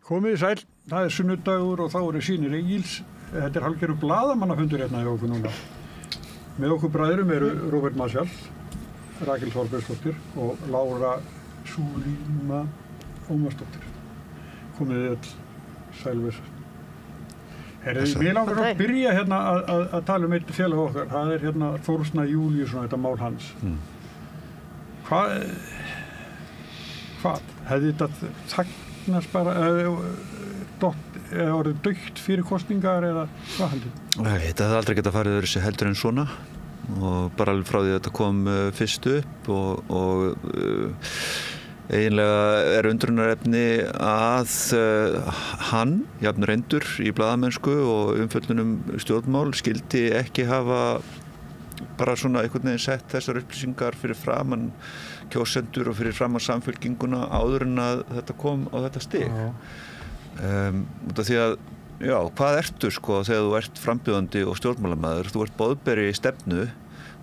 Komið sæl, það sunnudagur og þá eru sýnir Egils. Þetta hálfgerður blaðamannafundur hérna hjá okkur núna. Með okkur bræðurum eru Róbert Marshall, Rakel Þorbergsdóttir og Lára Súlíma Ómarsdóttir. Komið þið öll sælvis. Mér langar að byrja hérna að tala einn félag okkar. Það hérna Þórsna Júlíusson, þetta mál hans. Hvað hefði þetta þagnast bara orðið dautt fyrir kosningar eða hvað heldur? Þetta hefði aldrei getað farið öðruvísi heldur en svona og bara alveg frá því að þetta kom fyrst upp og eiginlega undrunarefni að hann, jafn reyndur í blaðamennsku og umfjöllunum stjórnmál, skyldi ekki hafa bara svona einhvern veginn sett þessar upplýsingar fyrir framan kjósendur og fyrir framan samfylkinguna áður en að þetta kom á þetta stig. Út af því að, já, hvað ertu sko þegar þú ert frambjóðandi og stjórnmálamaður? Þú ert boðberi í stefnu.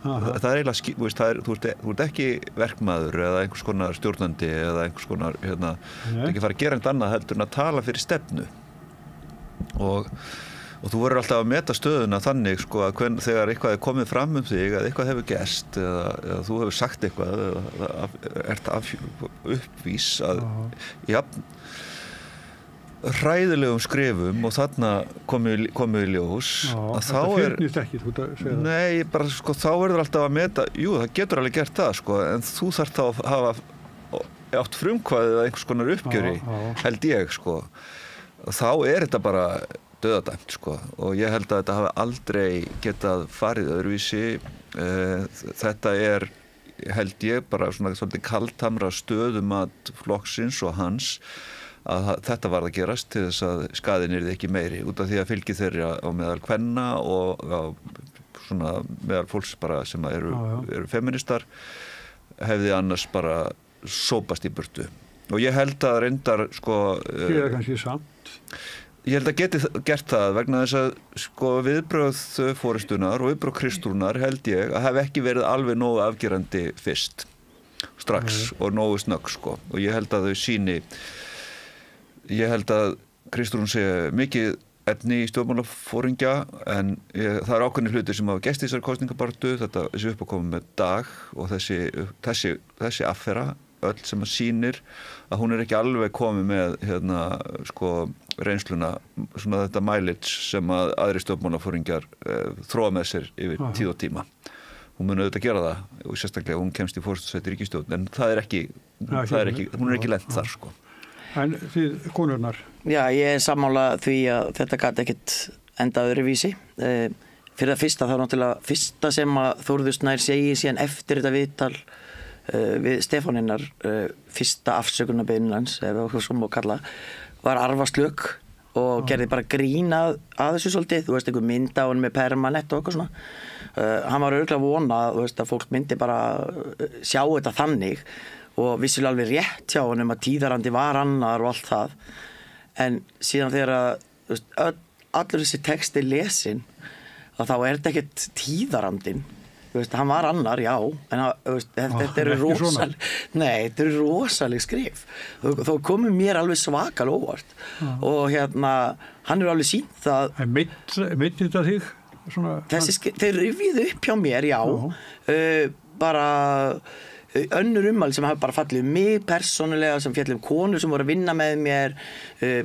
Það eiginlega, þú ert ekki verkmaður eða einhvers konar stjórnandi eða einhvers konar, þú ert ekki fara að gera eitthvað annað heldur en að tala fyrir stefnu. Og þú verður alltaf að meta stöðuna þannig sko að þegar eitthvað komið fram þig að eitthvað hefur gerst eða þú hefur sagt eitthvað eða ert uppvís að hræðilegum skrifum og þarna komið í ljós að þá fyrnist ekki, þú segir það. Nei, bara sko þá verður alltaf að meta, jú, það getur alveg gert það sko, en þú þarft þá að hafa átt frumkvæðið að einhvers konar uppgjöri, held ég sko. Þá þetta bara dauðadæmt sko og ég held að þetta hafi aldrei getað farið öðruvísi. Þetta held ég bara svona svolítið kaldhamra stöðumat flokksins og hans að þetta varð að gerast til þess að skaðinn yrði ekki meiri út af því að fylgi þeirra á meðal kvenna og á svona meðal fólks bara sem eru feministar hefði annars bara sópast í burtu og ég held að reyndar sko Ég kannski samt Ég held að geti gert það vegna þess að sko viðbrögð forystunar og viðbrögð Kristrúnar held ég að hafi ekki verið alveg nógu afgerandi fyrst strax og nógu snögg sko og ég held að Kristrún sé mikið efni í stjórnmálaforingja en það ákveðnir hlutir sem hafa gerst í þessari kosningabaráttu, þessi uppákomu með Dag og þessi affæra öll sem að sýnir að hún ekki alveg komið með sko reynsluna svona þetta mileage sem að aðri stjórnmálaforingjar þróa með sér yfir tíð og tíma. Hún mun auðvitað gera það og sérstaklega hún kemst í forystusæti ríkisstjórn en hún ekki lent þar sko. En þið konurnar? Já, ég sammála því að þetta gat ekkert enda öðruvísi. Fyrir það fyrsta, þá náttúrulega fyrsta sem að Þórður Snær segir síðan eftir þetta viðtal við Stefáninnar, fyrsta afsökunarbeiðni hans, eða hvað svo má kalla, var arfaslök og gerði bara grín að þessu svolítið. Þú veist, einhver mynd á hann með permanent og eitthvað svona. Hann var örugglega vonað, þú veist, að fólk myndi bara sjá þetta þannig og vissilega alveg rétt hjá honum að tíðarandi var annar og allt það en síðan þegar allur þessi texti lesin þá þetta ekkert tíðarandinn hann var annar, já en þetta eru rosaleg skrif þó komið mér alveg svakal óvart og hann alveg sýnt það Meitt þetta þig? Þeir rifjuðu upp hjá mér, já bara önnur ummæli sem hafa bara fallið mig persónulega, sem fjallið konur sem voru að vinna með mér,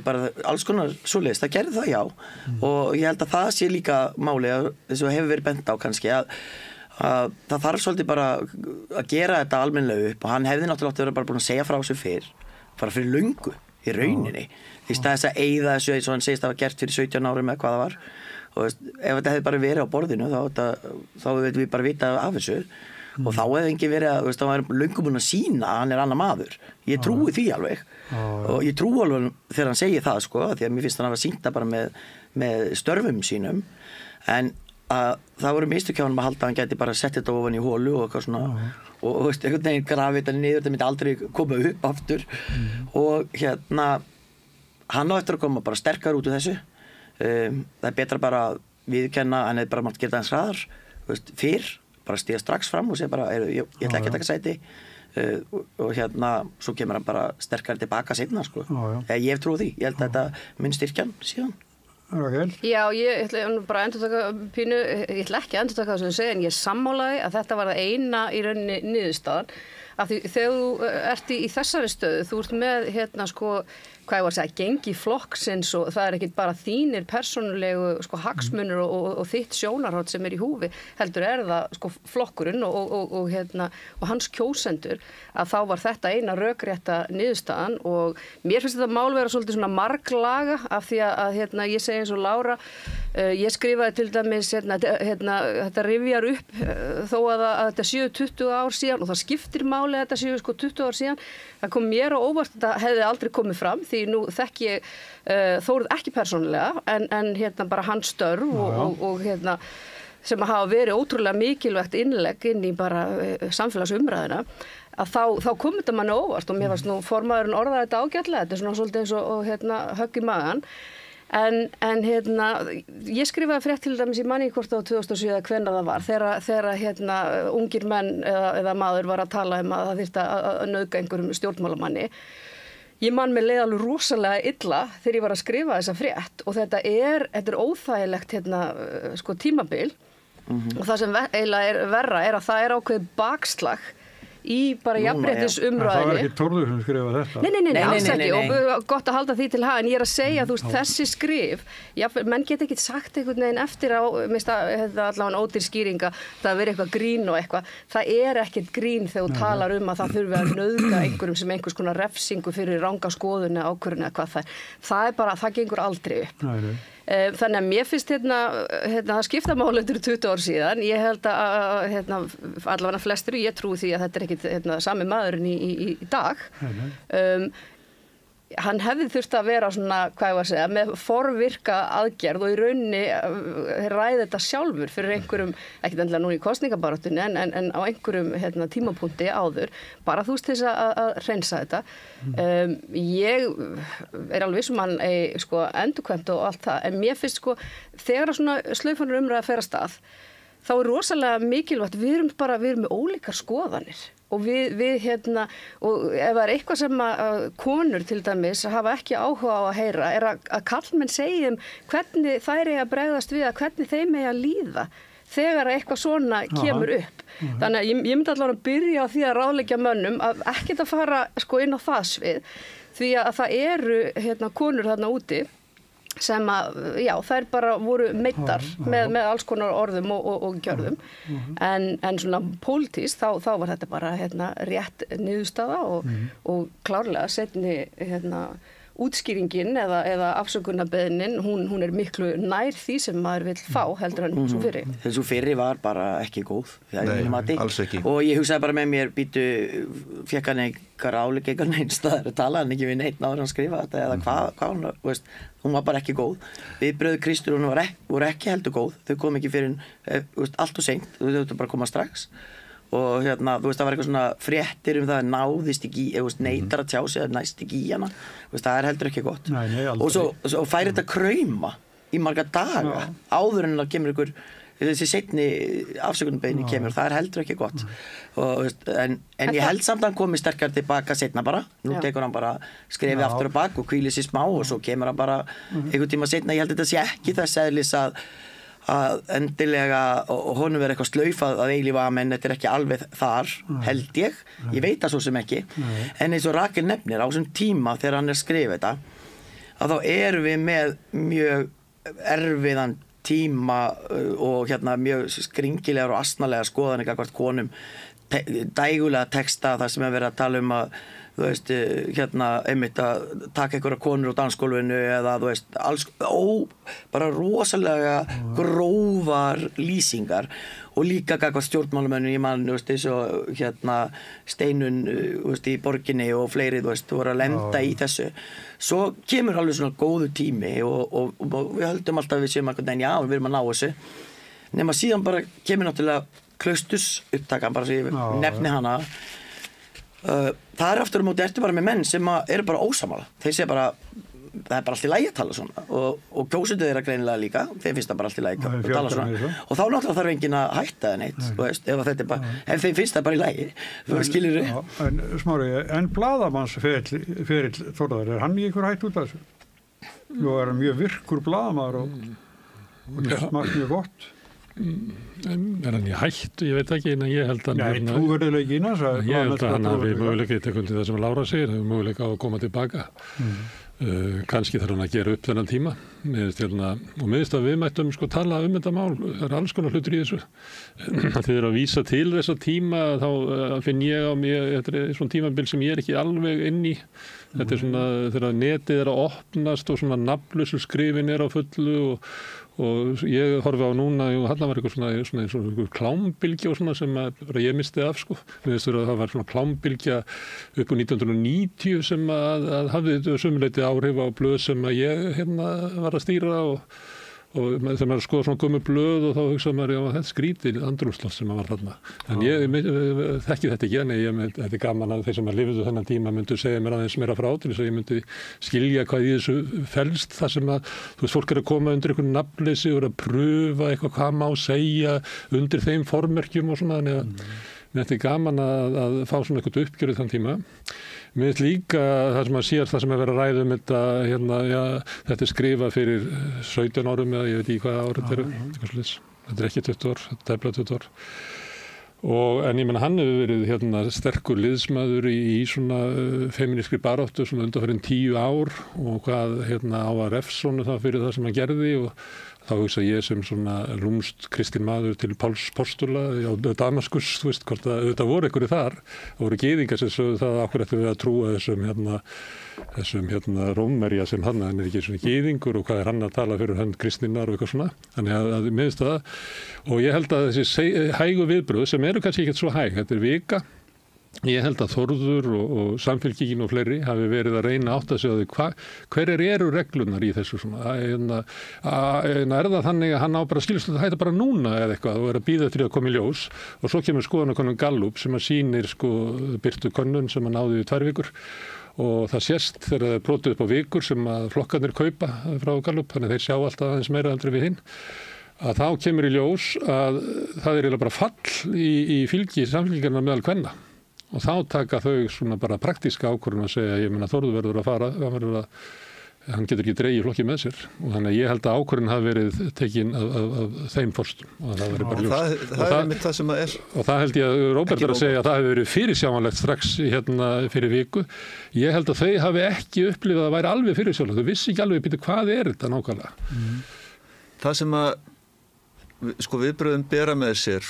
bara alls konar svoleiðis, það gerði það já og ég held að það sé líka máli þess að hefur verið bent á kannski að það þarf svolítið bara að gera þetta almennilega upp og hann hefði náttúrulega verið bara búin að segja frá þessu bara fyrir löngu í rauninni í stað þess að eyða þessu eins og hann segist að það var gert fyrir 17 árum eða hvað það var og ef þetta hefði bara verið á borðinu þá veitum við bara vita af þessu og þá hefði ekki verið að þá var löngu búin að sýna að hann annar maður ég trúi því alveg og ég trúi alveg þegar hann segir það sko því að mér finnst hann að hafa sýnt það bara með störfum sínum en það voru mistök hjá hann að halda að hann gæti bara sett þetta ofan í hólu og eitthvað svona og einhvern veginn grafið þetta niður þetta myndi aldrei koma upp aftur og hann á eftir að koma bara sterkar út úr þessu það betra bara að viðurkenna hann hefði bara mátt gera það hans hraðar fyrr bara stíga strax fram og segja bara ég ætla ekki að taka sæti og svo kemur hann bara sterkari tilbaka seinna sko. Ég hef trúið því, ég held að þetta minn styrkjan síðan. Rakel? Já, ég ætla bara að endurtaka pínu, ég ætla ekki að endurtaka það sem þú segir, en ég sammálaði að þetta var það eina í rauninni niðurstaðan, af því þegar þú ert í þessari stöðu, þú ert með sko, hvað ég var að segja, gengi flokksins og það ekki bara þínir persónulegu sko, hagsmunir og þitt sjónarhótt sem í húfi, heldur það sko, flokkurinn og hans kjósendur, að þá var þetta eina rökrétta niðurstaðan og mér finnst þetta mál vera svolítið svona marglaga af því að ég segi eins og Lára, ég skrifaði til dæmis þetta rifjar upp þó að þetta séu 20 ár síðan og það skiptir máli að þetta séu sko 20 ár síðan, það kom mér á óvart að þetta hefði aldrei komið fram því nú þekki ég Þórð ekki persónulega en bara hans störf og sem hafa verið ótrúlega mikilvægt innlegg inn í bara samfélagsumræðina að þá kom þetta manni óvart og mér fannst nú formaðurinn orðaði þetta ágætlega, þetta svona svolítið eins og högg í magan en ég skrifaði frétt til dæmis í manni hvort á 2007 hvenær það var þegar ungir menn eða maður var að tala um að það þyrfti að nauðga einhverjum stjórnmálamanni. Ég man mig leið alveg rosalega illa þegar ég var að skrifa þessa frétt og þetta er óþægilegt sko tímabil og það sem eiginlega er verra er að það er ákveðið bakslag í bara jafnréttisumræðunni. Það var ekki Þórður sem skrifaði þetta. Nei, alls ekki og gott að halda því til haga en ég er að segja þú veist þessi skrif, menn geta ekki sagt einhvern veginn eftir á allavega ódýr skýringa, það verið eitthvað grín og eitthvað, það er ekkert grín þegar þú talar að það þurfi að nauðga einhverjum sem einhvers konar refsingu fyrir ranga skoðun eða ákvörðun eða hvað það er bara, það gengur aldrei upp. Nei. Þannig að mér finnst það skipta máli eftir 20 ár síðan, ég held að allavega flestir og ég trúi því að þetta er ekkit sami maðurinn í dag. Hann hefði þurft að vera svona, hvað ég var að segja, með forvirka aðgerð og í rauninni ræði þetta sjálfur fyrir einhverjum, ekkert endilega núna í kosningabaráttunni en á einhverjum tímapunkti áður, bara þú veist þess að hreinsa þetta. Ég er alveg viss hann sko endurkvæmt og allt það, en mér finnst sko, þegar svona slaufanur umræða fer af stað, þá er rosalega mikilvægt, við erum með ólíkar skoðanir. Og við og ef það er eitthvað sem konur til dæmis hafa ekki áhuga á að heyra er að karlmenn segja hvernig þær eiga að bregðast við að hvernig þeim eiga að líða þegar eitthvað svona kemur upp. Þannig að ég myndi allavega að byrja á því að ráðleggja mönnum að ekkert að fara sko inn á það svið því að það eru konur þarna úti sem þær bara voru meittar með alls konar orðum og gjörðum en svona pólitískt þá var þetta bara rétt niðurstaða og klárlega seinni útskýringin eða afsökunarbeiðnin hún er miklu nær því sem maður vill fá heldur en svo fyrri. Þessu fyrri var bara ekki góð. Nei, alls ekki. Og ég hugsaði bara með mér fékk hann einhver áleik einstaðar og talaði hann ekki við neitt áður að skrifa þetta eða hvað hún, veist, hún var bara ekki góð. Viðbrögð Kristrúnu voru ekki heldur góð. Þau kom ekki fyrir allt og seint, þau þurftu bara að koma strax. Og þú veist, það var eitthvað svona fréttir það náðist ekki, neitar að tjá sig að næst ekki í hana, það er heldur ekki gott. Nei, og svo færi þetta krauma í marga daga áður en það kemur ykkur þessi seinni afsökunarbeiðni kemur, það er heldur ekki gott en ég held samt að hann komi sterkar tilbaka seinna bara, nú tekur hann bara skrefið aftur og bak og hvílir sér smá og svo kemur hann bara einhvern tíma seinna, ég held þetta sé ekki þess eðlis að endilega og honum verður eitthvað slaufað að eilífa menn þetta er ekki alveg þar, held ég veit það svo sem ekki en eins og Rakel nefnir á þessum tíma þegar hann er skrifið þetta að þá erum við með mjög erfiðan tíma og mjög skringilegar og asnalegar skoðanir gagnvart konum dægulega texta þar sem er verið að tala um að þú veist, einmitt að taka einhverja konur á dansgólfinu eða þú veist, alls, bara rosalega grófar lýsingar og líka gagnvart stjórnmálamönnum ég man, þú veist, eins og Steinun, þú veist, í borginni og fleiri, þú veist, voru að lenda í þessu svo kemur alveg svona góðu tími og við höldum alltaf við séum að já, við erum að ná þessu nema síðan bara kemur náttúrulega Klausturs upptakan, bara sem ég nefni hana það er aftur á móti ertu bara með menn sem eru bara ósammála þeir segja bara það bara allt í lagi að tala svona og kjósendur þeirra greinilega líka, þeim finnst það bara allt í lagi að tala svona og þá náttúrulega þarf enginn að hætta það neitt, þú veist, ef þeim finnst það bara í lagi, þú skilur En Smári, en blaðamannsferill Þórðar, hann í ykkur hætt út af þessu? Þú er mjög virkur blaðamaður og gert margt mjög gott. Er hann í hættu? Ég veit ekki, en ég held að Nei, trúverðuleiki í næsa. Ég held að hann hafi möguleika í tekundi það sem Lára segir, hafi möguleika á að koma tilbaka. Kannski þarf hann að gera upp þennan tíma. Og miðst að við mættum tala þetta mál, það er alls konar hlutur í þessu. Þið eru að vísa til þessa tíma, þá finn ég á mig, þetta er svona tímabil sem ég er ekki alveg inn í. Þetta er svona þegar netið er að opnast og svona nafnlausu skrifin er á fullu og ég horfi á núna og hann var eitthvað svona eins og klámbylgja og svona sem ég misti af sko. Mér finnst að það var svona klámbylgja upp á 1990 sem að hafði sömuleyti áhrif á blöð sem að ég var að stýra og þegar maður skoða svona gömul blöð og þá hugsaði maður, já, þetta skrítið andrúmsloft sem var þarna. En ég þekki þetta ekki, en þetta er gaman að þeir sem að lifðu þennan tíma myndu segja mér aðeins meira frá til þess að ég myndi skilja hvað í þessu felst, þar sem að, þú veist, fólk er að koma undir einhvern nafnleysi og er að pröfa eitthvað hvað má segja undir þeim formerkjum og svona, þannig að þetta er gaman að fá svona eitthvað uppgjörið þann tíma. Mér finnst líka það sem að sér það sem er verið að ræða þetta, þetta er skrifað fyrir 17 árum eða ég veit ekki hvað árið þetta er ekki 20 ár, þetta er tæplega 20 ár. En ég menna hann hefur verið sterkur liðsmaður í svona femínískri baráttu svona undanfarin 10 ár og hvað á að refsonu það fyrir það sem hann gerði og þá hugsa ég sem svona rúmst kristinn maður til Páls postula á Damaskus, þú veist hvort að þetta voru einhverju þar, það voru gyðingar sem sögðu það okkur eftir við að trúa þessum Rómverja sem hann er ekki svona gyðingur og hvað er hann að tala fyrir hönd kristninnar og eitthvað svona, þannig að minnst það og ég held að þessi hægu viðbröð sem eru kannski ekkert svo hæg, þetta er vika. Ég held að Þórður og Samfylkingin og fleiri hafi verið að reyna átt að segja því hverjar eru reglunar í þessu svona. Er það þannig að hann á bara skilst að það hætta bara núna eða eitthvað og er að bíða eftir að koma í ljós og svo kemur skoðanakönnun Gallup sem að sýnir birtu könnun sem að náði í 2 vikur og það sést þegar það er brotið upp á vikur sem að flokkarnir kaupa frá Gallup, þannig þeir sjá alltaf aðeins meira aldrei við hinn. Að þá kemur í ljós að það er eiginlega bara fall í fylgi Samfylkingarinnar meðal kvenna. Og þá taka þau svona bara praktíska ákvörðun að segja, ég meina Þórður verður að fara, hann getur ekki dregið flokki með sér og þannig að ég held að ákvörðun hafi verið tekin af þeim forstum og það verið bara ljóst. Það er einmitt það sem er. Og það held ég að Róbert er að segja að það hefur verið fyrirsjáanlegt strax fyrir viku. Ég held að þau hafi ekki upplifað að það væri alveg fyrirsjáanlegt, þau vissi ekki alveg hvað er þetta nákvæmlega. Það sem að viðbröðin bera með sér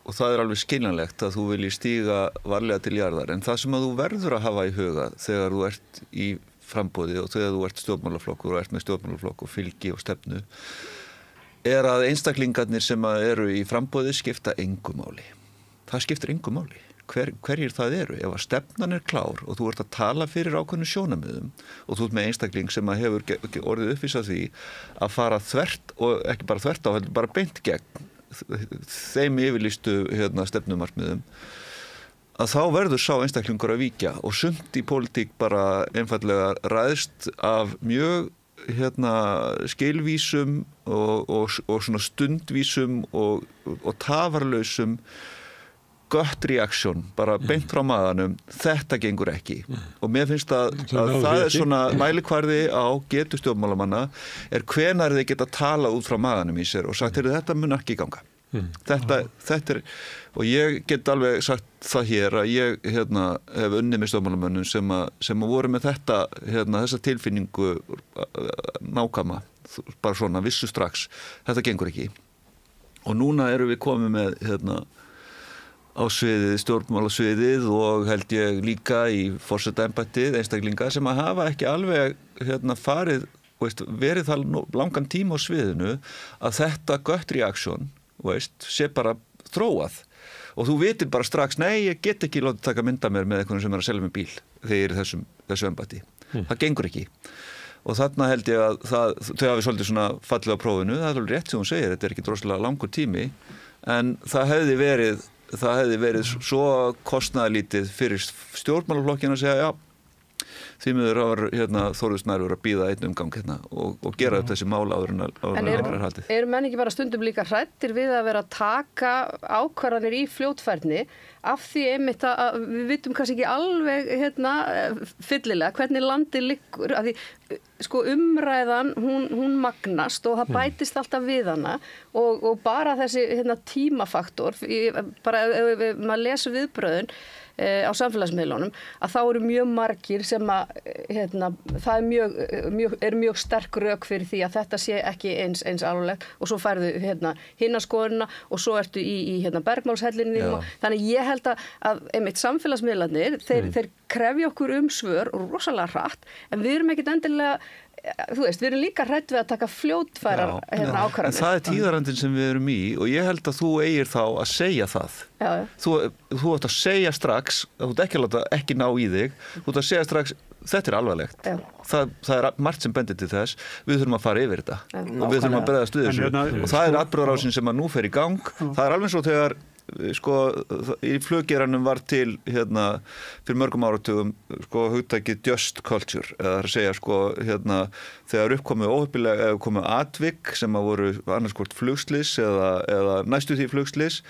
og það er alveg skiljanlegt að þú vilji stíga varlega til jarðar, en það sem að þú verður að hafa í huga þegar þú ert í framboði og þegar þú ert stjórnmálaflokkur og ert með stjórnmálaflokk og fylgi og stefnu, er að einstaklingarnir sem eru í framboði skipta engu máli. Það skiptir engu máli. Hverjir það eru? Ef að stefnan er klár og þú ert að tala fyrir ákveðnu sjónarmiðum og þú ert með einstakling sem að hefur orðið uppvís af því að fara þvert og ekki bara þvert á, heldur bara beint gegn þeim yfirlýstu stefnumarkmiðum, að þá verður sá einstaklingur að víkja og sumt í pólitík bara einfallega ræðst af mjög skilvísum og svona stundvísum og tafarlausum gött reaksjón, bara beint frá maðanum, þetta gengur ekki. Og mér finnst að það er svona mælikvarði á getu stjórnmálamanna er hvenær þeir geta talað út frá maðanum í sér og sagt, þetta mun ekki ganga. Þetta er, og ég get alveg sagt það hér að ég hef unnið með stjórnmálamönnum sem voru með þessa tilfinningu nákvæma, bara svona vissu strax, þetta gengur ekki. Og núna erum við komið með á sviðið, stjórnmálasviðið og held ég líka í forsetaembættið einstaklinga sem að hafa ekki alveg farið, verið það langan tíma á sviðinu að þetta gött reaksjón, sé bara þróað og þú vitir bara strax, nei, ég get ekki látið taka mynda mér með eitthvað sem er að selja með bíl þegar ég er í þessu embætti. Það gengur ekki. Og þarna held ég að þau hafi svolítið svona fallið á prófinu, það er alveg rétt sem hún segir, þetta er ekki droslega langur tími, en það hefði verið svo kostnaðarlítið fyrir stjórnmálaflokkinn að segja, já, því miður var Þórður Snær að bíða einn umgang og gera upp þessi mál áður en haldið. Eru menn ekki bara stundum líka hræddir við að vera að taka ákvarðanir í fljótfærni af því einmitt að við vitum kannski ekki alveg fyllilega hvernig landið liggur, að því sko umræðan hún magnast og það bætist alltaf við hana og bara þessi tímafaktor, bara ef maður lesur viðbröðin á samfélagsmiðlunum, að þá eru mjög margir sem að það er mjög sterk rök fyrir því að þetta sé ekki eins alvarlegt og svo færðu hina skoðunina og svo ertu í bergmálshellinni þannig ég held að einmitt samfélagsmiðlarnir þeir krefja okkur svör og rosalega hratt en við erum ekkit endilega við erum líka hrædd við að taka fljótfærar ákvarðanir. En það tíðarandinn sem við erum í og ég held að þú eigir þá að segja það. Já. Þú átt að segja strax, þú átt ekki ná í þig, þú átt að segja strax þetta er alvarlegt. Það er margt sem bendir til þess. Við þurfum að fara yfir þetta og við þurfum að bregðast við þessu og það er atburðarásin sem að nú fer í gang. Það er alveg svo þegar í fluggeranum var til fyrir mörgum áratugum hugtakið just culture eða að segja þegar uppkomu óheppilega eða komu atvik sem að voru annars hvort flugslys eða næstu því flugslys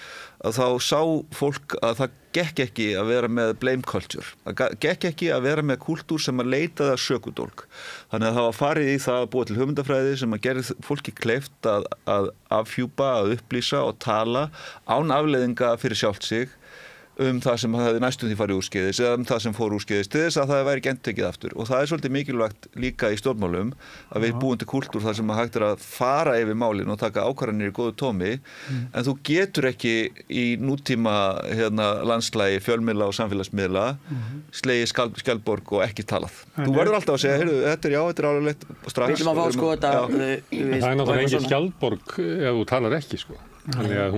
að þá sá fólk að það gekk ekki að vera með blame culture. Það gekk ekki að vera með kúltúr sem að leitaði að sökudólg. Þannig að það var farið í það að búa til hugmyndafræði sem að gerði fólki kleift að afhjúpa, að upplýsa og tala án afleiðinga fyrir sjálft sig það sem hefði næstum því farið úrskeiðis eða það sem fór úrskeiðis til þess að það væri ekki endurtekið aftur. Og það er svolítið mikilvægt líka í stjórnmálum að við búum til kúltúr þar sem að hægt að fara yfir málin og taka ákvarðanir í góðu tómi en þú getur ekki í nútíma landslægi, fjölmiðla og samfélagsmiðla slegið skjaldborg og ekki talað. Þú verður alltaf að segja, þetta er álulegt strax. Við viljum að fá þetta. Það er náttúrulega engin skjaldborg ef þú talar ekki Þannig að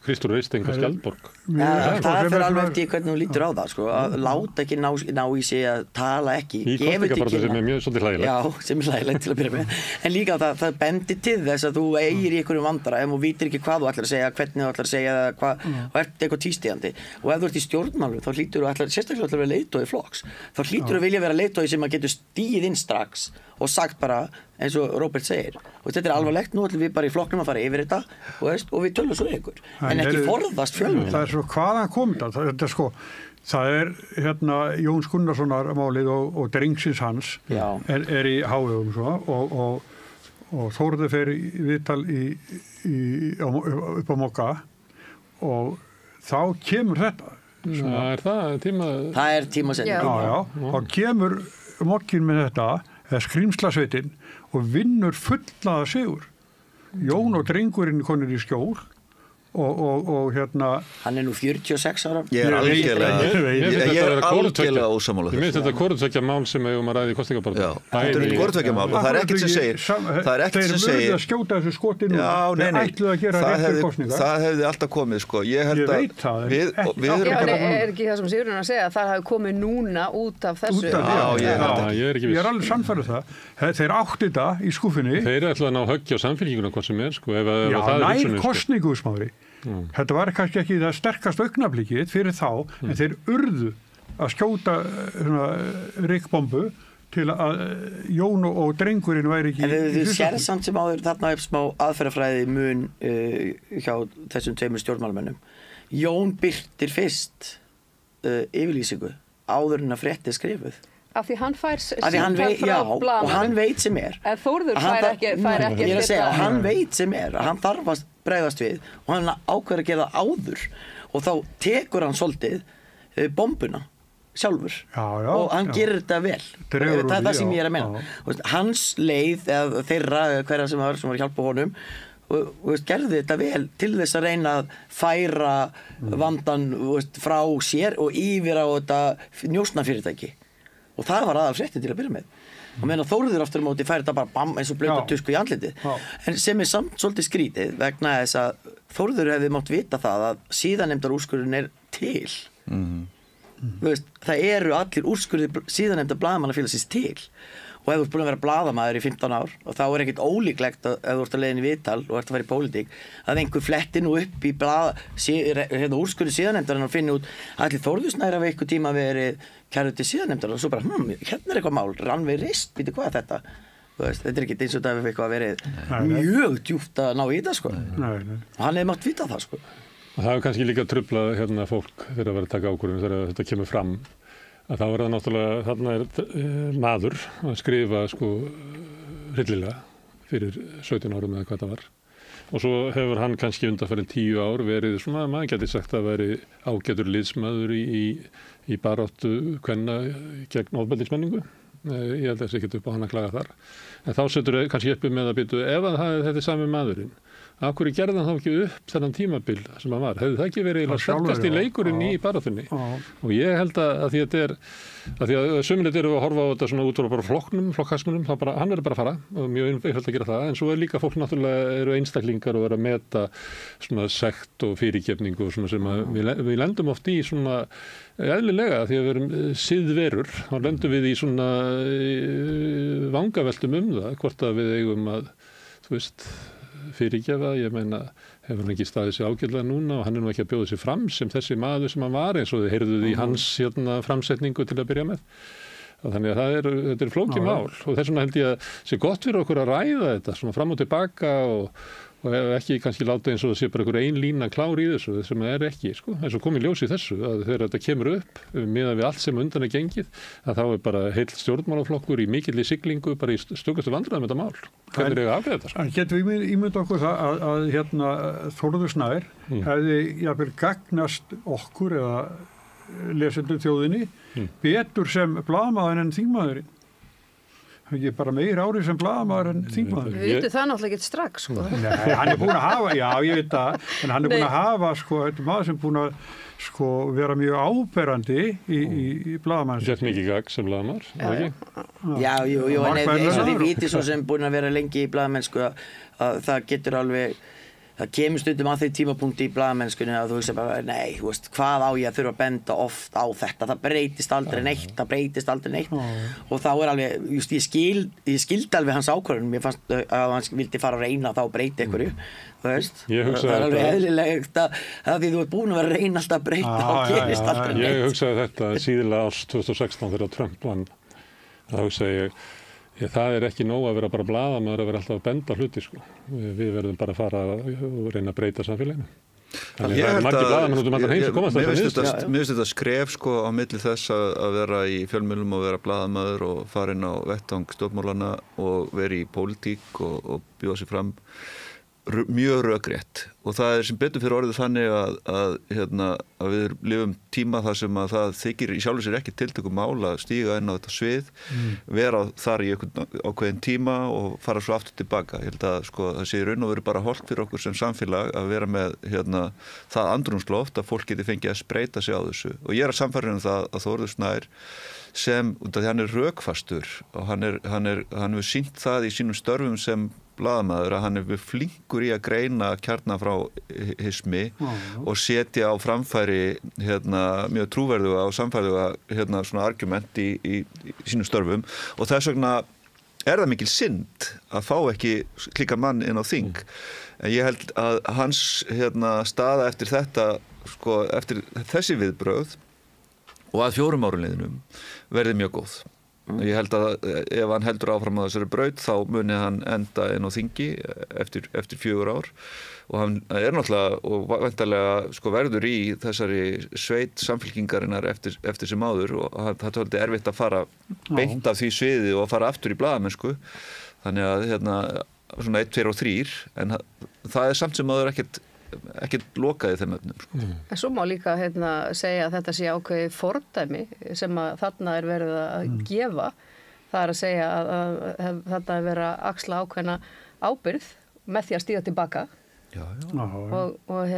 Kristur veist enga skjaldborg. Það fyrir alveg eftir hvernig hún lítur á það, að láta ekki ná í sig að tala ekki. Í kosningabaráttu sem mjög svolítið hlægilegt. Já, sem hlægilegt til að byrja með. En líka það bendir til þess að þú eigir í einhverjum vandræðum og vitir ekki hvað þú ætlar að segja, hvernig þú ætlar að segja það, og ert eitthvað tvístígandi. Og ef þú ert í stjórnmálum, þá hlýtur þú sérstaklega að vera leiðtogi flokks. Þá hlýtur þú vilja vera leiðtogi sem að getur stigið inn strax og sagt bara eins og Róbert segir og þetta er alvarlegt, nú ætlum við bara í flokknum að fara yfir þetta og við tölum svo ykkur en ekki forðast fjölmiðla. Það er svo hvaðan kom þetta það er Jóns Gunnarssonar málið og drengsins hans er í hávegum og Þórður fer í viðtal upp á Mokka og þá kemur þetta það er tímasending. Þá kemur Mokkin með þetta eða skrýmslasveitin og vinnur fullaða sigur. Jón og drengurinn konur í skjól og hann er nú 46 ára. Ég er algjörlega ósammála þessu. Ég myndi þetta hvorutveggja mál sem við að ræða í kosningabaráttu. Þetta er hvorutveggja mál og það er ekkert sem segir þeir verður að skjóta þessu skotinu og þeir ætluðu að gera réttir kosningar. Það hefði alltaf komið ég veit það er ekki það sem Sigurður að segja að það hafi komið núna út af þessu. Ég er alveg sannfærður það þeir átti þetta í skúfinni. Þeir ætluðu að ná höggja á samfylkinguna hvað sem nær kosningu smári. Þetta var kannski ekki það sterkast augnablikið fyrir þá en þeir urðu að skjóta rykkbombu til að Jón og drengurinn væri ekki. En þau sér samt sem áður þarna upp smá aðferðafræði mun hjá þessum tveimur stjórnmálamönnum. Jón birtir fyrst yfirlýsingu áður en að fréttið skrifuð. Af því hann fær og hann veit sem er en Þórður fær ekki ég er að segja að hann veit sem er að hann þarf að bregðast við og hann ákveður að gera það áður og þá tekur hann svolítið bombuna sjálfur og hann gerir þetta vel það er það sem ég er að meina hans leið eða þeirra hverja sem var að hjálpa honum og gerði þetta vel til þess að reyna að færa vandan frá sér og yfir á þetta njósnafyrirtæki og það var aðalfréttin til að byrja með og meðan Þórður aftur á móti færi þetta bara bam eins og blauta tusku í andlitið en sem er samt svolítið skrítið vegna þess að Þórður hefði mátt vita það að síðanemndar úrskurðin er til það eru allir úrskurðir síðanemndar blaðamannafélagsins til og ef þú ert búin að vera blaðamaður í 15 ár og þá ekkert ólíklegt ef þú ert að leiðin í viðtal og ert að fara í pólitík að einhver fletti nú upp í úrskurði siðanefndarinnar og finni út að allir Þórður Snær hafi einhver tíma verið kærður til siðanefndarinnar og svo bara, hérna eitthvað mál, Rannveig Rist, býtu hvað þetta? Þetta ekki eins og þetta hefur eitthvað verið mjög djúpt að ná í þetta, sko. Og hann hefði mátt vita það, sko. Og það hefur kannski líka truflað hérna fólk þegar að vera að taka ákvörðun þegar þetta kemur fram. Að þá er það náttúrulega, þarna maður að skrifa, sko, hryllilega fyrir 17 árum eða hvað það var. Og svo hefur hann kannski undanfarið 10 ár verið svona, maður geti sagt að veri ágætur liðsmaður í baráttu kvenna gegn ofbeldismenningu. Ég held að þessi ekkert upp á hann að klaga þar. En þá setur þau kannski uppi með að byrja ef þetta er sami maðurinn. Af hverju gerði hann þá ekki upp þennan tímabil sem hann var? Hefði það ekki verið sterkast í leikurinn í baráttunni? Og ég held að því að sömulegt eru að horfa á þetta svona út frá bara flokkasmunum, þá bara, hann bara að fara og mjög einfalt að gera það. En svo er líka fólk náttúrulega eru einstaklingar og eru að meta svona sekt og fyrirgefningu og svona sem að við lendum oft í svona eðlilega því að við erum siðverur, þá lendum við í svona vangaveltum það, hvort að við eigum að, þú veist, fyrirgefa, ég meina hefur hann ekki staðið sig ágætlega núna og hann er nú ekki að bjóða sig fram sem þessi maður sem hann var eins og þið heyrðuð í hans framsetningu til að byrja með. Þannig að þetta er flókið mál og þess vegna held ég að sé gott fyrir okkur að ræða þetta svona fram og tilbaka og ekki kannski láta eins og það sé bara einhver ein lína klár í þessu sem það er ekki, sko. En svo kom í ljós í þessu að þegar þetta kemur upp miðað við allt sem undan er gengið að þá er bara heill stjórnmálaflokkur í mikilli siglingu bara í stökustu vandræðum þetta mál. Hvernig er það að afgreiða þetta? En getum við ímynda okkur það að hérna Þórður Snær hefði jafnvel gagnast okkur eða lesendum þjóðinni betur sem blaðamaður en þingmaðurinn. Ekki bara meir árið sem blaðamaður en þingmaður. Við vitum það náttúrulega ekki strax, sko. Nei, hann er búin að hafa, já, ég veit það, en hann er búin að hafa, sko, þetta er maður sem búin að, sko, vera mjög áberandi í blaðamanns. Sett mikið gagg sem blaðamaður, ekki? Já, jú, en eins og þið vitið svo sem búin að vera lengi í blaðamennsku að það getur alveg, það kemur stundum á því tímapunkti í blaðamennskunni að þú hugsa bara, nei, þú veist, hvað á ég að þurfa að benda oft á þetta, það breytist aldrei neitt, og þá er alveg, just, ég skildi alveg hans ákvörðun, mér fannst að hann vildi fara að reyna þá að breyta einhverju, þú veist, það er alveg eðlilegt að því þú ert búin að vera að reyna alltaf að breyta og gerist aldrei neitt. Ég hugsaði þetta síðlega árs 2016 þegar Trump vann, þá hugsaði ég, það er ekki nóg að vera bara blaðamaður að vera alltaf að benda hluti, sko. Við verðum bara að fara og reyna að breyta samfélaginu. Þannig það er margir blaðamenn út allan heim sem komast að það. Mér finnst þetta skref, sko, á milli þess að vera í fjölmiðlum og vera blaðamaður og fara inn á vettvang stjórnmálana og vera í pólitík og bjóða sig fram mjög rökrétt og það er sem betur fyrir orðið þannig að við lifum tíma þar sem að það þykir í sjálfu sér ekki tiltökum mál að stíga inn á þetta svið, vera þar í ákveðin tíma og fara svo aftur tilbaka. Ég held að, sko, það sé í raun og veru bara hollt fyrir okkur sem samfélag að vera með það andrúmsloft að fólk geti fengið að spreyta sig á þessu og ég er að sannfæra það að Þórður Snær sem, hann er rökfastur og hann hefur sýnt það í sínum störfum sem blaðamaður að hann er flinkur í að greina kjarnafráhismi og setja á framfæri mjög trúverðuga og samfæðuga svona argument í sínum störfum og þess vegna er það mikil synd að fá ekki slíka mann inn á þing. En ég held að hans staða eftir þetta, sko, eftir þessi viðbrögð og að 4 árum liðnum verði mjög góð. Ég held að ef hann heldur áfram á þessari braut þá muni hann enda inn á þingi eftir 4 ár og hann er náttúrulega og væntanlega, sko, verður í þessari sveit samfylkingarinnar eftir sem áður og það er svolítið erfitt að fara beint af því sviði og fara aftur í blaðamennsku þannig að svona 1, 2 og 3 en það er samt sem áður ekkert lokaði þeim öfnum. Sko. En svo má líka segja að þetta sé ákveði fordæmi sem að þarna er verið að gefa. Það er að segja að þarna er verið að axla ákveðna ábyrgð með því að stíga tilbaka. Já. Og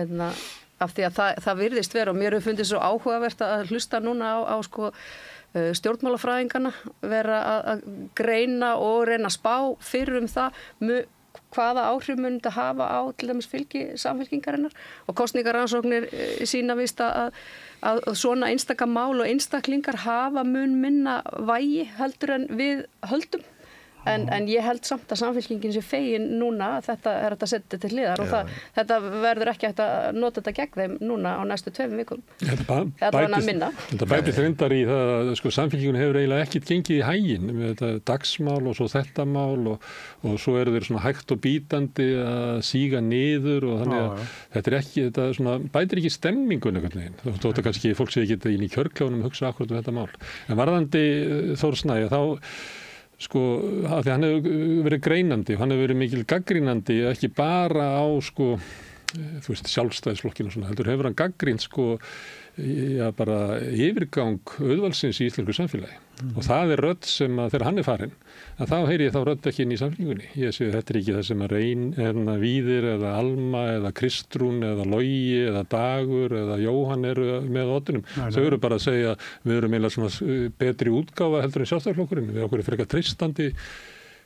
af því að það virðist vera og mér hefur fundið svo áhugavert að hlusta núna á sko stjórnmálafræðingana vera að greina og reyna að spá fyrir það hvaða áhrif mun þetta hafa á til dæmis fylgi samfylkingarinnar og kosningarannsóknir sína víst að svona einstaka mál og einstaklingar hafa mun minna vægi heldur en við höldum en ég held samt að Samfylkingin sé fegin núna að þetta þetta setja til hliðar og þetta verður ekki hægt að nota þetta gegn þeim núna á næstu 2 vikum. Þetta bætist reyndar í það að sko, Samfylkingin hefur eiginlega ekkert gengið í hæginn með þetta dagsmál og svo þetta mál og svo eru þeir svona hægt og bítandi að síga niður og þannig að þetta ekki, þetta svona, bætir ekki stemmingun einhvern veginn. Þótt að kannski fólk sé ekki inn í kjörkljónum hugsa akkurat um þetta mál. En varðandi Þór Snæ, þá sko, að því hann hefur verið greinandi, hann hefur verið mikil gaggrínandi, ekki bara á sko, þú veist, Sjálfstæðisflokkinu og svona, heldur hefur hann gaggrínt sko, bara yfirgang auðvaldsins í íslensku samfélagi. Og það rödd sem að þegar hann farinn, að þá heyri ég þá rödd ekki inn í samfélgingunni. Ég sé þetta ekki það sem að Víðir eða Alma eða Kristrún eða Logi eða Dagur eða Jóhann eru með odunum. Þau eru bara að segja við erum eiginlega svona betri útgáfa heldur en Sjálfstæðisflokkurinn. Við okkur frekar treystandi.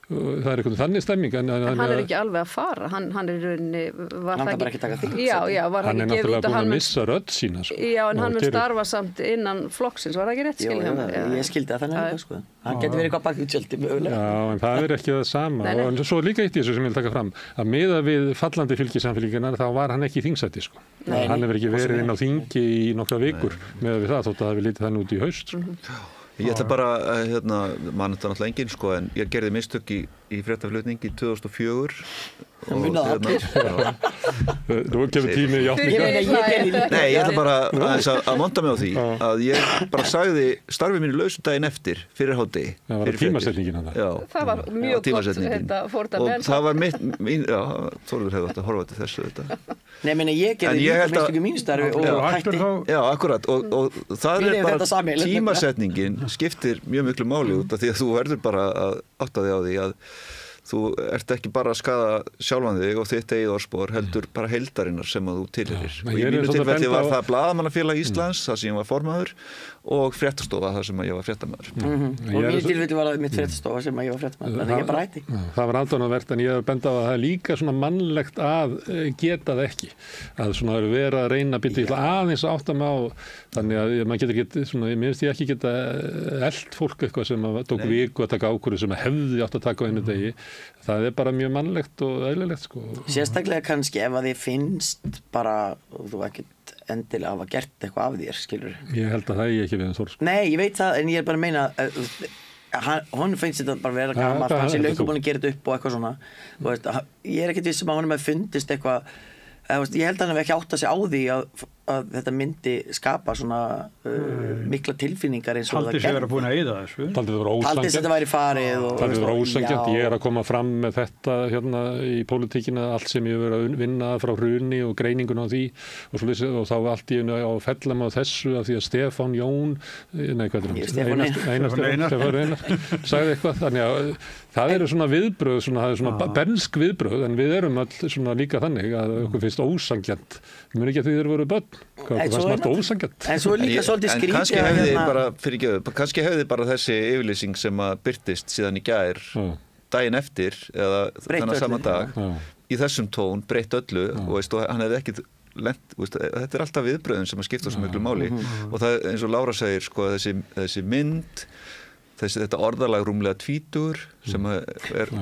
Það einhvern þannig stemming en hann ekki alveg að fara hann í rauninni var það ekki taka því var hann ekki náttúrulega búin að missa rödd sína sko. En hann mun starfa samt innan flokksins var það ekki rétt skilja ég skildi það þannig sko. Hann getur verið eitthvað bakutjöldi mögulega en það ekki það sama og svo líka eitt í þessu sem ég vil taka fram að miða við fallandi fylgi Samfylkingarinnar þá var hann ekki í þingsæti sko. Hann hefur ekki verið inn á þingi í nokkra vikur með við það þótt að það við lítið þannig út í haust Ég ætla bara að, mann þetta náttúrulega enginn sko, en ég gerði mistök í fréttaflutningi 2004 og allir. Nú gefur tími í játningar. Nei, ég ætla bara að monta mig á því að ég bara sagði starfið mínu lausu daginn eftir fyrir hádegi. Það var tímasetningin hann. Það var mjög gott þetta fórta og það var Þórður hefði átt að horfa til þessu þetta. Nei, meni ég gerði líka mistökum í mínu starfi og hætti. Já, akkurat og það bara tímasetningin skiptir mjög miklu máli út af því að þú verður bara að átta þig á því að þú ert ekki bara að skaða sjálfan þig og þitt eigið orðspor heldur bara heildarinnar sem að þú tilheyrir. Og í mínu tilfelli var það Blaðamannafélag Íslands, þar sem ég var formaður og Fréttastofa, þar sem ég var fréttamaður. Og í mínu tilfelli var það mitt Fréttastofa sem ég var fréttamaður, en ég bara hætti. Það var aðdáunarvert en ég hef bent á að það er líka svona mannlegt að geta það ekki. Að svona vera að reyna að byrja aðeins áttam á þannig að maður getur ekki, svona, ég minnst ég ekki geta elt fólk eitthvað sem tók viku að taka ákvörðu sem hefði átt að taka á einu degi. Það er bara mjög mannlegt og eðlilegt sko. Sérstaklega kannski ef að þið finnst bara, þú ekkert endilega hafa gert eitthvað af þér, skilur. Ég held að það er ekki við en Þór sko. Nei, ég veit það, en ég er bara að meina hann finnst þetta bara vera gaman hann sé löngu búin að gera þetta upp og eitthvað svona veist, ég er ekkert viss sem að honum hefði fundist eitthvað ég held að hann hefði ekki átt að segja á því að þetta myndi skapa svona mikla tilfinningar eins og Taldi sig vera búin að eyða þessu Taldi þetta væri farið Taldi þetta vera ósanngjarnt ég er að koma fram með þetta hérna í pólitíkina allt sem ég hef verið að vinna frá hruni og greiningun á því og þá var allt í einu á fellam á þessu af því að Stefán Jón Einar sagði eitthvað þannig að það eru svona viðbröð það er svona bernsk viðbröð en við erum öll svona líka þannig að okkur finnst ósanngjarnt ég mun ekki að því þeir voru börn hvað fannst margt ósanngjarnt en svo er líka svolítið skrítið kannski hefði bara þessi yfirlýsing sem að birtist síðan í gær daginn eftir eða þennan sama dag í þessum tón breytt öllu og hann hefði ekki þetta er alltaf viðbröðin sem að skipta svo miklu máli og það eins og Lára segir sko þessi mynd þetta orðalag rúmlega 20 sem er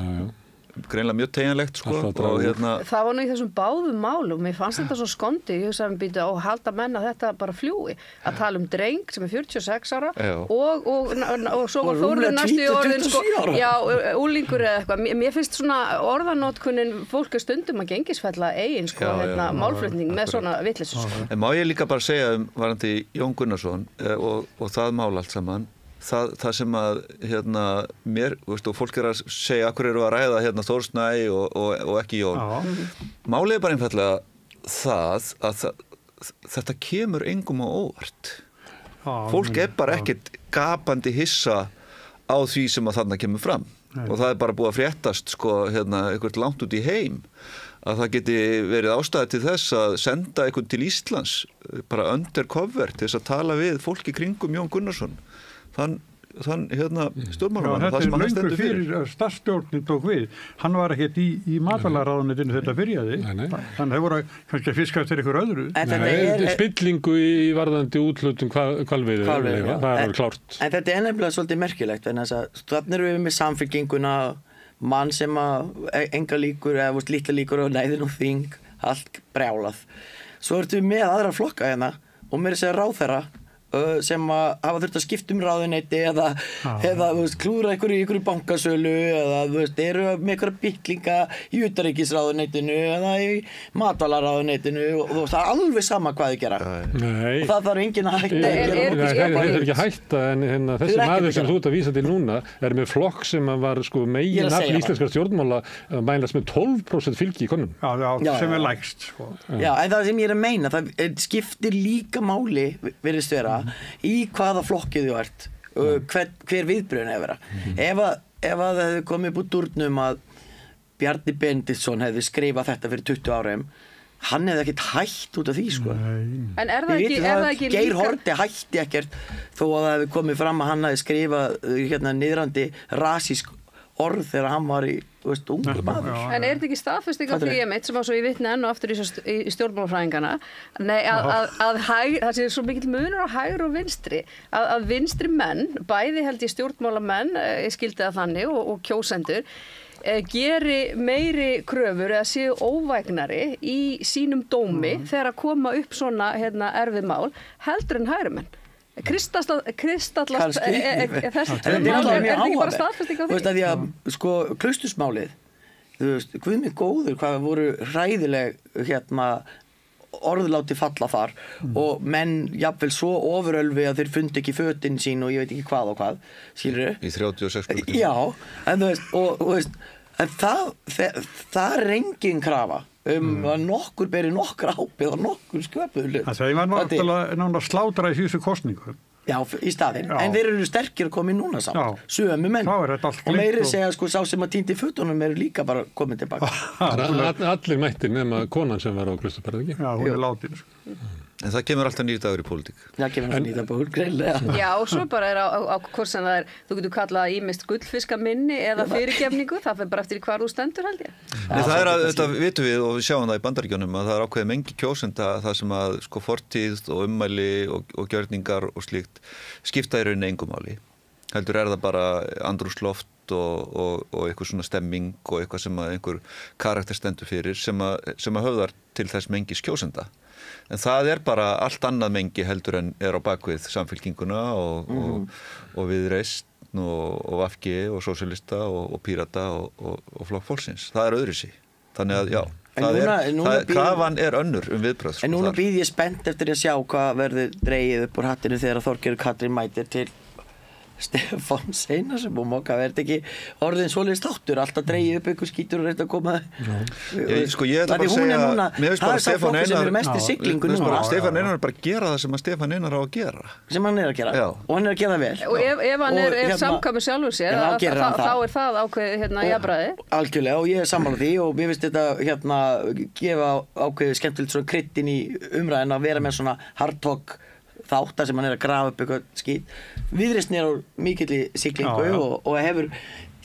greinlega mjög teginlegt sko og það var nú í þessum báðum málum mér fannst þetta svo skondi ég hugsaði býta og halda menn að þetta bara fljúi að tala um dreng sem er 46 ára og svo var Þórður næstu í orðin sko, já, úlingur eða eitthvað mér finnst svona orðanótkunnin fólk stundum að gengisfella eigin sko málflutning með svona vitleysu sko. En má ég líka bara segja varðandi Jón Gunnarsson og það mál allt saman það sem að mér, veist, og fólk að segja akkur eru að ræða Þór Snæ og ekki Jón málið er bara einfaldlega það að þetta kemur engum á óvart fólk er bara ekkert gapandi hissa á því sem að þarna kemur fram og það er bara búið að fréttast sko, eitthvað langt út í heim að það geti verið ástæði til þess að senda eitthvað til Íslands bara undercover til þess að tala við fólki kringum Jón Gunnarsson þann þann stjórnmálamann þetta er löngu fyrir að starfsstjórnin tók við. Hann var ekkert í matvælaráðuneytinu þetta byrjaði. Nei. Þannig að það voru kannski að fiska eftir ykkur öðru. Spillingu í varðandi úthlutun hvalveiði, það er klárt. En þetta er nefnilega svolítið merkilegt, en þess að þannig erum við með Samfylkinguna, mann sem að enga líkur, eða lítla líkur og næðin og þing, allt brjálað. Svo ertu við með aðra flokka hérna og meira segja ráðherra sem að hafa þurft að skipta ráðuneyti eða klúðra ykkur í ykkur bankasölu eða eru með ykkur bitlinga í utanríkisráðuneytinu eða í matvælaráðuneytinu og það er alveg sama hvað þið gera. Nei. Og það þarf enginn að hætta. Það er ekki hætta en þessi maður sem þú ert að vísa til núna er með flokk sem var megin nafn íslenskra stjórnmála mælast með 12% fylgi í konum. Já, sem er lægst. Já, en það sem ég er að meina, það skiptir líka máli virðist vera í hvaða flokkið þú ert hver viðbröðin hefur vera. Ef að það hefði komið upp úr dúrnum að Bjarni Benediktsson hefði skrifað þetta fyrir 20 árum, hann hefði ekkert hætt út af því sko. En er það ekki líka Geir Haarde hætti ekkert þó að það hefði komið fram að hann hefði skrifað niðrandi rasísk orð þegar hann var í ungur maður. En er þetta ekki staðfesting á því sem á svo ég vitna enn og aftur í stjórnmálafræðingana að það sé svo mikill munur á hægri og vinstri að vinstri menn, bæði held ég stjórnmálamenn, ég skildi það þannig og kjósendur geri meiri kröfur eða séu óvægnari í sínum dómi þegar að koma upp svona erfið mál heldur en hægri menn. Kristallast er ekki bara staðfesting á því? Þú veist að því að Klaustursmálið, Guð mig góður hvað voru hræðileg orðláti falla þar og menn jafnvel svo ofurölvi að þeir fundi ekki fötin sín og ég veit ekki hvað og hvað, skilurðu? Í 36 klukkutíma. Já, en þú veist, en það er engin krafa að nokkur beri nokkur ábyrgð og nokkur sköpuð hlut. Það var náttúrulega slátra í síðustu kosningu. Já, í staðinn. En þeir eru sterkir að koma í núna samt. Sömu menn. Og meiri segja sá sem að týndi fötunum eru líka bara komið tilbaka. Allir mættir nema konan sem var á Klausturberg, ekki? Já, hún er látin. En það kemur alltaf nýr dagur í pólitík. Það kemur alltaf nýr dagur, greinlega. Já, og svo bara er á hvort sem það þú getur kallað ýmist gullfiskaminni eða fyrirgefningu, það fer bara eftir í hvar þú stendur held ég. Þetta vitum við og við sjáum það í Bandaríkjunum að það er ákveðið mengi kjósenda það sem að fortíð og ummæli og gjörningar og slíkt skipta í rauninni engu máli. Heldur það bara andrúmsloft og eitthvað svona stemming og eitthvað sem að einhver karakter stendur fyrir sem að höfðar til þess mengis kjósenda. En það er bara allt annað mengi heldur en er á bakvið Samfylkinguna og Viðreisn og VG og Sósíalista og Pírata og Flokk fólksins. Það er öðruvísi. Þannig að já, krafan er önnur viðbrögð. En núna býð ég spennt eftir að sjá hvað verður dregið upp úr hattinu þegar Þorgerður Katrín mætir til Stefán Einarsson og Mokka verði ekki orðin svoleiðis þáttur alltaf dreigið upp ykkur skítur og reynda að koma ég ætla bara að segja mér finnst bara Stefán Einar Stefán Einar er bara að gera það sem að Stefán Einar á að gera sem hann er að gera og hann er að gera vel og ef hann er samkvæmur sjálfur sér þá er það ákveðið jafnræði algjörlega og ég er sammála því og mér finnst þetta gefa ákveðið skemmtilegt svona krydd inn í umræðina að vera með svona hard talk þáttar sem hann er að grafa upp eitthvað skít. Viðreisn er á mikilli siglingu og hefur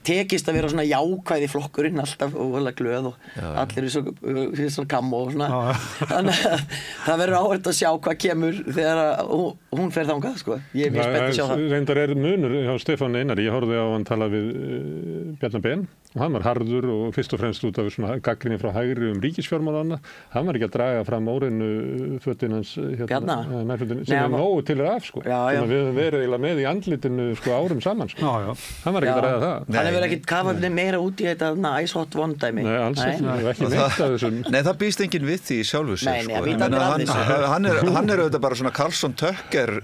tekist að vera svona jákvæði flokkurinn alltaf og vel að glöð og allir er svona gamm og svona þannig að það verður áhægt að sjá hvað kemur þegar hún fer þangað sko. Ég er mjög spennt að sjá það. Reyndar er munur hjá Stefán Einari, ég horfði á hann tala við Bjarna Ben og hann var harður og fyrst og fremst út af svona gagnrýni frá hægri ríkisfjármálana hann var ekki að draga fram óreinu fötin hans Bjarna sem er nógu til af sko. Við höfum verið eiginlega með í andlitinu sko árum saman sko. Hann var ekki að ræða það. Hann hefur ekkert kafað meira út í þetta ice hot one dæmi. Nei, alls ekki neitt af þessum. Nei, það býst enginn við því sjálfur sér sko. Hann er auðvitað bara svona Karlsson Tökker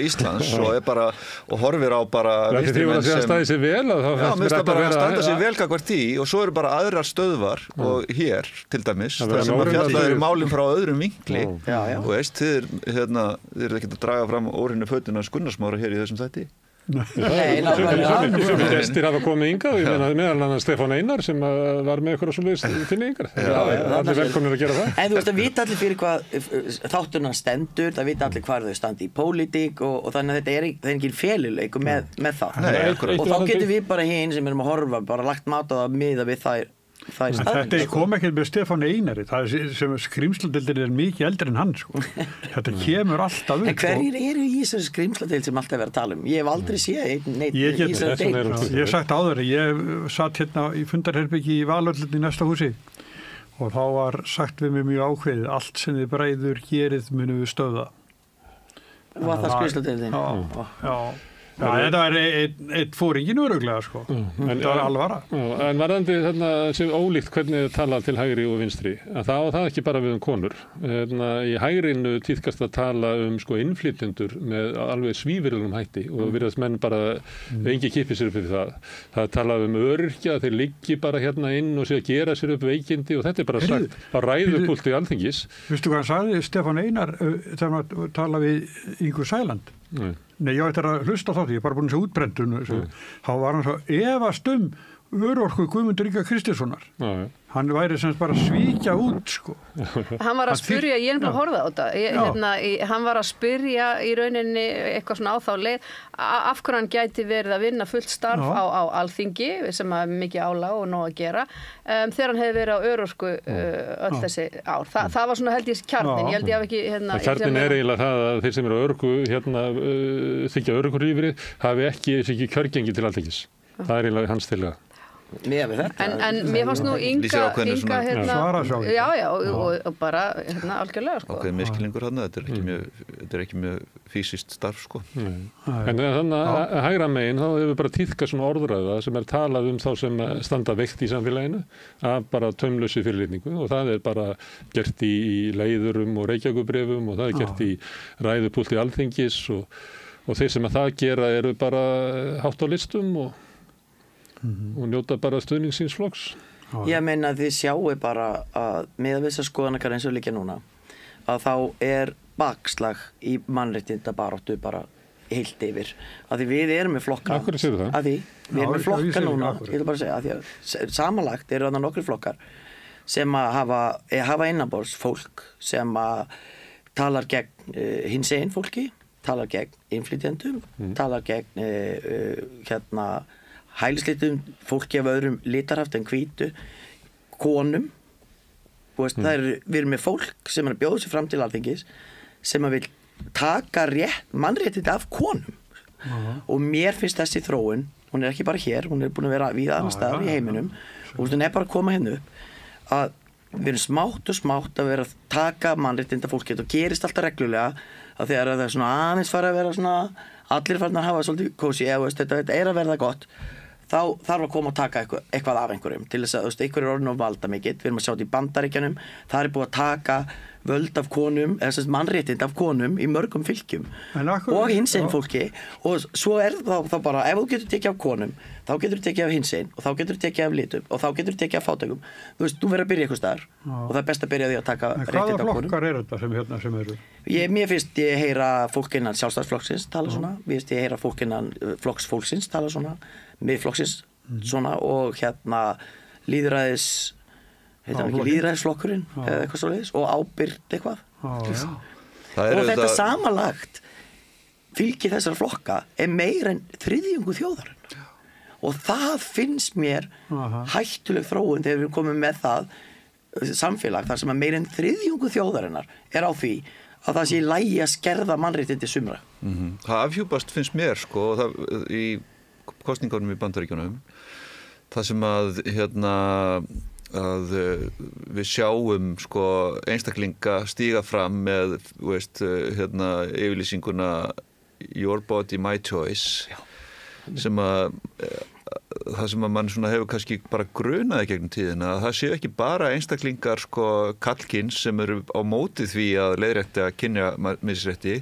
Íslands og horfir á bara vinstrimenn sem standa sig vel hvert því og svo eru bara aðrar stöðvar og hér til dæmis það sem að fjalla eru málin frá öðrum vinkli og veist, þið eru ekkert að draga fram óhreinu fötin hans Gunnarsmára hér í þessum þætti Sumir gestir hafa komið hingað, ég meina meðal annars Stefán Einar sem var með ykkur á svoleiðis tilneyingar. Allir velkomnir að gera það. En þú veist, það vita allir fyrir hvað þátturinn stendur, það vita allir hvað þau standi í pólitík og þannig að þetta er engin feluleik með það. Og þá getum við bara hinn sem erum að horfa, bara lagt mat á það miða við þær Þetta kom ekkert með Stefán Einari, það sem skrimsladildin er mikið eldri en hann, sko. Þetta kemur alltaf upp. En hverjir eru í þessari skrimsladild sem alltaf verið að tala um? Ég hef aldrei séð neitt í þessari deild. Ég hef sagt áður, ég satt hérna í fundarherbyggi í Valhöllinni í næsta húsi og þá var sagt við mig mjög ákveðið, allt sem þið bræður gerið munum við stöða. Var það skrimsladildin? Já. Já, þetta var eitt fóringin öruglega, sko. Þetta var alvara. En varðandi þarna sem ólíkt hvernig þið tala til hægri og vinstri, að það ekki bara við konur. Í hægrinu tíðkast að tala sko innflytjendur með alveg svívirðlegum hætti og virðast menn bara engi kippi sér upp fyrir það. Það talað öryrkja, þeir liggi bara hérna inn og sé að gera sér upp veikindi og þetta bara sagt á ræðupúlti Alþingis. Veistu hvað hann sagði Stefán Einar þegar hann talaði við Ingu Sæland? Nei, ég ætti að hlusta á þátt, ég er bara búin að sjá útbrendun. Þá var hann svo efast örorku Guðmundur Inga Kristinssonar. Hann væri semst bara að svíkja út, sko. Hann var að spyrja, ég er bara að horfa á þetta, hann var að spyrja í rauninni eitthvað svona á þá leið, af hverju hann gæti verið að vinna fullt starf á Alþingi, sem er mikið álag og nóg að gera, þegar hann hefði verið á örorku öll þessi ár. Það var svona held ég kjarnin, ég held ég hafi ekki... Kjarnin er eiginlega það að þeir sem eru á örorku, þykja örorkurýfrið, hafi ekki kjörgengi til Alþingis. Það er eiginlega hans tillaga. En mér fannst nú Inga hérna, já, og bara hérna algjörlega, sko. Ákveðin miskilningur hérna, þetta er ekki mjög fysiskt starf, sko. En þannig að hægra megin, þá hefur bara tíðkað svona orðræða sem er talað þá sem standa veikt í samfélaginu af bara taumlausi fyrirlitningu og það er bara gert í leiðurum og reykjavíkurbréfum og það er gert í ræðupúlti Alþingis og þeir sem að það gera eru bara hátt á listum og njóta bara stuðningsins flokks. Ég meina að þið sjáu bara að með þessar skoðanakar eins og líka núna að þá er bakslag í mannréttindabaráttu bara heilt yfir. Að því við erum með flokka. Af hverju segir það? Að því við erum með flokka núna. Ég vil bara segja að því að samanlagt eru þarna nokkrir flokkar sem að hafa innanborðs fólk sem að talar gegn hinsegin fólki, talar gegn innflytjendum, talar gegn hælislitum fólki af öðrum litarhaft en hvítu, konum. Við erum með fólk sem er að bjóða sér fram til Alþingis sem að vil taka mannréttindi af konum. Og mér finnst þessi þróun, hún er ekki bara hér, hún er búin að vera víða annars staðar í heiminum og hún er bara að koma hérna upp að við erum smátt að vera að taka mannréttindi af fólki og gerist alltaf reglulega að þegar það er svona aðeins fara að vera svona allir farin að hafa svolítið kósi eða þetta er að verða gott þá þarf að koma að taka eitthvað af einhverjum til þess að einhverjum er orðin of valda mikill. Við erum að sjá þetta í Bandaríkjunum, það er búið að taka völd af konum, eða mannréttind af konum í mörgum fylkjum og hinsegin fólki og svo er þá bara ef þú getur tekið af konum, þá getur þú tekið af hinsegin og þá getur þú tekið af litum og þá getur þú tekið af fátækum. Þú verður að byrja eitthvað staðar og það er best að byrja því að taka réttind af konum. Hvaða flokkar er þetta sem eru? Mér finnst ég heyra fólk innan Sjálfstæðisflokksins tala svona, mér finnst ég heyra fólk innan Flokks fólksins tala svona, Miðflokksins svona og lýðræðisflokkurinn eða eitthvað svoleiðis og ábyrgt eitthvað. Og þetta samanlagt fylgi þessar flokka er meira en þriðjungu þjóðarinnar. Og það finnst mér hættuleg þróun þegar við komum með það samfélag þar sem að meira en þriðjungu þjóðarinnar er á því að það sé í lagi að skerða mannréttindi sumra. Það afhjúpast finnst mér sko í kosningunum í Bandaríkjunum það sem að að við sjáum sko einstaklinga stíga fram með yfirlýsinguna Your Body, My Choice sem að það sem að mann svona hefur kannski bara grunaði gegnum tíðina að það séu ekki bara einstaklingar sko kallkyns sem eru á móti því að leiðrétta kynjamisrétti,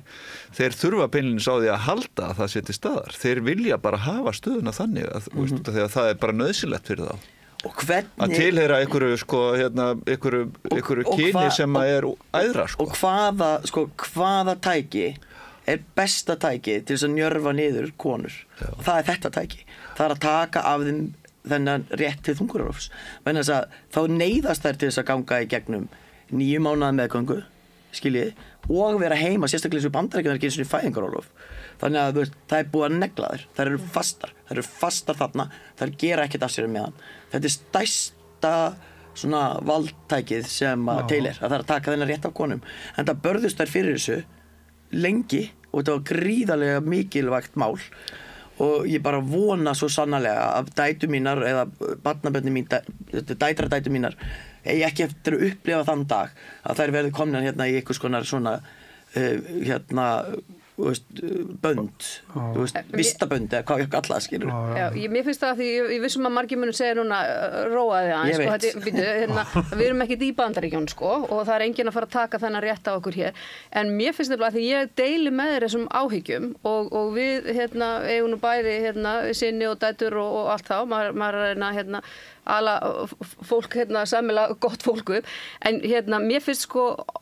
þeir þurfa beinlínis á því að halda að það sé til staðar. Þeir vilja bara hafa stöðuna þannig að þegar það er bara nauðsynlegt fyrir þá. Að tilheyra einhverju sko einhverju kyni sem er æðra sko. Og hvaða tæki besta tæki til þess að njörfa niður konur. Og það þetta tæki. Það að taka af þeim þennan rétt til þungunarrofs. Vegna þess að þá neyðast þær til þess að ganga í gegnum 9 mánaða meðgöngu, skiljiði, og vera heima, sérstaklega eins og Bandaríkjunum ekki eins og í fæðingarorlof. Þannig að það er búið að negla þær eru fastar þarna, þær gera ekkert af sér meðan. Þetta er stærsta svona valdtækið sem til að það að taka þennan rétt af konum. En það börðust þær fyrir þessu lengi og þetta var gríðarlega mikilvægt mál og ég bara vona svo sannarlega að dætur mínar eða barnabörnin mín, dætradætur mínar eigi ekki eftir að upplifa þann dag að þær verði komnar hérna í einhvers konar svona bönd, vistabönd eða hvað ég kalla það, skilur. Mér finnst það að því ég vissum að margir munum segja núna róaði aðeins, við erum ekkert í Bandaríkjunum og það er enginn að fara að taka þennan rétt á okkur hér, en mér finnst það að því ég deili með þér þessum áhyggjum og við eigum nú bæði sinni og dætur og allt þá, maður er að reyna ala fólk sæmilega gott fólku en mér finnst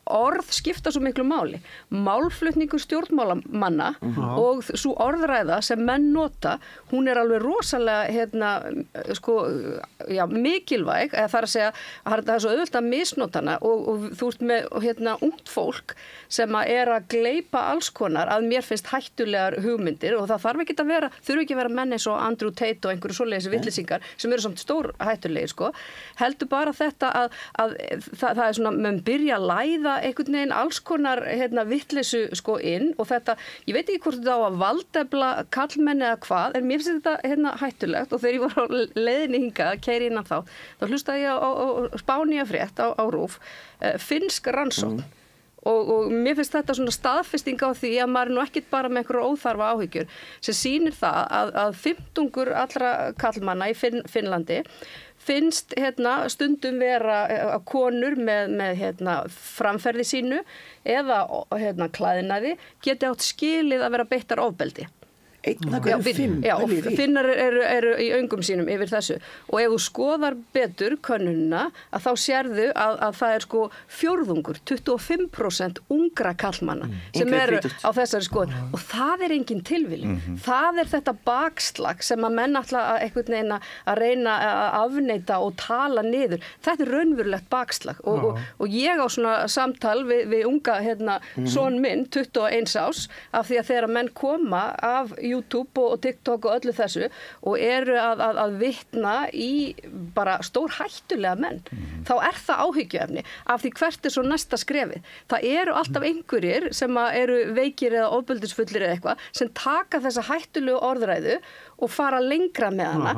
orð skipta svo miklu máli málflutningur stjórnmálamanna og svo orðræða sem menn nota hún er alveg rosalega mikilvæg eða þar að segja að það er svo auðvelt að misnota hana og þú ert með ungt fólk sem að gleypa alls konar að mér finnst hættulegar hugmyndir og það þurfi ekki að vera menn eins og Andrew Tate og einhverju svoleiðis villisingar sem eru samt stór hættulegir heldur bara þetta að það er svona, menn byrja að læða einhvern veginn alls konar vitleysu inn og þetta, ég veit ekki hvort þetta á að valdefla kallmenni eða hvað, en mér finnst þetta hættulegt og þegar ég var á leiðinni hingað að keyra innan þá hlustaði ég á Spánía-frétt á RÚV, finnsk rannsókn og mér finnst þetta svona staðfesting á því að maður nú ekkert bara með einhverju óþarfa áhyggjur sem sýnir það að 50 allra kallmanna í Finnlandi finnst stundum vera konur með framferði sínu eða klæðnaði geti átt skilið að vera beittar ofbeldi. Finnar eru í öngum sínum yfir þessu og ef þú skoðar betur könnunina að þá sérðu að það er 25% ungra kallmanna sem eru á þessari skoðun og það er engin tilviljun. Það er þetta bakslag sem að menn ætla að einhvern veginn að reyna að afneita og tala niður. Þetta er raunverulegt bakslag og ég á svona samtal við unga son minn 21 árs af því að þegar menn koma af YouTube og TikTok og öllu þessu og eru að vitna í bara stór hættulega menn þá er það áhyggjuefni af því hvert er svo næsta skrefið. Það eru alltaf einhverjir sem eru veikir eða ofbeldisfullir eða eitthvað sem taka þessa hættulegu orðræðu og fara lengra með hana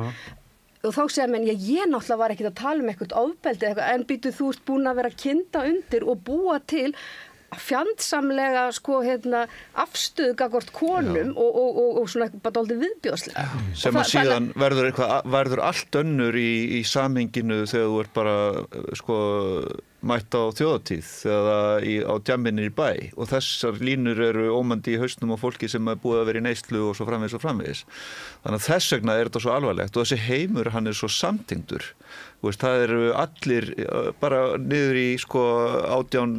og þá segja menn, ég náttúrulega var ekkert að tala um eitthvað ofbeldi eitthvað en býtu þú ert búin að vera kynda undir og búa til fjandsamlega afstöðu gagnvart konum og svona bara dálítið viðbjóðslega. Sem að síðan verður allt önnur í samhenginu þegar þú ert bara mætt á þjóðatíð eða á djamminu í bæ og þessar línur eru ómandi í hausnum á fólki sem er búið að vera í neyslu og svo framvegis og framvegis. Þannig að þess vegna er þetta svo alvarlegt og þessi heimur hann er svo samtengdur. Það eru allir bara niður í 18,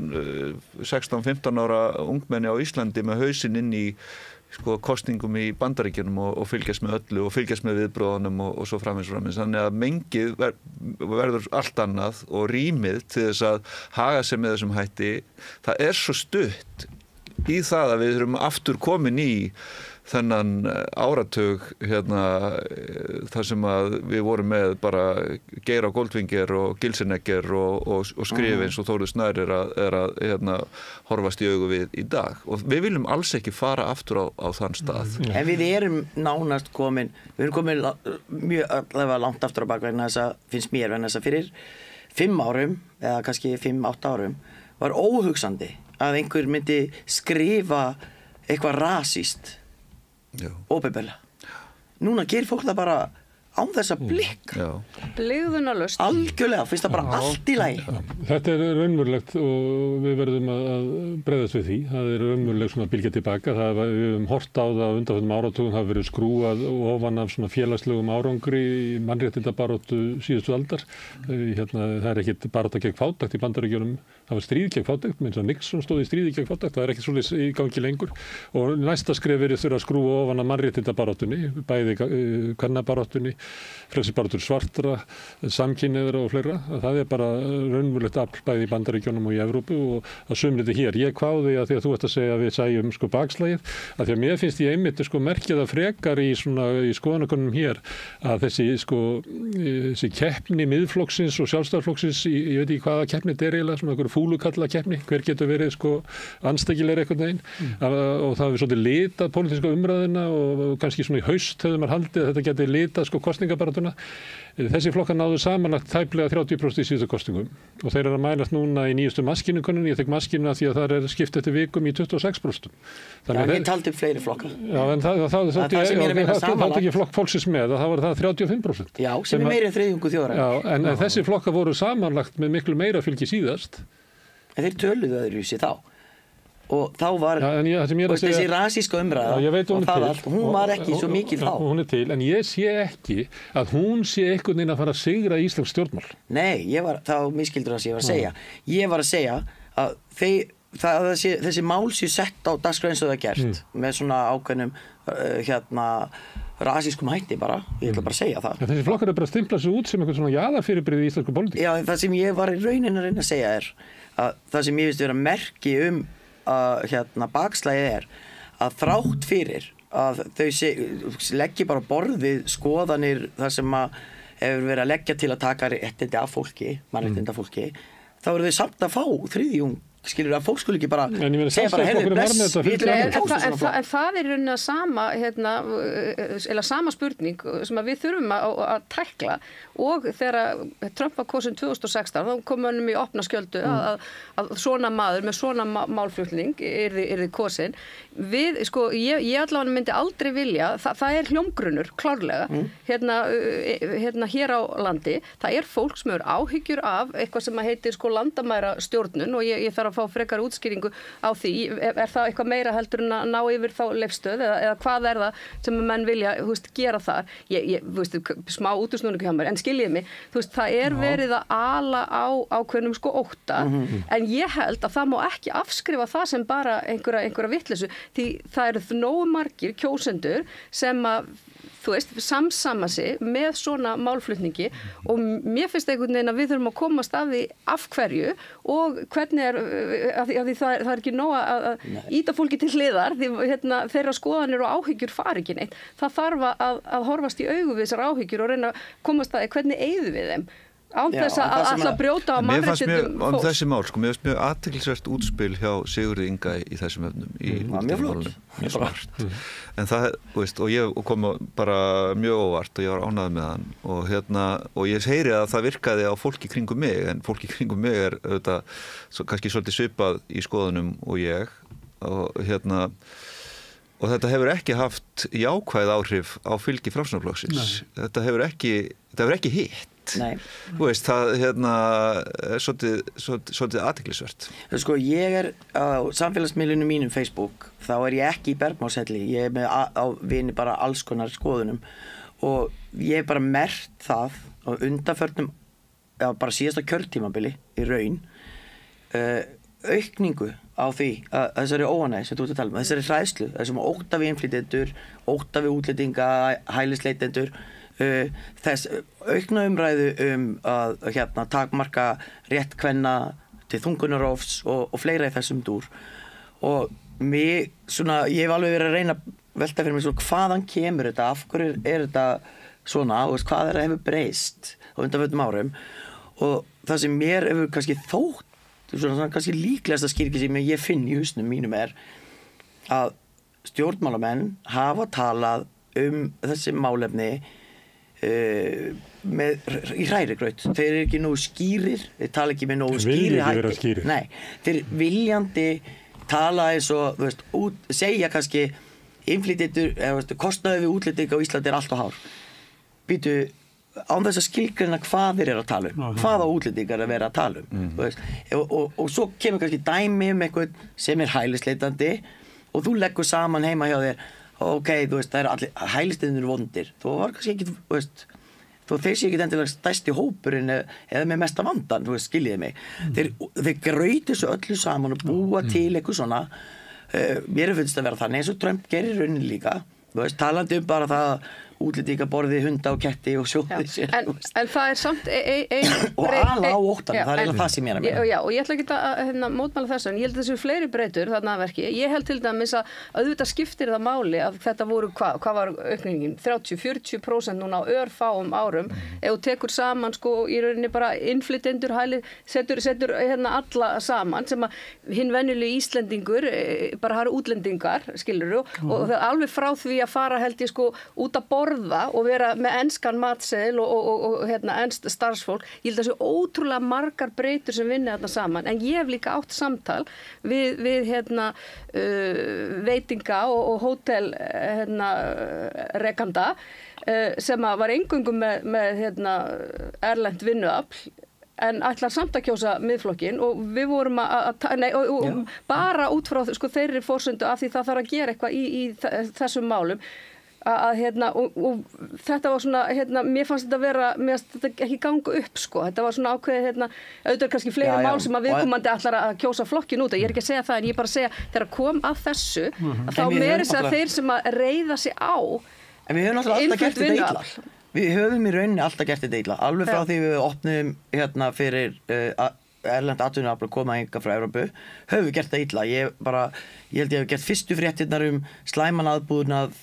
16, 15 ára ungmenni á Íslandi með hausinn inn í kosningum í Bandaríkjunum og fylgjast með öllu og fylgjast með viðbröðunum og svo framvegis. Þannig að mengið verður allt annað og rýmið til þess að haga sig með þessum hætti. Það er svo stutt í það að við erum aftur komin í þennan áratug þar sem að við vorum með bara Geir á Goldfinger og Gilsenegger og Skrif eins og Þórður Snær er að horfast í augu við í dag og við viljum alls ekki fara aftur á þann stað. En við erum nánast komin mjög allavega langt aftur á bak vegna þess að finnst mér vegna þess að fyrir 5 árum eða kannski 5-8 árum var óhugsandi að einhver myndi skrifa eitthvað rasíst opinberlega. Núna gerir fólk það bara án þess að blikka. Blygðunarlaust. Algjörlega, finnst það bara allt í lagi. Þetta er raunverulegt og við verðum að bregðast við því. Það er raunveruleg svona bylgja tilbaka. Við höfum hort á það á undanförnum áratugum, hafa verið skrúað ofan af svona félagslegum árangri í mannréttindabaráttu síðustu aldar. Það er ekkit barátta gegn fátækt í Bandaríkjunum. Það var stríð gegn fátækt, eins og Nixon stóð í stríði gegn fátækt. Það er ekki svoleiðis í gangi lengur. Og næsta skref virðist vera að skrúa ofan af mannréttindabaráttunni, bæði kvennabaráttunni, frelsisbaráttur svartra, samkynhneigðra og fleira. Það er bara raunverulegt afl bæði í Bandaríkjunum og í Evrópu og að sumriti hér. Ég kváði að því að þú ert að segja að við sæjum bakslagið, að því að mér finnst ég einmitt merkja það frekar í skoðanakönnunum hér að þessi keppni miðflokksins og sjálfstæðarflokksins, ég veit ekki hvaða keppni þetta er eiginlega, svona einhverju fúlukalla keppni, hver getur verið andstækilegri einhvern veginn og það hefur svolítið litað pólitíska umræðina og kannski svona í haust hefur maður haldið að þetta geti litað kosningabaráttuna. Þessi flokkar náðu samanlagt tæplega 30% í síðustu kosningum og þeir eru að mælast núna í nýjustu maskínukönnunni. Ég tek maskínuna því að það er skipt eftir vikum í 26%. Þannig ég taldi upp fleiri flokkar. Já, en það þátti ekki flokk fólksins með og það var það 35%. Já, sem er meira en þriðjungur þjóðarinnar. Já, en þessi flokkar voru samanlagt með miklu meira fylgi síðast. En þeir töluðu öðruvísi þá. Og þá var þessi rasíska umræða og það allt, hún var ekki svo mikil þá. Hún er til, en ég sé ekki að hún sé einhvern veginn að fara að sigra íslensk stjórnmál. Nei, þá miskildur það sem ég var að segja. Ég var að segja að þessi mál sé sett á dagskrá eins og það gert með svona ákveðnum rasískum hætti bara, ég ætla bara að segja það. Þessi flokkar er bara að stimpla sig út sem einhvern svona jaðarfyrirbrigði í íslensku pólitík. Já, það sem ég var í rauninni að reyna að segja er að það sem ég finnst vera merki bakslagið er að þrátt fyrir að þau leggji bara borðið skoðanir þar sem að hefur verið að leggja til að taka réttindi af fólki, mannréttindafólki, þá eru þau samt að fá þriðjung, skilur að fólk skuli ekki bara segja bara heyrðu bless, en það er rauninni að sama eða sama spurning sem að við þurfum að tækla og þegar Trump var kosin 2016 þá kom honum í opna skjöldu að svona maður með svona málflutning yrði kosin. Ég allavega myndi aldrei vilja, það er hljómgrunnur klárlega hér á landi, það er fólk sem hefur áhyggjur af eitthvað sem heitir landamæra stjórnun og ég þarf að fá frekar útskýringu á því, er það eitthvað meira heldur en að ná yfir þá leifstöð eða hvað er það sem menn vilja gera þar, smá útúrsnúningu hjá mér, en skiljið mig, það er verið að ala á ákveðnum ótta, en ég held að það má ekki afskrifa það sem bara einhverja vitleysu, því það eru nógu margir kjósendur sem að samsama sig með svona málflutningi og mér finnst einhvern veginn að við þurfum að komast að því af hverju og hvernig að því það er ekki nóg að ýta fólki til hliðar því þeirra skoðanir og áhyggjur fari ekki neitt. Það þarf að horfast í augu við þessar áhyggjur og reyna að komast að því hvernig eyðum við þeim. Án þess að alltaf brjóta á mannréttindum fólks. Þessi mál, mér finnst mjög athyglisvert útspil hjá Sigurði Inga í þessum efnum. Mjög flott. Mjög smart. En það, og ég kom bara mjög óvart og ég var ánægður með hann og ég heyri að það virkaði á fólki kringum mig, en fólki kringum mig er auðvitað kannski svolítið svipað í skoðunum og ég og þetta hefur ekki haft jákvæð áhrif á fylgi Framsóknarflokksins. Þetta hefur ekki hitt. Nei. Þú veist, það er svolítið athyglisvert. Ég er á samfélagsmiðlunum mínum Facebook, þá er ég ekki í bergmálshelli, ég er með á vini bara alls konar skoðunum og ég er bara merkt það á undanförnum, bara síðasta kjörtímabili í raun, aukningu á því að þessari óánægju sem þú ert að tala um, þessari hræðslu, þessum ótta við innflytjendur, ótta við útlendinga, hælisleitendur, þess aukna umræðu að takmarka rétt kvenna til þungunarofs og fleira í þessum dúr og ég hef alveg verið að reyna að velta fyrir mig hvaðan kemur þetta, af hverju er þetta svona og hvað er að hefur breyst á undanförnum árum og það sem mér hefur kannski þótt kannski líklegasta skýringin sem ég finn í hausnum mínum er að stjórnmálamenn hafa talað þessi málefni í hrærigraut. Þeir eru ekki nógu skýrir, þeir tala ekki með nógu skýri hætti. Nei, þeir viljandi tala eins og segja kannski innflytjendur, kostnaður við útlendinga á Íslandi er allt og hár. býtu án þess að skilgreina hvað þeir eru að tala hvaða útlendingar að vera að tala þú veist, og svo kemur kannski dæmi eitthvað sem hælisleitandi og þú leggur saman heima hjá þér ok, þú veist, það eru allir hælisleitendur vondir, þú var kannski ekki þú veist, þeir sé ekki endilega stærsti hópurinn eða með mesta vandan, þú veist, skiljiði mig þeir grauti þessu öllu saman og búa til eitthvað svona mér finnst að vera þannig eins og Trump gerir raunin líka, þú veist, talandi bara það útlendingar borði hunda og ketti og sjóði sér en það samt og ala á óttanum, það eiginlega það sem ég er að meina já, og ég ætla ekki að mótmæla þessu en ég held að þessu fleiri breytur þarna að verki ég held til dæmis að auðvitað skiptir það máli að þetta voru, hvað var aukningin 30-40% núna á örfáum árum ef þú tekur saman sko í rauninni bara innflytjendur setur alla saman sem að hinn venjulegi Íslendingur bara hafa útlendingar, skilurðu og það er alveg frá því að fara held ég sko út að borða og vera með enskan matseðil og enst starfsfólk. Ég held að það séu ótrúlega margar breytur sem vinna þarna saman. En ég hef líka átt samtal við veitinga og hótel rekanda sem var eingöngu með erlent vinnuafl en ætlar samt að kjósa Miðflokkinn og við vorum bara út frá sko, þeirri forsöndu af því það þarf að gera eitthvað í þessum málum og þetta var svona mér fannst þetta ekki ganga upp sko, þetta var svona ákveðið auðvitað kannski fleiri mál sem að viðkomandi ætlar að kjósa flokkin út og ég er ekki að segja það en ég bara að segja þegar kom að þessu að þá meiri segja þeir sem að reiða sig á en við höfum alltaf gert þetta illa við höfum í rauninni alltaf gert þetta illa alveg frá því við opnum fyrir erlend atvinnuafl að koma hingað frá Evrópu höfum við gert það illa ég held ég hef gert fyrstu fréttirnar slæman aðbúnað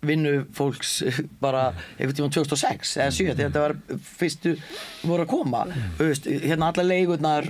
vinnu fólks bara einhvern tímann 2006 eða 7 þetta var fyrstu voru að koma allar leigurnar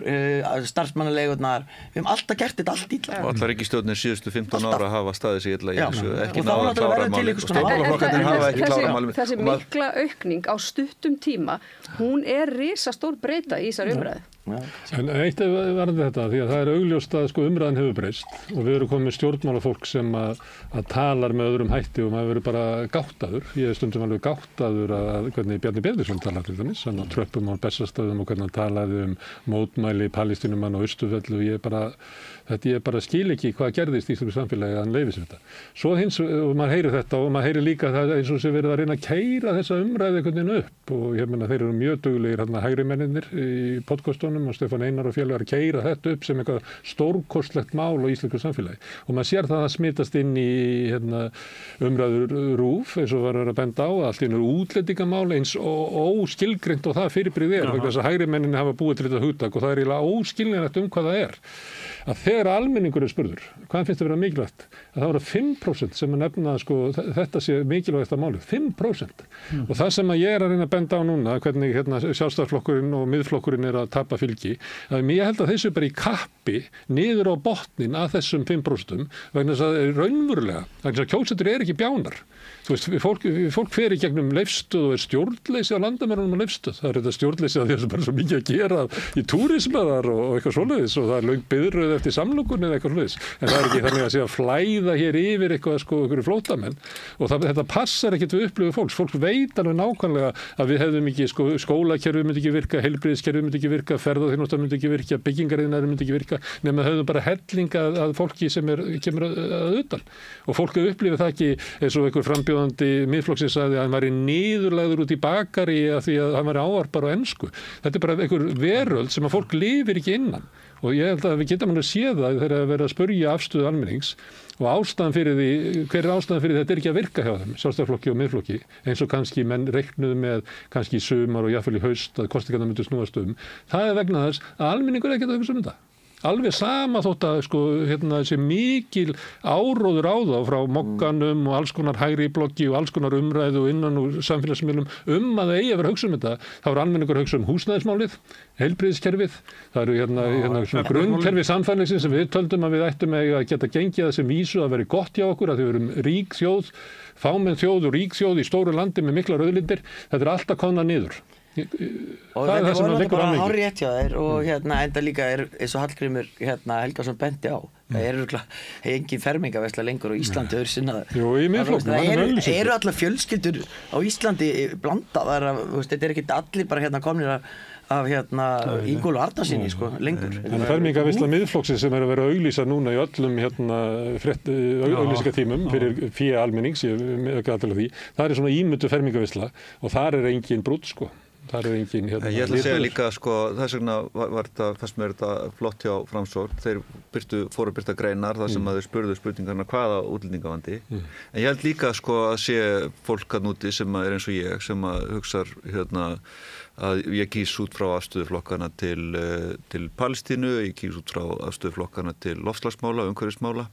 starfsmannaleigurnar við höfum alltaf gert þetta allt illa og allar ríkisstjórnir síðustu 15 ára hafa staðið sig illa í þessu ekki og náða að klára málið og stjórnmálaflokkarnir hafa ekki klárað málið þessi mikla aukning á stuttum tíma hún risastór breyta í þessari umræðu En eitt varði þetta því að það augljóst að sko umræðan hefur breyst og við erum komið stjórnmálafólk sem að talar með öðrum hætti og maður verið bara gáttaður. Ég er stundum alveg gáttaður að hvernig Bjarni Benediktsson talar til dæmis, hann á Tröppum á Bessastöðum og hvernig hann talaði mótmæli Palestínumann og Austurvelli og ég bara skil ekki hvað gerðist í þessu samfélagi að hann leyfi sér þetta. Svo hins og maður heyrir þetta og maður heyrir líka það eins og sem verið að reyna að keyra þessa umræðu einhvern veginn upp og ég meina þeir eru mjög duglegir hægri mennirnir í podcastunum og Stefán Einar og félagar að keyra þetta upp sem eitthvað stórkostlegt mál á íslensku samfélagi og maður sér það að smitast inn í umræður RÚV eins og var að benda á að allt innur útlendingamál eins og óskilgreint og það fyrirbrigði vegna þess að hægri menninni hafa búið til þetta hugtak og það eiginlega óskiljanlegt hvað það að þegar almenningur spurður, hvað finnst það vera mikilvægt? Að það voru 5% sem að nefna sko, þetta sé mikilvægt að máli, 5%. Og það sem að ég að reyna að benda á núna, hvernig Sjálfstæðisflokkurinn og Miðflokkurinn að tapa fylgi, að ég held að þessu bara í kappi niður á botnin að þessum 5% vegna þess að raunverulega, vegna þess að kjósendur ekki bjánar. Þú veist, fólk fer í gegnum leifstöð og stjórnleysi á landamærunum á leifstöð. Það þetta stjórnleysi að því að það er bara svo mikið að gera í túrismaðar og eitthvað svoleiðis og það löng biðröð eftir samlokunni eða eitthvað svoleiðis. En það ekki þannig að sé að flæða hér yfir eitthvað flótamenn og þetta passar ekkert við upplifu fólks. Fólk veit alveg nákvæmlega að við hefðum ekki skólakerfið myndi ekki virka, heilbrigðiskerfið myndi ekki virka, ferðaþjónusta myndi ekki virka, byggingariðnaður myndi ekki virka, nema höfðum bara hellinga að fólki sem kemur að utan. Og fólk upplifir það ekki eins og einhver frambjóðandi Miðflokksins sagði að hann væri niðurlagður út í bakari af því að hann væri ávarpar á ensku. Þetta er bara einhver veröld sem að fólk lifir ekki innan. Og ég held að við getum að sé það þegar að vera að spurja afstöðu almennings og ástæðan fyrir því, hver ástæðan fyrir þetta ekki að virka hjá þeim, Sjálfstæðisflokki og Miðflokki, eins og kannski menn reiknuðu með kannski í sumar og jafnvel í haust að kosningarnar myndu snúast það er vegna þess að almenningur ekki að hugsa þetta. Alveg sama þótt að þessi mikil áróður á þá frá mokkanum og alls konar hægri bloggi og alls konar umræðu og innan úr samfélagsmiðlum að það eigi að vera að hugsa þetta. Það voru almenningur að hugsa húsnæðismálið, heilbrigðiskerfið, það eru grunnkerfi samfélagsins sem við töldum að við ættum að geta gengið að sem vísu að vera gott hjá okkur, að þau erum rík þjóð, fámenn þjóð og rík þjóð í stóru landi með miklar auðlindir. Þetta er alltaf komna niður. Og þetta voru náttúrulega bara hárrétt hjá þér og enda líka eins og Hallgrímur Helgason benti á. Það eru engin fermingaversla lengur á Íslandi öðru sinna. Jú, í Miðflokknum. Það eru allar fjölskyldur á Íslandi blandaðar, þetta ekki allir bara komnir af Ingólfi Arnarsyni lengur. En fermingaveisla Miðflokksins sem er að vera að auglýsa núna í öllum auglýsingatímum fyrir fé almennings, ég ekki aðtala því, það er svona ímyndu fermingaveisla og þar er engin brúdd þar er engin Ég ætla að segja líka þess vegna fannst mér þetta flott hjá Framsókn, þeir fóru að birta greinar þar sem að þeir spurðu spurningarna hvaða útlendingavandi en ég held líka að sé fólk að núti sem er eins og ég sem að hugsar að ég kýs út frá afstöðuflokkana til Palestínu, ég kýs út frá afstöðuflokkana til loftslagsmála, umhverfismála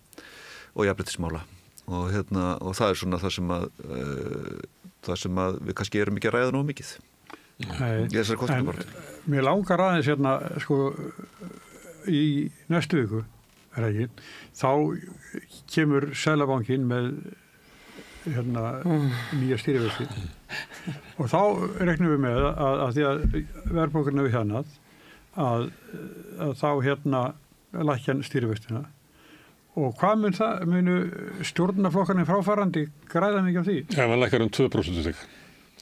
og jafnréttismála og það er svona það sem að við kannski erum ekki að ræða nógu mikið. En mér langar aðeins í næstu viku þá kemur Seðlabankinn með nýja stýrivexti og þá reiknum við með að því að verðbólgan við að þá lækjan stýrivextina og hvað munu stjórnarflokkarnir fráfarandi græða mikið af því? Já, hann lækkar 2% stig.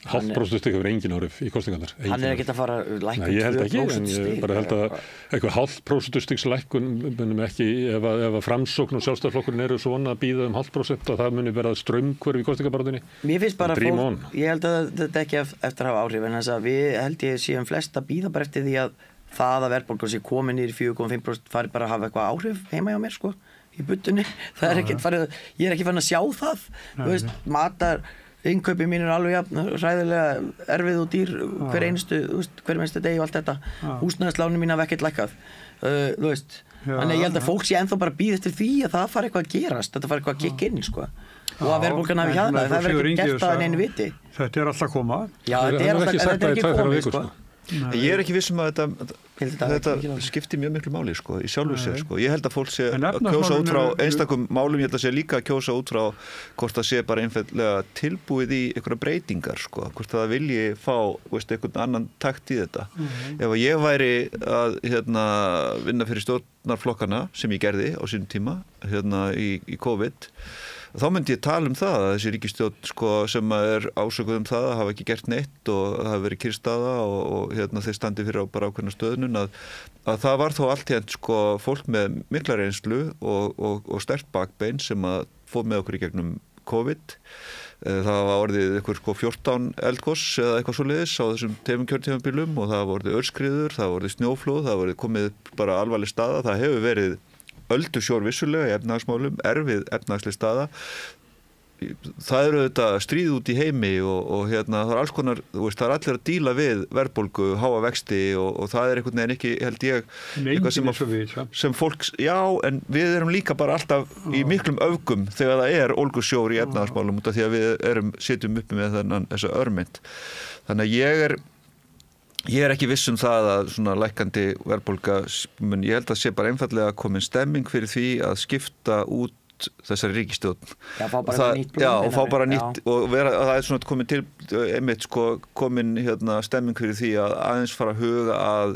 0,5% hefur engin áhrif í kostingarnar. Hann ekki að fara lækkun 2%. Nei, ég held ekki, en ég bara held að eitthvað 0,5% stigs lækkun munum ekki, ef að Framsókn og Sjálfstæðisflokkurinn eru svona að bíða 0,5% að það muni vera straumhverf í kostingabaráttunni. Mér finnst bara ég held að þetta ekki eftir að hafa áhrif, en þess að við held ég séum flest að bíða bara eftir því að það að verðbólgan sé komin niður í 4,5% fari bara að hafa eitthvað áhrif heima hjá mér í budunni. Það er ekkert farið, ég er ekki farin að sjá það. Þú veist, innkaupi mín alveg hræðilega erfið og dýr hver einstu degi og allt þetta. Húsnæðislánin mín hafa ekkert lækkað. Þú veist, þannig ég held að fólk sé ennþá bara bíða eftir því að það fari eitthvað að gerast, þetta fari eitthvað að kikka inn og að verðbólgan hafi það verður ekki gert að neinu viti. Þetta er alltaf að koma. Já, þetta er ekki komið Ég er ekki vissum að þetta skiptir mjög miklu máli í sjálfu sér. Ég held að fólk sé að kjósa út frá einstakum málum, ég held að sé líka að kjósa út frá hvort það sé bara einfaldlega tilbúið í einhverja breytingar, hvort það vilji fá einhvern annan takt í þetta. Ef ég væri að vinna fyrir stjórnarflokkana sem ég gerði á sínum tíma í COVID, þá myndi ég tala það að þessi ríkisstjórn sem er ásökuð það að hafa ekki gert neitt og það hafi verið kyrrstaða og þeir standi fyrir bara ákveðna stöðnun að það var þó allt fólk með mikla reynslu og sterkt bakbein sem að fór með okkur í gegnum COVID. Það var orðið einhver 14 eldgos eða eitthvað svoleiðis á þessum kjörtímabilum og það var orðið aurskriður, það var orðið snjóflóð, það var orðið komið bara alvarleg staða, það hefur verið öldusjór vissulega í efnahagsmálum, erfið efnahagsleg staða. Það eru þetta stríð út í heimi og það er alls konar, það er allir að díla við verðbólgu, háa vexti og það er einhvern veginn ekki, held ég, eitthvað sem fólk, já, en við erum líka bara alltaf í miklum öfgum þegar það er ólgusjór í efnahagsmálum út af því að við sitjum uppi með þessa örmynd. Þannig að ég er ekki viss það að svona lækkandi verðbólga, ég held að sé bara einfallega komin stemming fyrir því að skipta út þessari ríkisstjórn. Já, fá bara nýtt blóð. Já, og fá bara nýtt og það er svona komin til komin stemming fyrir því að aðeins fara að huga að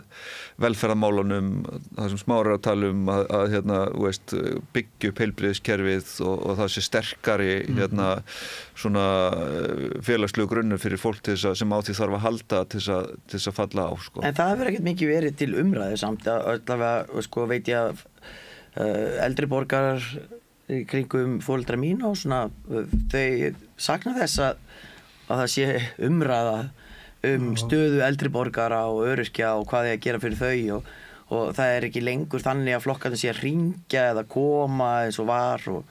velferðarmálunum, það sem Smári er að tala að byggja upp heilbrigðiskerfið og það sé sterkari svona félagslegu grunnur fyrir fólk sem á því þarf að halda til þess að falla á. En það hefur ekkert mikið verið til umræðu samt allavega veit ég að eldri borgarar í kringum foreldra mín og svona þau sakna þess að það sé umræða stöðu eldri borgara og öryrkja og hvað er að gera fyrir þau og það er ekki lengur þannig að flokkarnir sé að hringja eða koma eins og var og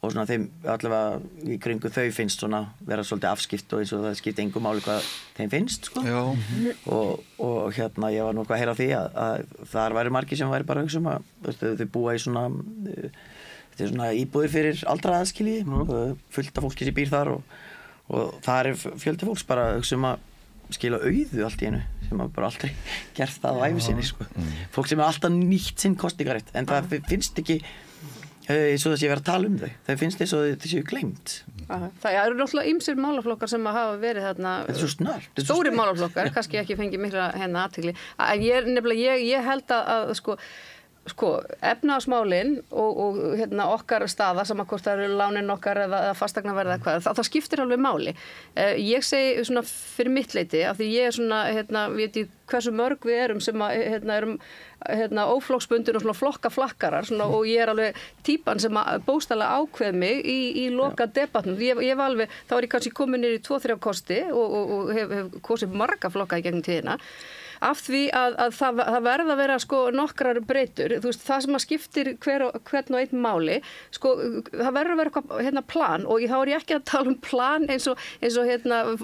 svona þeim allavega í kringum þau finnst svona vera svolítið afskipt og eins og það skipti engu máli hvað þeim finnst og ég var nú að heyra á því að þar væri margir sem væri bara að hugsa þau búa í svona þetta er svona íbúðir fyrir aldraða fullt af fólki sem býr þar og það er fjöldi fólks bara að hugsa að skila auðu allt í einu sem hafa bara aldrei gert það á ævi sinni fólk sem er alltaf nýtt sinn kosningarétt en það finnst ekki svo þess að ég verið að tala þau. Þau finnst þess að þau séu gleymt. Það eru náttúrulega ýmsir málaflokkar sem hafa verið þarna. Þetta svo snart. Stóri málaflokkar, kannski ekki fengið mikla athygli. En ég held að efnahagsmálin og okkar staða sem að hvort það eru lánin okkar eða fastagnaverð eða hvað, það skiptir alveg máli. Ég segi svona fyrir mitt leyti af því ég svona, veit ég hversu mörg við erum sem að erum óflokksbundin og svona flokkaflakkarar svona, og ég alveg típan sem að bókstaflega ákveð mig í loka debatnum. Ég var alveg, þá ég kannski komin niður í 2-3 kosti og hef kosið marga flokka í gegnum tíðina. Af því að það verða að vera nokkrar breytur, þú veist, það sem að skiptir hvern og einn máli, það verður að vera eitthvað plan og þá er ég ekki að tala plan eins og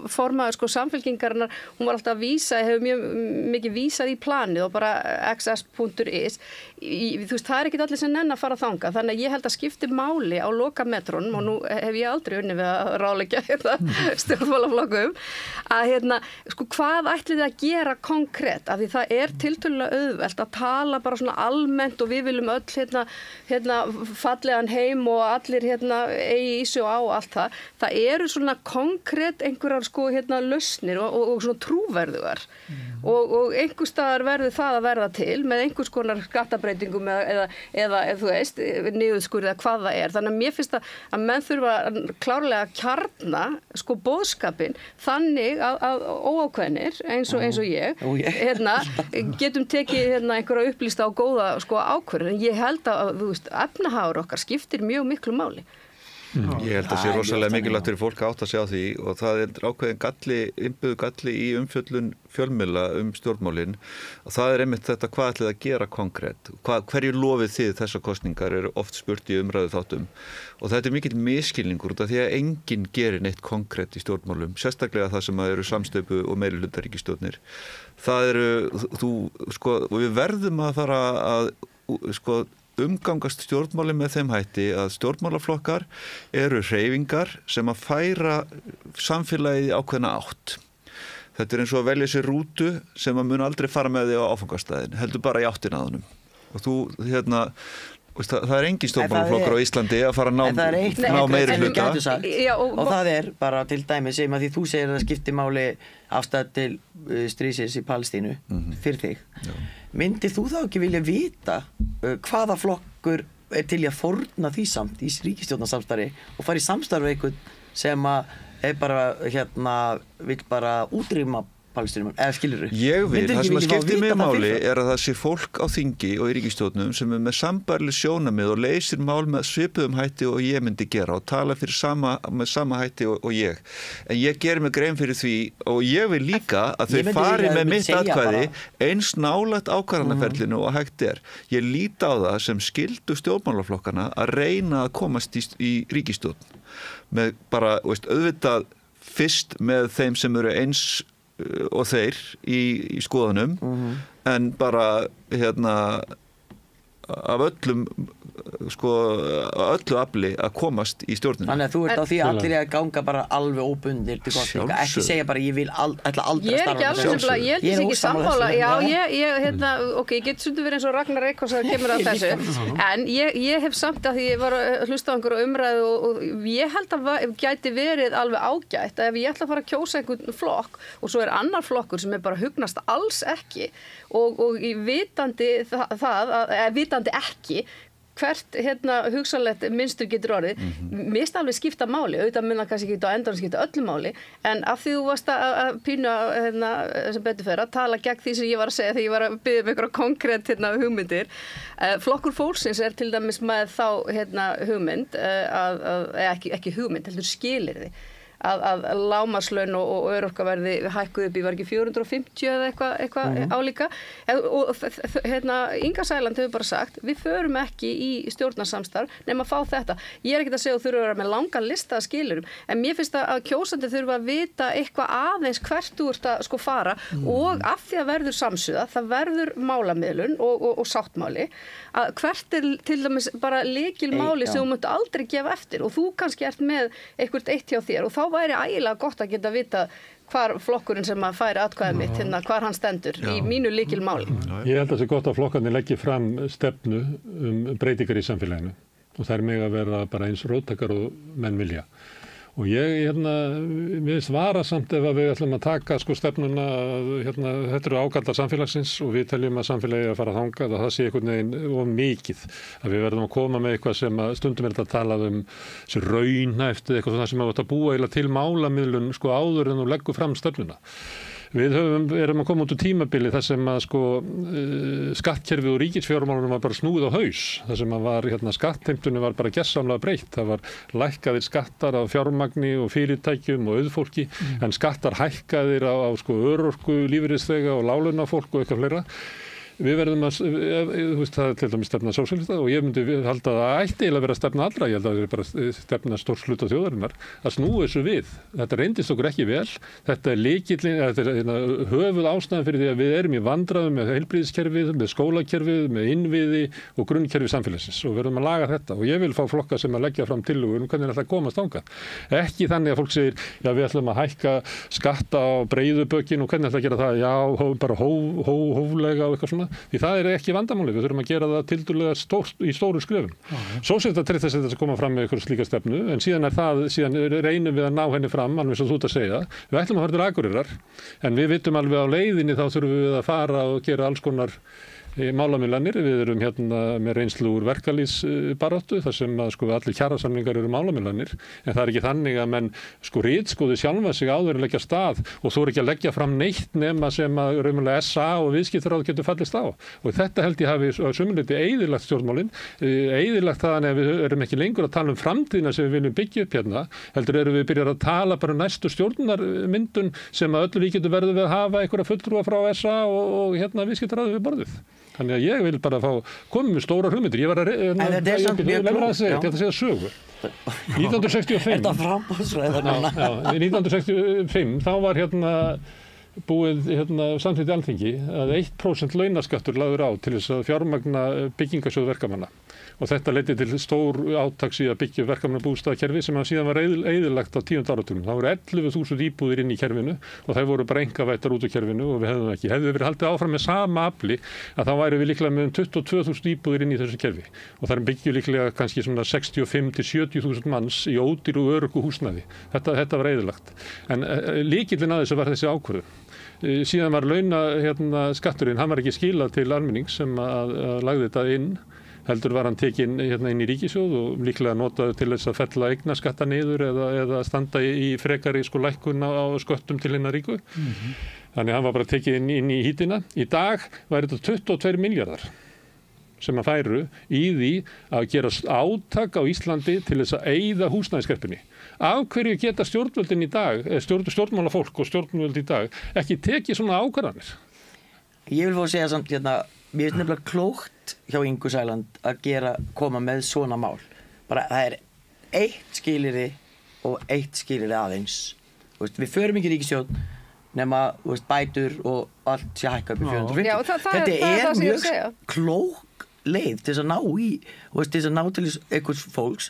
formaður samfylkingarinnar, hún var alltaf að vísa, hefur mjög mikið vísað í planið og bara xs.is, þú veist, það er ekki allir sem nenn að fara þangað, þannig að ég held að skipti máli á lokametrónum og nú hef ég aldrei unnið við að ráðleggja stjórnmálaflokkum, að hvað ætlið þið að gera konkrétt? Af því það er tiltölulega auðvelt að tala bara svona almennt og við viljum öll fallegan heim og allir eigi í sig og á allt það. Það eru svona konkrétt einhverjar lausnir og svona trúverðugar og einhvers staðar verður það að verða til með einhvers konar skattabreitingum eða þú veist, niðurskurð eða hvað það er. Þannig að mér finnst að menn þurfa klárlega að kjarna boðskapinn þannig að óákveðnir eins og ég getum tekið einhverja upplýsta og góða ákvörðun, en ég held að þú veist, efnahagur okkar skiptir mjög miklu máli. Ég held að sé rosalega mikilvægt fyrir fólk að átta sig á því og það er ákveðin innbyggður galli í umfjöllun fjölmiðla stjórnmálin og það er einmitt þetta hvað ætlið að gera konkrétt. Hverju lofið þið þessar kosningar er oft spurt í umræðu þáttum og þetta er mikill misskilningur út af því að enginn gerir neitt konkrétt í stjórnmálum, sérstaklega það sem eru samstöpu og meirihlutaríkisstjórnir. Það og við verðum að fara að umgangast stjórnmáli með þeim hætti að stjórnmálaflokkar eru hreyfingar sem að færa samfélagið í ákveðna átt. Þetta er eins og að velja sér rútu sem að mun aldrei fara með því á áfangastæðin, heldur bara í áttina að honum. Og það er engin stjórnmálaflokkar á Íslandi að fara að ná meiri hluta. Og það er bara til dæmi sem að því þú segir að það skiptir máli afstæð til stríðsins í Palestínu fyrir þig. Já. Myndir þú þá ekki vilja vita hvaða flokkur er til að fórna því samt í ríkisstjórnarsamstarfi og fara í samstarfi einhvern sem að er bara vill bara útrýma Palestínum, eða skilurðu? Ég vil, það sem að skiptir mig máli er að það sé fólk á þingi og í ríkisstjórnum sem er með sambærileg sjónarmið og leysir mál með svipuðum hætti og ég myndi gera og tala með sama hætti og ég. En ég gerir mig grein fyrir því og ég vil líka að þau fari með mitt atkvæði eins nálægt ákvarðanaferlinu og hægt er. Ég líti á það sem skyldu stjórnmálaflokkana að reyna að komast í ríkisstjórn með bara, auðvitað fyrst með þeim sem eru eins og þeir í skoðunum en bara af öllu afli að komast í stjórnina. Þannig að þú ert á því allir að ganga bara alveg óbundir til kosninga, ekki segja bara ég vil ætla aldrei að starfa með sjálfsögðu. Ég held ekki sammála, ég get stundu verið eins og Ragnar Eikhoff að kemur að þessu, en ég hef samt að því ég var að hlusta á einhverju umræðu og ég held að gæti verið alveg ágætt að ef ég ætla að fara að kjósa einhvern flokk og svo er annar flokkur sem er bara hugnast alls ekki og vitandi vitandi ekki hvert hugsanlegt mynstur getur orðið, mér finnst alveg skipta máli, auðvitað mun það kannski ekki á endanum skipta öllu máli, en af því þú varst að pínu sem betur fer að tala gegn því sem ég var að segja þegar ég var að biðja um einhverja konkrétt hugmyndir. Flokkur fólksins er til dæmis með þá hugmynd, ekki hugmynd, heldur skilyrði. Að lágmarkslaun og örorkaverði hækkuð upp í var ekki 450 eða eitthvað álíka og Inga Sæland hefur bara sagt við förum ekki í stjórnarsamstarf nema að fá þetta. Ég er ekki að segja að þurfa að vera með langan lista að skilurum en mér finnst að kjósandi þurfa að vita eitthvað aðeins hvert þú ert að fara og af því að verður samsuða það verður málamiðlun og sáttmáli að hvert er til dæmis bara lykilmáli sem þú mátt aldrei gefa eftir og þú kannski ert með eitthvað eitt hjá þér og þá væri ægilega gott að geta vita hvar flokkurinn sem að færi atkvæðið mitt hvar hann stendur í mínu lykilmáli. Ég held að það sé gott að flokkarnir leggji fram stefnu breytingar í samfélaginu. og þær mega vera bara eins róttakar og menn vilja. Og ég, mér finnst varasamt ef að við ætlum að taka sko stefnuna, þetta eru ákallar samfélagsins og við teljum að samfélagi að fara þangað og það sé einhvern veginn of mikið. Að við verðum að koma með eitthvað sem að stundum þetta að tala sem raunhæft eða eitthvað sem að búa eiginlega til málamiðlun sko áður en þú leggur fram stefnuna. Við erum að koma út úr tímabili þar sem að sko skattkerfið og ríkisfjármálunum var bara snúið á haus. Þar sem að var, skattheimtunni var bara gersamlega breytt. Það var lækkaðir skattar á fjármagni og fyrirtækjum og auðfólki, en skattar hækkaðir á sko örorku, lífeyrisþega og láglaunafólk og eitthvað fleira. Við verðum það til dæmis stefna sósíalista og ég myndi halda að það ætti eiginlega að vera stefna allra, ég held að það er bara stefna stórs hluta þjóðarinnar, að snúa þessu við. Þetta reyndist okkur ekki vel, þetta er lykillinn, þetta er höfuð ástæðan fyrir því að við erum í vandræðum með heilbrigðiskerfið, með skólakerfið, með innviði og grunnkerfið samfélagsins og verðum að laga þetta og ég vil fá flokka sem að leggja fram tillögur hvernig þetta komast þangað. Ekki þannig að fólk segir, já við ætlum að hækka skatta á breiðu bökin og hvernig ætlum að gera það, já bara hóflega og eitthvað svona. Því það er ekki vandamáli, við þurfum að gera það tildulega í stóru skrefum. Sósíalista treysta sér þess að koma fram með einhverju slíka stefnu, en síðan reynum við að ná henni fram, alveg svo þú ert að segja. Við ætlum að fara til Akureyrar, en við vitum alveg á leiðinni þá þurfum við að fara og gera alls konar málamiðlanir. Við erum með reynslu úr verkalýðsbaráttu þar sem að sko allir kjarasamningar eru málamiðlanir, en það er ekki þannig að menn sko ritskoði sjálfa sig áður að leggja stað og þú ekki að leggja fram neitt nema sem að raunverulega SA og viðskiptaráð getur fallist á. Og þetta held ég hafi að sumuleyti eyðilagt stjórnmálin, eyðilagt það að við erum ekki lengur að tala um framtíðina sem við viljum byggja upp heldur erum við byrjar að tala bara næstu stjórnarmyndun sem að öllu ríkjum verður við að hafa einhverja fulltrúa frá SA og viðskiptaráð við borðið. Þannig að ég vil bara koma með stóra hugmyndir. Ég var að segja sögu. 1965. Þetta framboðsræða núna. 1965, þá var búið samþykkt í Alþingi að 1% launaskattur lagður á til þess að fjármagna byggingasjóð verkamanna. Og þetta leiddi til stór átaks í að byggja verkamannabústaðakerfi sem síðan var eyðilagt á 10. áratugnum. Það voru 11.000 íbúðir inn í kerfinu og þær voru bara einkavættar út úr kerfinu og við hefðum ekki. Hefði við verið haldið áfram með sama afli að þá væri við líklega með 22.000 íbúðir inn í þessu kerfi. Og þar byggju líklega kannski svona 65.000-70.000 manns í ódýru og öruggu húsnæði. Þetta var eyðilagt. En lykillinn að þessu var þessi ákvörðun. Síðan var skatturinn, hann var ekki skilað til almennings sem að lagði þetta inn. Heldur var hann tekinn inn í ríkissjóð og líklega notaður til þess að fella eignaskatta niður eða standa í frekari lækkun á sköttum til hinna ríku. Þannig hann var bara tekinn inn í hítina. Í dag væri þetta 22 milljarðar sem að færu í því að gera átak á Íslandi til þess að eyða húsnæðiskreppunni. Af hverju geta stjórnvöldin í dag, stjórnmálafólk og stjórnvöld í dag ekki tekið svona ákvarðanir? Ég vil fá að segja samt mér finnst nefnilega klókt hjá Ingu Sæland að koma með svona mál. Bara það er eitt skilyrði og eitt skilyrði aðeins. Við förum ekki ríkisstjórn nema bætur og allt sé hækka upp í 450. Já, það er mjög klók leið til þess að ná í til þess að ná til einhvers fólks.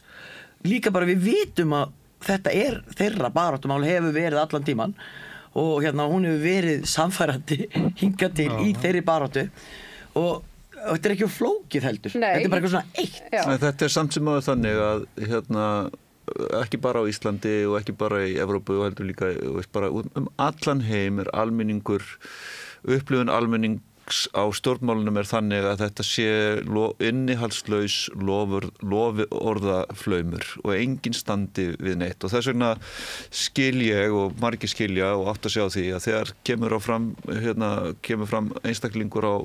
Líka bara við vitum að þetta er þeirra baráttumál hefur verið allan tíman og hún hefur verið samfærandi hingað til í þeirri baráttu. Og þetta er ekki flókið heldur. Nei. Þetta er bara eitthvað svona eitt. Þetta er samt sem áður þannig að ekki bara á Íslandi og ekki bara í Evrópu og heldur líka bara allan heim er almenningur, upplifun almennings á stjórnmálunum er þannig að þetta sé innihaldslaus loforðaflaumur og enginn standi við neitt og þess vegna skil ég og margir skilja og átt að sjá því að þegar kemur fram einstaklingur á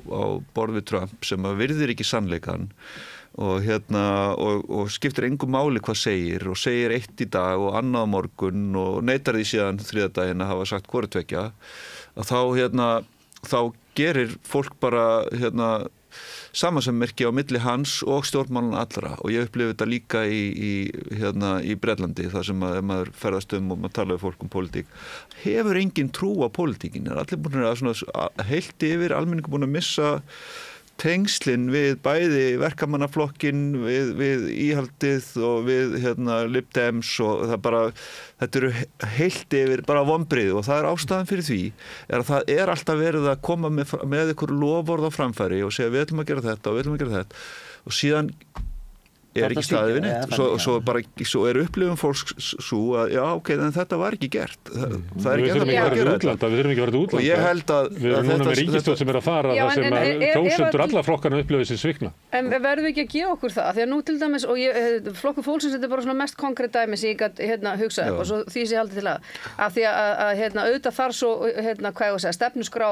borð við Trump sem að virðir ekki sannleikann og skiptir engu máli hvað segir og segir eitt í dag og annað á morgun og neitar því síðan þriðjudaginn að hafa sagt hvoru tveggja að þá gerir fólk bara samansemmerki á milli hans og stjórnmálanna allra og ég upplifi þetta líka í Bretlandi þar sem að maður ferðast og maður tala við fólk pólitík hefur engin trú á pólitíkin allir búin að heilt yfir almenningur búin að missa tengslin við bæði verkamannaflokkin við íhaldið og við Lib Dems og þetta eru heilt yfir bara vonbrigði og það er ástæðan fyrir því að það er alltaf verið að koma með ykkur loforð á framfæri og segja við ætlum að gera þetta og við ætlum að gera þetta og síðan er ekki staðið við neitt. Svo er upplifun fólks svo að já, ok, en þetta var ekki gert. Það er ekki hægt að gera þetta. Við þurfum ekki að vera til útlanda. Og ég held að við erum núna með ríkisstjórn sem er að fara það sem að kjósendur alla flokkana upplifa sig svikna. En verðum við ekki að gefa okkur það? Því að nú til dæmis, og Flokkur fólksins, þetta er bara svona mest konkrétt dæmi sem ég gat hugsað og svo því sem ég haldi til að því að auðvitað þar svo, hvað ég að segja, stefnuskrá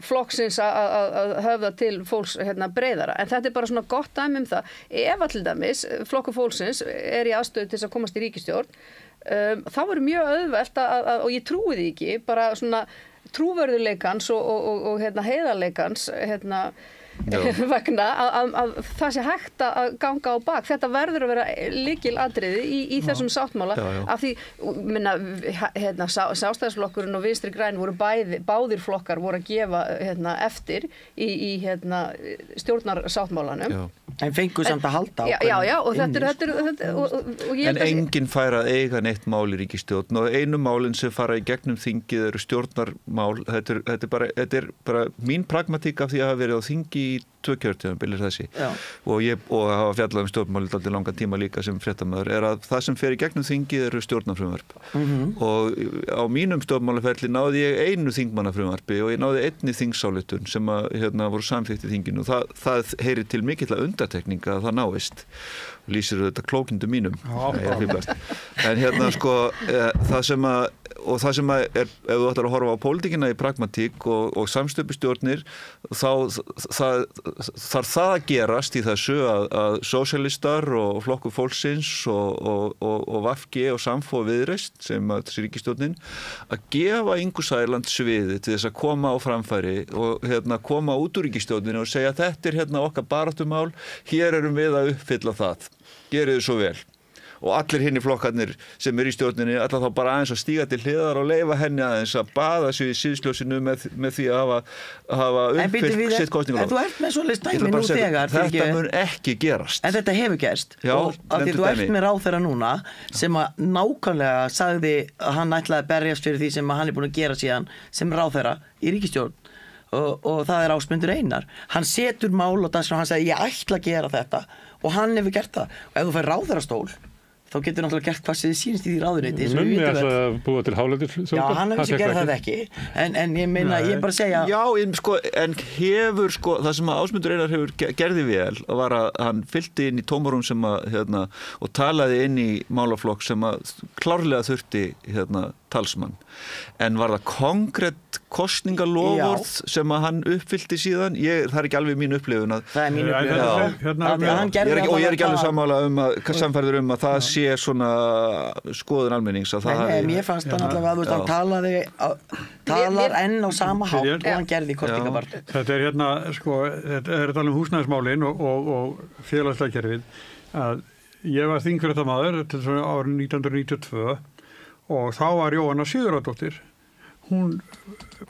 flokksins að höfða til fólks breiðara. En þetta er bara svona gott dæmi um það. Ef til dæmis Flokkur fólksins er í aðstöðu til þess að komast í ríkisstjórn, þá verður mjög auðvelt og ég trúi því ekki, bara svona trúverðuleikans og heiðarleikans vegna að það sé hægt að ganga á bak. Þetta verður að vera lykilatriði í þessum sáttmála af því, Sjálfstæðisflokkurinn og Vinstri græn voru báðir flokkar voru að gefa eftir í stjórnarsáttmálanum. En fengu samt að halda á. Já, og þetta en enginn fær að eiga neitt mál í ríkisstjórn og einu málin sem fara í gegnum þingið eru stjórnarmál. Þetta er bara mín pragmatík af því að hafa verið á þingi í 2 kjörtímabil þessi og hafa fjallað stjórnmálið aldrei langan tíma líka sem fréttamaður er að það sem fer í gegnum þingið eru stjórnarfrumvarp og á mínum stjórnmálaferli náði ég einu þingmannafrumvarpi og ég náði einni þingsályktun sem voru samþykkt í þinginu og það heyrir til mikilla undantekninga að það náist lýsir þetta klókindum mínum en það sem er ef þú ætlar að horfa á pólitíkina í pragmatík og samstöpustjórnir þá þarf það að gerast í þessu að sósíalistar og Flokkur fólksins og VFG og Samfó og Viðreisn sem þessi ríkisstjórnin að gefa Ingu Sæland sviði til þess að koma á framfæri og koma út úr ríkisstjórninu og segja þetta er okkar baráttumál, hér erum við að uppfylla það, gerið þið svo vel. Og allir hinni flokkarnir sem í stjórninni ætla þá bara aðeins að stíga til hliðar og leyfa henni aðeins að baða sig í síðsljósinu með því að hafa uppfyllt sitt kosningaloforð. En þú ert með svoleiðis dæmi nú þegar. Þetta mun ekki gerast. En þetta hefur gerst. Já, og af því þú ert með ráðherra núna sem að nákvæmlega sagði að hann ætlaði að berjast fyrir því sem hann er búin að gera síðan sem ráðherra í ríkisstjórn. Og það er Ásmundur Einar. Hann setur mál og dansar og hann segir ég ætla að gera þetta og hann hefur gert það. Og ef þú fær ráðherrastól þá getur náttúrulega gert hvað sem þið sýnist í því ráðuneyti. Mummi ætlaði að búa til hálendisþjóðgarð. Já, hann hefur gerð það ekki. En ég meina, ég bara segja... Já, en hefur, það sem að Ásmundur Einar hefur gerði vel var að hann fyllti inn í tómarum sem að, og talaði inn í málaflokk sem að klárlega þurfti, talsmann. En var það konkrétt kosningaloforð sem að hann uppfyllti síðan? Það er ekki alveg mín upplifun að... Það er mín upplifun. Og ég er ekki alveg sammála samfærður að það sé svona skoðun almennings að það hafi... Mér fannst hann allavega að talar enn á sama hátt og hann gerði kosningabarn. Þetta er þetta er talað húsnæðismálin og félagslega kerfið að ég var þingfréttamaður til árið 1992 og þá var Jóhanna Sigurðardóttir. Hún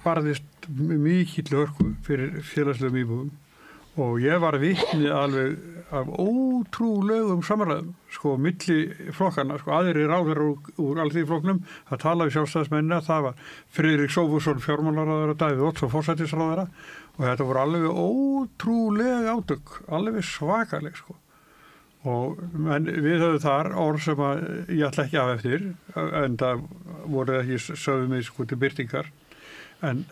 barðist mikill hörku fyrir félagslegum íbúðum og ég var vitni alveg af ótrúlegum samræðum, milli flokkarna, aðrir ráðherrar úr Alþýðuflokknum, það talaði Sjálfstæðismennina, það var Friðrik Sófusson fjármálaráðherra, Davíð Oddsson forsætisráðherra og þetta voru alveg ótrúleg átök, alveg svakaleg, En við höfum þar orð sem að ég ætla ekki af eftir, en það voru ekki sögðu mig til byrtingar, en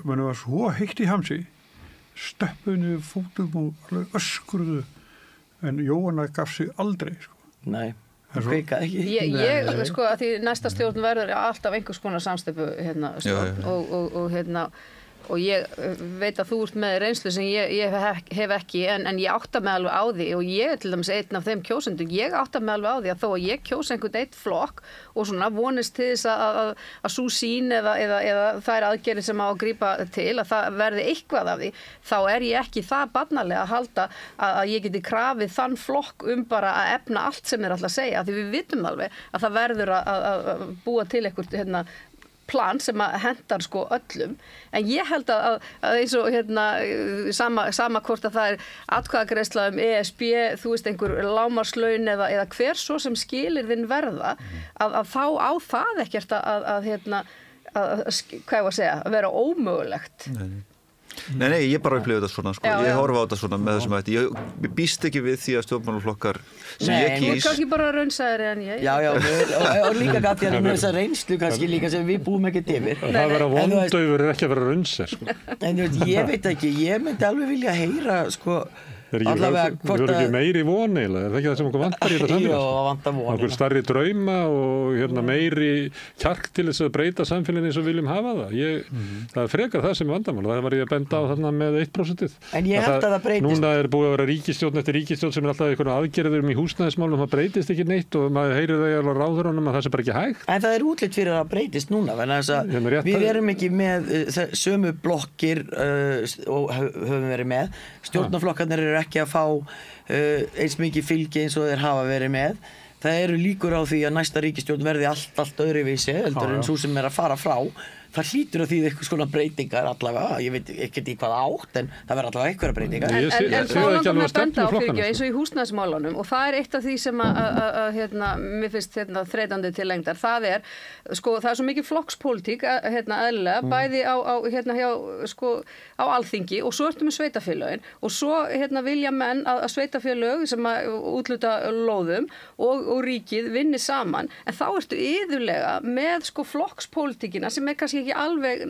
munum var svo heitt í hamsi, stöppuðu fótum og alveg öskruðu, en Jóhanna gaf sig aldrei. Nei, það kveikaði ekki. Ég að því næsta stjórn verður alltaf einhvers konar samstöpu stjórn og ég veit að þú ert með reynslu sem ég hef ekki en ég átta mig alveg á því og ég er til dæmis einn af þeim kjósendum, ég átta mig alveg á því að þó að ég kjósa einhvern eitt flokk og svona vonist til þess að sú sín eða þær aðgerðir sem á að grípa til að það verði eitthvað af því, þá er ég ekki það barnalega að halda að ég geti krafið þann flokk bara að efna allt sem alltaf að segja, því við vitum alveg að það verður að búa til eitthvað plan sem að hendar öllum en ég held að eins og sama hvort að það er atkvæðagreiðsla ESB, þú veist einhver lágmarkslaun eða hver svo sem skilyrðin verða að þá á það ekkert að hvað ég var að segja, að vera ómögulegt. Nei, ég bara upplifi þetta svona, sko. Já, Ég já. horfa á þetta svona með þessum hætti. Ég býst ekki við því að stjórnmálaflokkar sem Nei, ég Þú ert kýs. kannski bara raunsaðri en ég. Já, og líka gæti að með þessa reynslu kannski líka sem við búum ekkert yfir. Það að vera En þú veist- vondaufur ekki að vera raunser, sko. En þú veit, ég veit ekki, ég myndi alveg vilja heyra, sko, Við erum ekki meiri von eiginlega, er það ekki það sem okkur vantar í þetta Jú, samfélag? það vantar von. Okkur stærri drauma og meiri kjark til þess að breyta samfélaginu eins og viljum hafa það. Það er frekar það sem er vandamál. Það var ég að benda á þarna með 1%. En ég held að það breytist. Núna er búið að vera ríkisstjórn eftir ríkisstjórn sem er alltaf einhvern aðgerðum í húsnæðismálum, það breytist ekki neitt og maður heyrir það alveg ráðurunum að það sé bara ekki hægt. En það er útlit fyrir að það breytist núna, vegna þess að við erum ekki með sömu blokkir og höfum verið með. Stjórnarflokkarnir eru ekki að fá eins mikið fylgi eins og þeir hafa verið með. Það eru líkur á því að næsta ríkisstjórn verði allt öðruvísi heldur en svo sem er að fara frá. Það hlýtur að því eitthvað svona breytingar allavega, ég veit ekkert í hvað átt en það verður allavega einhverja breytingar. En þá langar mér að benda á fyrir eins og í húsnæðismálunum og það er eitt af því sem að mér finnst þreytandi til lengdar. Það er svo mikið flokkspólitík eðlilega, bæði á alþingi og svo ertu með sveitafélögin og svo vilja menn að sveitafélög sem að útluta lóðum og ríkið vinni saman en þá ertu iðulega með flokkspólitíkina sem er kannski ekki alveg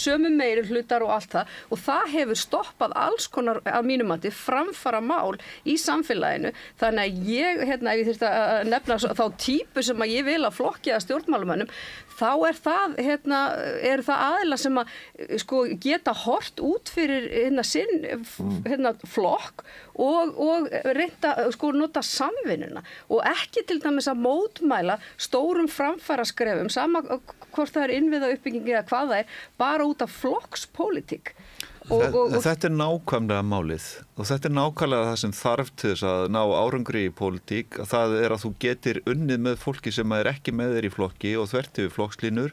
sömu meiri hlutar og allt það og það hefur stoppað alls konar að mínum mati framfara mál í samfélaginu þannig að ég, ef ég þyrfti að nefna þá típu sem að ég vil að flokki að stjórnmálumönnum þá er það aðila sem að geta hort út fyrir sinn flokk og reynda nota samvinnuna og ekki til dæmis að mótmæla stórum framfaraskrefum sama hvort það er innviða uppbyggingi eða hvað það er bara út af flokkspólitík. Þetta er nákvæmlega málið og þetta er nákvæmlega það sem þarf til þess að ná árangri í pólitík að það er að þú getir unnið með fólki sem er ekki með þér í flokki og þvert yfir flokkslínur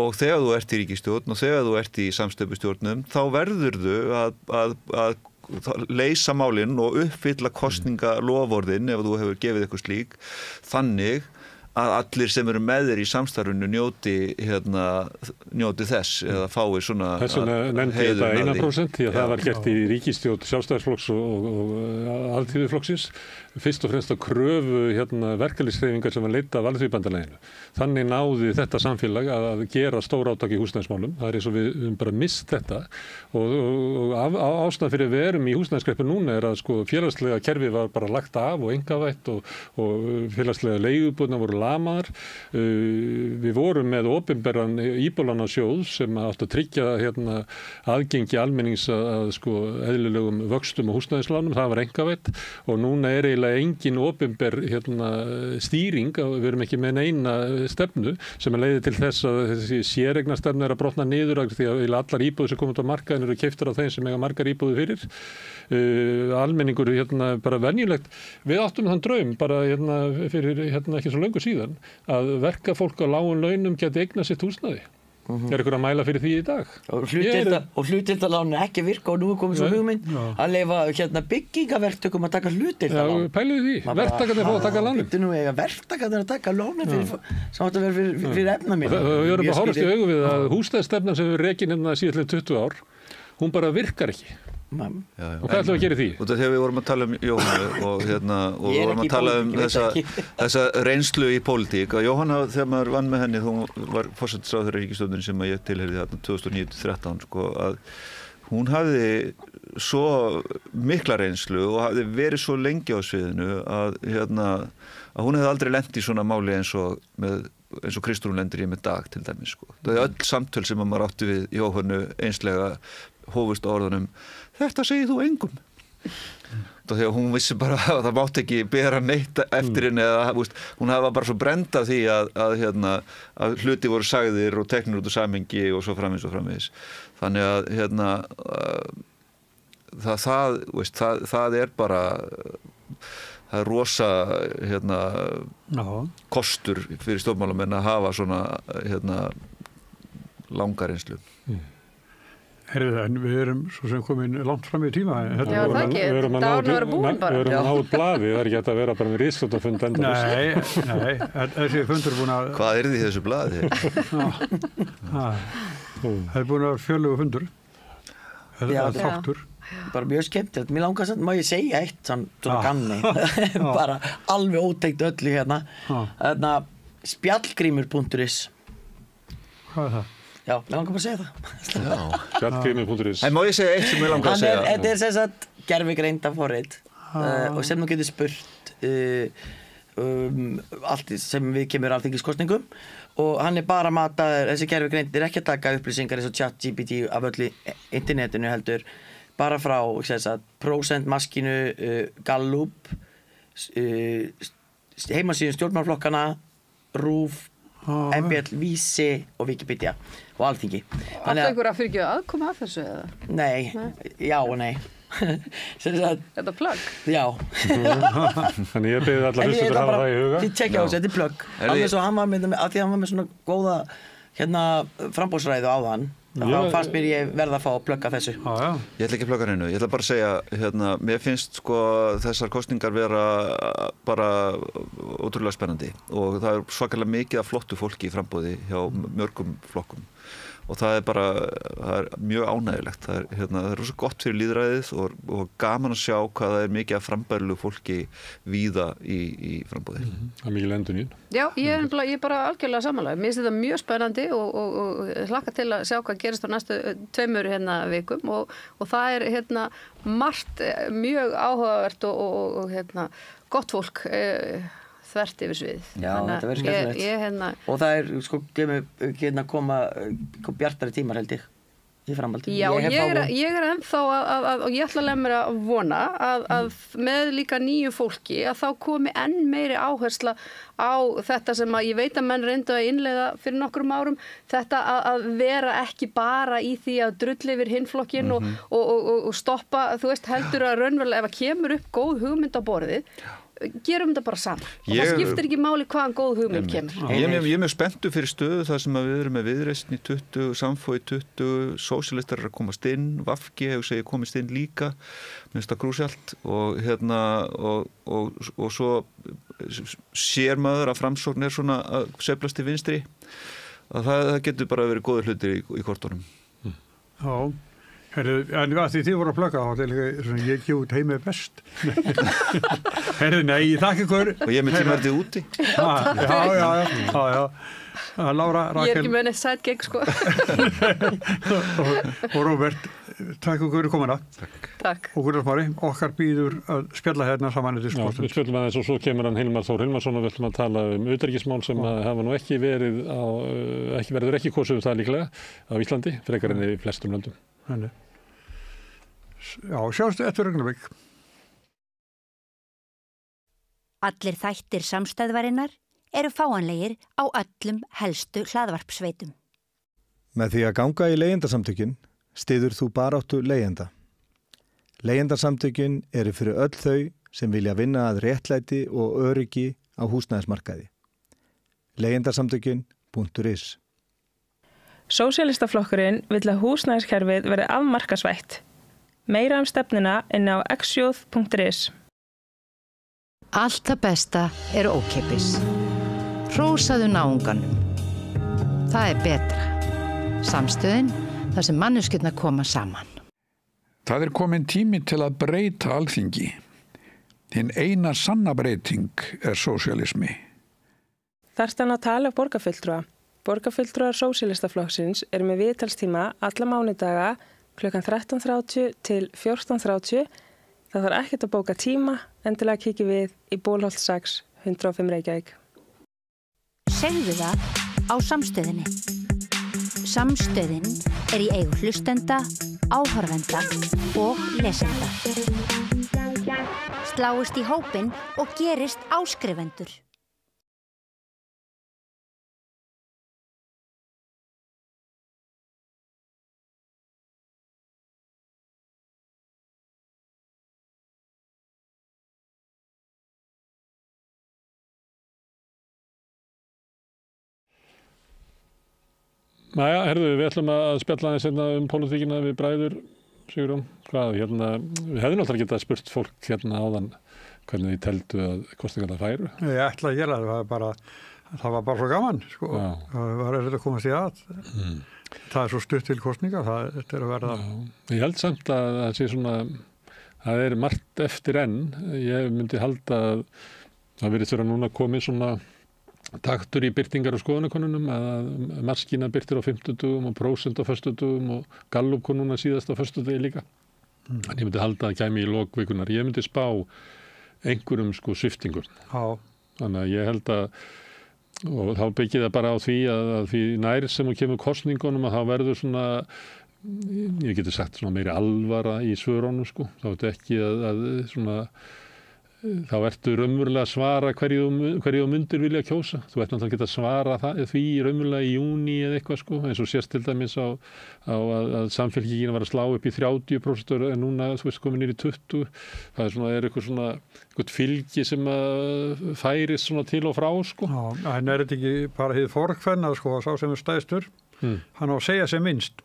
og þegar þú ert í ríkisstjórn og þegar þú ert í samstöpustjórnum þá verðurðu að leysa málinn og uppfylla kosningaloforðin ef þú hefur gefið eitthvað slík þannig að allir sem eru með þér í samstarfinu njóti þess eða fái svona þess vegna nefndi ég þetta 1% því að það var gert í ríkisstjórn Sjálfstæðisflokks og Alþýðuflokksins fyrst og fremst að kröfu verkalýðshreyfingar sem var leidda af Alþýðubandalaginu. Þannig náði þetta samfélag að gera stór átak í húsnæðismálum. Það er eins og við höfum bara mist þetta og ástæðan fyrir við erum í húsnæðiskreppu núna er að félagslega kerfið var bara lagt af og einkavætt og félagslega leigubúðirnar voru lamaðar. Við vorum með opinberan íbúðlánasjóð sem átti að tryggja aðgengi almennings að eðlilegum vöxtum og húsnæðislánum. Það var einkavætt og núna er eiginlega engin opinber stýring, við erum ekki með neina stefnu sem leiðir til þess að þessi séreignarstefna er að brotna niður því að allar íbúðir sem komið á markaðin eru keyptar af þeim sem eiga margar íbúðir fyrir. Almenningur bara venjulegt. Við áttum þann draum bara fyrir ekki svo löngu síðan að verkafólk á lágum launum geti eignað sitt húsnæði. Er ykkur að mæla fyrir því í dag? Og hlutdeildarlánin ekki virka og nú er komið svo hugmynd að leyfa byggingaverktökum að taka hlutdeildarlán. Já, pæliði því. Verktakarnir fá að taka lánin. Þetta nú eiga verktakarnir að taka lánin sem átt að vera fyrir efnaminn. Við erum að horfast í augu við að húsnæðisstefnan sem við rekin síðastliðin 20 ár, hún bara virkar ekki. Og hvað ætlum við að gera í því? Og þegar við vorum að tala Jóhannu og við vorum að tala þessa reynslu í pólitík að Jóhanna þegar maður vann með henni hún var forsætisráðherra í ríkisstjórninni sem ég tilheyrði 2009-13 að hún hafði svo mikla reynslu og hafði verið svo lengi á sviðinu að hún hefði aldrei lent í svona máli eins og Kristrún lendir í með Dag til dæmis. Það er öll samtöl sem maður átti við Jóhannu einslega hófust á orðunum þetta segir þú engum. Þegar hún vissi bara að það mátti ekki bera neitt eftir henni eða hún hafa bara svo brend af því að hluti voru sagðir og teknir út úr samhengi og svo framvegis. Þannig að það er bara það er rosa kostur fyrir stjórnmálamenn að hafa svona langa reynslu. Heyrðu, en við erum svo sem komin langt fram í tíma. Já, það ekki. Dagurinn að vera búin bara. Við erum að ná út blaði, það er ekki að vera bara með ríkisstjórnarfund endalaust. Nei, þessi fundur er búin að... Hvað er því þessu blaði? Það er búin að fjöllugu fundur. þetta er þáttur. Bara mjög skemmtilegt. Mér langar að, má ég segja eitt svona ganni, bara alveg ótengt öllu hérna. Þarna, spjallgrímur.is. Hvað er það? Já, mér langar bara að segja það. Spjallgrímur.is. En má ég segja eitt sem ég langar að segja? Þetta er sem sagt gervigreinda forrit og sem þú getur spurt allt sem við kemur alþingiskosningum og hann er bara mataður, þessi gervigreind ekki að taka upplýsingar eins og ChatGPT af öllu internetinu heldur, bara frá prósentmaskínu, Gallup, heimasíðum stjórnmálaflokkana, RÚV, MBL, Vísi og Wikipedia og Alþingi. Áttu einhver að fyrir aðkoma að þessu eða? Nei, já og nei. Þetta plugg? Já. Þannig ég byrði allar hlustendur að hafa það í huga. Ég tekja á þessu, þetta er plugg. Alveg svo hann var með, af því að hann var með svona góða frambóðsræðu á þann. Þá fannst mér ég verða að fá að plugga þessu. Ég ætla ekki að plugga hennu, ég ætla bara að segja, mér finnst sko þessar kosningar vera bara ótrúlega spennandi og það er svakalega mikið af flottu fólki í frambóði hjá mörgum flokkum. Og það er mjög ánægilegt. Það er rosa gott fyrir lýðræðið og gaman að sjá hvað það er mikið af frambærilegu fólki víða í frambúði. Það er mikið endurnýjun. Já, ég er bara algjörlega samanlega. Mér finnst þetta mjög spennandi og hlakka til að sjá hvað gerist á næstu 2 vikum og það er margt mjög áhugavert og gott fólk þvert yfir svið. Já, þetta verður skemmtilegt. Og það er sko koma bjartari tímar held ég í framhaldi. Já, ég er ennþá og ég ætla að lemja mér að vona að með líka nýju fólki að þá komi enn meiri áhersla á þetta sem að ég veit að menn reyndu að innleiða fyrir nokkrum árum, þetta að vera ekki bara í því að drulla yfir hinflokkin og stoppa, þú veist, heldur að raunverulega ef að kemur upp góð hugmynd á borðið gerum þetta bara saman og það skiptir ekki máli hvaðan góð hugmynd kemur. Ég er mjög spenntur fyrir stöðu þar sem að við erum með Viðreisn í 20, Samfó í 20, sósíalistar er að komast inn, VG hefur segið komist inn líka, minnst það krúsjalt og svo sér maður að Framsókn er svona að sveiflast til vinstri að það getur bara verið góðir hlutir í kortunum. Já. En því þið voru að plugga á þetta, ég ekki út heimi best. Nei, þakka ykkur. Og ég með tímaðið úti. Já. Lára, Rakel. Ég er ekki með neitt sidekick, sko. og Róbert, takk ykkur fyrir komuna. Takk. Og Gunnar Smári, okkar býður að spjalla hérna saman í diskussion. Já, við spjallum aðeins og svo kemur hann Hilmar Þór Hilmarsson og við ætlum að tala utanríkismál sem hafa nú ekki verður ekki kosið það líklega á Íslandi, frekar enn í flestum löndum. Þannig. Já, sjáumst eftir augnablik. Allir þættir samstæðvarinnar eru fáanlegir á öllum helstu hlaðvarpsveitum. Með því að ganga í leigjendasamtökin styður þú baráttu leigjenda. Leigjendasamtökin eru fyrir öll þau sem vilja vinna að réttlæti og öryggi á húsnæðismarkaði. Leigjendasamtökin.is Sósíalistaflokkurinn vill að húsnæðiskerfið verði afmarkasvætt. Meira stefnuna inn á xjóð.is. Allt það besta er ókeypis. Hrósaðu náunganum. Það er betra. Samstöðin, þar sem manneskjurnar koma saman. Það er komin tími til að breyta Alþingi. Hinn eina sanna breyting er sósíalismi. Þarftu hann að tala borgarfulltrúa. Borgarfulltrúar Sósíalistaflokksins eru með viðtalstíma alla mánudaga klukkan 13:30 til 14:30. Það þarf ekkert að bóka tíma, endilega kíkja við í Bólholt 6, 105 Reykjavík. Segðu það á Samstöðinni. Samstöðin er í eigu hlustenda, áhorfenda og lesenda. Sláist í hópinn og gerist áskrifendur. Næja, við ætlum að spjalla aðeins pólitíkina við bræður, Sigurjón. Við hefðum náttúrulega getað spurt fólk áðan hvernig þið teldu að kosningarnar færu. Ég ætla að gera það var bara svo gaman, sko. Það var erfitt að komast í að. Það svo stutt til kostninga, þetta að verða... Ég held samt að það sé svona, það margt eftir enn. Ég myndi halda að það virðist vera núna komið svona taktur í birtingar og skoðanakönnunum að Maskína birtir á 50 dögum og Prósent á 1. dögum og Gallup kom núna síðast á 1. degi líka. En ég myndi halda að það kæmi í lok vikunar. Ég myndi spá einhverjum sviftingur. Já. Þannig að ég held að, og þá byggir það bara á því að því nær sem þú kemur kosningunum að þá verður svona, ég geti sagt svona meiri alvara í svörunum þá ertu ekki að svona, þá ertu raunverulega að svara hverju þú myndir vilja kjósa. Þú ert náttúrulega að geta svara því raunverulega í júní eða eitthvað eins og sést til dæmis á að Samfylkingin var að slá upp í 30% en núna þú veist komin í 20. Það eitthvað fylgi sem færist svona til og frá Já, en þetta ekki bara hið forkvennað sá sem stæðstur, hann á að segja sem minnst.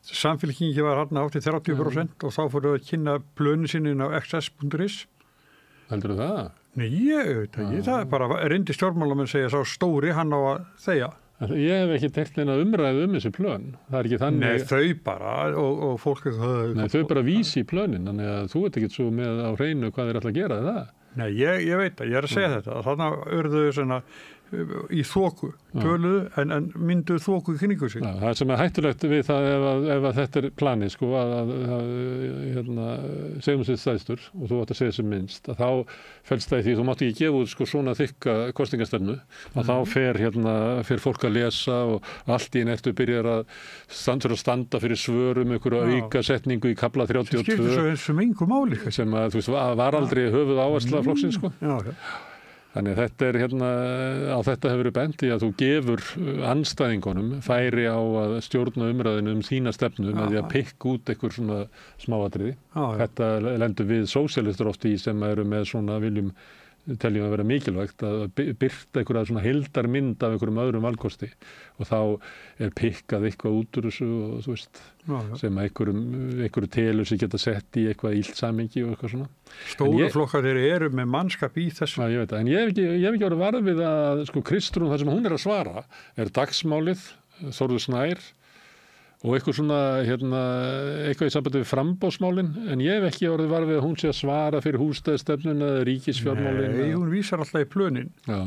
Samfylkingin var hann átt í 30% og þá fóru að kynna plönu sinni á xs.is. Heldur það? Nei, ég veit ekki. Það bara reyndi stjórnmálamenn segja sá stóri, hann á að þegja. Ég hef ekki teilt neina umræðu þessi plön. Það ekki þannig... Nei, þau bara og fólk... Nei, þau bara vísi í plönin, þannig að þú ert ekki svo með á hreinu hvað þeir ætla að gera, það? Nei, ég veit það. Ég að segja þetta. Þannig urðu svona í þoku, töluðu en mynduðu þoku í kringu sig. Það sem hættulegt við það ef þetta planið segjum sér stæðstur og þú átt að segja sem minnst að þá felst það í því þú mátt ekki gefa út svona þykka kostingastefnu að þá fer fólk að lesa og allt í einu byrjar að standa fyrir svörum einhverju aukasetningu í kafla 32 sem skiptir svo eins og engu máli sem að var aldrei höfuð áhersla flokksins Þannig að þetta á þetta hefur verið bent í að þú gefur andstæðingunum færi á að stjórna umræðinu þína stefnu með því að pikka út einhver svona smáatriði. Þetta lendur við sósíalistar oft í sem eru með svona teljum að vera mikilvægt að birta einhverja svona heildarmynd af einhverjum öðrum valkosti og þá pikkað eitthvað út úr þessu og þú veist sem einhverju telur sem geta sett í eitthvað illt samhengi og eitthvað svona. Stóru flokkar þeir eru með mannskap í þessu. Ég veit það, en ég hef ekki orðið varð við að Kristrún það sem hún að svara dagsmálið, Þórður Snær og eitthvað svona, eitthvað í sambandi við framboðsmálin, en ég hef ekki orðið varð við að hún sé að svara fyrir húsnæðisstefnuna eða ríkisfjármálin. Nei, hún vísar alltaf í plönin. Já,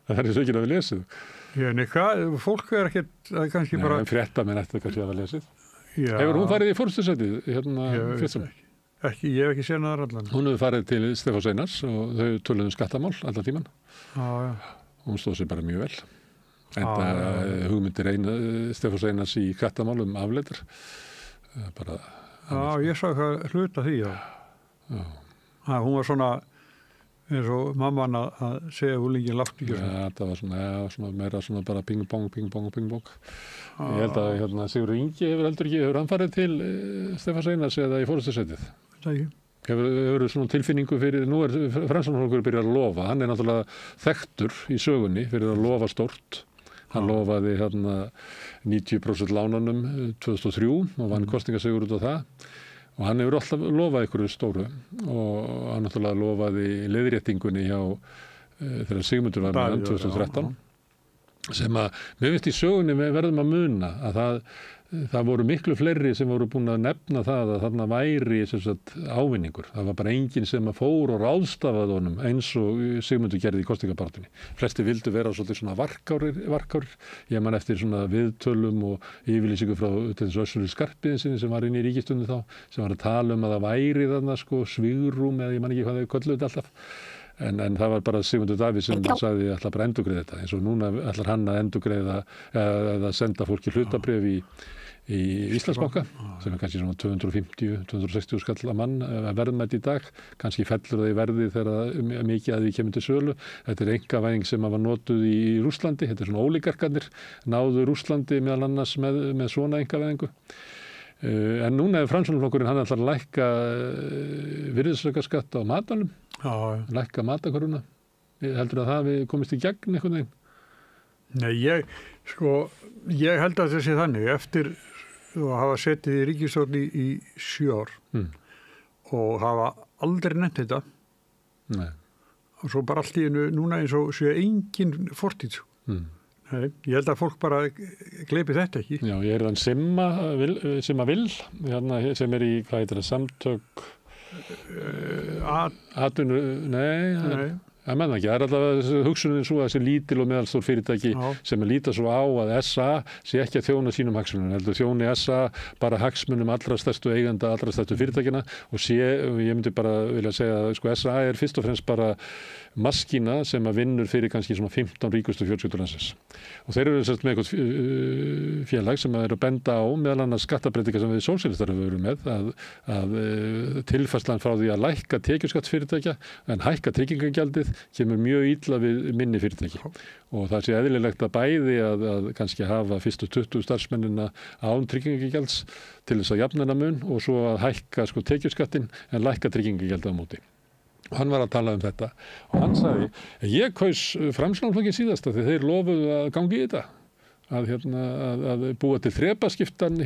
það svo ekki að við lesið. Já, fólk ekkert kannski bara... En fréttamenn eftir kannski að við lesið. Hefur hún farið í fórstusætið, Ekki, ég hef ekki séð það allan. Hún hefur farið til Stefáns Einars og þau töluðu skattamál allan tíman. Hún stóð sér bara mjög vel. Enda hugmyndir Stefáns Einars í skattamálum afleitar. Ég sá eitthvað hluta því, hún var svona eins og mamman að segja úlingin látt ekki. Það var svona meira svona bara ping-pong. Ég held að Sigurður Ingi hefur hann farið til Stefáns Einars eða í forystusætið. Hefur svona tilfinningu fyrir, nú Framsóknarflokkur byrjað að lofa, hann náttúrulega þekktur í sögunni fyrir að lofa stórt. Hann lofaði 90% lánunum 2003 og vann kosningasigur út á það. Og hann hefur alltaf lofað einhverju stóru og hann náttúrulega lofaði leiðréttingunni hjá þegar Sigmundur var með 2013 sem að mér finnst í sögunni við verðum að muna að það voru miklu fleiri sem voru búin að nefna það að þarna væri ávinningur. Það var bara enginn sem að fór og ráðstafaði honum eins og Sigmundur gerði í kosningabaráttunni. Flesti vildu vera svolítið svona varkárir. Ég man eftir svona viðtölum og yfirlýsingu frá Össuri Skarphéðinssyni sem var inn í ríkisstjórninni þá sem var að tala að það væri þarna svigrúm eða ég man ekki hvað þau kölluðu þetta alltaf. En það var bara Sigmundur Davíð sem sagði ætla bara að endurgreiða þetta eins og núna ætlar hann að endurgreiða eða senda fólki hlutabréf í Íslandsbanka sem kannski svona 250-260 skall að mann verðmætt í dag, kannski fellur það í verði þegar mikið að því kemur til sölu. Þetta einkavæðing sem var notuð í Rússlandi, þetta svona ólígarkarnir náðu Rússlandi meðal annars með svona einkavæðingu. En núna Framsóknarflokkurinn hann ætlar að lækka virðisaukaskatt á matvælum, lækka matarkörfuna. Heldur að það við komist í gegn einhvern veginn? Nei, ég held að það sé þannig eftir að hafa setið í ríkisstjórn í 7 ár og hafa aldrei nefnt þetta. Nei. Og svo bara allt í einu núna eins og sé engin fortíð. Nei, ég held að fólk bara gleypi þetta ekki. Já, ég þann Simma Vill, hérna, sem í, hvað heitir það, samtök atvinnu, nei. Það menna ekki, það alltaf hugsunin svo að þessi lítil og meðalstór fyrirtæki sem líta svo á að SA sé ekki að þjóna sínum hagsmunum, heldur þjóni SA bara hagsmunum allra stærstu eiganda, allra stærstu fyrirtækina og ég myndi bara vilja segja að sko, SA fyrst og fremst bara maskína sem að vinnur fyrir kannski svona 15 ríkustu fjölskyldur landsins. Og þeir eru með eitthvað félag sem að eru að benda á meðal annars skattabreytingar sem við sósíalistar höfum verið með að tilfærslan frá því að lækka tekjuskattsfyrirtækja en hækka tryggingagjaldið kemur mjög illa við minni fyrirtæki. Og það sé eðlilegt að bæði að kannski hafa fyrstu 20 starfsmennina án tryggingagjalds til þess að jafna þennan mun og svo að hækka sko tekjuskattin en lækka tryggingagjaldið á móti. Og hann var að tala þetta og hann sagði, ég kaus Framsóknarflokkinn síðast þegar þeir lofuðu að gangi í þetta að búa til þrepaskiptan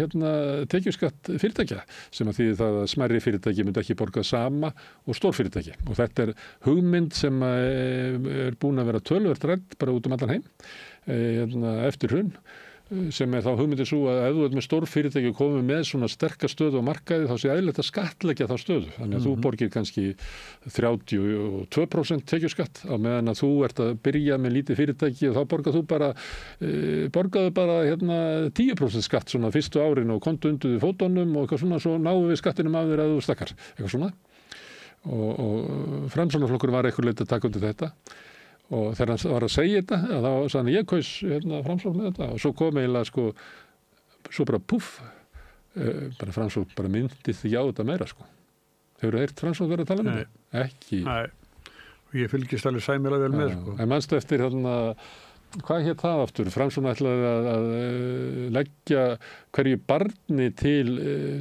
tekjuskatt fyrirtækja sem að því það að smærri fyrirtæki myndi ekki borga sama og stór fyrirtæki og þetta hugmynd sem er búin að vera töluvert rædd bara út allan heim eftir hrun sem þá hugmyndin svo að ef þú ert með stór fyrirtæki og komið með svona sterka stöðu á markaði þá sé eðlilegt að skattleggja þá stöðu. Þannig að þú borgir kannski 32% tekjuskatt á meðan að þú ert að byrja með lítið fyrirtæki og þá borgaðu bara 10% skatt svona fyrstu árin og kontu undir fótunum og eitthvað svona svo náum við skattinum af þér að þú stakkar. Eitthvað svona. Og Framsóknarflokkurinn var eitthvað leið að taka undir þetta. Og þegar hann var að segja þetta, þá sagði hann ég kaus Framsókn með þetta og svo kom eiginlega svo bara puff, bara Framsókn bara myndist ekki á þetta meira Hefurðu heyrt Framsókn verið að tala um þetta? Ekki. Nei, og ég fylgist alveg sæmilega vel með En manstu eftir hvað hét það aftur? Framsókn ætlaði að leggja hverju barni til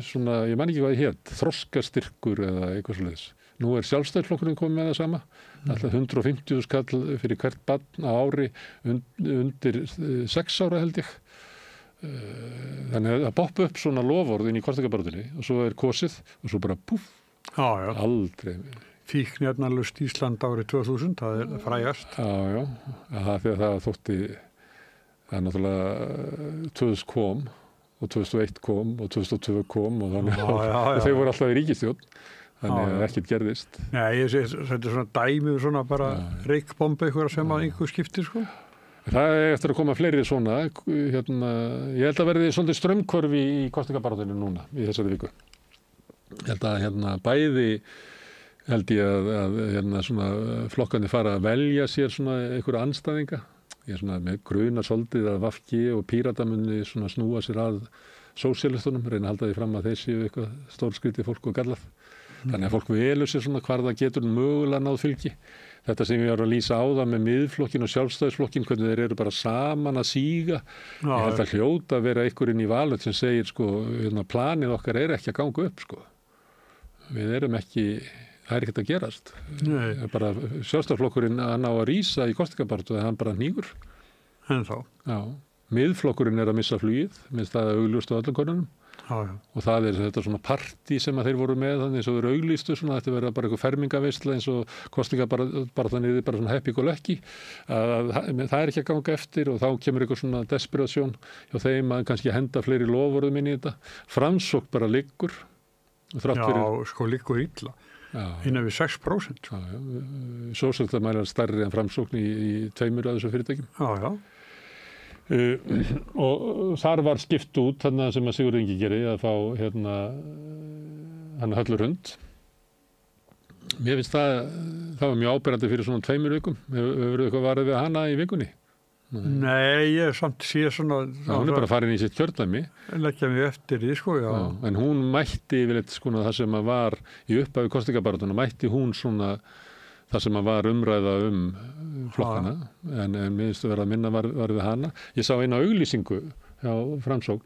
svona, ég man ekki hvað það hét, þroskastyrkur eða eitthvað svoleiðis. Nú Sjálfstæðisflokkurinn komið með það sama. Alltaf 150.000 skall fyrir hvert barn á ári undir 6 ára held ég. Þannig að poppa upp svona loforð inn í kosningabaráttunni og svo kosið og svo bara puff. Já. Aldrei. Fíkniefnalaust Ísland árið 2000, það er frægast. Já. Þegar það þótti það náttúrulega 2000 kom og 2001 kom og 2002 kom og þannig að þeir voru alltaf í ríkisstjórn. Þannig að ekkert gerðist. Nei, þetta er svona dæmi svona bara reykbomba eitthvað sem að einhver skiptir Það er eftir að koma fleiri svona. Ég held að verði svolítið straumhvörf í kosningabaráttunni núna í þessari viku. Ég held að bæði held ég að svona flokkarnir fara að velja sér svona einhverja andstæðinga. Ég er svona með gruna svolítið að VG og Pírata muni svona snúa sér að sósíalistunum, reyna að halda því fram að þeir séu eitthvað stórskrítið fólk og gallað. Þannig að fólk velur sér svona hvar það getur mögulega náð fylgi. Þetta sem ég var að lýsa á það með Miðflokkin og Sjálfstæðisflokkin, hvernig þeir eru bara saman að síga. Ég held að hljóta að vera einhver inn í valið sem segir planið okkar er ekki að ganga upp Við erum ekki, það er ekkert að gerast. Bara Sjálfstæðisflokkurinn að ná að rísa í kosningabaráttu þegar hann bara hnígur. En þá? Já. Miðflokkurinn er að missa flugið, minnst það augljóst á öllum konunum. Og það er þetta svona partí sem að þeir voru með þannig eins og þeir auglýstu þetta verða bara eitthvað fermingaveisla eins og kosningabaráttan er bara svona happy-go-lucky það er ekki að ganga eftir og þá kemur eitthvað svona desperasjón hjá þeim að kannski henda fleiri loforðum inn í þetta Framsókn bara liggur liggur illa innan við 6% Sósíaldemælar stærri en Framsókn í 2 af þessu fyrirtækjum og þar var skipt út þannig sem að Sigurður Ingi geri að fá hann Höllu Rund mér finnst það var mjög áberandi fyrir svona 2 vikum hefur eitthvað varðið við hana í vikunni? Nei, ég samt sé svona hún er bara farin í sitt kjördæmi leggja mig eftir því en hún mætti yfirleitt það sem að var í upphafi kosningabaráttunnar mætti hún svona það sem að var umræða flokkana en mér finnst að vera að minna var við hana. Ég sá eina auglýsingu hjá Framsókn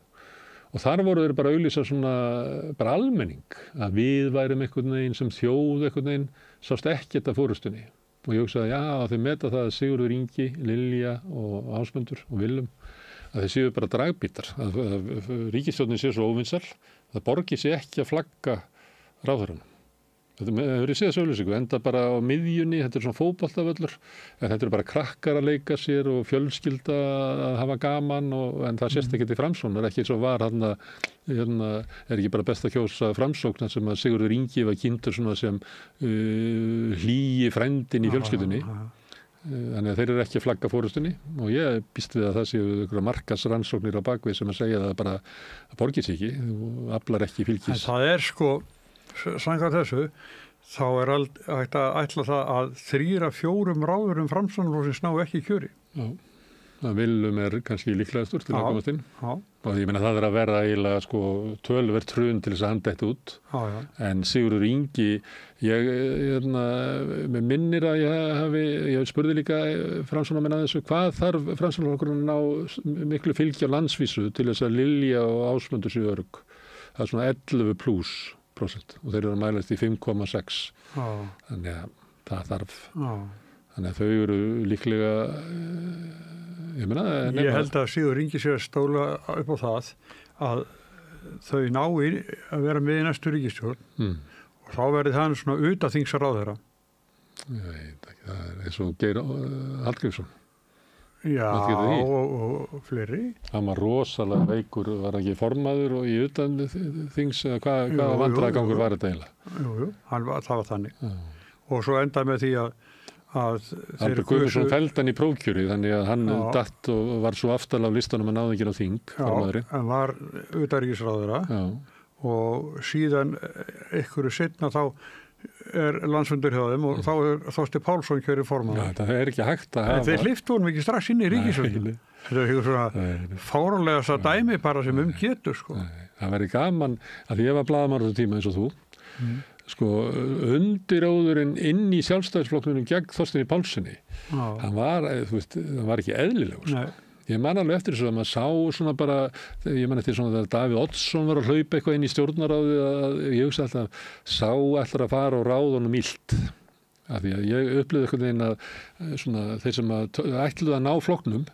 og þar voru þeir bara að auglýsa svona bara almenning að við værum einhvern veginn sem þjóð einhvern veginn sást ekkert af fórustunni og ég hugsaði þeir meta það að Sigurður Ingi, Lilja og Ásmundur og Willum að þeir séu bara dragbítar að ríkisstjórnin sé svo óvinsæl það borgi sig ekki að flagga ráðherranum. Þetta hefur séð þessu auglýsingu, enda bara á miðjunni, þetta svona fótboltavöllur, en þetta bara krakkar að leika sér og fjölskylda að hafa gaman, en það sést ekkert í Framsókn, það ekki svo var hérna er ekki bara best að kjósa Framsókn sem að Sigurður Ingi var kynntur svona sem hlýi frændin í fjölskyldunni. Þannig að þeir eru ekki að flagga fórustunni og ég býst við að það séu einhverja markaðsrannsóknir á bakvið sem að segja það bara að borgir sig ekki, þú aflar ekki fylgis. En það sko, samkvæmt þessu, þá hægt að ætla það að 3 af 4 ráðurum Framsóknarflokksins ná ekki kjöri. Já. Það Willum kannski líklegastur til að komast inn. Já. Og ég meina það að verða eiginlega sko töluvert hrun til þess að hann detti út. Já. En Sigurður Ingi, ég minnir að ég spurði líka Framsóknarmenn að þessu, hvað þarf Framsóknarflokkurinn að ná miklu fylgi á landsvísu til þess að Lilja og Ásmundur séu örugg. Það svona 11% og þeir eru að mælast í 5,6. Þannig að það þarf. Þannig að þau eru líklega ég held að Sigurður Ingi sé að stóla upp á það að þau nái að vera með í næstu ríkisstjórn og þá verði hann svona utaþingsar á þeirra. Ég veit ekki, það eins og Geir Hallgrímsson. Já, og fleiri. Hann var rosalega veikur, var ekki formaður og í utan þings eða hvaða vandræðagangur var þetta eiginlega? Jú, það var þannig. Já. Og svo endaði með því að Albert Guðmundsson felldi hann í prófkjöri þannig að hann datt og var svo aftal af listanum að náði ekki á þing. Já, hann var utanríkisráðherra og síðan einhverju seinna þá landsfundur hjá þeim og þá Þorsteinn Pálsson kjörinn formaður. Já, það ekki hægt að hafa. Þeir hleyptu honum ekki strax inn í ríkisstjórnina. Þetta eitthvað svona fáránlegasta dæmi bara sem getur sko. Það væri gaman að því ég var blaðamaður á þessu tíma eins og þú. Sko, undiróðurinn inn í sjálfstæðisflokknum gegn Þorsteini Pálssoni, hann var ekki eðlilegur. Sko. Ég man alveg eftir þessu að maður sá svona bara, ég man eftir svona þegar Davíð Oddsson var að hlaupa eitthvað inn í stjórnarráði að ég hugsa alltaf, sá ætlar að fara og ráða honum illt. Af því að ég upplifði eitthvað einn að svona, þeir sem ætluðu að ná flokknum,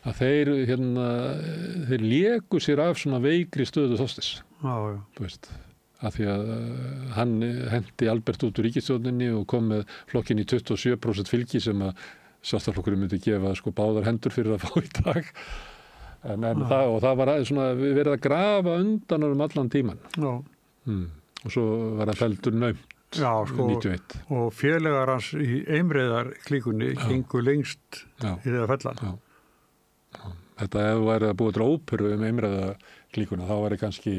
að þeir léku sér af svona veikri stöðu Þorsteins. Þú veist. Af því að hann hendi Albert út úr ríkisstjórninni og kom með flokkin í 27% fylgi sem að Sjálfstæðisflokkurinn myndi gefa sko báðar hendur fyrir að fá í dag. Það var svona verið að grafa undan allan tíman. Og svo var það feldur naumt 91. Og félagar hans í Eimreiðarklíkunni gengu lengst í þeirra fellan. Þetta ef þú væri að búa til óperu Eimreiðarklíkuna þá væri kannski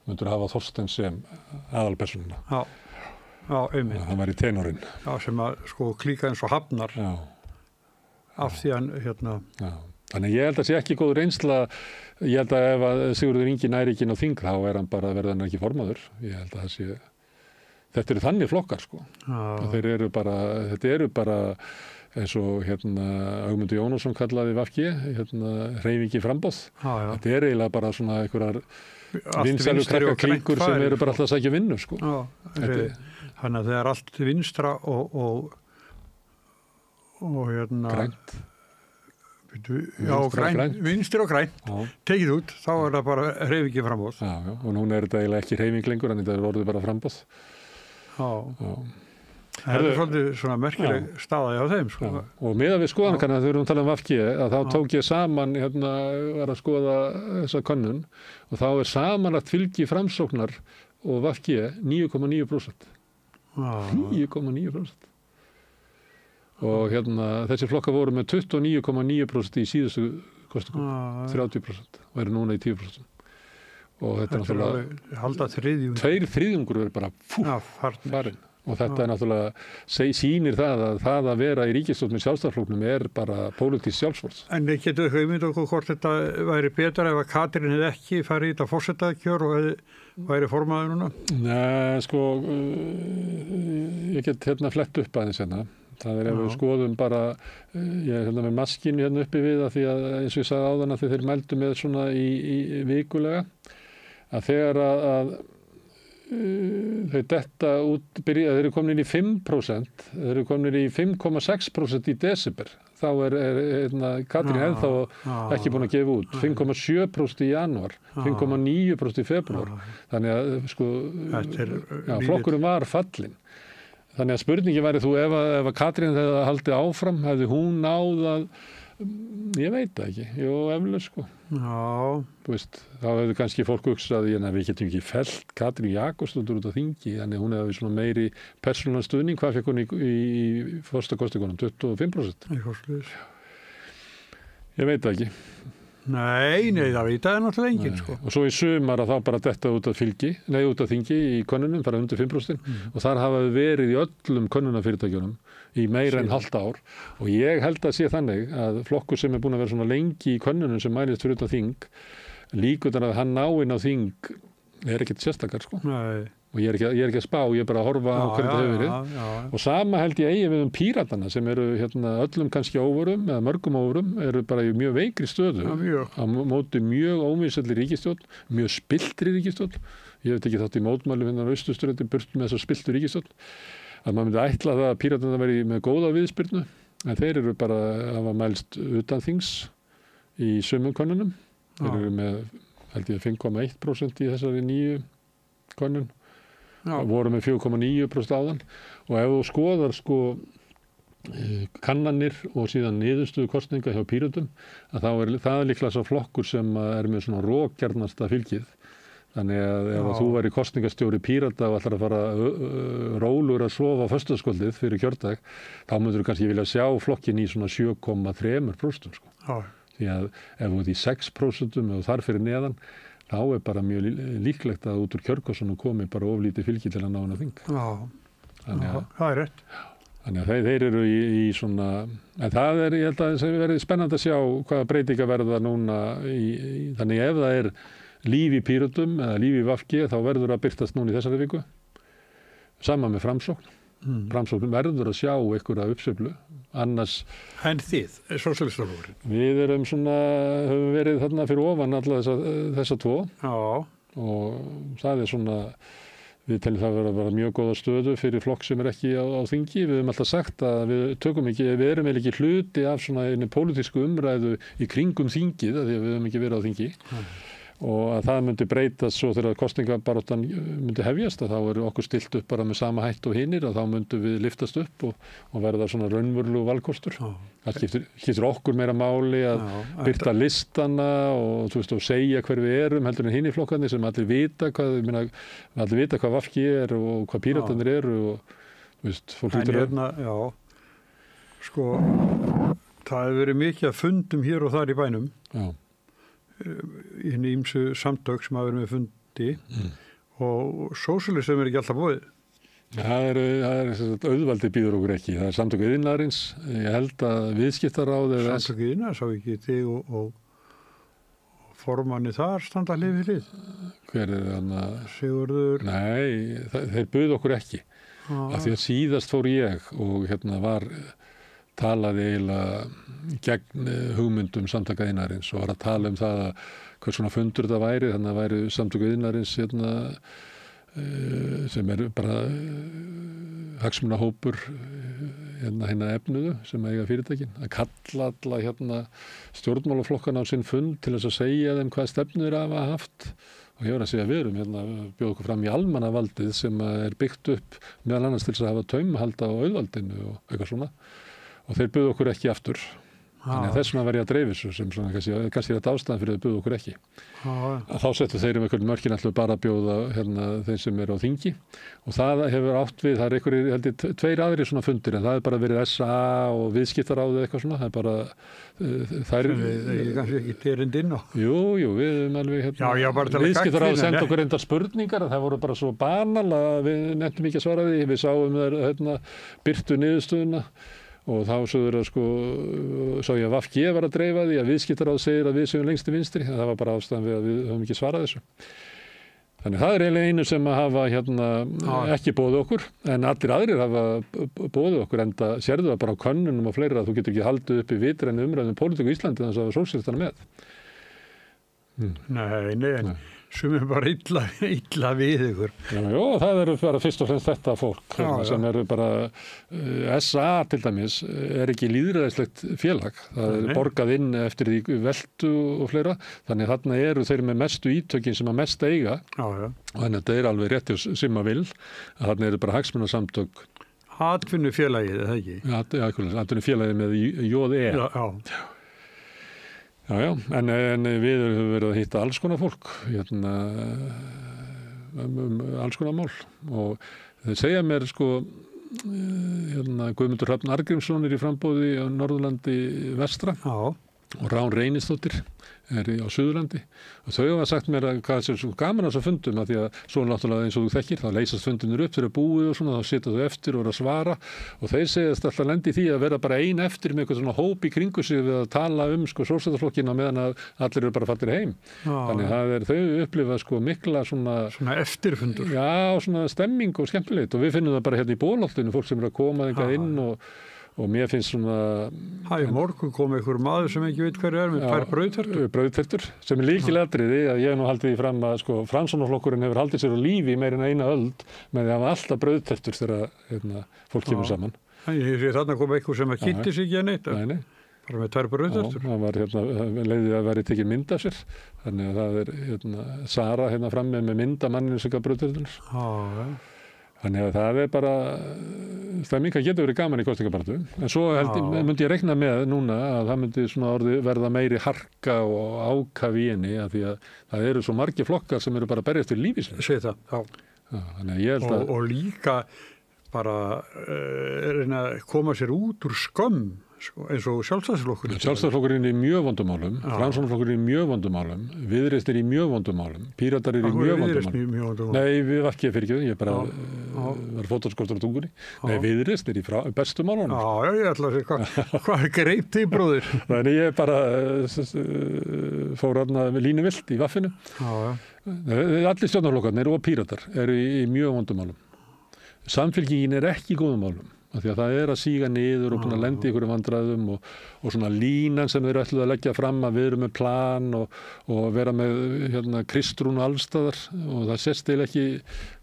myndur hafa Þorstein sem aðalpersonuna. Já, einmitt. Hann var í tenorinn. Já, sem að sko klíka eins og hafnar. Já. Af því hann Já. Þannig ég held að sé ekki góð reynsla, ég held að ef að Sigurður Ingi næri ekki inn á þing, þá hann bara verða hann ekki formaður. Ég held að það sé, þetta eru þannig flokkar sko. Þetta eru bara eins og Ögmundur Jónasson kallaði VG, hreyfingi framboð. Þetta eiginlega bara svona einhverjar vinsælu krakkaklíkur sem eru bara alltaf að sækja vinnu sko. Þannig að það er allt vinstra og grænt. Vinstri og grænt. Tekið út, þá er það bara hreyfingi framboð. Já, og núna er þetta eiginlega ekki hreyfing lengur, en þetta er orðið bara framboð. Það er svolítið svona merkileg staða á þeim sko. Og meðan við skoðan kannar, þegar við erum að tala um VG, að þá tók ég saman, var að skoða þessa könnun og þá er samanlagt fylgi Framsóknar og VG 9,9%. 9,9%. Og þessi flokkar voru með 29,9% í síðustu kosningum, 30% og eru núna í 10%. Og þetta er náttúrulega halda þriðjung. 2/3 er bara farin. Og þetta er náttúrulega, sýnir það að vera í ríkisstjórn með Sjálfstæðisflokknum er bara pólitískt sjálfsvorð. En getur þau ímyndað okkur hvort þetta væri betra ef að Katrín hefði ekki farið í þetta forsetakjör og væri formaður núna? Nei, sko, ég get flett upp aðeins hérna. Það er ef við skoðum bara, ég er með maskinu uppi við að því að eins og ég sagði áðan að þeir mældu með svona í vikulega að þegar að þau detta út, þeir eru komin í 5%, þeir eru komin í 5,6% í desember, þá er Katrín ennþá ekki búin að gefa út. 5,7% í janúar, 5,9% í febrúar. Þannig að sko, flokkurinn var fallinn. Þannig að spurningi væri þú ef Katrín hefði haldið áfram, hefði hún náð að, ég veit það ekki, jú, eflaust sko. Já. Þú veist, þá hefði kannski fólk hugsað, við getum ekki fellt Katrín Jakobsdóttur út á þingi, þannig hún hefði svona meiri persónulegan stuðning. Hvað fékk hún í forstakosningunum? 25%? Eitthvað slúðis. Ég veit það ekki. Nei, það veit það náttúrulega enginn sko. Og svo í sumar að þá bara detta út af þingi í könnunum, bara undir 5%, og þar hafa við verið í öllum könnunarfyrirtækjunum í meira en halvt ár, og ég held að sé þannig að flokkur sem er búin að vera svona lengi í könnunum sem mælist fyrir utan þing, líkurnar að hann ná inn á þing er ekkert sérstakar sko. Nei. Og ég er ekki að spá, ég er bara að horfa á hvernig það hefur verið. Og sama held ég eigi við Píratana sem eru öllum kannski óvörum eða mörgum óvörum, eru bara í mjög veikri stöðu á móti mjög óvísælli ríkisstjórn, mjög spilltri ríkisstjórn. Ég hef tekið þátt í mótmælum á Austurströndi burt með þessa spilltu ríkisstjórn. Að maður myndi ætla það að Píratana veri með góða viðspyrnu, en þeir eru bara að hafa mælst utan þings í sumum könnunum. Þeir eru með, held ég, 5,1% í þessari nýju könnun. Voru með 4,9% áðan, og ef þú skoðar sko kannanir og síðan niðurstöðu kosninga hjá Pírötum, að þá er það líklega sá flokkur sem er með svona rókjarnasta fylgið. Þannig að ef þú væri kosningastjóri Pírata og ætlar að fara rólur að sofa á föstudagskvöldið fyrir kjördag, þá myndur þú kannski vilja sjá flokkin í svona 7,3% sko. Því að ef þú ert í 6% og þar fyrir neðan, þá er bara mjög líklegt að út úr kjörkossunum komi bara oflítið fylgi til að ná hana þing. Það er rétt. Þannig að þeir eru í svona, en það er, ég held að það verið spennandi að sjá hvaða breytinga verða núna þannig ef það er líf í Pírötum eða líf í VG, þá verður að birtast núna í þessari viku. Sama með Framsókn. Framsókn verður að sjá einhverja uppsveiflu, annars... En þið, sósíalistaflokkurinn? Við erum svona, höfum verið þarna fyrir ofan alla þessa tvo. Já. Og það er svona, við teljum það að vera mjög góða stöðu fyrir flokk sem er ekki á þingi. Við höfum alltaf sagt að við erum ekki hluti af svona einu pólitísku umræðu í kringum þingið, af því að við höfum ekki verið á þingi. Og að það myndi breytast svo þegar kosningabaráttan myndi hefjast, að þá eru okkur stilt upp bara með sama hætt og hinir, að þá myndum við liftast upp og verða svona raunverulegur valkostur. Það skiptir okkur meira máli að birta listana og, og segja hver við erum, heldur en hinir flokkarnir sem allir vita hvað VG er og hvað Píratarnir eru og fólk lítur sko, það hefur verið mikið að fundum hér og þar í bænum. Já. Í henni ýmsu samtök sem hafa verið með fundi og sósíalism er ekki alltaf búið. Það er auðvaldið býður okkur ekki. Það er samtök iðnaðarins. Ég held að viðskiptaráð samtök iðnaðar sá ekki þig og formanni þar standa hlið við hlið. Hver er það? Sigurður? Nei, þeir buðu okkur ekki. Af því að síðast fór ég og talaði eiginlega gegn hugmyndum samtaka iðnaðarins og var að tala um það að hvers svona fundur þetta væri, þannig að væri samtaka iðnaðarins sem er bara hagsmunahópur hérna efnuðu sem eiga fyrirtækin, að kalla alla stjórnmálaflokkana á sinn fund til þess að segja þeim hvað stefnur hafa haft. Og ég var að segja við erum bjóð okkur fram í almannavaldið sem er byggt upp meðal annars til þess að hafa taumhald á auðvaldinu og eitthvað svona. Og þeir buðu okkur ekki aftur. Þannig að þess vegna var ég að dreifa þessu sem svona kannski þetta ástæðan fyrir að buðu okkur ekki. Þá settu þeir einhvern mörkin alltaf bara að bjóða þeir sem eru á þingi og það hefur átt við, það er einhverjir, held ég, 2 aðrir svona fundir en það er bara verið SA og viðskiptaráðið eitthvað svona, það er bara það er kannski ekki terindinn og Jú, við höfum alveg viðskiptaráðið senda okkur enda spurningar það voru bara svo banal að við nefnum ekki að svara því, við sáum þær birtu niðurstöðuna og þá sögður að sá ég að VG var að dreifa því að viðskiptaráð segir að við séum lengst til vinstri, það var bara ástæðan við að við höfum ekki svarað þessu. Þannig það er eiginlega einu sem að hafa ekki boðið okkur, en allir aðrir hafa boðið okkur, enda sérðu það bara á könnunum og fleira að þú getur ekki haldið upp í vitrænu umræðum pólitík á Íslandi þannig að það var sósíalistana með. Nei, en sem bara illa við ykkur. Já, það eru bara fyrst og fremst þetta fólk sem eru bara, SA til dæmis er ekki lýðræðislegt félag. Það er borgað inn eftir því veltu og fleira, þannig þarna eru þeir með mestu ítökin sem að mest eiga. Og þannig að þetta er alveg rétt hjá Simma Vill, að þarna eru bara hagsmunasamtök. Atvinnufélagið, eða ekki? Já, atvinnufélagið með JE. Já, en við höfum verið að hitta alls konar fólk, alls konar mál og þeir segja mér Guðmundur Hrafn Arngrímsson í framboði á Norðurlandi vestra og Rán Reynisdóttir er á Suðurlandi og þau hafa sagt mér að hvað er svo gaman að þessu fundum að því að svo náttúrulega eins og þú þekkir þá leysast fundinir upp fyrir búið og svona þá sitja þau eftir og eru að svara og þeir segjast alltaf lendi því að vera bara ein eftir með eitthvað svona hóp í kringu sig við að tala sósíaldemókrataflokkinn á meðan að allir eru bara fattir heim. Þannig að þau upplifa mikla svona eftirfundur. Já, svona stemming og skemmtilegt og við finnum það bara hérna í Bólholtinu fólk sem eru að koma þangað inn og mér finnst svona... morgun kom einhver maður sem ekki veit hverju með tvær brauðtertur. Brauðtertur, sem er líkilatriði að ég hef nú haldið því fram að Framsóknarflokkurinn hefur haldið sér á lífi meir en eina öld með því að hafa alltaf brauðtertur þegar fólk kemur saman. Þarna kom einhver sem að kynnti sig ekki að neitt. Nei. Bara með tvær brauðtertur. Það var leiðið að væri tekið mynd af sér. Þannig að það er Sara fram með mynd af manninu sem gaf brauðtertunar. Þannig að það er bara, stemming getur verið gaman í kosningabaráttu, en svo myndi ég reikna með núna að það myndi verða meiri harka og ákaf í henni að því að það eru svo margir flokkar sem eru bara að berjast fyrir lífi sinni. Segð það, já. Þannig að ég held að... Og líka bara reyna að koma sér út úr skömm, eins og Sjálfstæðisflokkurinn. Sjálfstæðisflokkurinn í mjög vondum málum, Framsóknarflokkurinn í mjög vondum málum, Viðreisn í mjög vondum málum, Píratar í mjög vondum málum. Nei, við var ekki að fyrir ekki, ég bara var fótoskortur á tungunni. Nei, Viðreisn í bestu málunum. Já, ég ætla að segja, hvað greip þig, bróðir? Þannig ég bara fór línuvilt í vaffinu. Allir stjórnarflokkarnir og Píratar eru í mjög vondum málum. Samfylkingin er ekki í góðum málum. Því að það er að síga niður og búin að lenda í einhverjum vandræðum og svona línan sem þeir ætluðu að leggja fram að við erum með plan og vera með Kristrún allstaðar og það sést til ekki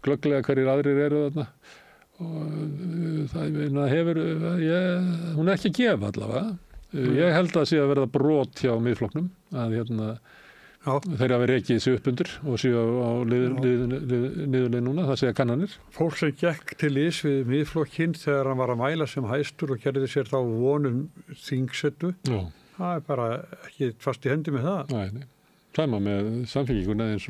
glögglega hverjir aðrir eru þarna og það hefur, hún er ekki að gefa allavega. Ég held að það sé að verða brot hjá Miðflokknum að þeir hafa rekið sig upp undir og séu á niðurleið núna, það segja kannanir. Fólk sem gekk til liðs við Miðflokkinn þegar hann var að mæla sem hæstur og gerði sér þá vonum þingsettu. Það er bara ekki fast í hendi með það. Nei. Sama með Samfylkinguna eins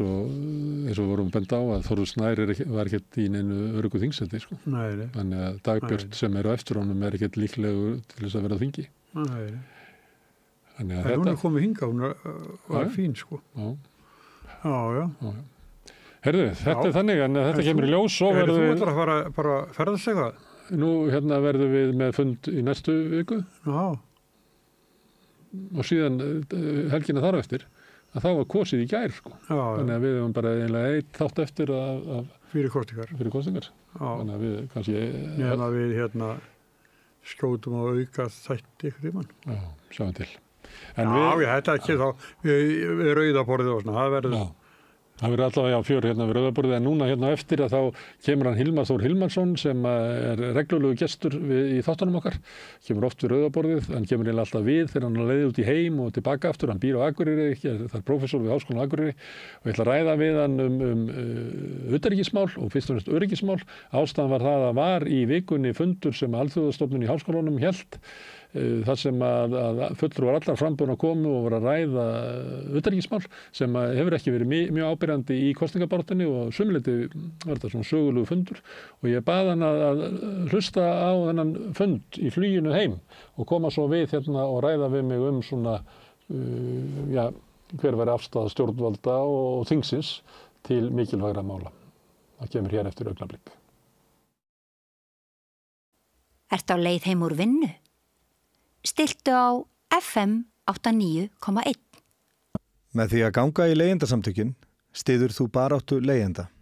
og vorum bent á að Þórður Snær var ekkert í neinu öruggu þingsetti. Nei. Þannig að Dagbjört sem eru á eftir honum er ekkert líklegur til þess að vera á þingi. Nei. Þannig að hún er komið hingað, hún var fín, Já. Herðu, þetta er þannig, en þetta kemur í ljós, svo verður við... Þú ætlar að fara bara að ferðast eitthvað? Nú, verður við með fund í næstu viku. Já. Og síðan helgina þar eftir, að þá var kosið í gær, Þannig að við hefum bara eiginlega eitt þátt eftir fyrir kosningar. Þannig að við kannski... Nefna við skjótum og auka þætti ykkur tímann. Já, sjáum til. Þetta er ekki þá við rauðaborðið og svona, það verður... Það verður allavega fjör við rauðaborðið, en núna eftir að þá kemur hann Hilmar Þór Hilmarsson sem er reglulegu gestur í þáttunum okkar, kemur oft við rauðaborðið, hann kemur alltaf við þegar hann leiði út í heim og tilbaka aftur, hann býr á Akureyri, það er prófessor við Háskólann á Akureyri og ég ætla að ræða við hann utanríkismál og fyrst og fremst öryggismál. Ástæðan var það að var í vikunni fundur sem Alþjóðastofnun í Háskólanum hélt þar sem að fulltrúar allar framboðna komu og voru að ræða utanríkismál sem hefur ekki verið mjög ábyrjandi í kosningabaráttunni og sumleiti var þetta svona sögulegu fundur og ég bað hann að hlusta á þennan fund í fluginu heim og koma svo við og ræða við mig svona hver væri afstaða stjórnvalda og þingsins til mikilvægra mála. Það kemur hér eftir augnablik. Ertu á leið heim úr vinnu? Stiltu á FM 89,1. Með því að ganga í leigjendasamtökin styður þú baráttu leigjenda.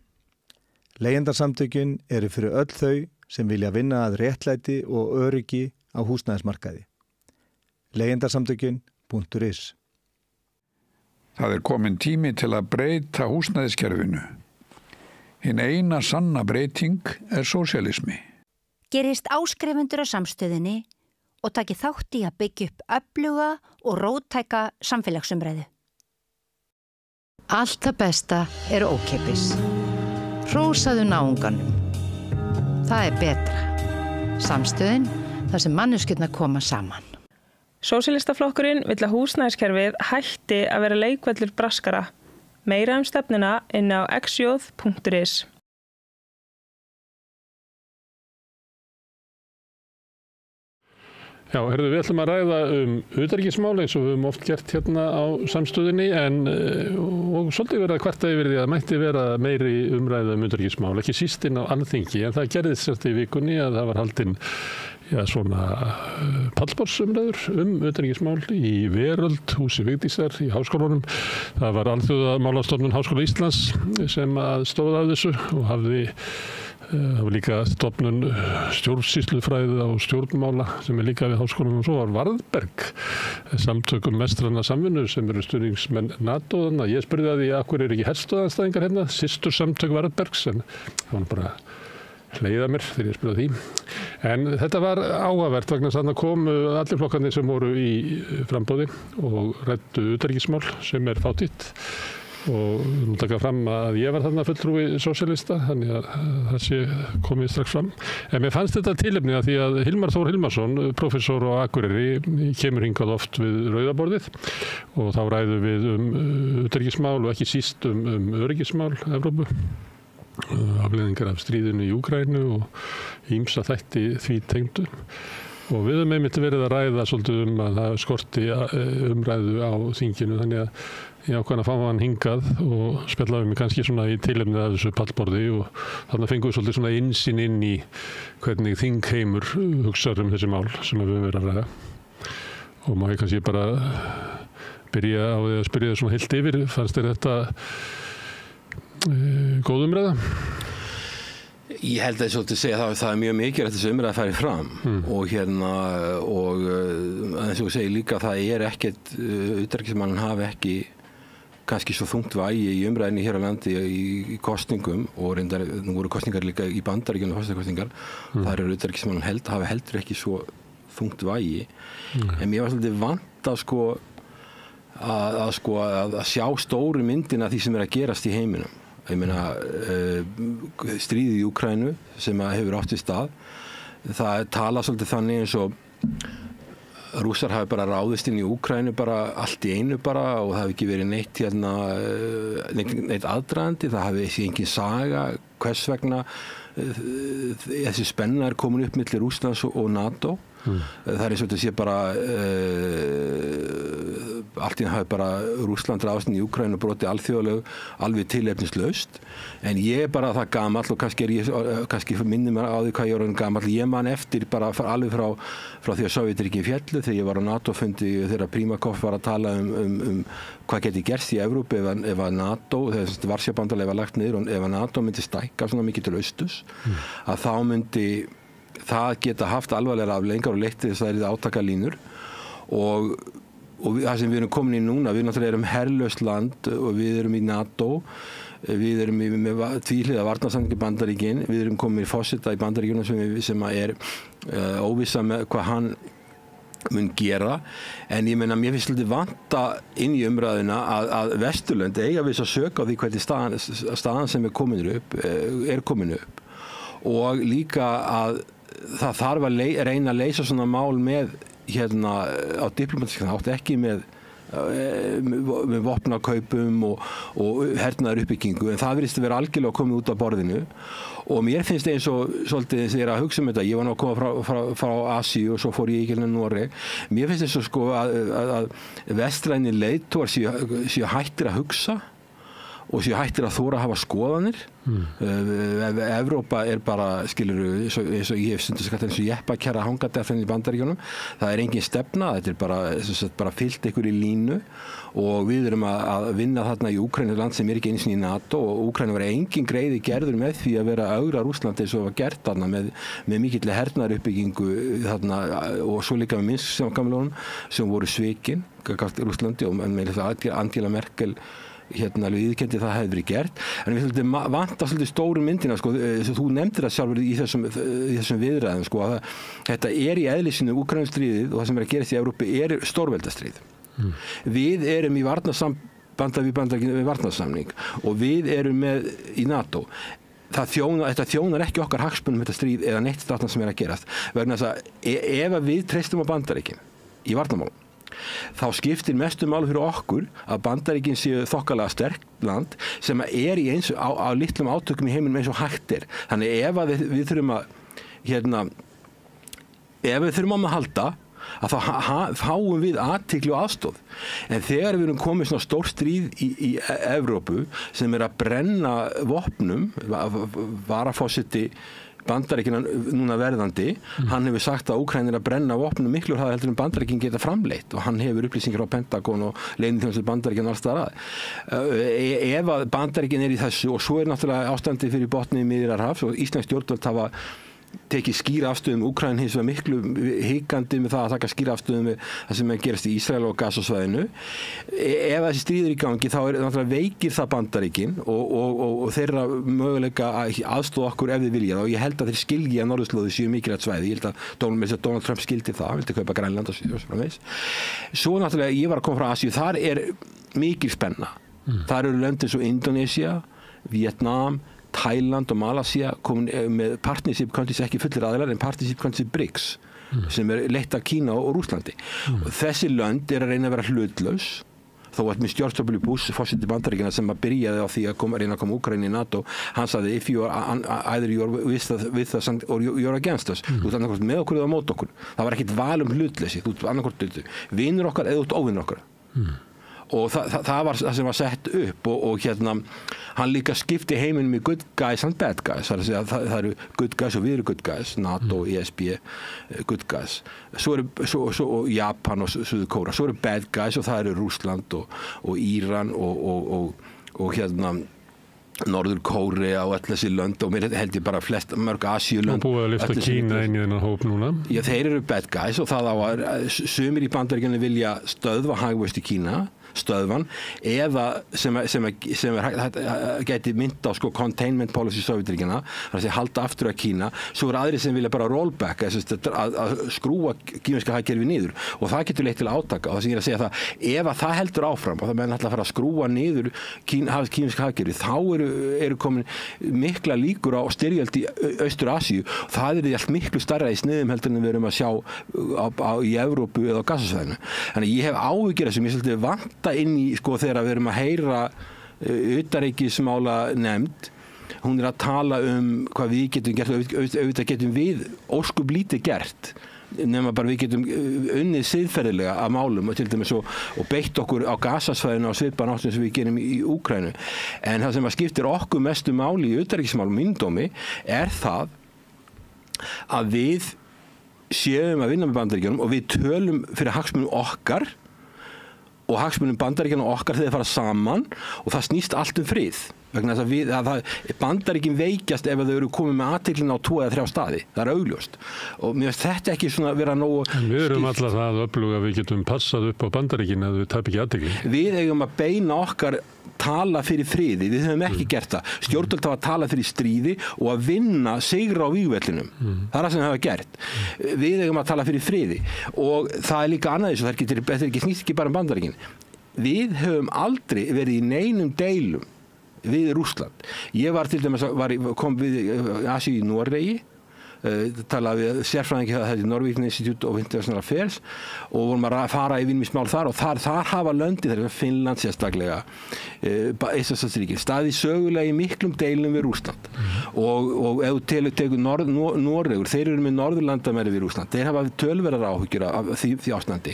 Leigjendasamtökin eru fyrir öll þau sem vilja vinna að réttlæti og öryggi á húsnæðismarkaði. Leigjendasamtökin.is Það komin tími til að breyta húsnæðiskerfinu. Hinn eina sanna breyting sósíalismi. Gerist áskrifendur á Samstöðinni og taki þátt í að byggja upp öfluga og róttæka samfélagsumræðu. Allt það besta ókeypis. Hrósaðu náunganum. Það betra. Samstöðin, þar sem manneskjurnar koma saman. Sósíalistaflokkurinn vill að húsnæðiskerfið hætti að vera leikvellur braskara. Meira stefnuna inn á xjóð.is. Já, við ætlum að ræða utanríkismál eins og við höfum oft gert hérna á Samstöðinni og svolítið verið að kvarta yfir því að mætti vera meiri umræða utanríkismál, ekki síst inn á Alþingi, en það gerðist sérst í vikunni að það var haldinn svona pallborðsumræður utanríkismál í Veröld, húsi Vigdísar í Háskólanum. Það var Alþjóðamálastofnun Háskóla Íslands sem stóð að þessu og hafði það var líka stofnun stjórnsýslufræði og stjórnmála sem líka við Háskólanum og svo var Varðberg, samtökum mestranna samvinnu sem eru stuðningsmenn NATO. Þannig að ég spurði að því af hverju ekki herstöðanstæðingar hérna, systur samtök Varðbergs, en það var bara hleiða mér þegar ég spurði því. En þetta var áhugavert vegna þess að komu allir flokkarnir sem voru í framboði og ræddu utanríkismál sem fátítt. Og nú taka fram að ég var þarna fulltrúi sósíalista, þannig að það sé komið strax fram. En mér fannst þetta tilefni að því að Hilmar Þór Hilmarsson, prófessor á Akureyri, kemur hingað oft við rauðaborðið og þá ræðum við utanríkismál og ekki síst öryggismál Evrópu, afleiðingar af stríðinu í Úkraínu og ýmsa þætti því tengdu. Og við höfum einmitt verið að ræða svolítið að það skorti umræðu á þinginu, þannig að ég ákvað að fá hann hingað og spjallaði mig kannski svona í tilefni af þessu pallborði og þarna fengum við svolítið svona innsýn inn í hvernig þingheimur hugsar þessi mál sem við höfum verið að ræða. Og má ég kannski bara byrja á því að spyrja þér svona heilt yfir, fannst þér þetta góð umræða? Ég held að svolítið segja það mjög mikið að þessi umræða færi fram og eins og segir líka það ekkert, utanríkismálin hafi ekki kannski svo þungt vægi í umræðinni hér á landi í kosningum og reyndar, nú voru kosningar líka í Bandaríkjunum forsetakosningar, þar utanríkismálin hafi heldur ekki svo þungt vægi, en mér var svolítið vant að sjá stóru myndina af því sem að gerast í heiminum. Ég meina, stríðið í Úkraínu sem hefur átt í stað, það tala svolítið þannig eins og Rússar hafi bara ráðist inn í Úkraínu bara allt í einu bara og það hafi ekki verið neitt aðdragandi, það hafi engin saga hvers vegna þessi spenna komin upp milli Rússlands og NATO. Það eins og þetta sé bara allt í einu hafi bara Rússland ráðist inn í Úkraínu og brotið alþjóðalög alveg tilefnislaust, en ég bara það gamall og kannski minnir mér á því hvað ég orðinn gamall, ég man eftir bara alveg frá því að Sovétríkin féllu, þegar ég var á NATO-fundi þegar Primakov var að tala hvað geti gerst í Evrópu ef að NATO, þegar Varsjárbandalagið var lagt niður og ef að NATO myndi stækka svona mikið til austurs, að þá myndi það geta haft alvarlegar afleiðingar og leitt til þess að það eru átakalínur og það sem við erum komin í núna, við náttúrulega erum herlaust land og við erum í NATO, við erum með tvíhliða varnarsamning í Bandaríkin, við erum komin í forseta í Bandaríkjunum sem óvissa með hvað hann mun gera, en ég meina mér finnst svolítið vanta inn í umræðuna að Vesturlönd eiga við að söka á því hvernig staðan sem komin upp og líka að það þarf að reyna að leysa svona mál með á diplomatískan hátt, ekki með vopnakaupum og hernaðaruppbyggingu, en það virðist að vera algjörlega komið út af borðinu og mér finnst eins og svolítið þegar ég er að hugsa þetta, ég var nú að koma frá Asíu og svo fór ég í Noreg, mér finnst eins og að vestræni leiðtogar séu hættir að hugsa og séu hættir að þóra að hafa skoðanir. Evrópa bara, skilur, eins og ég hef stundum sagt eins og jeppakæra hangandi af þenni í Bandaríkjunum. Það engin stefna, þetta bara fyllt ykkur í línu og við erum að vinna þarna í Úkraínu, land sem ekki eins og í NATO, og Úkraínu var engin greiði gerður með því að vera augra Rússland eins og var gert þarna með mikilli hernaðaruppbyggingu þarna, og svo líka með Minsk-samkomulunum sem voru svikin Rússlandi, og með Angela Merkel viðurkenndi það hefði verið gert, en við vanta svolítið stóru myndina, sko, þú nefndir það sjálfur í þessum viðræðum, sko, að þetta í eðlisinu Úkraínustríðið og það sem að gerast í Evrópu stórveldastríð. Við erum í við varnarsamning og við erum með í NATO. Þetta þjónar ekki okkar hagsmunum þetta stríð eða neitt þarna sem að gerast, vegna þess að ef við treystum á Bandaríkin í varnarmálum, þá skiptir mestu máli fyrir okkur að Bandaríkin séu þokkalega sterkt land sem í á litlum átökum í heiminum eins og hægt er. Þannig ef við þurfum að halda, að þá fáum við athygli og aðstoð. En þegar við erum komið svona stór stríð í Evrópu sem að brenna vopnum, varaforseti Bandaríkina núna verðandi, hann hefur sagt að Úkraína að brenna vopnum miklu hraðar heldur en Bandaríkin geta framleitt, og hann hefur upplýsingar á Pentagon og leyniþjónustu Bandaríkina alls staðar að. Ef að Bandaríkin í þessu, og svo náttúrulega ástandið fyrir botnið Miðjarðarhafs, og íslensk stjórnvöld hafa tekið skýra afstöðum, Úkraína hins vegar miklu hikandi með það að taka skýra afstöðum með það sem gerast í Ísrael og Gazasvæðinu. Ef þessi stríður í gangi, þá náttúrulega veikir það Bandaríkin og þeirra möguleika að aðstoða okkur ef þið vilja það, og ég held að þeir skilji að norðurslóðir séu mikilvægt svæði. Ég held að Donald Trump skildi það, vildi kaupa Grænland og framvegis. Svo náttúrulega, ég var að koma frá Asíu, þar mikil spenna. Þar eru lönd eins og Indonesia, Vietnam, Thailand og Malaysia komin með partnership countries, ekki fullir aðilar, en partnership countries BRICS, sem leitt af Kína og Rússlandi. Og þessi lönd að reyna að vera hlutlaus, þó að með George W. Bush, forseti Bandaríkjanna, sem byrjaði á því að reyna að koma Úkraínu í NATO, hann sagði, if you are either you're with us or you're against us, þú ert annarkvort með okkur eða mót okkur. Það var ekkit val hlutleysi, þú ert annarkvort vinur okkar eða þú ert óvinur okkar. Og það var það sem var sett upp, og hann líka skipti heiminum í good guys and bad guys. Það eru good guys og við erum good guys, NATO, ESB, good guys. Svo Japan og Suður-Kórea. Svo eru bad guys, og það eru Rússland og Íran og Norður-Kórea og öll þessi lönd, og mér held ég bara mörg Asíulönd. Og búið að lyfta Kína inn í þennan hóp núna. Já, þeir eru bad guys, og það sumir í Bandaríkjunum vilja stöðva hagvöxt í Kína, stöðvan, eða sem geti mynd á containment policy Sovétríkjanna, þar að segja halda aftur að Kína. Svo aðrir sem vilja bara rollback, að skrúa kínverska hagkerfi niður, og það getur leitt til átaka. Og það sem ég að segja það, ef að það heldur áfram og það menn ætla að fara að skrúa niður kínverska hagkerfi, þá eru komin mikla líkur á styrjöld í Austur-Asíu. Það því allt miklu starra í sniðum heldur en við erum að sjá í Evrópu eða á Gazasvæðinu. Þannig ég hef áhyggjur þessum, ég svolítið vanta inn í, þegar við erum að heyra utanríkismála nefnd, hún að tala hvað við getum gert, auðvitað getum við óskup lítið gert, nema bara við getum unnið siðferðilega af málum, og til dæmis og beitt okkur á Gazasvæðinu á svipaðan hátt sem við gerum í Úkraínu. En það sem skiptir okkur mestu máli í utanríkismálum, mín dómi, það að við séum að vinna með Bandaríkjunum, og við tölum fyrir hagsmunum okkar og hagsmunum Bandaríkjanna og okkar þegar þeir fara saman, og það snýst allt frið. Vegna þess að Bandaríkin veikjast ef þau eru komið með athyglinna á 2 eða 3 staði. Það augljóst. Og mér finnst þetta ekki svona vera nógu... En við erum alltaf það öfluga að við getum passað upp á Bandaríkin að við tæp ekki athygli. Við eigum að beina okkar tala fyrir friði. Við höfum ekki gert það. Stjórnvöld hafa að tala fyrir stríði og að vinna sigra á vígvellinum. Það það sem við hafa gert. Við eigum að tala fyrir friði. Og það líka annað þessu. Það snýst ekki bara Bandaríkin. Við höfum aldrei verið í neinum deilum við Rússland. Ég var til dæmis kom við Asíu í Noregi talaði við sérfræðingi það í Norwegian Institute of International Affairs og vorum að fara yfir mál þar og þar hafa löndi þegar Finnland sérstaklega Eystrasaltsríkin staðið sögulega í miklum deilum við Rússland og ef þú tekur Noregur, þeir eru með norðurlandamæri við Rússland, þeir hafa tölverðar áhyggjur af því ástandi.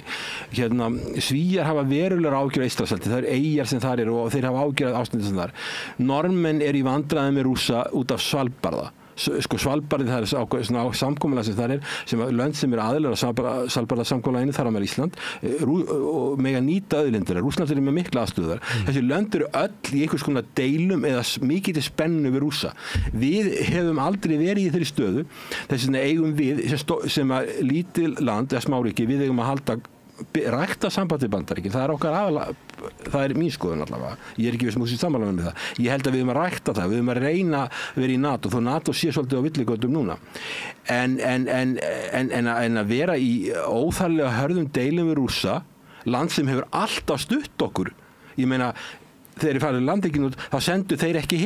Svíjar hafa verulegar áhyggjur af Eystrasalti, það eru eyjar sem þar eru og þeir hafa áhyggjur af ástandi sem þar. Normenn eru í vandræðum með Rússa út af Svalbarða. Svalbarði, það er samkomulag sem það sem lönd sem eru aðilar á Svalbarða samkomulaginu, þar á meðal Ísland og mega nýta auðlindir. Rússland er með mikla aðstöðar. Þessi lönd eru öll í einhvers konar deilum eða mikið til spennu við Rússa. Við hefum aldrei verið í þeirri stöðu, þess vegna eigum við sem að lítil land eða smáríki, við eigum að rækta sambandi Bandaríkin, það er okkar það er mín skoðun allavega, ég er ekki viss músið sammála með það, ég held að við höfum að rækta það, við höfum að reyna að vera í NATO, þó NATO sé svolítið á villigötum núna en að vera í óþarlega hörðum deilum við Rússa, land sem hefur alltaf stutt okkur, ég meina þegar þeir farið landekinn út, þá sendu þeir ekki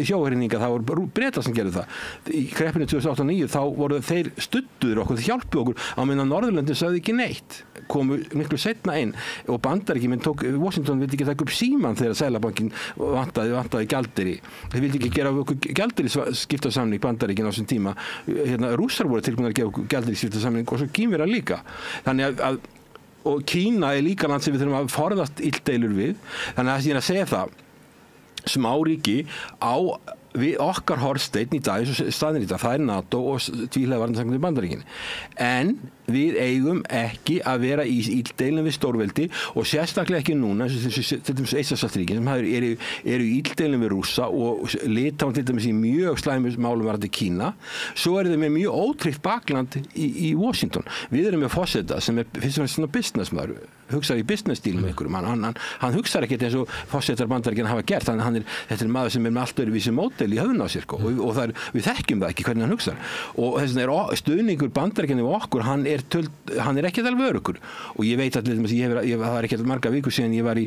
sjóherninga, það voru Bretar sem gerðu það. Í kreppinu 2008-2009 þá voru þeir studduður okkur, þeir hjálpuðu okkur á meðan Norðurlöndin sögðu ekki neitt, komu miklu seinna inn og Bandaríkjamenn Washington vildi ekki taka upp síman þegar Seðlabankinn vantaði gjaldeyri. Þeir vildi ekki gera okkur gjaldeyrisskiptasamning Bandaríkinn á þessum tíma. Rússar voru tilbúnir að gera okkur gjaldeyrisskiptasamning og svo Kínverjar líka. Þannig að og Kína er líka land sem við þurfum að forðast illdeilur við, þannig að ég er að segja það smáríki á við okkar hornsteinn í dag, eins og staðin í dag, það er NATO og tvíhliða varnarsamningur við Bandaríkin, en við eigum ekki að vera í illdeilum við stórveldi og sérstaklega ekki núna, til dæmis Eystrasaltsríkin sem eru í illdeilum við Rússa og Litáen til dæmis í mjög slæmum málum varðandi Kína, svo eru þeir með mjög ótryggt bakland í Washington. Við erum með forseta sem er fyrst og fremst svona businessmaður, hugsar í business-stílum einhverjum, hann hugsar ekkert eins og forsetar Bandaríkjanna hafa gert, þetta er maður sem er með allt öðruvísi módel í höfðinu á sér og við þekkjum það ekki hvernig hann hugsar og þess vegna er stuðningur Bandaríkjanna við okkur, hann er ekki alveg öruggur og ég veit að það er ekki marga vikur síðan ég var í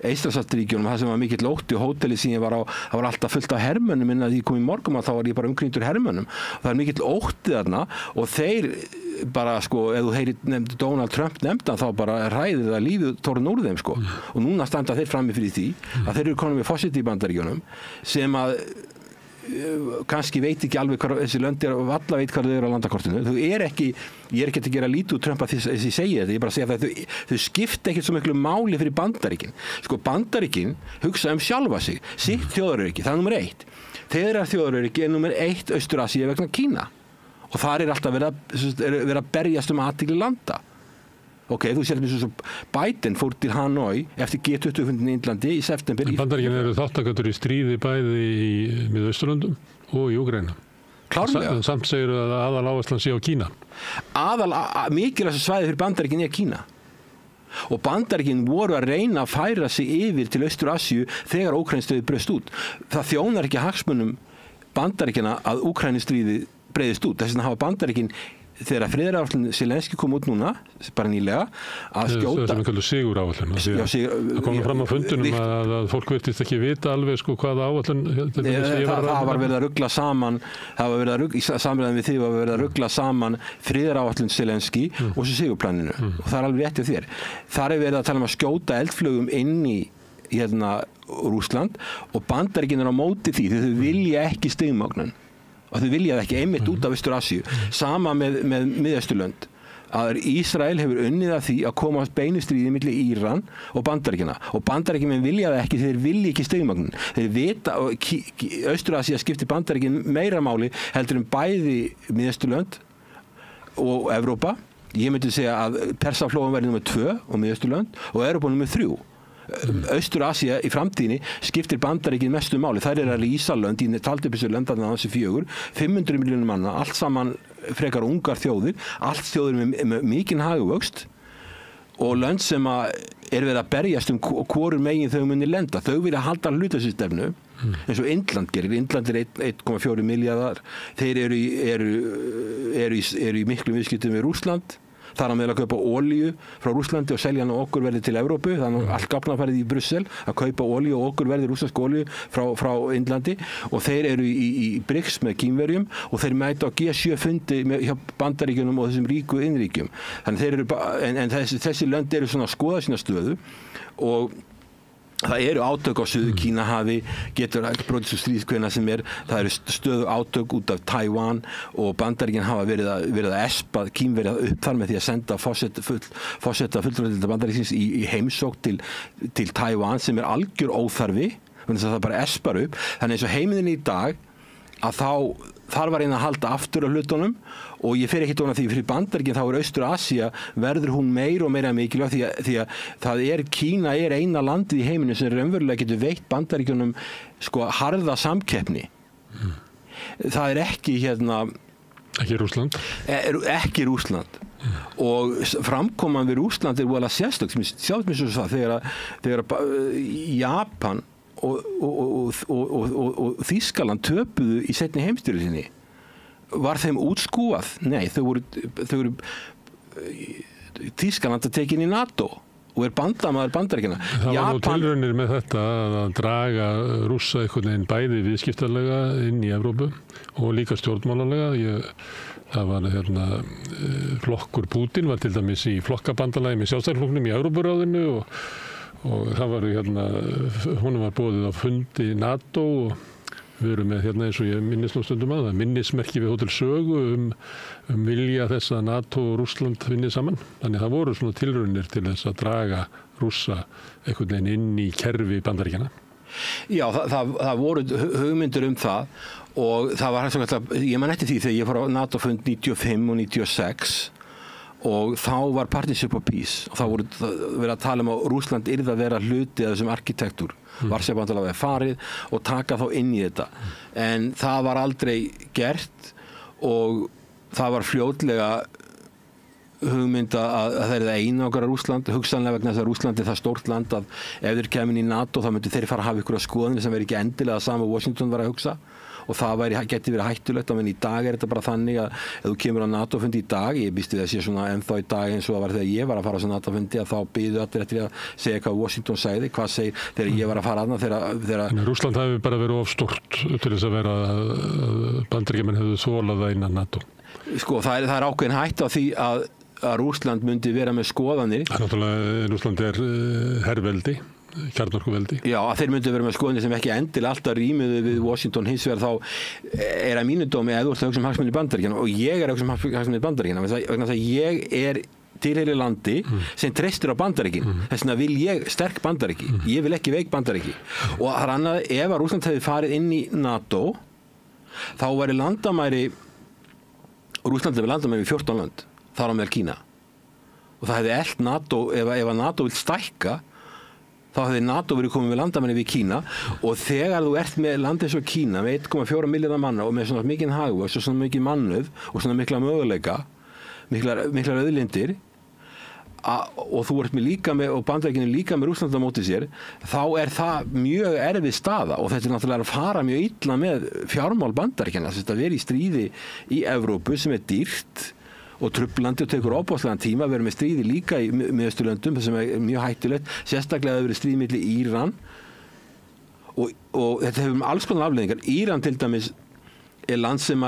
Eystrasaltsríkjunum, það sem var mikill ótti og hótelið síðan ég var á, það var alltaf fullt af hermönnum en að ég kom í morgun og þá var ég bara umkringdur hermönnum og það er mikill ótti þarna og þeir bara ef þú heyrir Donald Trump nefndan þá bara ræðir það lífið tórun úr þeim og núna standa þeir frammi fyrir því að þeir eru konum með forseti í Bandaríkjunum sem að kannski veit ekki alveg hvað þessi lönd er og alla veit hvað þau eru á landakortinu. Ég er ekki að gera lítið úr Trump að þess að ég segi þetta, ég er bara að segja að þau skipta ekkert svo miklu máli fyrir Bandaríkin. Bandaríkin hugsa sjálfa sig, sitt þjóðaröryggi, það er nummer 1. Þeirra þjóðaröryggi er nummer 1 Austur-Asíu vegna Kína og þar er alltaf verið að berjast athygli landa. Þú sér eins og Biden fór til Hanoi eftir G20-fundin í Indlandi í september. Bandaríkin eru þátttakendur í stríði bæði í Miðausturlöndum og í Úkraínu. Klárlega. Samt segir að aðaláherslan sé á Kína. Mikilvægasta svæði fyrir Bandaríkin er Kína. Og Bandaríkin voru að reyna að færa sig yfir til Austur-Asíu þegar Úkraínustríðið braust út. Það þjónar ekki hagsmunum Bandaríkina að Úkraínustríðið breiðist út. Þess vegna hafa Bandaríkin þegar friðaráætlun Zelenský kom út núna, bara nýlega, að skjóta... Það sem við kallum siguráætlun. Það kom fram á fundunum að fólk virtist ekki vita alveg hvaða áætlun... Það var verið að ruggla saman, í samræðum við því var verið að ruggla saman friðaráætlun Zelenský og svo sigurplaninu. Og það er alveg rétt hjá þér. Þar er verið að tala um að skjóta eldflugum inn í Rússland og Bandaríkin er á móti því þau vilja ekki stigmagnun. Og þau viljaði ekki einmitt út af Austur-Asíu. Sama með Miðausturlönd. Að Ísrael hefur unnið að því að koma beinu stríði milli Íran og Bandaríkjanna. Og Bandaríkjamenn viljaði ekki, þeir vilja ekki stigmagnun. Þeir vita, Austur-Asía skiptir Bandaríkin meira máli heldur bæði Miðausturlönd og Evrópa. Ég myndi segja að Persaflóan verði nummer 2 og Miðausturlönd og Evrópa nummer 3. Austur-Asía í framtíðinni skiptir Bandaríkin mestu máli. Þær eru að rísa lönd, ég taldi upp þessu löndarna á þessu 4, 500 milljónir manna, allt saman frekar ungar þjóðir, allt þjóðir með mikinn hagvöxt og lönd sem er verið að berjast hvoru megin þau muni lenda. Þau vilja halda hlutasystefnu eins og Indland gerir. Indland er 1,4 milljarðar. Þeir eru í miklu viðskiptum við Rússland þar á meðal að kaupa olíu frá Rússlandi og selja hann á okkurverði til Evrópu, þannig að allt gafnaferði í Brussel að kaupa olíu og okkurverði rússnesk olíu frá Indlandi og þeir eru í BRICS með Kínverjum og þeir mæta á G7 fundi hjá Bandaríkjunum og þessum ríku innríkjum. Þannig þeir eru en þessi lönd eru svona að skoða sína stöðu og það eru átök á Suður Kínahafi, getur brotið svo stríð hvenær sem það eru stöðu átök út af Taiwan og Bandaríkin hafa verið að espa Kínverja upp þar með því að senda forseta fulltrúadeild Bandaríkins í heimsókn til Taiwan sem algjör óþarfi, þannig að það bara espar upp. Þannig eins og heiminn í dag að þar var einn að halda aftur af hlutunum og ég fer ekki tóna því fyrir Bandaríkin þá Austur-Asía verður hún meira og meira mikilvæg því að Kína eina landið í heiminu sem raunverulega getur veitt Bandaríkjunum sko harða samkeppni. Það ekki ekki Rússland. Ekki Rússland. Og framkoman við Rússland voðalega sérstök, sjáum við svo þegar Japan og Þýskaland töpuðu í seinni heimsstyrjöldinni. Var þeim útskúfað? Nei, þau voru Þýskaland að tekin í NATO og bandamaður Bandaríkjanna. Það var nú tilraunir með þetta að draga Rússa einhvern veginn bæði viðskiptalega inn í Evrópu og líka stjórnmálalega. Það var flokkur Pútín var til dæmis í flokkabandalagi með Sjálfstæðisflokknum í Evrópuráðinu og það var honum var boðið á fundi NATO og við erum með eins og ég minnist nú stundum að það minnismerki við Hótel Sögu um vilja þess að NATO og Rússland vinni saman. Þannig það voru svona tilraunir til þess að draga Rússa einhvern veginn inn í kerfi Bandaríkjanna. Já, það voru hugmyndir það og það var ég man eftir því þegar ég fór á NATO-fund 95 og 96 og þá var Partnership of Peace og þá voru verið að tala að Rússland yrði að vera hluti af þessum arkitektúr. Varsjárbandalagið farið og taka þá inn í þetta. En það var aldrei gert og það var fljótlega hugmynd að það er það einangra Rússland, hugsanlega vegna þess að Rússland það stórt land að ef þeir kemur í NATO þá myndu þeir fara að hafa ykkur skoðanir sem veri ekki endilega sama Washington var að hugsa og það geti verið hættulegt, en í dag þetta bara þannig að ef þú kemur á NATO-fundi í dag, ég býst við að sé svona ennþá í dag eins og það var þegar ég var að fara á NATO-fundi að þá byðu allir eftir að segja hvað Washington sagði, hvað segir þegar ég var að fara aðna Rússland hafi bara verið of stórt til þess að vera að Bandaríkjamenn hefðu þolað það innan NATO. Sko það er ákveðin hætt á því að Rússland myndi vera með skoðanir. Náttúrulega Rússland herveldi, kjarnorkuveldi. Já, að þeir myndu vera með skoðanir sem ekki endilega alltaf rýmuðu við Washington, hins vegar þá að mínu dómi að þú ert að hugsa hagsmuni Bandaríkjanna og ég að hugsa hagsmuni Bandaríkjanna vegna þess að ég tilheyri landi sem treystir á Bandaríkin. Þess vegna vil ég sterk Bandaríki. Ég vil ekki veik Bandaríki. Og það annað, ef að Rússland hefði farið inn í NATO, þá væri landamæri Rússland hefði landamæri við 14 lönd. Þar á meðal Kína. Og það hefði elt NATO, ef að NATO vil stækka, þá hefði NATO verið komið með landamæri við Kína og þegar þú ert með land eins og Kína með 1,4 milljarða manna og með svona mikinn hagvöxt og svona mikinn mannauð og svona mikla möguleika, miklar auðlindir og þú ert með líka með, og Bandaríkin líka með Rússland á móti sér, þá það mjög erfið staða og þetta náttúrulega að fara mjög illa með fjármál Bandaríkjanna, þess að vera í stríði í Evrópu sem dýrt og trublandi og tekur óbáslegan tíma að vera með stríði líka í Miðausturlöndum sem mjög hættulegt, sérstaklega að það verið stríð milli Íran og þetta hefur alls konar afleiðingar. Íran til dæmis land sem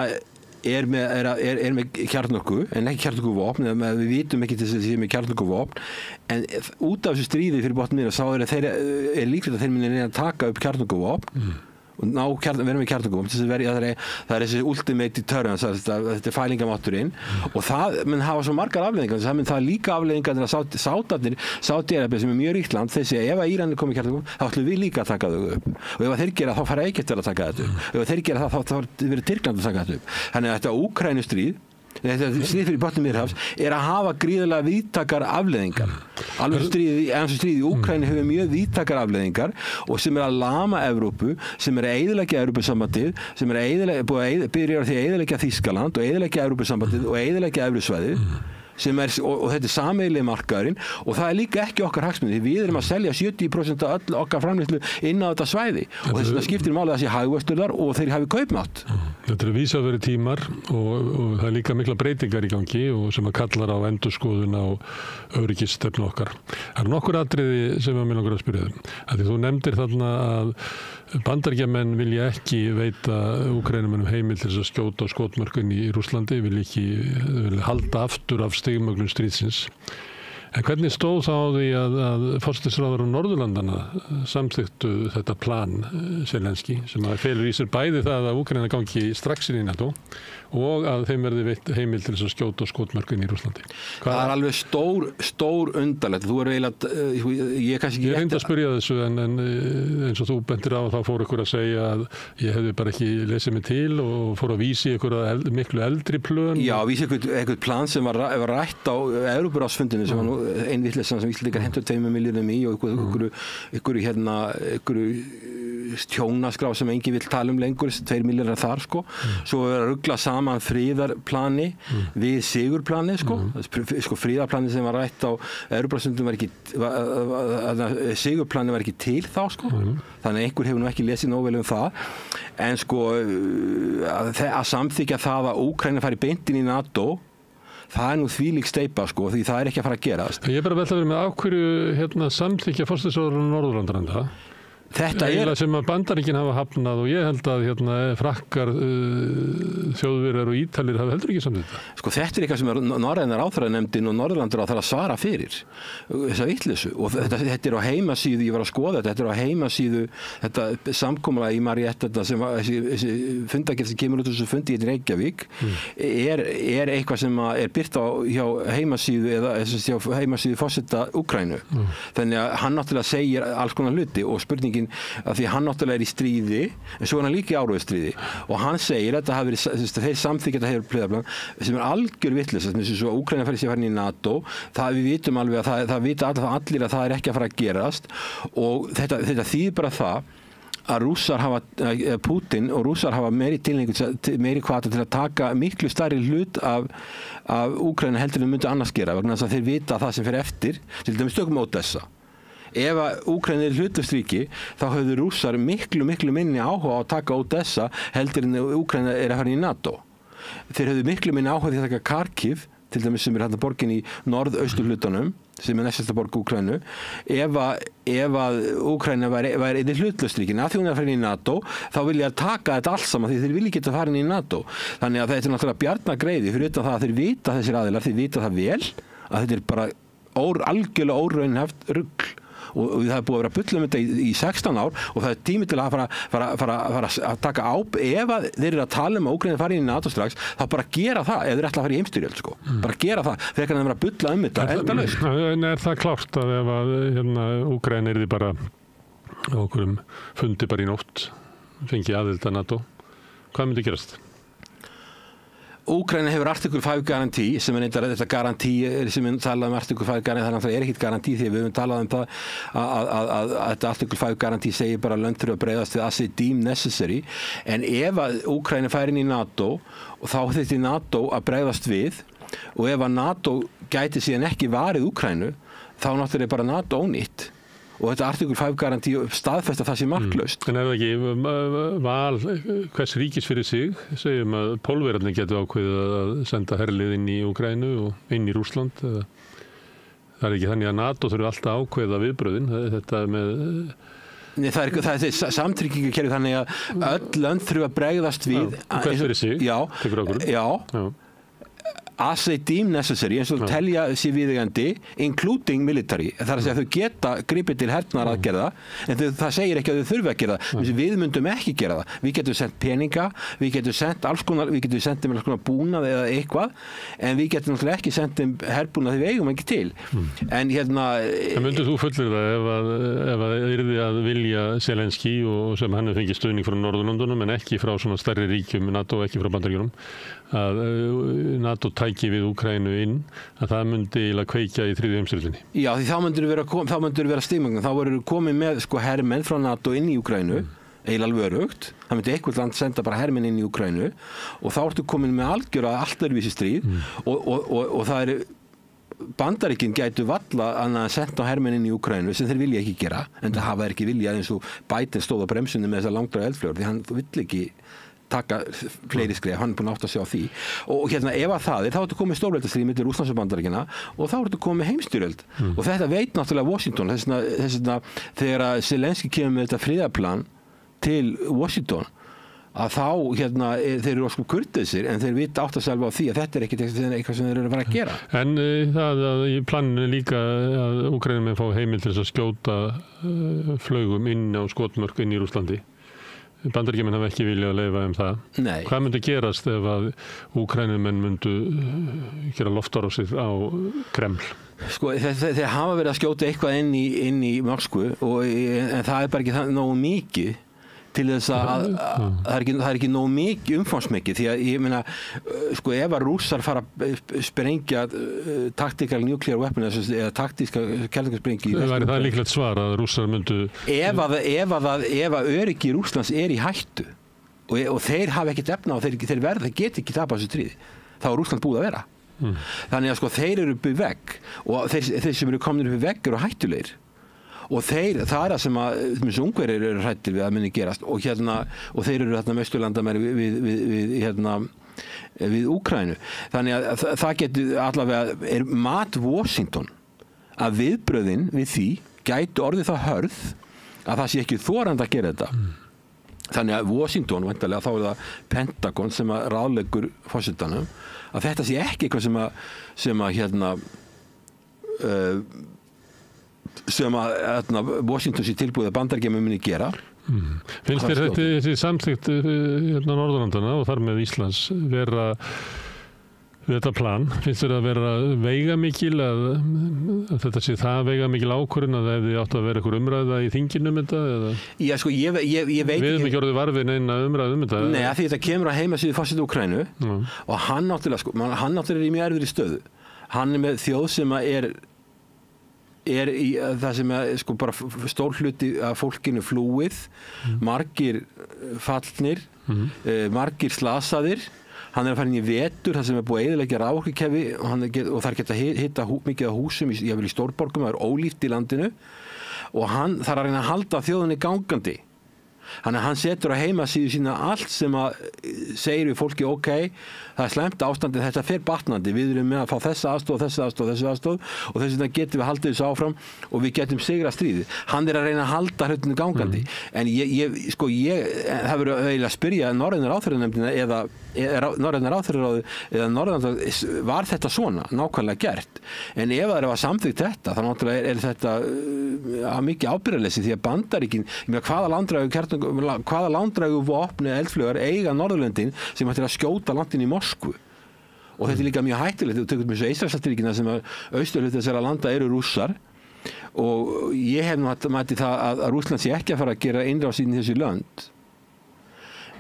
er með kjarnorku en ekki kjarnorkuvopn, við vitum ekki til þess að það sé með kjarnorkuvopn, en út af þessu stríði fyrir botninn þá líklegt að þeir muni að taka upp kjarnorkuvopn og vera með kjarnorkuvopn, það er þessi ultimate deterrence, þetta fælingamátturinn og það mun hafa svo margar afleiðingar, það mun það líka afleiðingar til að Sádi-Arabía sem mjög ríkt land, þessi ef að Íran komið kjarnorkuvopn, þá ætlum við líka að taka þau upp og ef þeir gera þá fara Egyptar að taka þetta upp, ef þeir gera þá verður Tyrkland að taka þetta upp. Þannig að þetta Úkraínustríð, þetta stríð fyrir botni Miðjarðarhafs að hafa gríðarlega víðtækar afleiðingar. Alveg stríð í Úkraínu hefur mjög víðtækar afleiðingar og sem að lama Evrópu, sem að eyðileggja Evrópusambandið, sem byrjar því að eyðileggja Þýskaland og eyðileggja Evrópusambandið og eyðileggja Evrusvæðið og þetta sameiginlegi markaðurinn og það líka ekki okkar hagsmunir. Við erum að selja 70% af öll okkar framleiðslu inn á þetta svæði og þess vegna skiptir máli að það sé hagvöxtur þar og þeir hafi kaupmátt. Þetta eru vísaverið tímar og það er líka mikla breytingar í gangi og sem að kallar á endurskoðun á öryggisstefnu okkar. Það eru nokkur atriði sem að mér langar að spyrja þig. Því þú nefndir þarna að Bandaríkjamenn vilja ekki veita Úkraínumönnum heimild til þess að skjóta á skotmörkun í Rússlandi, vilja halda aftur af stigmögnun stríðsins. En hvernig stóð þá á því að forsætisráðherrar Norðurlandana samþykktu þetta plan Zelenský sem að felur í sér bæði það að Úkraína gangi strax inn í NATO og að þeim verði veitt heimild til þess að skjóta á skotmörkun í Rússlandi. Það er alveg stór undarlegt. Þú er eiginlega, ég kannski ekki... Ég reyndi að spyrja þessu en eins og þú bentir á þá fór ykkur að segja að ég hefði bara ekki lesið mig til og fór að vísi ykkur miklu eldri plön. Já, vísi ykkur plan sem var rætt á Evrópuráðsfundinu sem var nú ein vitleysa sem Íslendingar hendur 2 milljörðum í og ykkur tjónaskrá sem enginn vill tala lengur, 2 milljarðar þar sko. Svo er að rugla saman friðarplani við sigurplani sko. Friðarplani sem var rætt á Evrópuráðsfundinu var ekki sigurplani var ekki til þá sko. Þannig að einhver hefur nú ekki lesið nóg vel það. En sko að samþykja það að Úkraína fari beint inn í NATO, það er nú þvílík steypa sko, því það er ekki að fara að gerast. Ég er bara velta að vera með ákverju samþykja forsætisráðherrar Norðurlandanna. Þetta er sem að Bandaríkin hafa hafnað og ég held að frakkar, þjóðverjar og Ítalir hafa heldur ekki samþykkt það. Sko þetta er eitthvað sem norræna ráðherranefndin og Norðurlandur á þarf að svara fyrir þessa vitleysu og þetta er á heimasíðu, ég var að skoða þetta er á heimasíðu, þetta samkomulag í Marietta sem þessi fundagerð sem kemur út úr þessu fundi í Reykjavík er eitthvað sem er birt á hjá heimasíðu eða hjá heimasíðu forseta Úkraínu. Þannig að hann náttúrulega segir alls konar hluti og spurningin að því hann náttúrulega er í stríði en svo er hann líka í áróðustríði og hann segir að þetta hafi verið, þeir samþykja þetta hefur pliðarplan sem er algjör vitleysa sem svo að Úkraína færi sér farin í NATO það við vitum alveg að það vita allir að það er ekki að fara að gerast og þetta þýðir bara það að Putin og Rússar hafa meiri hvata til að taka miklu stærri hlut af Úkraína heldur en myndi annars gera vegna þess að þeir vita að það sem fer eftir til dæmis tökum Odessa. Ef að Úkraína er hlutastríki þá höfðu Rússar miklu minni áhuga á að taka Odessa heldur en Úkraína er að fara í NATO. Þeir höfðu miklu minni áhuga því að taka Kharkiv, til dæmis sem er hérna borgin í norðausturhlutanum, sem er næstasta borg Úkraínu. Ef að Úkraína væri í hlutastríkinu, að því hún er að fara í NATO, þá vilja að taka þetta alls saman því þeir vilja geta að fara inn í NATO. Þannig að þetta er náttúrulega bjarnagreiði fyrir utan það að þeir vita þessir aðilar, þeir vita það vel að þetta er bara algjörlega óraunhæft rugl. Og það er búið að vera bull þetta í 16 ár og það er tími til að fara að taka ef að þeir eru að tala að Úkraína fari inn í NATO strax, þá bara gera það ef þeir ætla að fara í heimsstyrjöld sko. Bara gera það, frekar en að vera að bulla þetta endalaust. En er það klárt að ef að Úkraína yrði bara á okkurum fundi bara í nótt, fengi aðild að NATO, hvað myndi gerast? Úkraína hefur artikul 5 garantí sem er þetta garantí sem við talaðum artikul 5 garantí þannig að það er ekkert garantí því við höfum talað það að þetta artikul 5 garantí segir bara að lönd þurfa að bregðast við as they deem necessary en ef að Úkraína fær inn í NATO og þá þyrfti NATO að bregðast við og ef að NATO gæti síðan ekki varið Úkraínu þá náttúrulega bara NATO ónýtt og þetta artikul 5 garantí staðfesta það sé marklaust. En er það ekki val hvers ríkis fyrir sig? Segjum að Pólverjarnir getur ákveðið að senda herlið inn í Úkraínu og inn í Rússland. Það er ekki þannig að NATO þurfi alltaf ákveða viðbröðin. Þetta með... Nei, það er samtryggingakerfi þannig að öll lönd þurfa að bregðast við. Hvers fyrir sig? Já. As they deem necessary, eins og telja sér viðeigandi, including military. Það er að segja að þau geta gripið til hernaðaraðgerða, en það segir ekki að þau þurfi að gera það. Við myndum ekki gera það. Við getum sendt peninga, við getum sendt alls konar búnað eða eitthvað, en við getum náttúrulega ekki sendt herbúnað því við eigum ekki til. En hérna... En myndir þú fullyrða ef að yrði að vilja Zelenský og sem hann fengið stuðning frá Norðurlöndunum en ekki frá svona stærri ríkjum NATO, ekki frá Bandaríkjunum, að NATO tæki við Úkraínu inn, að það myndi kveikja í þriðju heimsstyrjöldinni. Já, því þá myndir vera stigmögnum. Þá voru komið með hermenn frá NATO inn í Úkraínu, eiginlega alveg örugt. Það myndi eitthvað land senda bara hermenn inn í Úkraínu og þá ertu komin með algjörða allt öðruvísi stríð og það er Bandaríkin gætu valla að senda á hermennin í Úkraínu sem þeir vilja ekki gera, en það hafa ekki vilja eins og Biden stóð á bremsunni með þessar langdrægu eldflögur því hann vill ekki taka fleiri skref, hann er búin átt að sjá því og hérna ef að það þá ertu komið stórveldastríð milli Rússlands og Bandaríkjanna og þá ertu komið heimstyrjöld og þetta veit náttúrulega Washington þess vegna þegar að Zelensky kemur með þetta friðarplan til Washington að þá hérna þeir eru óskum kurteisir en þeir vita átt að selva á því að þetta er ekkert eitthvað sem þeir eru að fara að gera. En það að í planinu líka að Úkraínumenn fá heimild til þess að skjóta flaugum inn á skotmörk inn í Rússlandi. Bandaríkjamenn hafa ekki viljað að leyfa það. Nei. Hvað myndi gerast ef að Úkraínumenn myndu gera loftárásir á Kreml? Sko þeir hafa verið að skjóta eitthvað inn í Moskvu en það er bara ekki nógu mikið til þess að það er ekki nógu mikið umfangsmikið því að ég meina sko ef að Rússar fara að sprengja taktikal nuclear weapon eða taktíska kjarnorkusprengju Það er líklegt svar að Rússar myndu ef að öryggi Rússlands er í hættu og þeir hafa ekkert efna og þeir geta ekki tapað þessu stríði þá er Rússland búið að vera þannig að sko þeir eru uppið vegg og þeir sem eru komin uppið vegg eru hættulegir og það er það sem að Ungverjar eru hrættir við að muni gerast og þeir eru þarna með austurlandamæri við Úkraínu þannig að það getur allavega er mat Washington að viðbröðin við því gætu orðið það hörð að það sé ekki þorandi að gera þetta þannig að Washington væntanlega þá er það Pentagon sem að ráðleggur forsetanum að þetta sé ekki eitthvað sem að Washington sé tilbúið að Bandaríkjamenn muni gera. Finnst þér þessi samþykkt Norðurlandana og þar með Íslands vera þetta plan, finnst þér að vera veigamikil að þetta sé það veigamikil ákvörðun að það hefði átt að vera einhver umræða í þinginu þetta? Já, sko, ég veit ekki. Við hefum ekki orðið varfið neina umræða þetta. Nei, því þetta kemur á heimasíðu forseta Úkraínu og hann náttúrulega er í mjög erfiðri stöðu. Hann er með þjóð sem er í það sem sko bara stór hluti af fólkinu flúið, margir fallnir, margir slasaðir. Hann er að fara inn í vetur, það sem er búið að eyðileggja raforkukerfi og þar geta hitta mikið af húsum í stórborgum, það er ólíft í landinu og hann þarf að reyna að halda þjóðinni gangandi. Þannig að hann setur á heimasíðu sína allt sem að segir við fólki ok, það er slæmt ástandið, þetta fer batnandi, við erum með að fá þessa aðstoð og þess vegna getum við haldið þessu áfram og við getum sigra stríðið. Hann er að reyna að halda hlutinu gangandi. En það verður eiginlega að spyrja Norræna ráðherranefndina eða Norræna ráðherraráðið eða Norræna var þetta svona nákvæmlega gert. En ef það var samþykkt þetta, þá náttúrulega er þetta mikið ábyrgðarleysi því að Bandaríkin, hvaða landrægu vopni eða eldflaugar eiga Norðurlöndin sem ættir að skjóta landin í Moskvu og þetta er líka mjög hættulegt þú tekur með þessu Eystrasaltsríkina sem austurhluti þessara landa eru Rússar og ég hef mætti það að Rússland sé ekki að fara að gera innrás inn í þessi lönd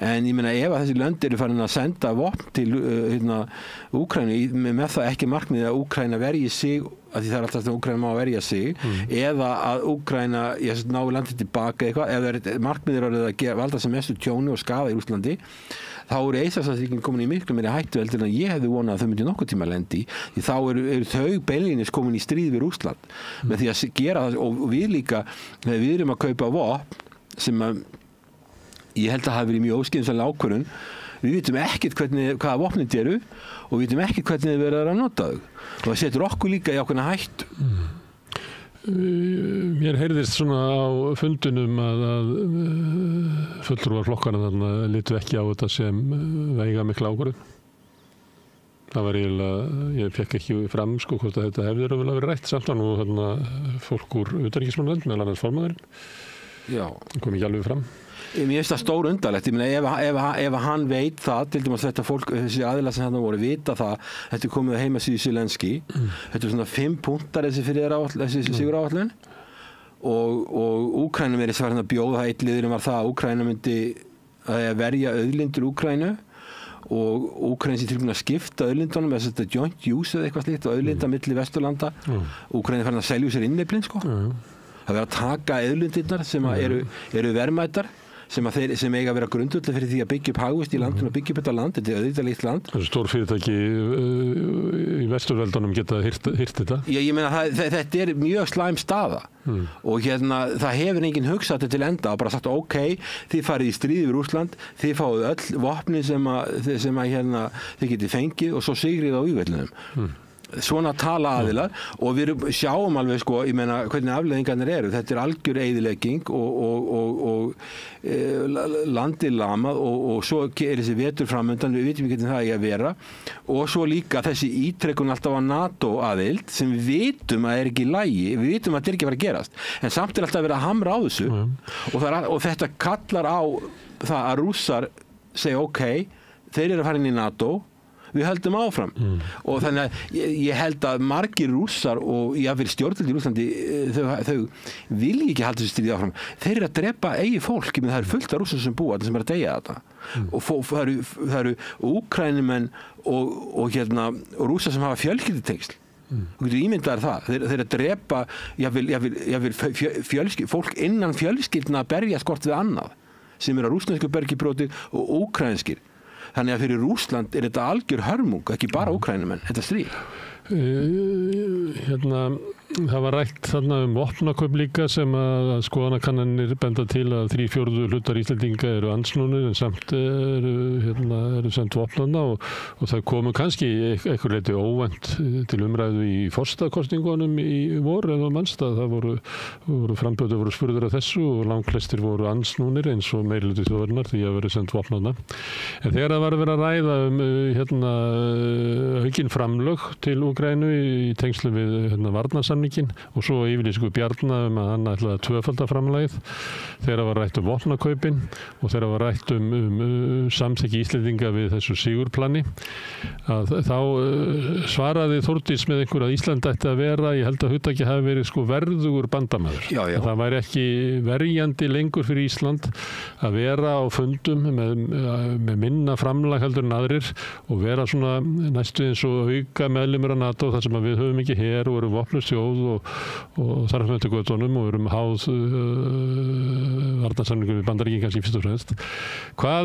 en ég meina ef að þessi lönd eru farin að senda vopn til Úkraínu með það ekki markmið að Úkraína verji sig að því það er alltaf að Úkraína má verja sig eða að Úkraína ná landið tilbaka eitthvað eða markmiðir að valda sem mestu tjóni og skaða í Rússlandi þá eru Eystrasaltsríkin komin í miklu meiri hættu heldur en ég hefði vonað að þau myndi nokkuð tíma lendi því þá eru þau beinlínis komin í stríð við Rússland með því að gera það og við líka við erum að kaupa vopn sem að ég held að hafi verið mjög óskynsamleg ákvörðun við vitum ekkert hvaða vopnin þetta eru og við vitum ekkert hvernig þið verður að nota þau og það setur okkur líka í ákveðna hættu Mér heyrðist svona á fundunum að fulltrúar flokkana þarna litu ekki á þetta sem veigamikla ákvörðun það var ég fekk ekki fram sko hvort að þetta hefði verið rætt samt og þarna fólk úr utanríkismálanefnd meðal annars formaðurinn kom ekki alveg fram Mér finnst það stór undarlegt, ég meina ef hann veit það, til dæmis þetta fólk, þessi aðilar sem þarna voru, vita það, þetta er komið að heimasíðu Zelensky, þetta er svona 5 punktar þessi siguráætlun og Úkraína verið svarinn að bjóða það eitt liðurinn var það að Úkraína myndi verja auðlindir Úkraínu og Úkraína sé tilbúin að skipta auðlindunum eða þetta joint use eða eitthvað slíkt og auðlinda milli Vesturlanda, Úkraína farin að selja sér inneiflin sko. Það verður að taka auðlindirnar sem eru verðmætar sem eiga að vera grundvöldlega fyrir því að byggja upp hagvist í landinu og byggja upp þetta land, þetta auðvitað líkt land. Stór fyrirtæki í vesturveldunum geta hirt þetta? Ég meina þetta mjög slæm staða og það hefur enginn hugsað þetta til enda og bara sagt ok, þið farið í stríð við Rússland, þið fáið öll vopni sem þið getið fengið og svo sigrið á vígvellinum. Svona tala aðilar og við sjáum alveg ég meina hvernig afleiðingarnir eru. Þetta algjör eyðilegging og landið lamað og svo þessi vetur framöndan, við vitum ekki hvernig það að vera og svo líka þessi ítrekkun alltaf á NATO aðild sem við vitum að ekki í lagi, við vitum að þetta ekki að fara að gerast en samt alltaf verið að hamra á þessu og þetta kallar á það að Rússar segja ok, þeir eru að fara inn í NATO við höldum áfram og þannig að ég held að margir Rússar og jáfnvel stjórnvöld í Rússlandi þau vilja ekki halda þessu stríði áfram þeir eru að drepa eigið fólk það eru fullt af Rússar sem búa sem eru að deyja þetta og það eru Úkraínumenn og Rússar sem hafa fjölskyldutengsl þú getur ímyndaðir það þeir að drepa jáfnvel fólk innan fjölskyldna að berja skort við annað sem eru rússnesku bergibrótir og úkraínskir. Þannig að fyrir Rússland þetta algjör hörmung, ekki bara Úkraínumenn, þetta stríð. Það var rætt þarna vopnakaup líka sem að skoðanakannanir benda til að 3/4 hlutar Íslendinga eru andsnúnir en samt eru sendt vopnana og það komu kannski eitthvað leiti óvænt til umræðu í forsetakosningunum í vor eða mannstað. Það voru frambjóðir voru spurður af þessu og langflestir voru andsnúnir eins og meirihluti þjóðarinnar því að vera sendt vopnana. En þegar það var verið að ræða aukin framlög til Úkraínu í tengslu við varnarsamninginn og svo yfirlýsingu Bjarna að hann ætlaði að tvöfalda framlagið þegar var rætt vopnakaupin og þegar var rætt samþykki Íslendinga við þessu sigurplani að þá svaraði Þórdís með einhver að Ísland ætti að vera, ég held að hugtakið hafi verið verðugur bandamaður. Það væri ekki verjandi lengur fyrir Ísland að vera á fundum með minna framlag heldur en aðrir og vera svona næstu eins og auka meðlimur á NATO þar sem við höfum ekki her og erum vopnlaus þjóð og þar með til göttunum og erum háð varnarsamningum við Bandaríkin kannski fyrst og fremst. Hvað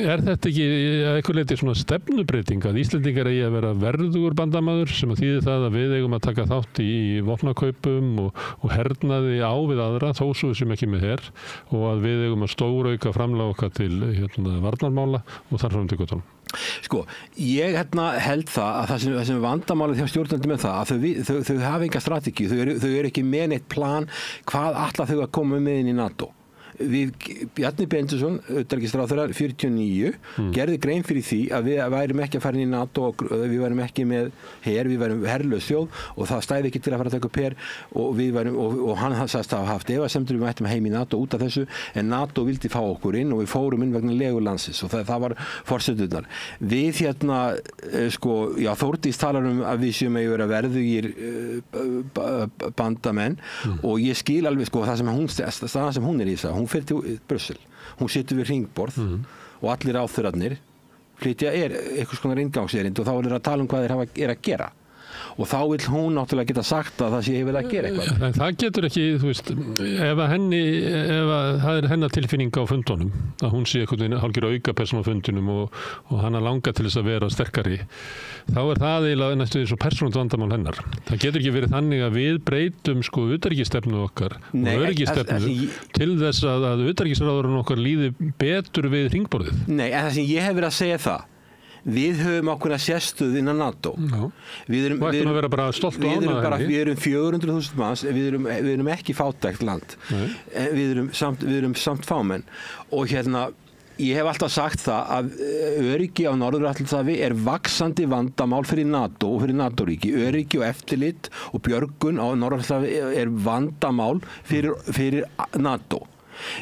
þetta ekki að einhver leyti svona stefnubreiting að Íslendingar eigi að vera verðugur bandamaður sem að þýði það að við eigum að taka þátt í vopnakaupum og hernaði á við aðra þó svo sem ekki með her og að við eigum að stórauka framlag okkar til varnarmála og þar fram til göttunum. Ég held það að það sem vandamálið hjá stjórnendum með það að þau hafa enga strategíu, þau eru ekki með neitt plan hvað ætla þau að koma með inn í NATO. Bjarni Benediktsson, utanríkisráðherra 49, gerði grein fyrir því að við værum ekki að fara inn í NATO og við værum ekki með her, við værum herlaus þjóð og það stæði ekki til að fara að taka upp her og hann sagðist að hafa haft efasemdir við mættum heim í NATO út af þessu en NATO vildi fá okkur inn og við fórum inn vegna legulandsins og það var forseturnar. Við Þórdís talar að við séum að vera verðugir bandamenn og ég skil alveg það sem hún í það. Hún fer til Brussel, hún situr við hringborð og allir ráðherrarnir flytja eitthvað konar inngangserind og þá er að tala hvað þeir að gera og þá vil hún náttúrulega geta sagt að það sé hefur að gera eitthvað. En það getur ekki, þú veist, ef það er hennar tilfinning á fundunum að hún sé eitthvað hálfgerð auka persónu á fundunum og hann að langa til þess að vera sterkari þá er það eiginlega næstu því svo persónult vandamál hennar. Það getur ekki verið þannig að við breytum utanríkisstefnu okkar og öryggisstefnu til þess að utanríkisráðurinn okkar líði betur við hringborðið. Nei, en það sem ég hef verið að segja það við höfum ákveðna sérstöðu innan NATO. Við erum 400.000 manns, við erum ekki fátækt land. Við erum samt fámenn. Og ég hef alltaf sagt það að öryggi á Norður-Atlantshafi vaxandi vandamál fyrir NATO og fyrir NATO-ríki. Öryggi og eftirlit og björgun á Norður-Atlantshafi vandamál fyrir NATO.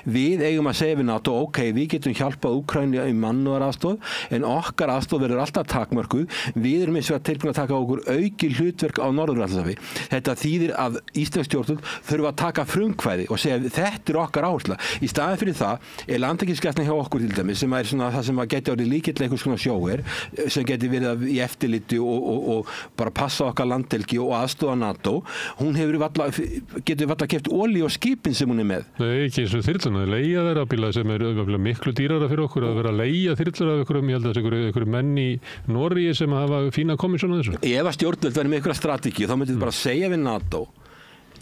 Við eigum að segja við NATO, ok, við getum hjálpað Úkraínu í mannúðaraðstoð en okkar aðstoð verður alltaf takmörkuð. Við erum eins og tilbúin að taka okkur auki hlutverk á Norður-Atlantshafi. Þetta þýðir að íslensk stjórnvöld þurfa að taka frumkvæði og segja þetta okkar áhersla. Í staðinn fyrir það landhelgisgæslan hjá okkur til dæmis sem svona það sem geti orðið líkilega einhvers konar sjóher sem geti verið í eftirliti og bara passa okkar landhelgi og aðstoða NATO. Hún getur varla keypt olíu og skipin sem hún með. Nei, ekki eins og þyrluna, leigja þeirra bíla sem miklu dýrara fyrir okkur að vera að leigja þyrlur af einhverjum, ég held að einhverjum menn í Noregi sem hafa fína komissjón á þessu. Ef að stjórnvöld verður með einhverja strategi þá myndið bara segja við NATO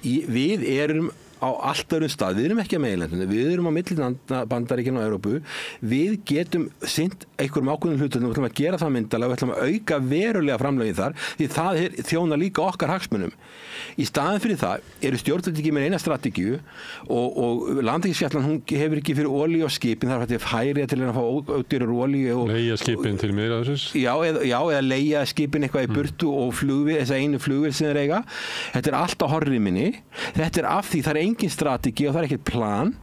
við erum á allt öðrum stað, við erum ekki að meginlandinu, við erum á millilanda Bandaríkjanna og Evrópu, við getum sinnt einhverjum ákveðnum hlutum, við ætlum að gera það myndalega, við ætlum að auka verulega framlögin þar, því það þjónar líka okkar hagsmunum. Í staðin fyrir það eru stjórnvöld ekki með eina strategíu og landhelgisgæslan hún hefur ekki fyrir olíu og skipin, það er hægt færi til að fá ódýrar olíu og leigja skipin til meira þess. Já, eða leigja skipin eitthvað í burtu og þessa einu flugvél sem þeir eiga. Þetta er allt á horriminni. Þetta er af því það er engin strategi og það er ekkert plan.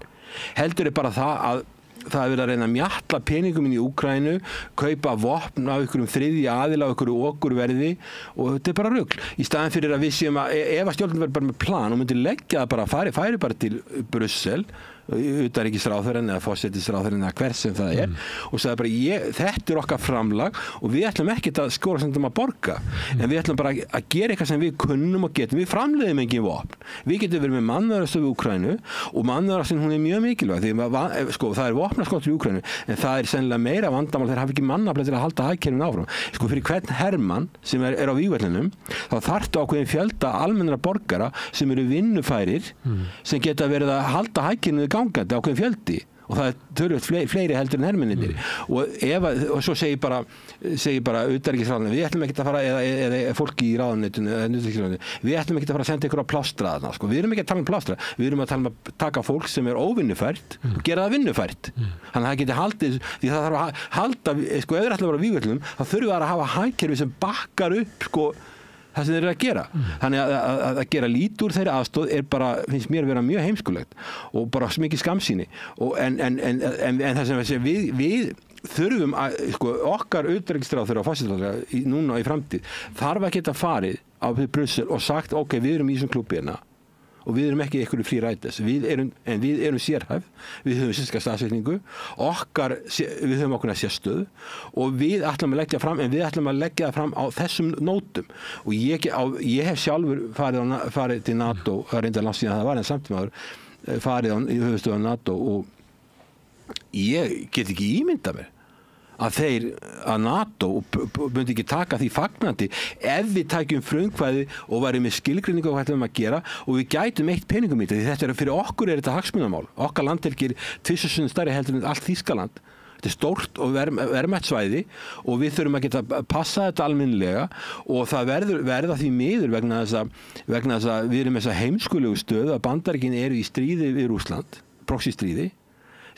Heldur er bara það að það er verið að reyna að mjatla peningum inn í Úkraínu, kaupa vopn af einhverjum þriðja aðila af einhverju okurverði og þetta er bara rugl. Í staðin fyrir að við séum að ef að stjórnvöld verður bara með plan og myndir leggja það bara, færi bara til Brussel, utanríkisráðherrann eða forsætisráðherrann eða hver sem það er og sagði bara þetta er okkar framlag og við ætlum ekkert að skora sem að borga en við ætlum bara að gera eitthvað sem við kunnum og getum, við framleiðum engin vopn, við getum verið með mannúðarstöð í Úkraínu og mannúðarstöð hún er mjög mikilvæg því sko, það er vopnaskortur í Úkraínu en það er sennilega meira vandamál þeir hafa ekki mannafla til að halda hagkerfinu áfram sko fyrir hvern hermann sem er á vígvellinum þá þarftu ákveðin fjölda almennra borgara sem eru vinnufærir sem geta verið að halda hagkerfinu gangandi ákveðin fjöldi og það er tölvöld fleiri heldur en hermennir og svo segir bara utanríkisráðuneytinu við ætlum ekki að fara eða fólki í ráðuneytinu við ætlum ekki að fara að senda ykkur á plástra þarna sko. Við erum ekki að tala um plástra við erum að tala um að taka fólk sem er óvinnufært og gera það vinnufært þannig að það geti haldið því það þarf að halda sko ef þeir ætla að vera vígvöllum þá þurfa það að hafa hagkerfi sem bakkar upp sko það sem þeir eru að gera. Þannig að gera lítið úr þeirri aðstóð er bara, finnst mér vera mjög heimskulegt og bara mikið skammsýni. En það sem við þurfum að, sko, okkar utanríkisráðherra og forsætisráðherra núna í framtíð þarf að geta farið á Brussel og sagt, ok, við erum í þessum klúbbi hérna og við erum ekki einhverju free riders við erum sérhæf við höfum sérstaka staðsetningu við höfum okkur sérstöðu og við ætlum að leggja fram en við ætlum að leggja það fram á þessum nótum og ég hef sjálfur farið til NATO það er reynda langt síðan það var en samtímaður farið í höfuðstöðu NATO og ég get ekki ímyndað mér að NATO myndi ekki taka því fagnandi ef við tækjum frumkvæði og væri með skilgreiningu á hvað ætlum að gera og við gætum eitt peningum í þetta því þetta fyrir okkur er þetta hagsmunamál okkar landhelgir tvisvar stærri heldur en allt Þýskaland þetta er stórt og verðmætt svæði og við þurfum að geta passa þetta almennilega og það verða því miður vegna þess að við erum með þessa heimskulegu stöð að Bandaríkin eru í stríði við Rússland proxystríði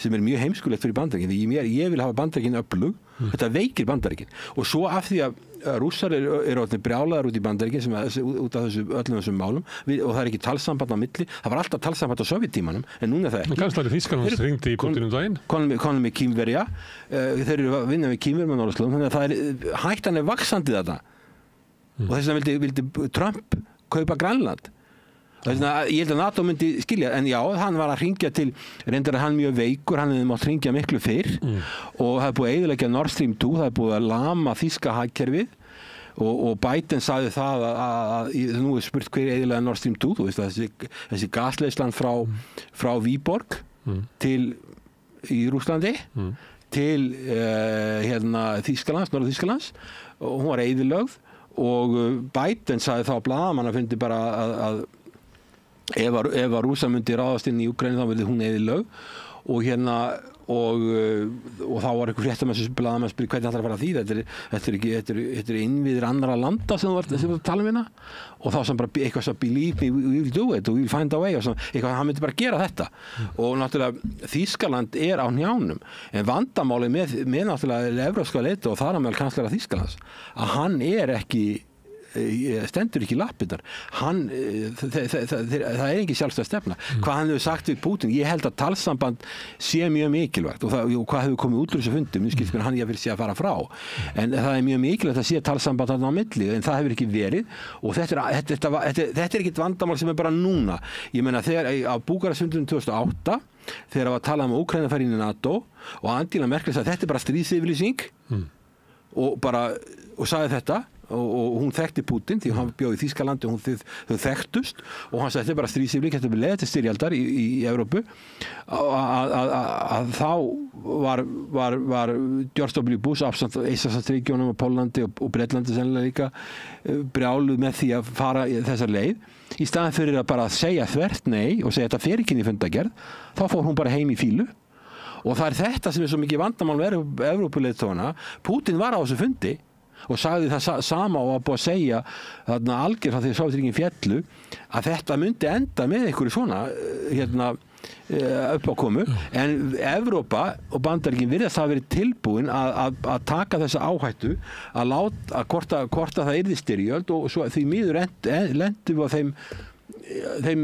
sem er mjög heimskulegt fyrir Bandaríkin því ég vil hafa Bandaríkin öflug þetta veikir Bandaríkin og svo af því að Rússar eru brjálaðar út í Bandaríkin út af öllum þessum málum og það er ekki talsamband á milli það var alltaf talsamband á sovjettímanum en núna er það ekki Kanslari Þýskalands hringdi í Putin daginn konum með Kínverja þeir eru að vinna með Kínverjum á Norðurslóðum þannig að það er hættan er vaxandi þetta og þess vegna vildi Trump kaupa Grænland Þannig að ég held að NATO myndi skilja en já, hann var að hringja til reyndar að hann mjög veikur, hann hefði mátt hringja miklu fyrr og það er búið að eyðileggja Nord Stream 2, það er búið að lama þýska hagkerfið og Biden sagði það að nú er spurt hver eyðilega Nord Stream 2 þú veist að þessi gasleyslan frá Viborg til í Rússlandi til Þýskalands, Norður-Þýskalands og hún var eyðilögð og Biden sagði þá að blaðamannafundi bara að ef að Rússa myndi ráðast inn í Úkraínu þá verði hún eyðilögð og þá var einhver fréttamenn sem blaðamenn spurði hvernig ætlar að fara að því þetta er innviðir annarra landa sem þú var að tala um hérna og þá sem bara eitthvað sem believe me, we will do it og we will find a way og eitthvað hann myndi bara gera þetta og náttúrulega Þýskaland er á hnjánum en vandamálið með náttúrulega evrópska leita og þar á meðal kanslara Þýskalands að hann er ekki stendur ekki í lappirnar það er ekki sjálfstæð stefna hvað hann hefur sagt við Putin ég held að talsamband sé mjög mikilvægt og hvað hefur komið út úr þessu fundum hann ég vil sé að fara frá en það er mjög mikilvægt að sé talsamband á milli en það hefur ekki verið og þetta er ekki vandamál sem er bara núna ég meina þegar á Búkarestfundinum 2008 þegar það var að tala um Úkraína færi inn í NATO og Angela Merkel sagði þetta er bara stríðsyfirlýsing og sagði þetta og hún þekkti Putin því hann bjóð í Þýskalandi og þau þekktust og hann sagði þetta bara stríðsífli, þetta er leið til styrjaldar í Evrópu að þá var George W. Bush ásamt Eystrasaltsríkjunum og Póllandi og Bretlandi sennilega líka brjáluð með því að fara þessa leið í staðan fyrir að bara segja þvert nei og segja þetta fer ekki inn í fundargerð, þá fór hún bara heim í fílu. Og það er þetta sem er svo mikið vandamál með Evrópuleiðtogana. Putin var á þessu fundi og sagði það sama og var búið að segja þarna algjör frá því Sovétríkin féllu að þetta myndi enda með einhverju svona uppákomu en Evrópa og Bandaríkin virðast hafa verið tilbúin að taka þessa áhættu að láta hvort að það yrði styrjöld og svo því miður lendum við á þeim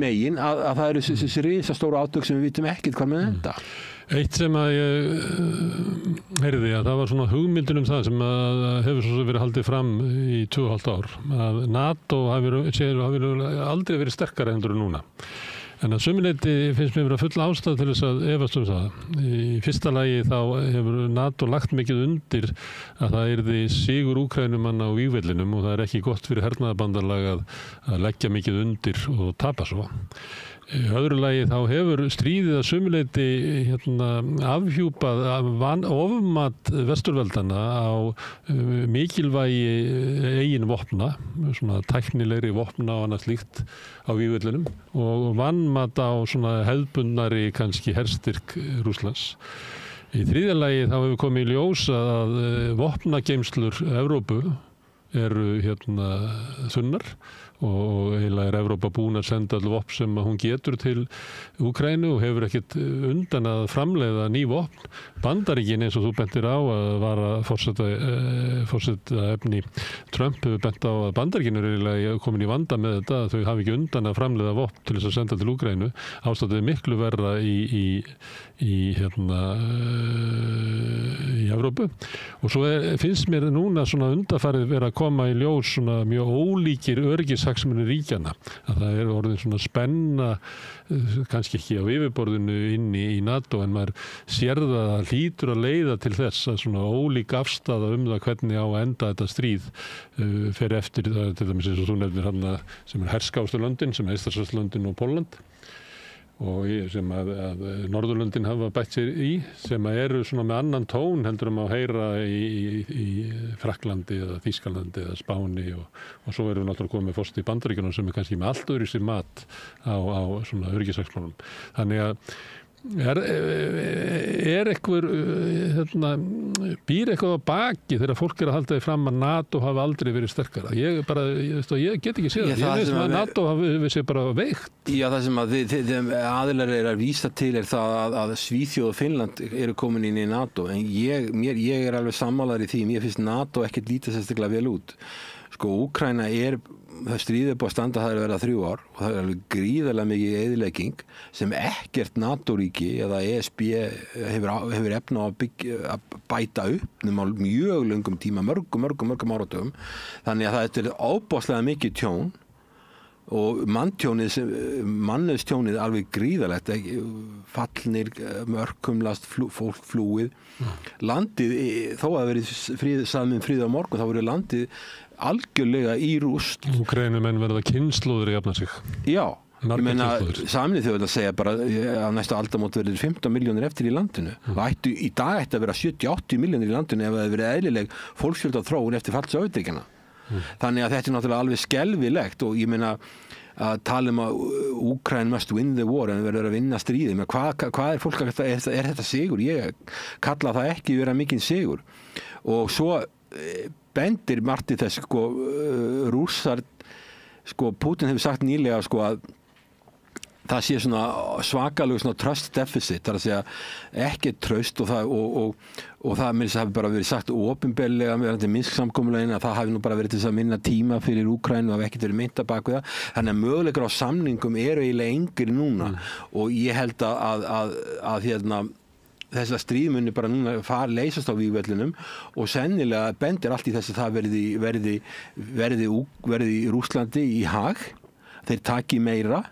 megin að það eru þessi risastóru átök sem við vitum ekkert hvað með enda. Eitt sem að ég heyrði að það var svona hugmyndin það sem að hefur svo verið haldið fram í 2,5 ár að NATO hafi aldrei verið sterkara endur en núna. En að sömuleyti finnst mér vera full ástæð til þess að efast það. Í fyrsta lagi þá hefur NATO lagt mikið undir að það yrði sigur Úkraínumanna á vígvellinum og það er ekki gott fyrir hernaðarbandalag að leggja mikið undir og tapa svo. Í öðru lagi þá hefur stríðið að sömuleyti afhjúpað ofmat vesturveldana á mikilvægi eigin vopna, svona tæknilegri vopna og annað slíkt á vígvellinum og vanmat á svona hefðbundnari kannski herstyrk Rússlands. Í þriðja lagi þá hefur komið í ljós að vopnageymslur Evrópu eru þunnar og eiginlega er Evrópa búin að senda all vopn sem hún getur til Úkraínu og hefur ekkert undan að framleiða ný vopn. Bandaríkin eins og þú bentir á að vara forseta efni Trump hefur bent á að Bandaríkin eru eiginlega komin í vanda með þetta að þau hafi ekki undan að framleiða vopn til þess að senda til Úkraínu. Ástæðið er miklu verra í Evrópu og svo finnst mér núna svona undanfarið vera að koma í ljós svona mjög ólíkir öryggishagsmunir ríkjanna að það er orðin svona spenna kannski ekki á yfirborðinu inni í NATO en maður sér það að hlýtur að leiða til þess að svona ólík afstaða það hvernig á að enda þetta stríð fer eftir það til dæmis eins og þú nefnir hann sem er herskástu löndin sem er Eystrasaltslöndin og Pólland og sem að Norðurlöndin hafa bætt sér í sem að eru svona með annan tón heldur að heyra í Frakklandi eða Þýskalandi eða Spáni og svo erum við náttúrulega komið fórst í Bandaríkjunum sem er kannski með allt öðru sér mat á svona öryggishagsmunum. Þannig að er einhver býr eitthvað á baki þegar fólk er að halda því fram að NATO hafi aldrei verið sterkara. Ég get ekki séð það. Ég veist að NATO hafi séð bara veikt. Já, það sem að aðilar er að vísa til er það að Svíþjóð og Finnland eru komin inn í NATO en ég er alveg sammálaður í því. Mér finnst NATO ekkert lítið sérstaklega vel út. Sko, Úkraína það stríðið búið að standa það er verið 3 ár og það er alveg gríðarlega mikið eyðilegging sem ekkert NATO-ríki eða ESB hefur efna að bæta upp nema á mjög löngum tíma, mörgum áratugum. Þannig að það er óbáslega mikið tjón og mannauðstjónið alveg gríðarlegt, fallnir, mörkumlast, fólk flúið. Landið, þó að verið saman frið á morgun, þá verið landið algjörlega í rúst. Úkraínumenn verða kynslóðir í jafna sig. Já, ég meina Sameinuðu þjóðirnar segja bara að næsta aldamót verður 15 milljónir eftir í landinu. Í dag ætti að vera 70-80 milljónir í landinu ef það hefði verið eðlileg fólksfjölda þróun eftir fall Sovétríkjanna. Þannig að þetta er náttúrulega alveg skelfilegt og ég meina að tala að Ukraine must win the war en verður að vinna stríði. Hvað er fólk að er þetta sigur? Ég kalla það ekki vera mikinn sigur. Og svo bendir margt í þess rússar Putin hefur sagt nýlega að það sé svona svakalega svona trust deficit, það er að segja ekki traust og það með þess að hafi bara verið sagt opinberlega með Minsk-samkomulaginu að það hafi nú bara verið til þess að minna tíma fyrir Úkraínu og hafi ekkert verið mynda bak við það. Þannig að möguleikar á samningum eru eiginlega engri núna og ég held að þess að stríðmunni bara núna leysast á vígvellinum og sennilega bendir allt í þess að það verði í Rússlandi í hag, þeir taki meira,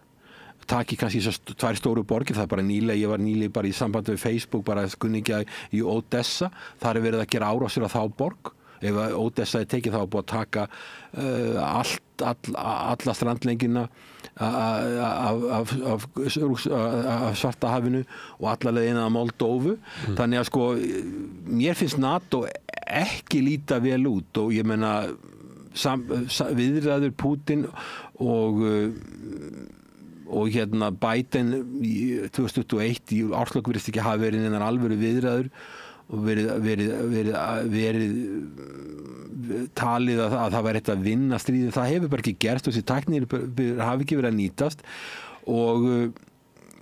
taki kannski 2 stóru borgir, það er bara nýlega, ég var nýlega bara í sambandi við Facebook, bara kunningja í Odessa, þar er verið að gera árásir á þá borg, ef Odessa er tekið þá er búið að taka alla strandlengina af Svarta hafinu og alla leiðina að Moldóvu. Þannig að sko mér finnst NATO ekki líta vel út og ég meina viðræður Putin og Biden í 2021 í árslok virðist ekki hafa verið innan alvöru viðræður og verið talið að það væri að vinna stríðið. Það hefur bara ekki gerst og þessi tæknir hafi ekki verið að nýtast og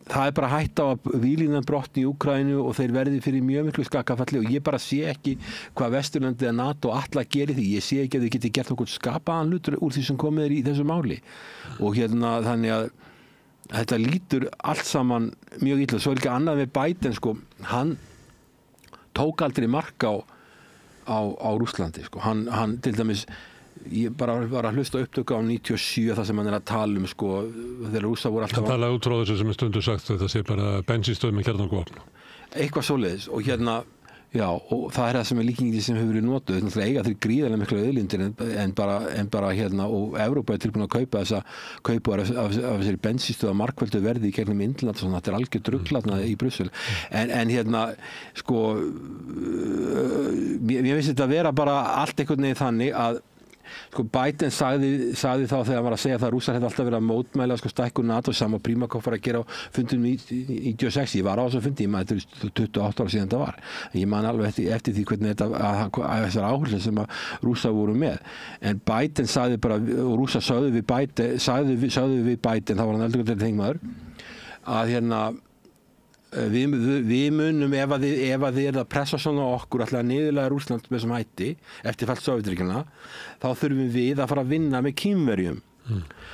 það er bara hætt á að víglínan brotni í Úkraínu og þeir verði fyrir mjög miklu skakafalli og ég bara sé ekki hvað Vesturlöndið eða NATO ætla að gera því. Ég sé ekki að þau geti gert okkur skapaðan hlutur úr því sem komið í þessu máli og þannig að þetta lítur allt saman mjög illa. Svo er ekki annað með Biden sko, hann tók aldrei mark á Rússlandi sko. Hann til dæmis ég bara var að hlusta upptöku á 97 þar sem hann er að tala sko, þegar Rússar voru alltaf að tala út frá þessu sem er stundu sagt þetta sé bara bensínstöð með kjarnorkuvopn eitthvað svoleiðis og já, og það er það sem er líkingið sem hefur verið notuð þannig eiga þeir gríðarlega miklu auðlindir en bara og Evrópa er tilbúin að kaupa af þessari bensínstöð að margföldu verði í gegnum Indland og svona, þetta er algjör drugglatna í Brussel en sko mér finnst þetta að vera bara allt einhvern veginn þannig að sko Biden sagði þá þegar hann var að segja það að Rússar hefði alltaf verið að mótmæla sko stækkun NATO sama Primakov var að gera á fundum í 96, ég var á þessum fundi þetta er 28 ára síðan það var ég man alveg eftir því hvernig þessar áherslu sem að Rússar voru með en Biden sagði bara og Rússar sagði við Biden þá var hann eldur þingmaður að við munum ef að þið er að pressa svona okkur alltaf niðurlega Rússland með þessum hætti eftir fall Sovétríkjanna þá þurfum við að fara að vinna með Kínverjum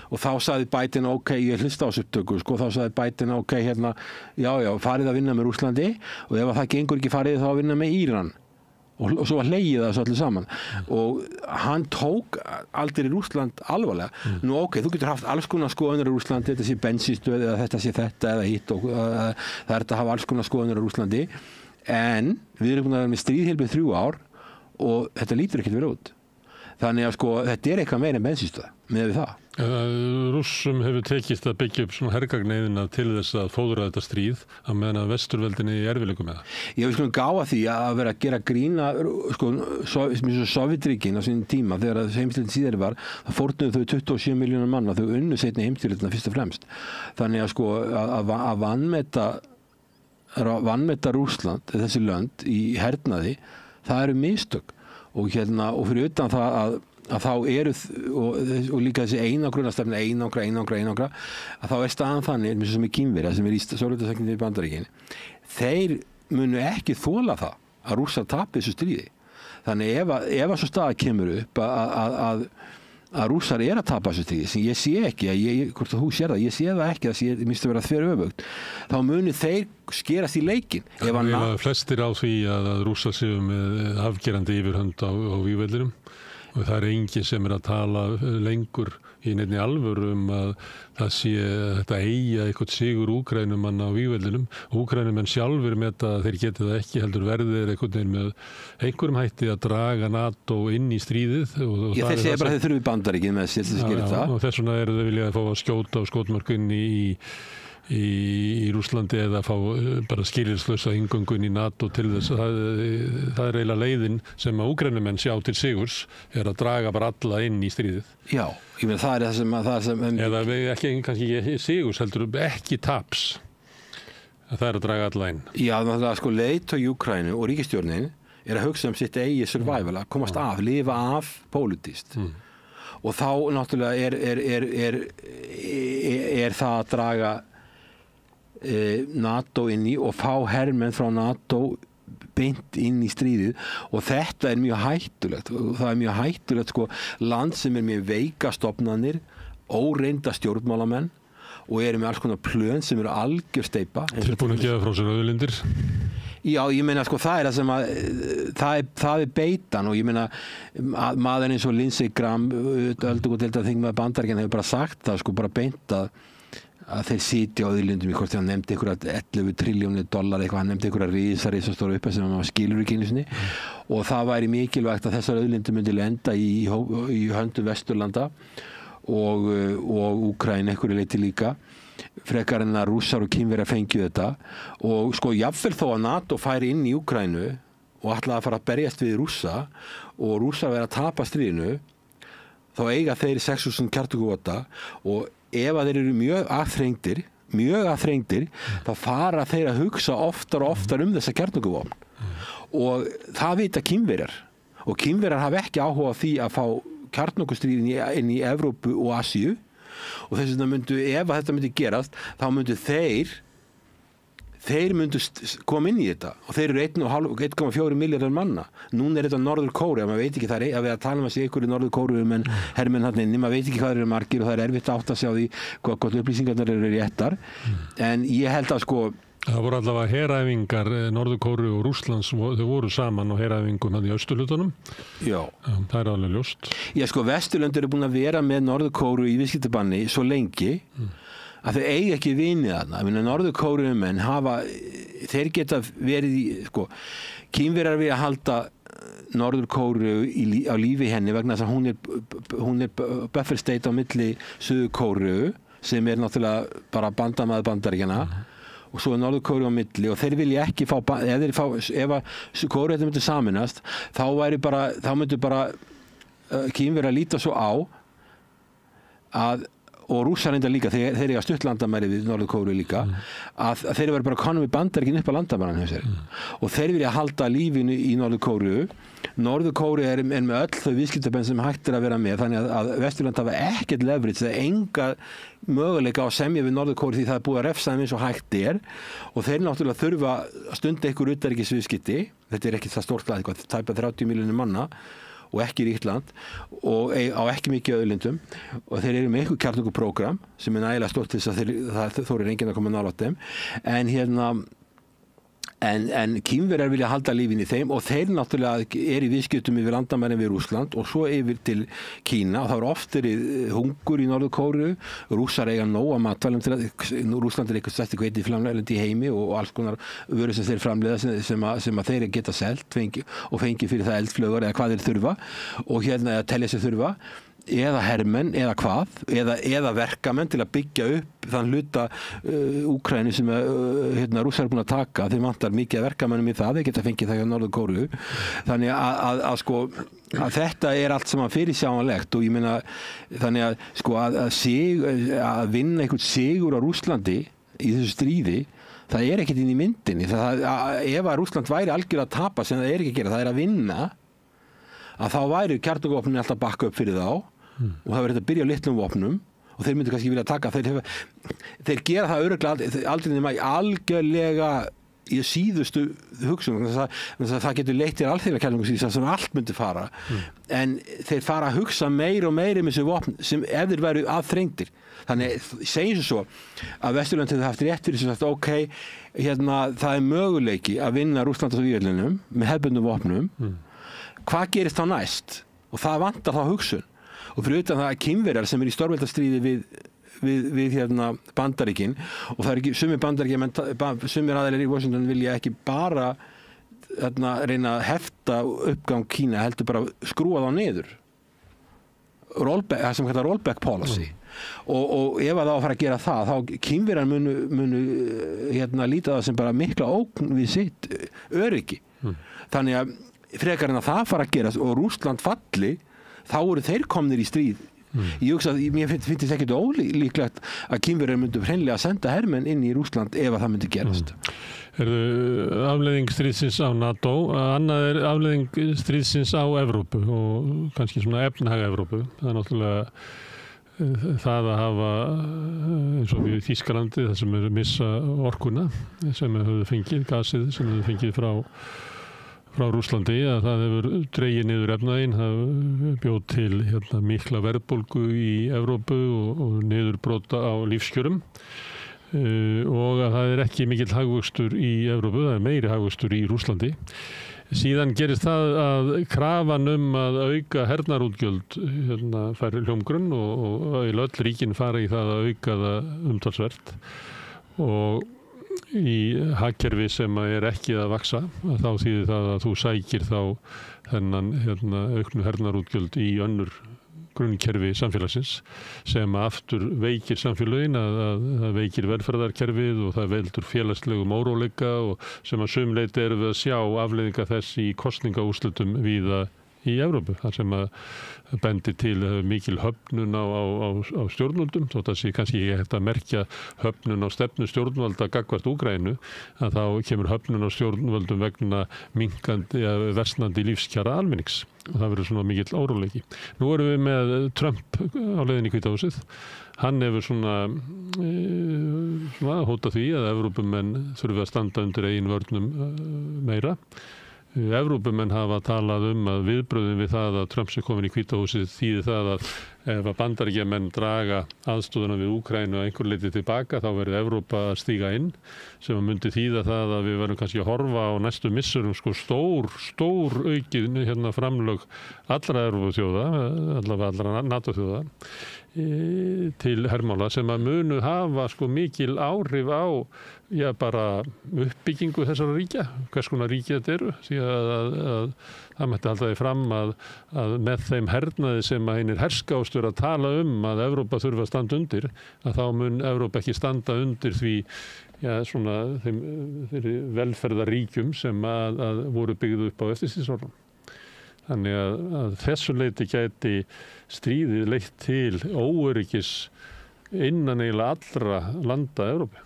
og þá sagði Biden ok, ég hlusta á þessu upptöku sko, þá sagði Biden ok, já, farið að vinna með Rússlandi og ef það gengur ekki farið þá að vinna með Íran og svo var hlegið það svo allir saman og hann tók aldrei Rússland alvarlega nú ok, þú getur haft alls konar skoðanir á Rússlandi þetta sé bensínstöð eða þetta sé þetta eða hitt og það er að hafa alls konar skoðanir á Rússlandi en við erum búin að vera með stríðhilbið 3 ár og þetta lítur ekkert verið út þannig að sko þetta er eitthvað meira en bensínstöð með við það Rússum hefur tekist að byggja upp svona hergagneiðina til þess að fóðra þetta stríð að meðan að vesturveldinni í erfiðleikum með það. Ég vil sko gáða því að vera að gera grína sko Sovétríkin á sínum tíma þegar heimstyrjöldin síðar var það fórnuðu þau 27 milljónar manna þau unnu seinni heimstyrjöldina fyrst og fremst þannig að sko að vanmeta Rússland þessi lönd í hernaði það eru mistök og fyrir utan það að þá eru og líka þessi einangrunarstefna einangra að þá er staðan þannig eins og sem er Kínverja sem er í Sovétríkjunum í Bandaríkjunum þeir munu ekki þola það að Rússar tapi þessu stríði þannig ef svo staða kemur upp að Rússar er að tapa þessu stríði sem ég sé ekki hvort að þú sér það, ég sé það ekki það minnst að vera þveröfugt þá munu þeir skerast í leikinn flestir á því að Rússar séu með afgerandi yfirhönd á vígvellinum og það er enginn sem er að tala lengur í neinni alvöru að það sé þetta eiga eitthvað sigur Úkraínumanna á vígvellinum. Úkraínumenn sjálfur með að þeir geti það ekki heldur verðir einhvern veginn með einhverjum hætti að draga NATO inn í stríðið. Þeir segja bara að þeir þurfi Bandaríkin með sér til þess að gera það. Og þess vegna eru þau viljað að fá að skjóta á skotmörk inn í Rússlandi eða fá bara skilyrðislausa inngöngu inn í NATO til þess að það er eiginlega leiðin sem að Úkraínumenn sjá til sigurs að draga bara alla inn í stríðið. Já, ég meina það er það sem eða ekki kannski ekki sigurs heldur ekki taps það er að draga alla inn. Já, þannig að sko leiðtogi Úkraínu og ríkisstjórnin er að hugsa sitt eigið survival að komast af, lifa af pólitískt og þá náttúrulega er það að draga NATO inn í og fá hermenn frá NATO beint inn í stríðið og þetta er mjög hættulegt og það er mjög hættulegt sko land sem er með veika stofnanir, óreynda stjórnmálamenn og eru með alls konar plön sem eru algjör steypa. Þeir búin að gefa frá sér auðlindir? Já, ég meina sko það er það sem að það er beitan og ég meina maður eins og Lindsey Graham öldungadeildarþingmaður Bandaríkjanna hefur bara sagt það sko bara beint að þeir sitja á auðlindum í hvort hann nefndi einhverja 11 triljónir dollar eitthvað, hann nefndi einhverja risastóra upphæð sem hann skilur ekki einu sinni og það væri mikilvægt að þessar auðlindir myndi lenda í höndum Vesturlanda og Úkraínu einhverju leyti líka frekar en að Rússar og Kínverjar fengju þetta og sko jafnvel þó að NATO færi inn í Úkraínu og ætlaði að fara að berjast við Rússa og Rússar verið að tapa stríðinu þá eiga þeir 6.000 kjarnorkuvopna og ef að þeir eru mjög aðþrengdir þá fara þeir að hugsa oftar og oftar þessa kjarnorkuvopn og það vita Kínverjar og Kínverjar hafa ekki áhuga á því að fá kjarnorkustríðin inn í Evrópu og Asíu og þess vegna ef þetta myndi gerast þá myndu þeir myndu koma inn í þetta og þeir eru 1,4 milljarðar manna. Núna þetta Norður Kórea, maður veit ekki, það að við að tala um að sé ykkur í Norður Kórea menn hermenn hann inni, maður veit ekki hvað eru margir og það erfitt átt að sjá því hvort upplýsingarnar eru réttar en ég held að sko Það voru allavega heræfingar Norður Kóru og Rússlands, þau voru saman á heræfingum hann í austurhlutunum. Já. Það er alveg ljóst. Já sko, Vesturlönd eru búin að vera með Norður Kóru í viðskiptabanni svo lengi að þau eigi ekki vinið þarna. Norður Kórumenn þeir geta verið í, sko, Kínverjar við að halda Norður Kóru á lífi henni vegna þess að hún er buffer state á milli Suður Kóru sem er náttúrulega bara bandamaður Bandaríkjanna og svo er Norður Kóru á milli og þeir vilja ekki fá, ef Kóru myndi saminast þá myndi bara Kínverjar líta svo á að og Rússar enda líka, þeir eiga stuttlandamæri við Norður Kóru líka, að þeir verður bara konum við Bandaríkin upp á landamæran hjá sér. Og þeir vilja halda lífinu í Norður Kóru. Norður Kóru er með öll þau viðskiptabenn sem hægt að vera með, þannig að Vesturland hafa ekkert leverage, það er enga möguleika á að semja við Norður Kóru því það er búið að refsa þeim eins og hægt er og þeir náttúrulega þurfa að stunda einhver utanríkisviðskipti, þetta er ekki það stórt að eitthvað, tæpa 30 milljónir manna og ekki Írland og á ekki mikið auðlindum og þeir eru með eitthvað kjarnorkuprógram sem er nægilega stórt til þess að það er enginn að koma nálægt þeim en Kínverjar vilja halda lífin í þeim og þeir náttúrulega í viðskiptum yfir landamærin við Rússland og svo yfir til Kína og það eru oft hungur í Norður Kóru Rússar eiga nóg að matvælum Rússland er eitthvað stærsti hveiti framleiðandi í heimi og alls konar vörur sem þeir framleiða sem að þeir geta selt og fengi fyrir það eldflögur eða hvað þeir þurfa og að telja sér þurfa eða hermenn, eða hvað eða verkamenn til að byggja upp þann hluta Úkraínu sem Rússar er búin að taka þeir vantar mikið verkamennum í það, þeir geta fengið það hjá Norður Kóru þannig að þetta er allt saman fyrirsjáanlegt og ég meina þannig að sko að vinna einhvern sigur á Rússlandi í þessu stríði það er ekkert inn í myndinni ef að Rússland væri algjörlega að tapa sem það er ekki að gera, það er að vinna að þá væri kjarnorkuvopnin alltaf bakka upp fyrir þá og það verður þetta að byrja á litlum vopnum og þeir myndu kannski vilja taka þeir gera það örugglega aldrei nema algjörlega í síðustu hugsun það getur leitt til alþjóðlega kjarnorkustríðs sem allt myndi fara en þeir fara að hugsa meir og meir með þessu vopn sem ef þeir væru aðþrengdir þannig segjum svo að Vesturlönd hefur haft rétt fyrir sem sagt það er möguleiki að vinna Rússland á vígvellinum með hefðbundnum vopnum hvað gerist þá næst og það vantar þá hugsun og fyrir utan það að Kínverjar sem í stórveldastríði við Bandaríkin og það er ekki sumir Bandaríkin sumir aðeinar í Washington vilja ekki bara reyna að hefta uppgang Kína heldur bara skrúa þá niður það sem kallar rollback policy og ef það á að fara að gera það þá Kínverjar munu líta það sem bara mikla ógn við sitt öryggi þannig að frekar en að það fara að gerast og Rússland falli þá eru þeir komnir í stríð ég hugsa að mér finnst þetta ekkert ólíklegt að Kínverjar myndu hreinlega að senda hermenn inn í Rússland ef að það myndi gerast afleiðing stríðsins á NATO annað er afleiðing stríðsins á Evrópu og kannski svona efnahag Evrópu það er náttúrulega það að hafa eins og við Þýskalandi það sem er missa orkuna sem hefur fengið gasið sem hefur fengið frá Rússlandi að það hefur dregið niður efnaðinn, það bjóð til mikla verðbólgu í Evrópu og niðurbrota á lífskjörum og að það er ekki mikill hagvöxtur í Evrópu, það er meiri hagvöxtur í Rússlandi Síðan gerist það að krafan að auka hernarútgjöld fær hljómgrunn og öll ríkin fara í það að auka það umtalsvert og í hagkerfi sem ekki að vaxa þá þýðir það að þú sækir þá þennan auknu hernarútgjöld í önnur grunnkerfi samfélagsins sem aftur veikir samfélögin, að veikir velferðarkerfið og það veldur félagslegum óróleika og sem að sumleyti erum við að sjá afleiðinga þess í kosningaúrslitum víða í Evrópu, þar sem að bendi til mikil höfnun á stjórnvöldum, þótt að sé kannski ekki hægt að merkja höfnun á stefnu stjórnvalda gagnvart Úkraínu, að þá kemur höfnun á stjórnvöldum vegna minkandi eða versnandi lífskjara almennings og það verður svona mikill óróleiki. Nú erum við með Trump á leiðinni í Hvíta húsið. Hann hefur svona hótað því að Evrópumenn þurfi að standa undir eigin vörnum meira. Evrópumenn hafa talað að viðbrögðin við það að Trump sé komin í Hvíta húsið þýði það að ef að Bandaríkjamenn draga aðstoðuna við Úkraínu að einhver leyti tilbaka þá verður Evrópa að stíga inn sem að myndi þýða það að við verðum kannski að horfa á næstu missurum stór aukið framlög allra Evrópuþjóða, allra NATO-þjóða til hermála sem að munu hafa mikil áhrif á bara uppbyggingu þessara ríkja, hvers konar ríki þetta eru, því að það mætti halda því fram að með þeim hernaði sem að einir herskástur að tala að Evrópa þurfa að standa undir, að þá mun Evrópa ekki standa undir því þeim velferðaríkjum sem að voru byggð upp á eftirstríðsárunum. Þannig að þessu leyti gæti stríðið leitt til óöryggis innan eiginlega allra landa Evrópu.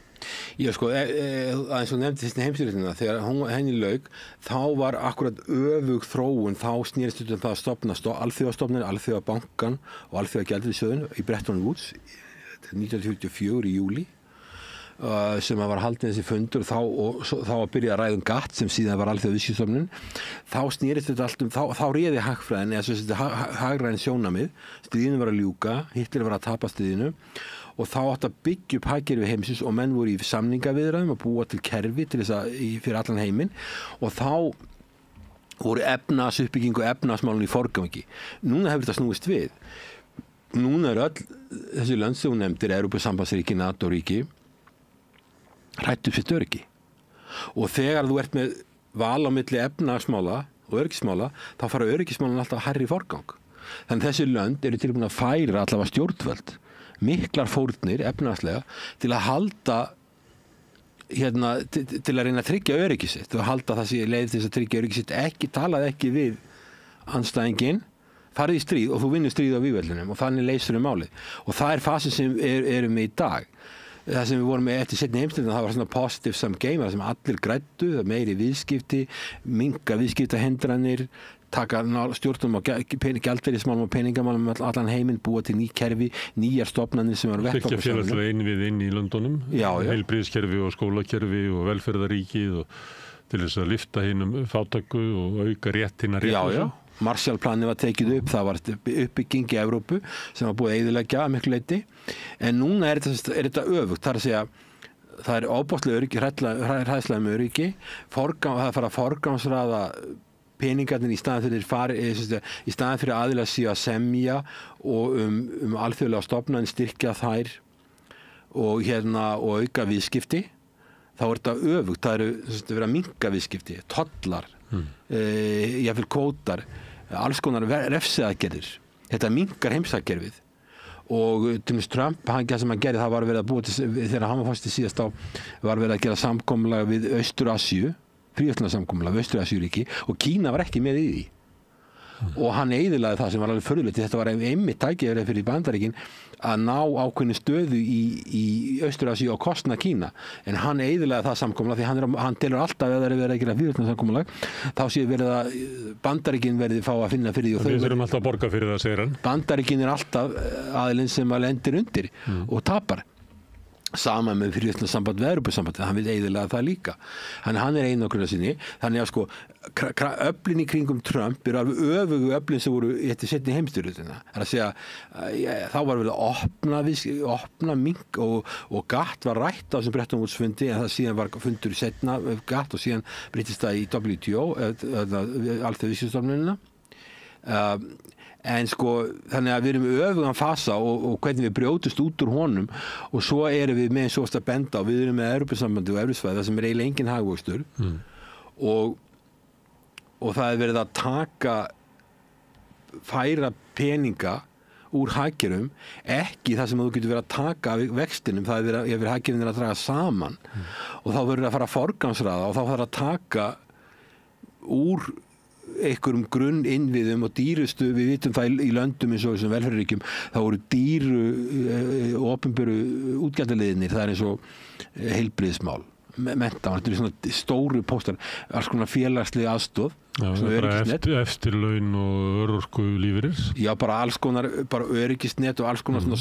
Já, eins og nefndi þessi heimsstyrjöldina, þegar henni lauk, þá var akkurat öfug þróun, þá snerist það að stofna alþjóðastofnun, alþjóðabankan og alþjóðagjaldeyrissjóðinn í Bretton Woods 1944 í júlí sem var haldin þessi fundur og þá að byrja að ræða GATT sem síðan var alþjóðaviðskiptastofnun. Þá snerist þetta allt þá réði hagfræðin eða hagræðin sjónamið, stríðinu var að ljúka, Hitler var að tapa stríðinu og þá átti að byggja upp hagkerfi heimsins og menn voru í samningaviðræðum að búa til kerfi til þess að fyrir allan heiminn og þá voru efnahagsuppbyggingu og efnahagsmálin í forgangi. Núna hefur þetta snúist við. Núna öll þessi lönd sem hún nefndir, Evrópusambandsríki, NATO-ríki, hrætt upp sitt öryggi. Og þegar þú ert með val á milli efnahagsmála og öryggismála, þá fara öryggismálin alltaf hærri í forgang. Þannig þessi lönd eru tilbúin að færa allavega stjórnvöld, miklar fórnir efnahagslega, til að halda til að reyna að tryggja öryggi sitt og halda þessi leið til þess að tryggja öryggi sitt, talaði ekki við andstæðinginn, farið í stríð og þú vinnur stríð á vígvellinum og þannig leysur málið. Og það er fasin sem erum við í dag. Það sem við vorum með eftir seinni heimsstyrjöldina, það var svona positive sum game, það sem allir græddu, meiri viðskipti, minnka viðskiptahindranir, taka stjórnum á gjaldeyrismálum og peningamálum allan heiminn, búa til ný kerfi, nýjar stofnanir sem eru vettvangur félagslega innvið inn í löndunum, heilbrigðiskerfi og skólakerfi og velferðaríkið og til þess að lyfta hinum fátæku og auka rétt hinna rétt. Marshallplanið var tekið upp, það var uppbygging í Evrópu sem var búið að eyðileggja að miklu leyti, en núna er þetta öfugt, það er að segja það er óbóðslega öryggi, hræðslega með öryggi, það fara að forgangsraða peningarnir í staðan fyrir aðilar síðan að semja og alþjóðlega stofnanir styrkja þær og auka viðskipti, þá er þetta öfugt, það eru verið að minnka viðskipti, tollar, jafnvel kvótar, alls konar refsiaðgerðir. Þetta minnkar heimsagkerfið og til dæmis Trump, það sem hann gerði, það var verið að búa til, þegar hann var fast í síðast á, var verið að gera samkomulag við Austur-Asíu, fríverslunarsamkomulag við Austur-Asíuríki og Kína var ekki með í því. Og hann eyðilagði það sem var alveg furðulegt, þetta var einmitt tækifæri fyrir Bandaríkin að ná ákveðnu stöðu í Austur-Asíu á kostnað Kína, en hann eyðilagði það samkomulag því hann telur alltaf að það er verið að gera fríverslunarsamkomulag, þá séu verið að Bandaríkin verði fá að finna fyrir því og við þurfum alltaf að borga fyrir það, segir hann. Bandaríkin alltaf aðilinn sem að lendir undir og tapar. sama með fríverslunarssamband við Evrópusambandið, hann vil eyðilega það líka. Hann er einangrunnar sinni, þannig að sko öflin í kringum Trump eru alveg öfugu öflin sem voru eftir seinni heimsstyrjöldina. Það er að segja, þá var vel að opna mink og GATT var rætt á þessum Bretton Woods fundi, en það síðan var fundur setna GATT og síðan breyttist það í WTO, Alþjóðaviðskiptastofnunina. En sko, þannig að við erum öfugan fasa og hvernig við brjótust út úr honum og svo erum við með eins og að benda og við erum með Evrópusambandið og Evrusvæðið, það sem er eiginlega engin hagvöxtur og það er verið að færa peninga úr hagkerfum, ekki það sem þú getur verið að taka af vextinum, það er verið hagkerfin að draga saman og þá verður að fara að forgangsraða og þá þarf að taka úr einhverjum grunninnviðum og dýrustu, við vitum það í löndum eins og þessum velferðarríkjum, þá voru dýru opinberu útgjaldaliðinir, það er eins og heilbrigðismál, mennta, þetta er svona stóru póstar, alls konar félagslega aðstoð. Já, bara eftirlaun og örorkulífeyrir. Já, bara alls konar, bara öryggisnet og alls konar svona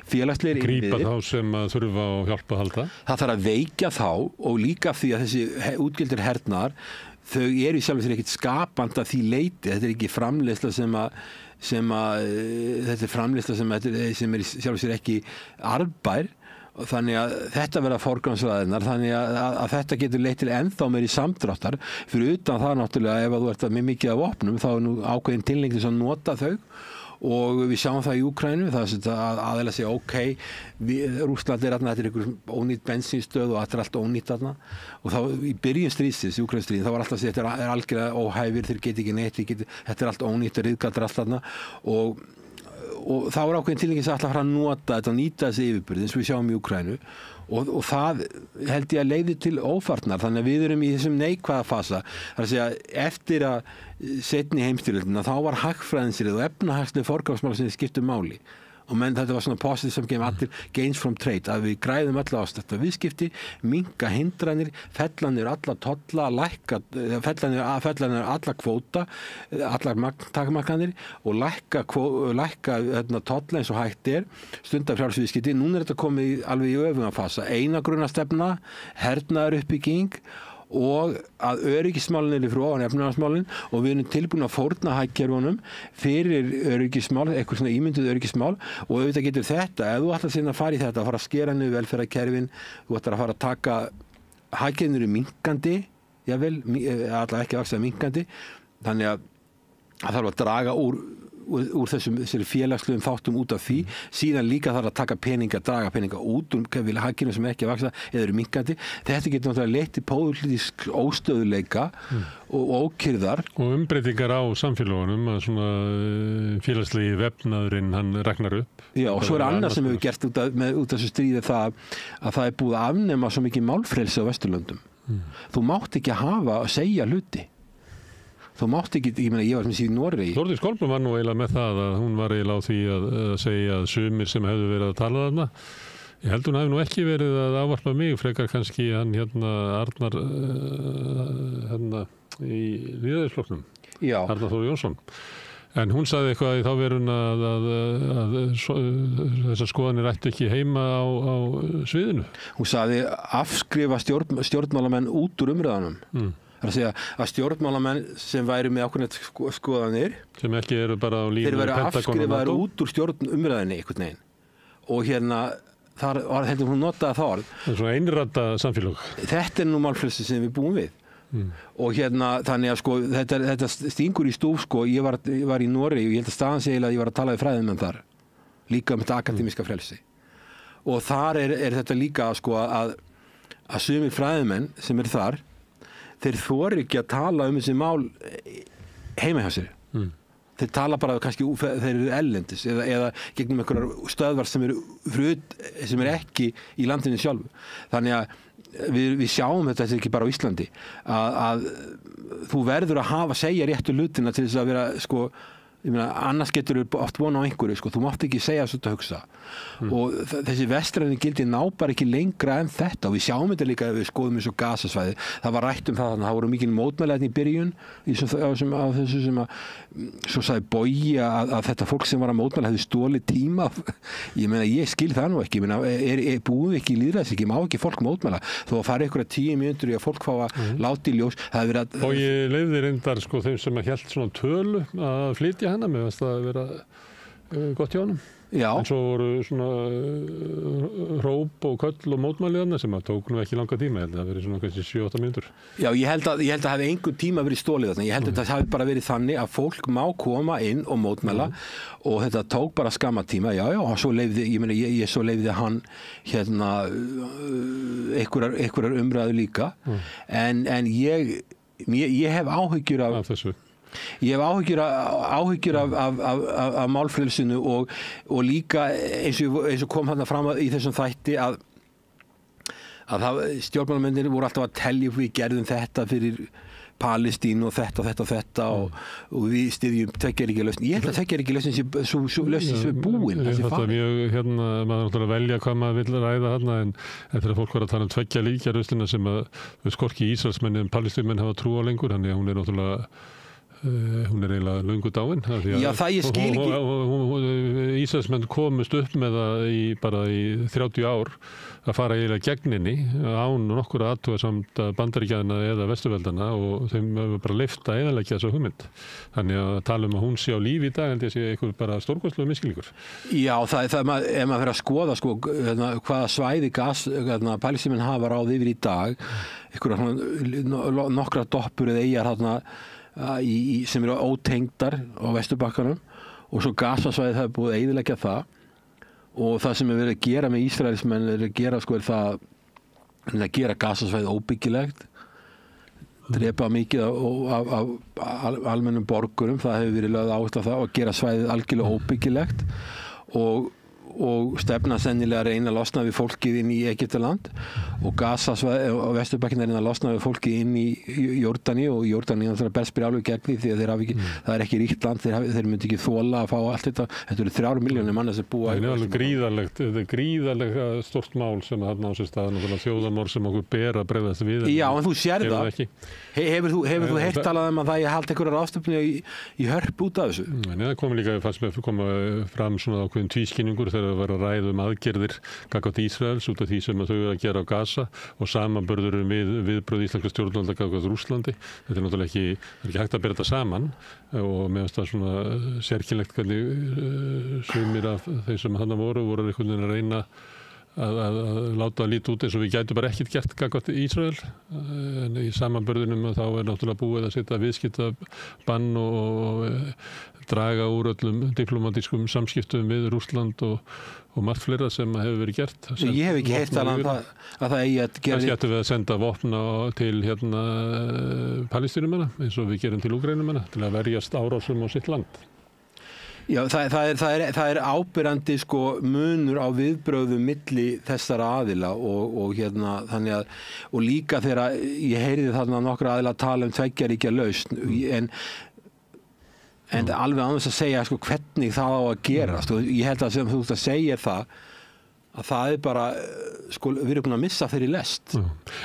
félagslegir innviðir. Grípa þá sem að þurfa á hjálp að halda. Það þarf að veikja þá og líka því að þessi útgjaldir hernaðar, þau eru í sjálf sér ekkert skapandi að því leiti, þetta er ekki framleiðsla sem þetta er framleiðsla sem er í sjálf sér ekki arðbær, og þannig að þetta verða forgangsraðirnar, þannig að þetta getur leitt til ennþá meiri samdráttar, fyrir utan það náttúrulega ef að þú ert með mikið af vopnum, þá er nú ákveðin tilneying til að nota þau og við sjáum það í Úkraínu, það er að aðeila segja ok, Rússland er þarna, þetta er einhver ónýtt bensínstöð og þetta er allt ónýtt þarna og þá í byrjun stríðsins, í Úkraínustríðin, þá var alltaf að segja þetta er algjörlega óhæfir, þeir geta ekki neitt, þetta er allt ónýtt og riðgaldar allt þarna og þá er ákveðin tilneying sem ætla að fara að nota þetta og nýta þessi yfirbyrði eins og við sjáum í Úkraínu og það held ég að leiði til ófarnar, þannig að við erum í þessum neikvæða fasa, það er að segja eftir að seinni heimsstyrjöldina þá var hagfræðinsrið og efnahagsleg forgangsmál sem skiptu máli og þetta var svona positive sem gefum allir gains from trade, að við græðum alla ástætta viðskipti, minnka hindranir, fella niður alla tolla, fella niður alla kvóta, allar takmarkanir og lækka tolla eins og hægt er, stundar frjálsviðskipti. Núna er þetta komið alveg í öfugafasa, einagrunastefna, hernaðaruppbygging og að öryggismálin eru frá ofan efnahagsmálin og við erum tilbúin að fórna hagkerfunum fyrir öryggismál, eitthvað svona ímynduð öryggismál og auðvitað getur þetta, ef þú ætlar síðan að fara í þetta, að fara að skera niður velferðarkerfin, þú ætlar að fara að taka hagkerfin eru minnkandi, jável, allavega ekki vaxið minnkandi, þannig að það þarf að draga úr þessari félagslegum þáttum út af því, síðan líka þarf að taka draga peninga út hagkerfum sem ekki að vaksa eða eru minnkandi. Þetta getur náttúrulega leitt til pólitísk óstöðuleika og ókyrðar. Og umbreytingar á samfélagunum að svona félagslegi vefnaðurinn hann ragnar upp. Já, og svo er annað sem hefur gert út af þessu stríði það að það er búið að afnema svo mikið málfrelsi á Vesturlöndum. Þú mátt ekki hafa að segja hluti. Þú mátt ekki, ég var sem sé í Noregi. Þórdís Kolbrún var nú eiginlega með það að hún var eiginlega á því að segja að sumir sem hefðu verið að tala þarna. Ég held hún hefði nú ekki verið að ávarpa mig, frekar kannski hann Arnar í Lýðræðisflokknum. Já. Arnar Þór Jónsson. En hún sagði eitthvað í þá verun að þessar skoðanir ætti ekki heima á sviðinu. Hún sagði afskrifa stjórnmálamenn út úr umræðanum. Það er að segja að stjórnmálamenn sem væri með ákveðnar skoðanir sem ekki eru bara á línu þeir væri afskrifaðir út úr stjórnumræðinni einhvern veginn og þar heldur hún notaði það orð. Það er svona einradda samfélag. Þetta er nú málfrelsi sem við búum við og þannig að þetta stingur í stúf ég var í Noregi og ég held að staðan segja að ég var að tala við fræðimenn þar líka um þetta akademíska frelsi og þar er þetta líka að sumir fræðimenn sem er þar þeir þori ekki að tala þessi mál heima hjá sér. Þeir tala bara kannski, þeir eru ellendis eða gegnum einhverjar stöðvar sem er ekki í landinu sjálfu. Þannig að við sjáum þetta ekki bara á Íslandi að þú verður að segja réttu hlutina til þess að vera ég meina, annars getur þú oft vona á einhverju, sko, þú mátt ekki segja þetta hugsa og þessi vestræni gildi ná bara ekki lengra en þetta og við sjáum þetta líka ef við skoðum eins og Gazasvæði, það var rætt það, þannig að það voru mikil mótmæli í byrjun á þessu sem að svo sagði Bogi að þetta fólk sem var að mótmæla hefði stólið tíma ég meina, ég skil það nú ekki, ég meina, búum við ekki í lýðræðisríki, má ekki fólk mótmæla þó að fara ykkur 10 mínútur í að fólk fá að láta í ljós, það hefur verið og ég leyfði reyndar sko þeim sem að hélt svona tölu að flytja hana með að vera gott hjá honum. Já. En svo voru svona hróp og köll og mótmæli þarna sem að tók nú ekki langa tíma, ég held að það verið svona kannski 7-8 mínútur. Já, ég held að hafi einhver tíma verið stólið þarna, ég held að þetta hafi bara verið þannig að fólk má koma inn og mótmæla og þetta tók bara skamma tíma, já, og svo leyfði, ég meina, ég svo leyfði hann hérna einhverjar umræðu líka, en ég hef áhyggjur af þessu. Ég hef áhyggjur af málfrelsinu og líka eins og kom þarna fram í þessum þætti að stjórnmálamennir voru alltaf að telja við gerðum þetta fyrir Palestínu og þetta og við styðjum tveggjaríkjalausn. Ég held að tveggjaríkjalausn sé lausn sem búin. Ég fatt að mjög, maður náttúrulega velja hvað maður vill ræða þarna en þegar fólk var að tala tveggjaríkjalausnina sem að skorki Ísraelsmenn en Palestínumenn hafa trú á lengur, þannig að hún náttúrulega hún eiginlega löngu dáin. Já, það ég skil ekki. Ísraelsmenn komust upp með það bara í 30 ár að fara eiginlega gegninni án nokkur athugasamt Bandaríkjanna eða Vesturveldana og þeim hefur bara leyft að eyðileggja þessa hugmynd. Þannig að tala að hún sé á lífi í dag en það sé einhver bara stórkostlegur misskilningur. Já, ef maður fer að skoða sko, hvaða svæði Palestínumenn hafa ráð yfir í dag, nokkra doppur eða eyjar þarna sem eru ótengdar á Vesturbakkanum og svo Gazasvæðið það er búið að eyðileggja það og það sem er verið að gera með Ísraelsmenn er að gera sko að gera Gazasvæðið óbyggilegt drepa mikið af almennum borgurum, það hefur verið lögð áherslu á það og gera svæðið algjörlega óbyggilegt og stefna sennilega að reyna að losna við fólkið inn í Egyptaland og Gazasvæðið og Vesturbakkin er að losna við fólkið inn í Jordani og Jordani er best brjáluð gegn því að það er ekki ríkt land, þeir myndi ekki þola að fá allt þetta eru 3 milljónir manna sem búa Það er gríðarlega stort mál sem þarna á sér stað þjóðarmorð sem okkur ber að bregðast við Já, en þú sér það Hefur þú heyrt talað um að það ég haldi einhverjar ráðstöfnu í hörp út af þessu? Nei, það kom líka fram svona ákveðin tvískinningur þegar það var að ræða aðgerðir gagnvart Ísraels út af því sem þau eru að gera á Gaza og samanburður viðbrögð íslenska stjórnvalda gagnvart Rússlandi. Þetta er náttúrulega ekki hægt að bera þetta saman og mér finnst það svona sérkennilegt hvernig sumir af þeir sem þarna voru einhvern veginn að reyna að láta lítið út eins og við gætum bara ekkert gert gagnvart Ísrael en í samanburðunum þá er náttúrulega búið að setja viðskiptabann og draga úr öllum diplomatískum samskiptum við Rússland og margt fleira sem hefur verið gert. Ég hef ekki heyrt að það eigi að gera Kannski ættum við að senda vopna til Palestínumanna eins og við gerum til Úkraínumanna til að verjast árásum á sitt land. Já, það er ábyrrandi sko munur á viðbrögðum milli þessara aðila og þannig að og líka þegar ég heyrði þarna nokkra aðila að tala um tveggjaríkja lausn en alveg án þess að segja sko hvernig það á að gerast og ég held að sem þú ert að segja að það er bara sko við erum búin að missa þeirri lest.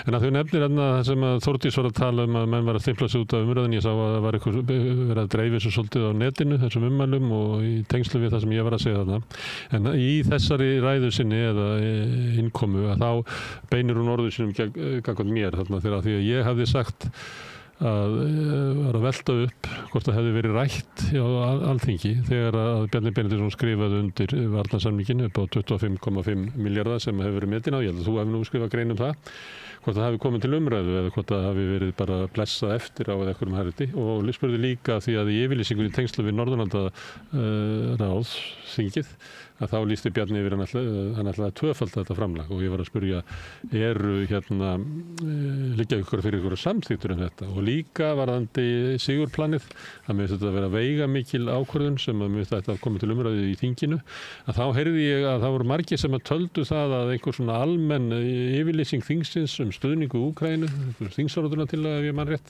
En að þau nefnir það sem að Þórdís var að tala um að menn var að stimpla sig út af umræðin, ég sá að það var eitthvað verið að dreifa þessu svolítið á netinu, þessum ummælum og í tengslu við það sem ég var að segja þarna. En í þessari ræðu sinni eða innkomu að þá beinir hún orðu sinum gagnvart mér þarna þegar því að ég hafði sagt að var að velta upp hvort það hefði verið rætt á Alþingi þegar að Bjarni Benediktsson skrifaði undir varnarsamninginn upp á 25,5 milljarða sem hefur verið metin á. Ég held að þú hefði nú skrifað grein um það hvort það hafi komið til umræðu eða hvort það hafi verið bara blessað eftir á eða einhverjum herriti og spurði líka því að í yfirlýsingunni í tengslu við Norðurlandaráð þingið að þá lýsti Bjarni yfir hann ætlaði að tvöfalda þetta framlag og ég var að spurja eru liggja ykkur fyrir ykkur samþýttur um þetta og líka varðandi sigurplanið að mér finnst þetta að vera veigamikil ákvörðun sem að mér finnst þetta að koma til umræðu í þinginu að þá heyrði ég að það voru margir sem að töldu það að einhver svona almenn yfirlýsing þingsins stuðningu Úkraínu, þingsáratuna til að ef ég man rétt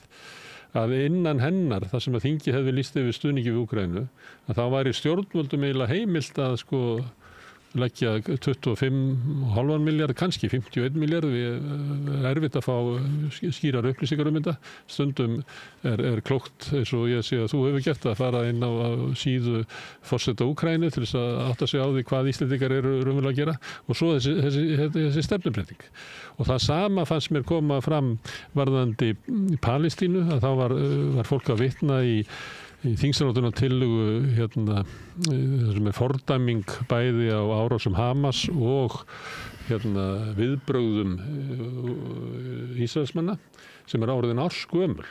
að innan hennar, þar sem að þingi hefði lýst yfir stuðningi við Úkraínu, að þá væri stjórnvöldum eiginlega heimilt að sko leggja 25,5 milljarð, kannski 51 milljarð, við erfitt að fá skýrar upplýsingar þetta. Stundum er klókt, eins og ég sé að þú hefur gert, að fara inn á síðu forseta Úkraínu til þess að átta sig á því hvað Íslendingar eru raunverulega að gera, og svo þessi stefnubreyting. Og það sama fannst mér koma fram varðandi Palestínu, að þá var fólk að vitna í þingsályktunartillögu sem fordæming bæði á árásum Hamas og viðbrögðum Ísraelsmanna sem orðin ársgömul.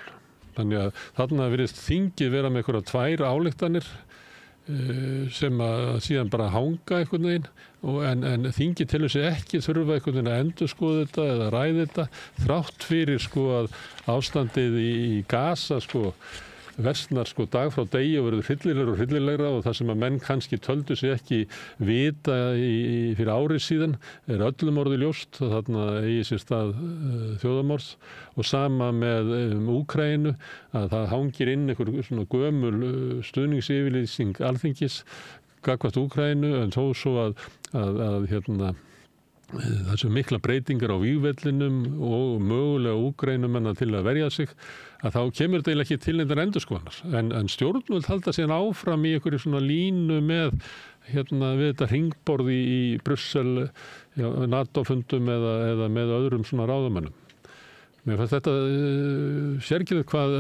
Þannig að þarna virðist þingið vera með einhverjar 2 ályktanir sem að síðan bara hanga einhvern veginn, en þingið telur sig ekki þurfa einhvern veginn að endurskoða þetta eða ræða þetta, þrátt fyrir sko að ástandið í Gaza sko versnar sko dag frá degi og verður hryllilegra og hryllilegra, og það sem að menn kannski töldu sig ekki vita fyrir árið síðan er öllum orðið ljóst að þarna eigi sér stað þjóðarmorð, og sama með Úkraínu, að það hangir inn einhver svona gömul stuðningsyfirlýsing Alþingis gagnvart Úkraínu, en þó svo að það sem mikla breytingar á vígvellinum og mögulega Úkraínumenn til að verja sig, að þá kemur þetta eiginlega ekki til neinar endurskoðunar. En stjórnvöld halda síðan áfram í einhverju svona línu með við þetta hringborð í Brussel, NATO-fundum eða með öðrum svona ráðamönnum. Mér fannst þetta sérkennilegt hvað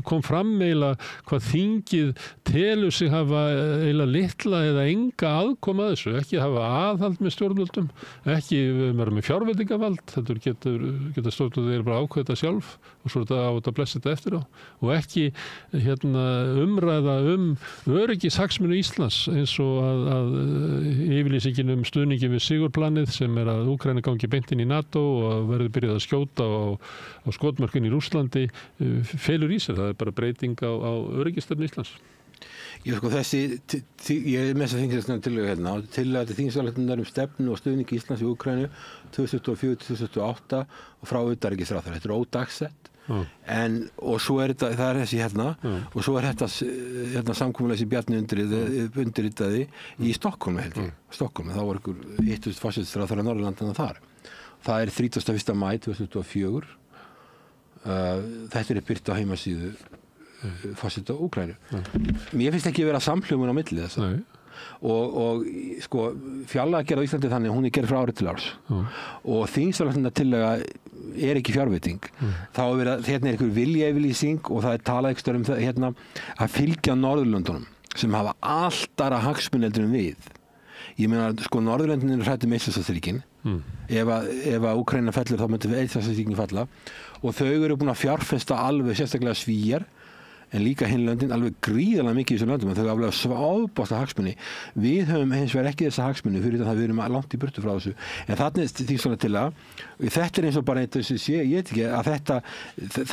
kom fram eiginlega hvað þingið telur sig hafa eiginlega litla eða enga aðkoma að þessu, ekki hafa aðhald með stjórnvöldum, ekki vera með fjárveitingavald, þetta geta stjórnvöld bara ákveða þetta sjálf og svo á þetta blessa þetta eftir á, og ekki umræða öryggishagsmuni Íslands, eins og að yfirlýsingin stuðningi við Sigurplanið sem að Úkraína gangi beint inn í NATO og verði byrjað að skjóta á skotmörkin í Rússlandi felur í sér. Það er bara breyting á öryggisstefnu Íslands. Ég er með þess að þingsaltillögu tillaga til þingsaltillögu stefnu og stuðningi Íslands í Úkraínu 2004-2008 og frá utanríkisráðherra. Þetta er ódagsett. Og svo er þetta, það er þessi og svo er þetta samkomulega sem Bjarni undirritaði í Stokkólmi held ég. Stokkólmi, þá var ykkur hittust forsætisráðherra Norðurlandana þar. Það er 31. maí 2004. Þetta er birt á heimasíðu forseta Úkraínu. Mér finnst ekki vera samhljómun á milli þess. Og sko fjárlagagerð á Íslandi þannig hún er gerð frá ári til árs. Og þingsaltillöga er ekki fjárveiting. Þá er verið hérna er einhver viljayfirlýsing og það er talað einhver það að fylgja Norðurlöndunum sem hafa allt aðra hagsmuni heldur en við. Ég meina sko Norðurlöndin eru hræddir með Eystrasaltsríkin. Ef að Úkraína fellur þá myndi Eystrasaltsríkin falla, og þau eru búin að fjárfesta alveg sérstaklega Svíar en líka hinn löndin alveg gríðarlega mikið í þessum löndum, en þau aflega svábásta hagsmuni. Við höfum hins vegar ekki þessa hagsmuni fyrir það við erum langt í burtu frá þessu. En þannig því svona til þetta er eins og bara ég veit ekki að þetta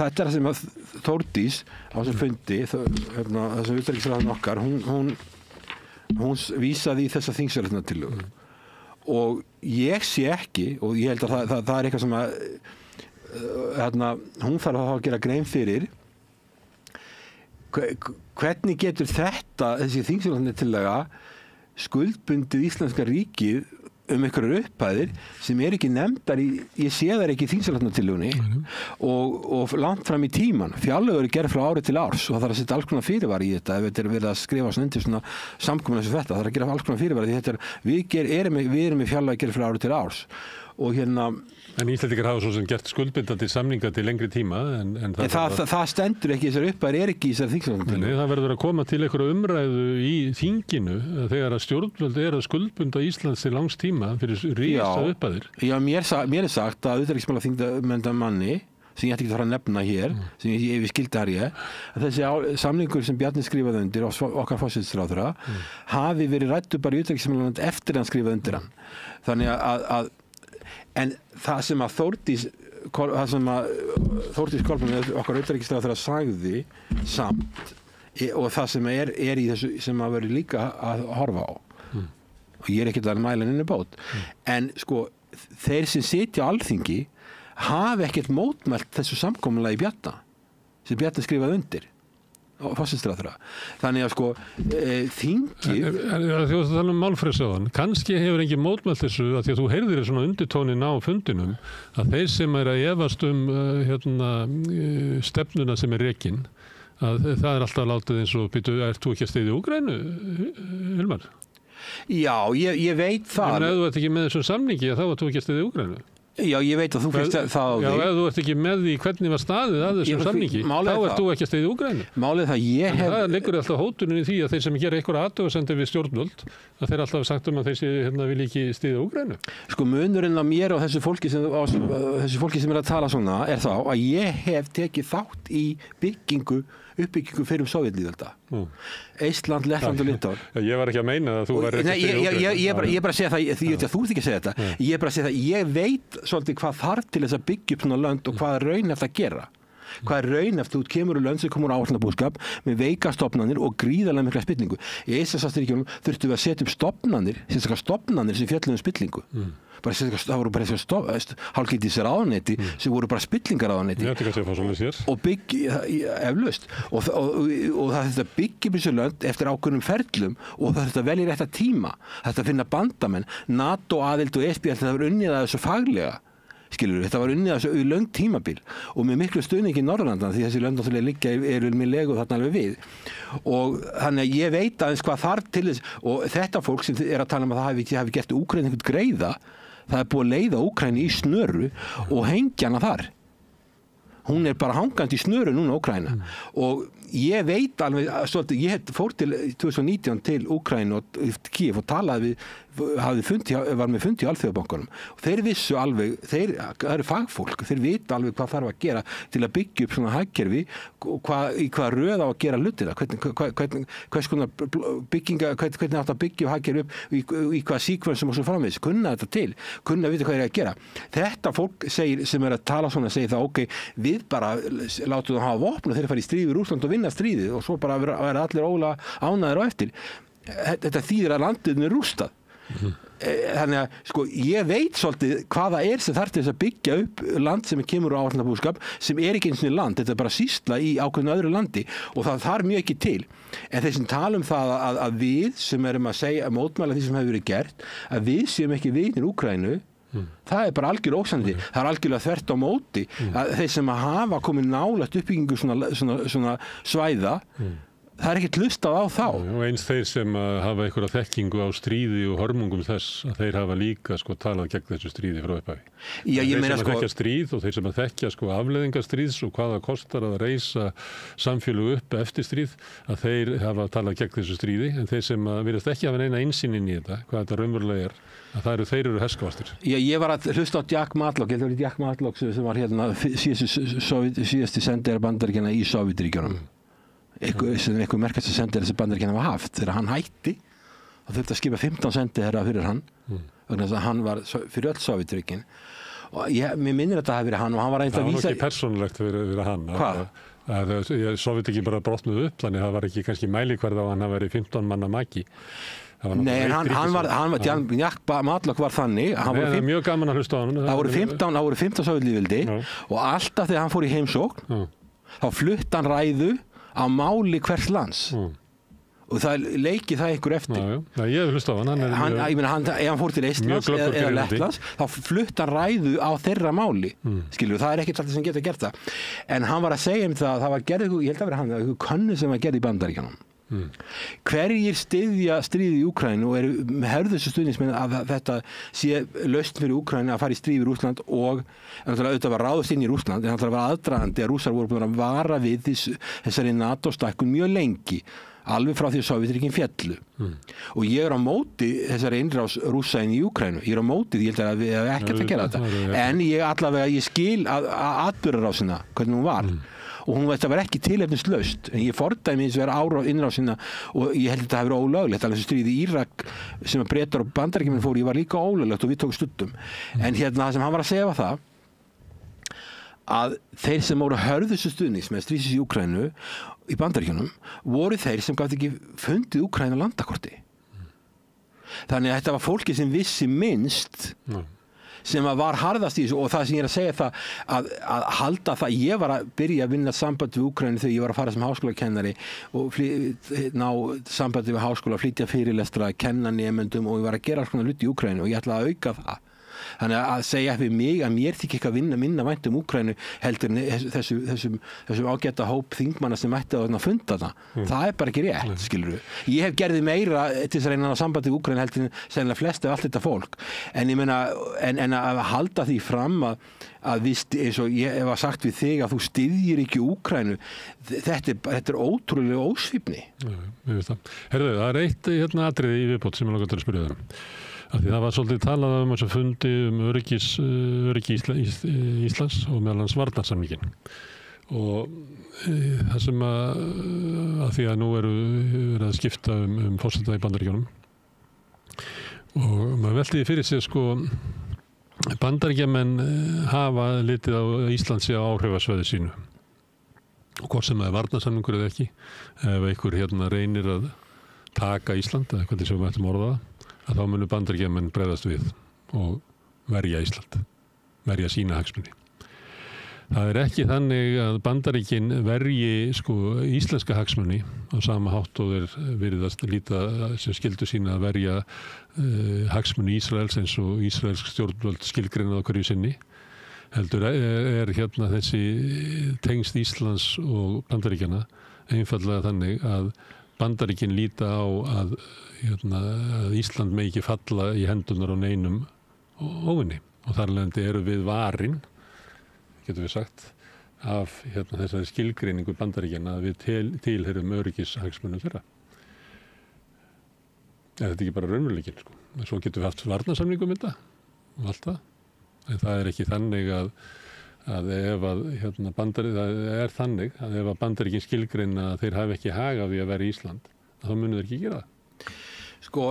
er það sem að Þórdís á þessum fundi, þessum utanríkisráðherra okkar, hún vísaði í þessa þingsaltillögu. Og ég sé ekki, og ég held að það er eitthvað sem að hún þarf að gera grein fyrir, hvernig getur þessi þingsaltillöga skuldbundið íslenska ríkið einhverjar upphæðir sem ekki nefndar ég sé þær ekki í þingsaltillögunni og langt fram í tíman. Fjárlög eru gerð frá ári til árs og það þarf að setja alls konar fyrirvari í þetta ef þetta er verið að skrifa undir svona samkomulag sem þetta. Það þarf að gera alls konar fyrirvari því við erum með fjárlög gerð frá ári til árs. Og en Íslendingar hafa svo sem gert skuldbindandi samninga til lengri tíma en það stendur ekki, þessar upphæðir ekki í þessar þingsaltillögu. Það verður að koma til einhverju umræðu í þinginu þegar að stjórnvöld að skuldbunda Íslands til langs tíma fyrir rísa upphæðir. Já, mér er sagt að utanríkismálaþingmanni sem ég ætti ekki að fara að nefna hér, sem ég skildi að þessi samningur sem Bjarni skrifaði undir okkar forsætisráðherra hafi verið ræddur bara í utanríkismálanefnd eftir hann skrifaði undir hann. Þannig en það sem að Þórdís Kolbrún okkar utanríkisráðherra sagði samt og það sem er í þessu sem að verður líka að horfa á og ég er ekkert að mæla henni bát en sko þeir sem sitja á Alþingi hafi ekkert mótmælt þessu samkomulagi Bjarna. sem Bjarni skrifaði undir forsætisráðherra. Þannig að sko þingið Þú varst að tala málfrelsi kannski hefur engin mótmælt þessu að því að þú heyrðir svona undirtónin á fundinum að þeir sem að efast stefnuna sem rekin að það alltaf látið eins og býtu, ert þú ekki að styðja Úkraínu, Hilmar? Já, ég veit það. En ef þú ert ekki með þessum samningi þá ert þú ekki að styðja Úkraínu? Já, ég veit að þú fyrst það á því. Já, ef þú ert ekki með því hvernig var staðið að þessum samningi, þá ert þú ekki að styðja Úkraínu. Málið það ég hef... Það liggur alltaf hótunin í því að þeir sem gera einhverja athugasemdir við stjórnvöld, að þeir alltaf sagt að þeir vilja ekki styðja Úkraínu. Sko munurinn á mér og þessu fólki sem að tala svona þá að ég hef tekið þátt í uppbyggingu fyrir Sovétlýðvelda. Eistland, Lettland og Litauen. Ég var ekki að meina að þú var ekki að styðja Úkraínu. Ég er bara að segja það, því að þú ert ekki að segja þetta. Ég er bara að segja það, ég veit svolítið hvað þarf til þess að byggja upp svona lönd og hvað er raunhæft að gera. Hvað er raunhæft, þú kemur úr lönd sem komur á áætlunarbúskap með veika stofnanir og gríðarlega mikla spillingu. Í Eystrasaltsríkjunum þurftum við að setja upp stofnanir sem fjölluðu spillingu. Það voru bara hálfgeitis ráðuneyti sem voru bara spillingaráðuneyti og eflaust og það þurfti að byggja upp þessu lönd eftir ákveðnum ferlum og það þurfti að velja rétta tíma, það þurfti að finna bandamenn, NATO aðild og ESB það var unnið að þessu faglega. Þetta var unnið þessu í löng tímabil og með miklu stuðningi í Norðurlanda því þessi lönd náttúrulega liggja eru með legu þarna alveg við og þannig að ég veit aðeins hvað þarf til þess og þetta fólk sem er að tala um að það hafi gert Úkraínu einhvern greiða það er búið að leiða Úkraínu í snöru og hengja hana þar. Hún er bara hangandi í snöru núna Úkraína og ég veit alveg svolítið, ég fór til 2019 til Úkraínu og Kíev og talaði var með fundi í Alþjóðabankanum og þeir vissu alveg, það eru fagfólk, þeir vita alveg hvað þarf að gera til að byggja upp svona hagkerfi og í hvaða röð á að gera hlutina, hvers konar bygginga, hvernig átt að byggja hagkerfi upp í hvaða síkvensum og svo framvegis, kunna þetta til, kunna að vita hvað er að gera. Þetta fólk segir, sem er að tala svona, segir það ok, við bara látum það hafa vopn og þeir fara í stríð við Rússland og vinna stríðið og svo bara vera allir óla ánæðir á eftir. Þetta þýðir að landið er rústað. Þannig að sko ég veit svolítið hvaða sem þarf til þess að byggja upp land sem kemur á áætlunarbúskap sem er ekki eins og land, þetta er bara sýsla í ákveðnu öðru landi og það þarf mjög ekki til en þeir sem tala um það að við sem erum að segja að mótmæla því sem hefur verið gert að við séum ekki vinir Úkraínu það er bara algjör ósannindi, það er algjörlega þvert á móti að þeir sem hafa komið nálægt uppbyggingu svona svæða það er ekkert hlustað á þá. Og eins þeir sem hafa einhverja þekkingu á stríði og hörmungum þess að þeir hafa líka talað gegn þessu stríði frá upphafi. Já, ég meina þeir sem þekkja stríð og þeir sem þekkja afleiðingar stríðs og hvað það kostar að reisa samfélög upp eftir stríð að þeir hafa talað gegn þessu stríði en þeir sem virðast ekki hafa neina innsýn inn í þetta, hvað þetta raunverulega er að þeir eru herskavastir. Já, ég var að hlusta á Jack Matlock, ég held að það var Jack Matlock sem var hérna síðasti sendiherra Bandaríkjanna í Sovétríkjunum. Einhver merkast að sendiherra sem Bandaríkjanna var haft þegar hann hætti og þurfti að skipa 15 sendiherra fyrir hann vegna þess að hann var fyrir öll Sovétríkin og mér minnir að það hafi verið hann og hann var það var ekki persónulegt fyrir hann. Hvað? Sovétríkin bara brotnuð upp þannig að það var ekki kannski mælikvarð á hann að veri 15 manna maki. Nei, Jack Matlock var þannig það er mjög gaman að hlusta á hann. Það voru 15 Sovétlýðveldi og alltaf þegar hann fór í heimsókn þá flutt hann ræðu á máli hvers lands og það leiki það ykkur eftir. Já, ég hef hlusta á hann. Ef hann fór til Eistlands eða Lettlands þá flutt hann ræðu á þeirra máli skilur, það er ekkert alltaf sem getur gert það en hann var að segja það var gerð, ég held að vera hann einhver könnu sem var gerð í Bandaríkjunum hverjir styðja stríðið í Úkraínu og eru herðustu stuðningsmenn að þetta sé lausn fyrir Úkraínu að fara í stríð við Rússland og auðvitað var ráðust inn í Rússland en það var aðdragandi að Rússar voru búin að vara við þessari NATO-stækkun mjög lengi alveg frá því að Sovétríkin féllu og ég er á móti þessari innrás Rússa inn í Úkraínu, ég er á móti því ég held að við hefum ekkert að gera þetta en ég skil atburðarásina hvernig hún var og hún þetta var ekki tilefnislaust en ég fordæmi eins og vera innrásina og ég held að þetta hafi verið ólöglegt alveg sem stríði í Írak sem að Bretar og Bandaríkjamenn fóru ég var líka ólöglegt og við tókum studdum en hérna það sem hann var að segja var það að þeir sem voru hörðustu stuðnings með stríðsins í Úkraínu í Bandaríkjunum voru þeir sem gátt ekki fundið Úkraínu landakorti þannig að þetta var fólki sem vissi minnst sem að var harðast í þessu og það sem ég er að segja það að halda það, ég var að byrja að vinna samband við Úkraínu þegar ég var að fara sem háskólakennari og ná sambandi við háskóla, flytja fyrirlestra, kenna nemendum og ég var að gera svona hluti í Úkraínu og ég ætlaði að auka það. Þannig að segja við mig að mér þykir ekki að minna vænt Úkraínu heldur en þessum ágæta hóp þingmanna sem ætti að funda það. Það er bara ekki rétt, skilur við. Ég hef gerði meira til þess að reyna á sambandi við Úkraínu heldur en sennilega flest af allt þetta fólk. En ég meina, en að halda því fram að við, eins og ég hef sagt við þig að þú styðjir ekki Úkraínu, þetta er ótrúlega ósvífni. Ég veist það. Herðu, það er eitt atriði í viðbót sem ég langar til að spyrja þér. Því það var svolítið talað þessu fundi öryggi Íslands og meðal hans varnarsamninginn og það sem að því að nú eru að skipta forseta í Bandaríkjunum og maður velti því fyrir sig sko Bandaríkjamenn hafa litið á Íslands á áhrifasvæði sínu og hvort sem það er varnarsamningur eða ekki ef einhver reynir að taka Ísland eða hvernig sem við ætlum að orða það að þá munu Bandaríkjamenn bregðast við og verja Ísland, verja sína hagsmuni. Það er ekki þannig að Bandaríkin verji sko íslenska hagsmuni á sama hátt og þeir virðast líta sem skyldu sína að verja hagsmuni Ísraels eins og ísraelsk stjórnvöld skilgreinað á hverju sinni. Heldur er þessi tengsl Íslands og Bandaríkjana einfaldlega þannig að Bandaríkin líta á að Ísland megi ekki falla í hendunar á neinum óvinni og þar leðandi eru við varin, getum við sagt, af þessari skilgreiningu Bandaríkjana að við tilheyrum öryggishagsmunum þeirra. Er þetta ekki bara raunveruleikinn, sko? Svo getum við haft varnarsamningum þetta og allt það. En það er ekki þannig að ef það er þannig að ef Bandaríkin skilgreina að þeir hafi ekki hag af því að vera í Ísland, þá munu þeir ekki gera það. Sko,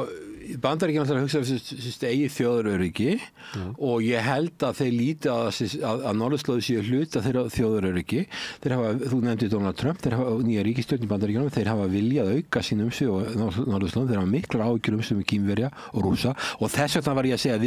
Bandaríkjunum ætlar að hugsa þessi eigið þjóðaröryggi og ég held að þeir líti að norðurslóðir séu hluta þeirra þjóðaröryggi. Þú nefndi Donald Trump, þeir hafa nýja ríkisstjórn í Bandaríkjunum, þeir hafa viljað auka sín umsvif á norðurslóðum, þeir hafa miklar áhyggjur umsvif með Kínverja og Rússa og þess vegna var ég að segja að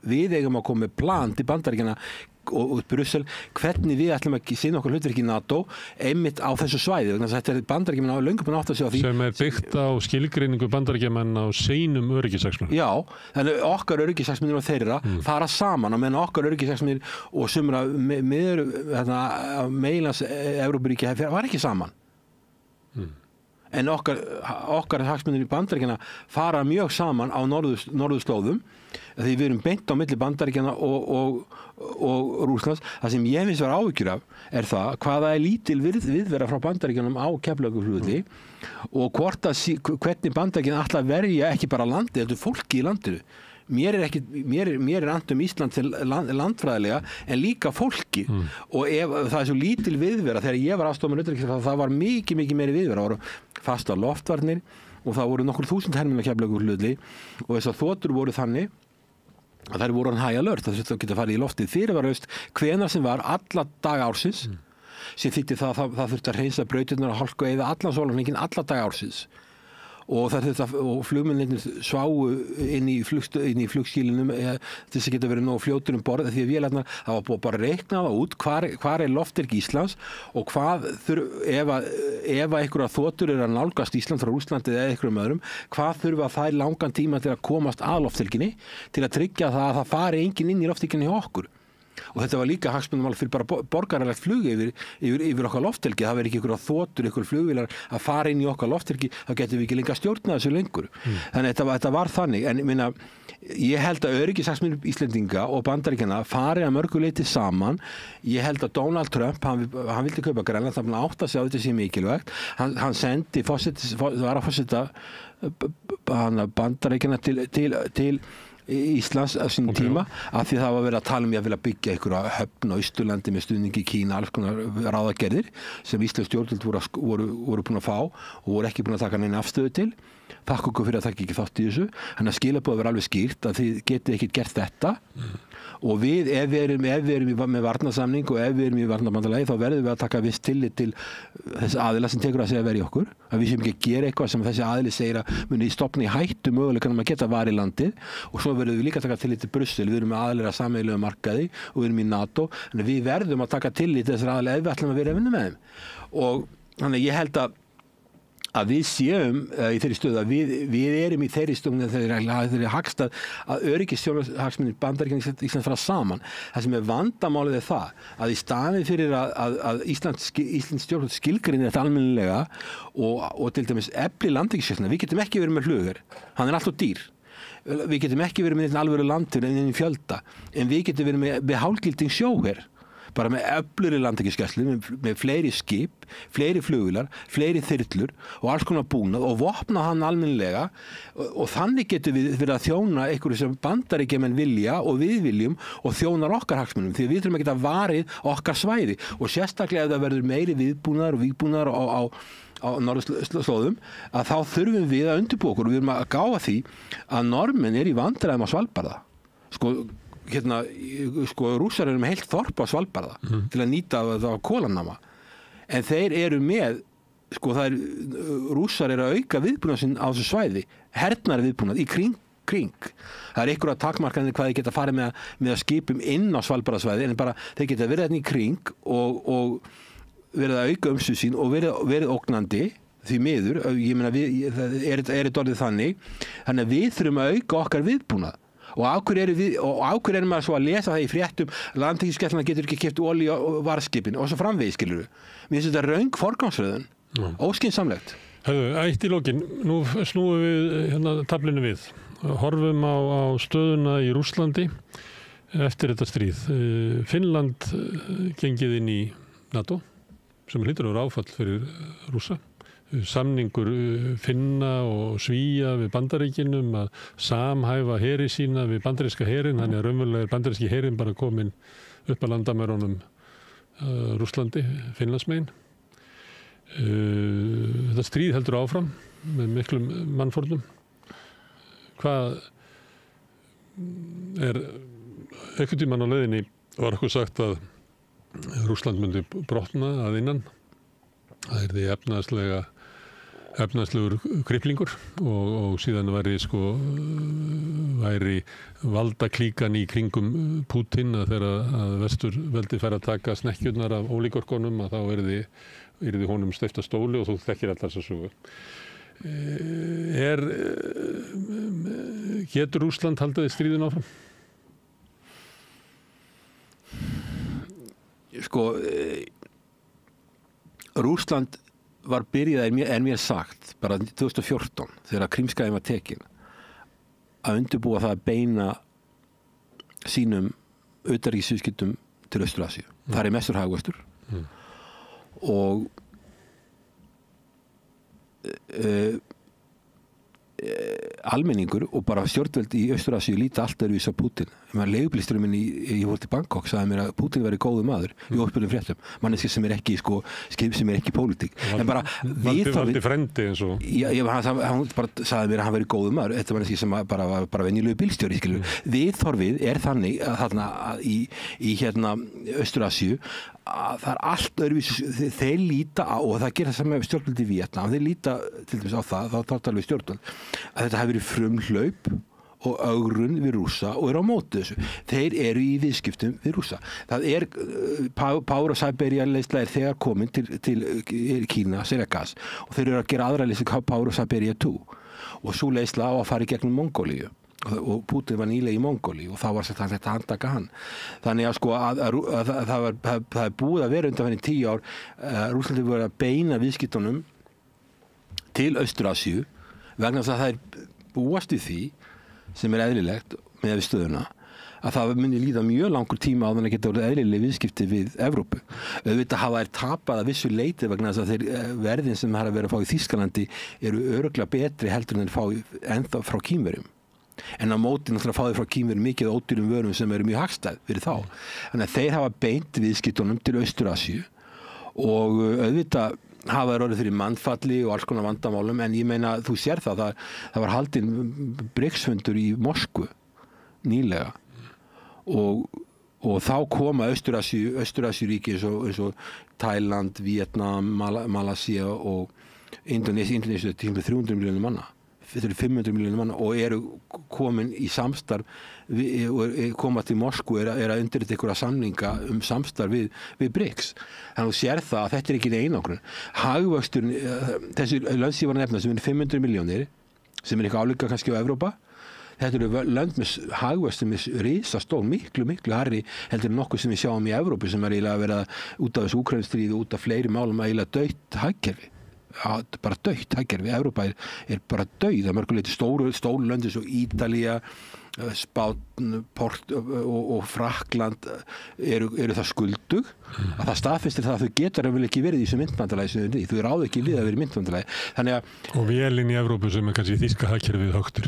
við eigum að koma með plan til Bandaríkjana og Brussel, hvernig við ætlum að sinna okkur hlutverki í NATO einmitt á þessu svæði, þannig að þetta er Bandaríkjamenn á löngu búin að átta sig á því sem er byggt á skilgreiningu Bandaríkjamenn á seinum öryggishagsmunum. Já, þannig okkar öryggishagsmunir og þeirra fara saman og meðan okkar öryggishagsmunir og sumra meilans Evrópuríki var ekki saman. En okkar hagsmunir í Bandaríkjana fara mjög saman á norðurslóðum því við erum beint á milli Bandaríkjana og Rússlands. Það sem ég finnst var áhyggjur af er það hvaða er lítil viðvera frá Bandaríkjanum á Keflavíkurflugvelli og hvernig Bandaríkjana ætla að verja ekki bara landið, þetta er fólki í landinu. Mér er annt Ísland til landfræðilega en líka fólki og það er svo lítil viðvera þegar ég var aðstofan utanríkisráðherra það var mikið meiri viðvera, það voru fastar loftvarnir og það voru nokkur þúsund hermenn að Keflavíkurflugvelli og þessar þotur voru þannig að þær voru high alert, það geta farið í loftið fyrirvaraust hvenær sem var alla daga ársins sem þýddi það þurfti að hreinsa brautirnar og hálku eða allan sólarhringinn alla daga ársins og flugmennirnir sváu inn í flugskílinum til þess að geta verið nógu fljótur borð því að vélarnar, það var bara að reikna það út hvar er loftverk Íslands og hvað ef einhverja þotur er að nálgast Ísland frá Rússlandi eða einhverjum öðrum, hvað þurfa þær langan tíma til að komast að loftverkinni til að tryggja það að það fari enginn inn í loftverkinni hjá okkur. Og þetta var líka hagsmunamál fyrir bara borgaralegt flug yfir okkar lofthelgi. Það verður ekki ykkur þotur, ykkur flugvélar að fara inn í okkar lofthelgi, þá getum við ekki lengur stjórnað þessu lengur. Þannig að þetta var þannig. En ég held að öryggishagsmunir Íslendinga og Bandaríkjanna fari að mörgu leyti saman. Ég held að Donald Trump, hann vildi kaupa Grænland, hann átti að segja þetta sé mikilvægt. Hann sendi varaforseta Bandaríkjanna til Íslands á sínum tíma af því það var verið að tala um ég að vilja byggja einhverja höfn á Austurlandi með stuðningi Kína, alls konar ráðagerðir sem íslensk stjórnvöld voru búin að fá og voru ekki búin að taka neina afstöðu til. Takk okkur fyrir að taka ekki þátt í þessu. Þannig að skilaboðið var alveg skýrt að þið getið ekkert gert þetta og við, ef við erum með varnarsamning og ef við erum í varnarbandalagi þá verðum við að taka viss tillit til þess aðila sem tekur að segja verið okkur. Að við séum ekki að gera eitthvað sem þessi aðili segir að muni stofna í hættu möguleikanum að geta varið landið og svo svo verðum við líka að taka tillit til Brussel, við erum með aðilega sameiginlega markaði og við erum í NATO, þannig við verðum að taka tillit til þessar aðilega ef við ætlum að vera að vinna með þeim. Og þannig ég held að við séum í þeirri stöðu að við erum í þeirri stöðu þeirri hagstað að öryggishagsmunir Bandaríkjanna Íslands fara saman. Það sem vandamálið það að í staðinn fyrir að Íslands stjórnvöld skilgreinir þetta almennilega og til dæmis efli landhelgisgæsluna, við getum ekki verið með flugher, hann alltaf dýr. Við getum ekki verið með alvöru landhelgi en í fjölda, en við getum verið með hálfgilding sjóher. Bara með öflugri landhelgisgæslu, með fleiri skip, fleiri flugvélar, fleiri þyrlur og alls konar búnað og vopna hann almennilega og þannig getum við verið að þjóna einhverju sem Bandaríkjamenn vilja og við viljum og þjónar okkar hagsmunum því við þurfum að geta varið okkar svæði og sérstaklega ef það verður meiri viðbúnaðar og vígbúnaðar á norðurslóðum að þá þurfum við að undirbúa okkur og við erum að gáfa því að Norðmenn í vandræðum á Svalbarða. Rússar eru með heilt þorp á Svalbarða til að nýta það á kólanama en þeir eru með rússar eru að auka viðbúnað sinn á þessu svæði hernari viðbúnað í kring það er einhverja takmarkanir hvað þeir geta farið með að skipum inn á Svalbarðasvæði en bara þeir geta verið þarna í kring og verið að auka umsvif sín og verið ógnandi því miður, ég meina er þetta orðið þannig að við þurfum að auka okkar viðbúnað og á hverju erum maður svo að lesa það í fréttum landhelgisgæslan getur ekki keypt olíu og varðskipin og svo framvegis skilurðu. Mér finnst þetta röng forgangsröðun, óskynsamlegt. Eitt í lokin, nú snúum við taflinu við. Horfum á stöðuna í Rússlandi eftir þetta stríð. Finnland gengið inn í NATO sem hlýtur að vera áfall fyrir Rússa. Samningur Finna og Svíja við Bandaríkinum að samhæfa heri sína við bandaríska herin, þannig að raunverulega bandaríski herin bara komin upp að landamærunum Rússlandi, Finnlandsmegin. Þetta stríð heldur áfram með miklum mannfórnum. Hvað einhvern tímann á leiðinni var okkur sagt að Rússland myndi brotna að innan. Það yrði efnahagslegur kriplingur og síðan væri valdaklíkan í kringum Pútín að þegar að vesturveldi fær að taka snekkjurnar af ólígorkonum að þá yrði honum steypt að stóli og þú þekkir allar þessa sögu. Getur Rússland haldið stríðin áfram? Rússland var byrjað, mér sagt, bara 2014 þegar Krímskaginn var tekin að undirbúa það að beina sínum utanríkisviðskiptum til Austur-Asíu. Það er mestur hagvöxtur og almenningur og bara stjórnvöld í Austur-Asíu líta allt öðruvísi á Pútín. Leigubílstjórinn minn ég fór til Bangkok sagði mér að Pútín væri góður maður í óspilum fréttum. Manneski sem er ekki sem er ekki pólitík. En bara valdi frendi eins og hann bara sagði mér að hann væri góður maður. Þetta manneski sem var bara venjulegu bílstjóri skilur. Viðhorfið er þannig að þarna í Austur-Asíu að það er allt öðruvísi þeir líta á og það gerir það sem stjórnvöld í Víetnam þeir líta til dæmis á það þá talar við stjórnvöld að þetta hafi verið frumhlaup og ögrun við Rússa og eru á móti þessu. Þeir eru í viðskiptum við Rússa. Það er Power of Siberia leiðsla þegar komin til Kína, Seragas og þeir eru að gera aðra leiðsla Power of Siberia 2 og svo leiðsla á að fara í gegnum Mongóliu og Pútín var nýlega í Mongóli og þá var sagt að þetta handtaka hann. Þannig að það er búið að vera undanfarið 10 ár Rússlandi voru að beina viðskiptunum til Austur-Asíu vegna þess að það er búast við því sem er eðlilegt með við stöðuna að það muni líða mjög langur tíma á þannig að geta orðið eðlileg viðskipti við Evrópu. Auðvitað hafa þær tapað að vissu leyti vegna þess að þeir verðin sem það er að vera að fá í Þýskalandi eru örugglega betri heldur en þeir fá ennþá frá Kínverjum. En á móti náttúrulega fá þeir frá Kínverjum mikið ódýrum vörum sem eru mjög hagstæð fyrir þá. Þannig að þeir hafa beint viðskiptunum til Austur-Asíu og auðvitað hafa þeir orðið fyrir mannfalli og alls konar vandamálum en ég meina þú sér það var haldinn BRICS-fundur í Moskvu nýlega og þá koma Austur-Asíu-ríki eins og Tæland, Víetnam, Malasía og Indonésia til 300 milljónir manna. Þetta eru 500 milljónir manna og eru komin í samstarf koma til Moskvu er að undirrita einhverja samninga samstarf við BRICS. Þannig að þú sér það að þetta ekki einangrun. Hagvöxturinn, þessi lönd sem ég var að nefna sem 500 milljónir, sem eitthvað álíka kannski á Evrópa, þetta eru lönd með hagvöxtur með risastól, miklu hærri heldur en nokkuð sem við sjáum í Evrópu sem eiginlega að vera út af þessu Úkraínustríði, út af fleiri málum eiginlega dautt hagkerfi. Ja, bara dautt hagkerfi. Evrópa er bara dauð að mörgu leyti stóru löndi svo Ítalía, Spánn, og Frakkland eru það skuldug að það staðfestir það að þau getur vel ekki verið í þessu myntbandalagi sem þau ráðu ekki við að vera í myntbandalagi. Og vélinn í Evrópu sem er kannski þýska hagkerfið högtur.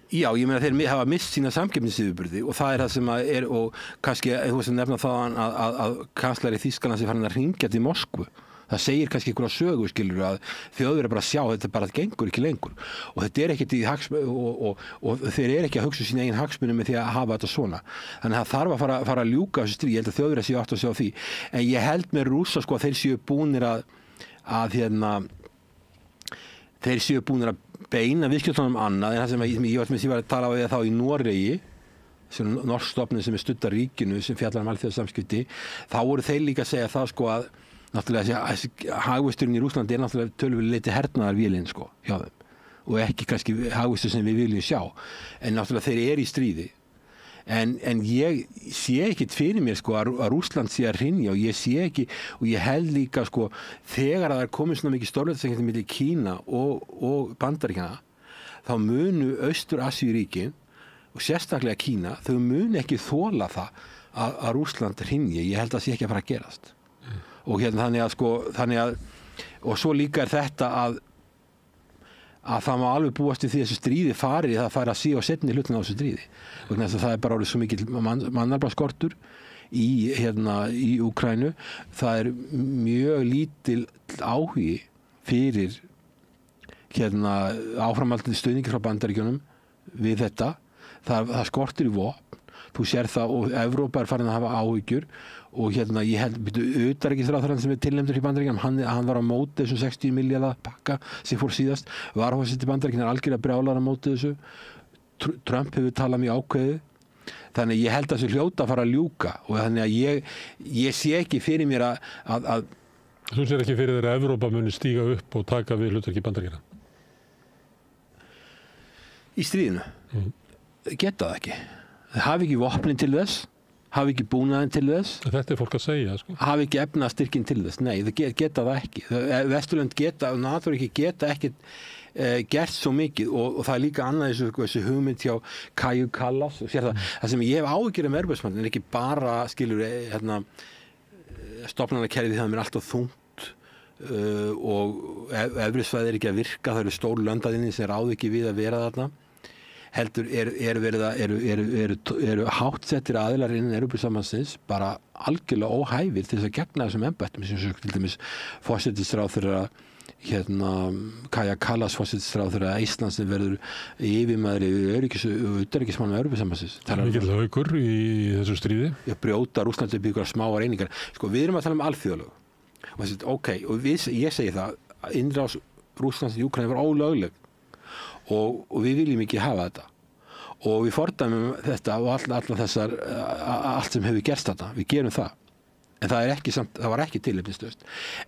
Já, ég meina þeir hafa mist sína samkeppnisyfirburði og það það sem er, og kannski þú veist að nefna það að kanslari Þýskalands er farin að hringja til Moskvu. Það segir kannski einhverja sögu, skilur, að Þjóðverjar bara sjá þetta bara gengur ekki lengur og þetta ekkert í og þeir ekki að hugsa sína eigin hagsmuni með því að hafa þetta svona. Þannig að það þarf að fara að ljúka þessu stríð. Ég held að Þjóðverjar séu átt að sjá því. En ég held með Rússa sko að þeir séu búnir þeir séu búnir að beina viðskiptunum annað en það sem ég var að tala á þá í Noregi, sem norsk stofnun sem studdar ríkinu sem fjallar alþjóðasamskipti, þá voru þeir líka að segja það sko að náttúrulega hagvöxturinn í Rússlandi er náttúrulega töluvert leyti hernaðarvélin sko hjá þeim og ekki kannski hagvöxtur sem við viljum sjá, en náttúrulega þeir eru í stríði. En ég sé ekkert fyrir mér sko að Rússland sé að hrynja og ég sé ekki, og ég held líka sko þegar að það komið svona mikið stórveldasamband milli Kína og Bandaríkjanna, þá munu Austur-Asíuríkin og sérstaklega Kína, þau munu ekki þola það að Rússland hrynji. Ég held að það sé ekki að fara að gerast. Og þannig að og svo líka þetta að það má alveg búast við því þessu stríði fari að sé á seinni hlutina á þessu stríði. Það er bara orðið svo mikil mannaflaskortur í Úkraínu. Það er mjög lítil áhugi fyrir áframhaldandi stuðningi frá Bandaríkjunum við þetta. Það skortir í vopn. Þú sér það og Evrópa er farin að hafa áhyggjur og ég held utanríkisráðherrann sem tilnefndur í Bandaríkjunum, hann var á móti þessum 60 milljarða pakka sem fór síðast. Varahúsið í Bandaríkjunum er algjörlega brjálar á móti þessu. Trump hefur talað mjög ákveðið. Þannig ég held að þessu hljóta að fara að ljúka og þannig að ég sé ekki fyrir mér að Þú sér ekki fyrir þér að Evrópa muni stíga upp og taka við hlutverki Bandaríkjanna? Í stríðinu? Geta það ekki. Það hafi ekki vopnin til þess, hafi ekki búnaðin til þess. Þetta er fólk að segja, sko. Hafi ekki efnastyrkin til þess. Nei, það geta það ekki. Vesturlönd geta, og NATO geta ekki gert svo mikið og það er líka annað þessu hugmynd hjá Kaja Kallas og sér það sem ég hef áhyggjur Evrópusambandsins er ekki bara, skilur, stofnanakerfið það er alltaf þungt og Evrópusvæði er ekki að virka, það eru stór lönd sem ráð ekki við að vera þarna. Heldur eru háttsettir aðilar innan Evrópusambandsins bara algjörlega óhæfir til þess að gegna þessum embættum sem til dæmis forsætisráðherra Kaja Kallas forsætisráðherra Íslands sem verður yfirmaður yfir utanríkismálum Evrópusambandsins. Það er mikill haukur í þessu stríði. Brjóta Rússland upp í ykkur smáar einingar. Sko við erum að tala alþjóðalög. Og ég segi það, innrás Rússlands í Úkraínu var ólögleg. Og við viljum ekki hafa þetta og við fordæmum þetta og allt sem hefur gerst þetta, við gerum það en það var ekki tilefnislaust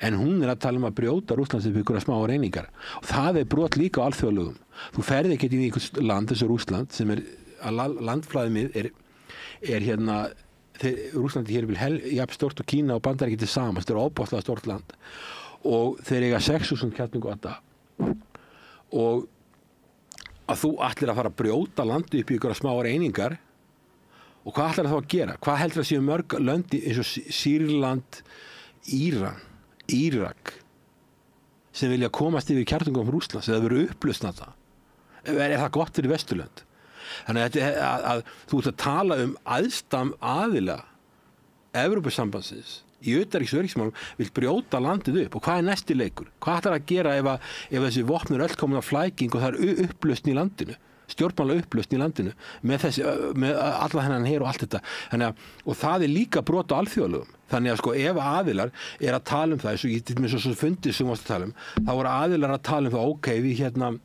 en hún er að tala að brjóta Rússlands upp ykkur smáar einingar og það er brot líka á alþjóðalögum. Þú ferð ekki inn í einhvers land þessu Rússland sem landflæðið Rússlandi hér vil jafn stórt og Kína og Bandaríkin til saman, þetta er óbáslega stórt land og þeir eiga 6.000 kjarningota og að þú ætlir að fara að brjóta landi upp í ykkur smáar einingar og hvað ætlir það þá að gera? Hvað heldur að séu mörg löndi eins og Sýrland, Íran, Írak sem vilja komast yfir kjarningum frá Rússlands eða veru upplausna það? Er það gott fyrir Vesturlönd? Þannig að þú ert að tala æðstam aðila Evrópusambandsins í utanríkis- og öryggismálum vill brjóta landið upp og hvað er næsti leikur? Hvað ætlar að gera ef þessi vopn öll komin á flæking og það er upplausn í landinu, stjórnmála upplausn í landinu með alla þennan her og allt þetta. Og það er líka brot á alþjóðalögum. Þannig að sko ef aðilar er að tala um það, eins og ég til með svo fundið sem varst að tala um, þá voru aðilar að tala um það,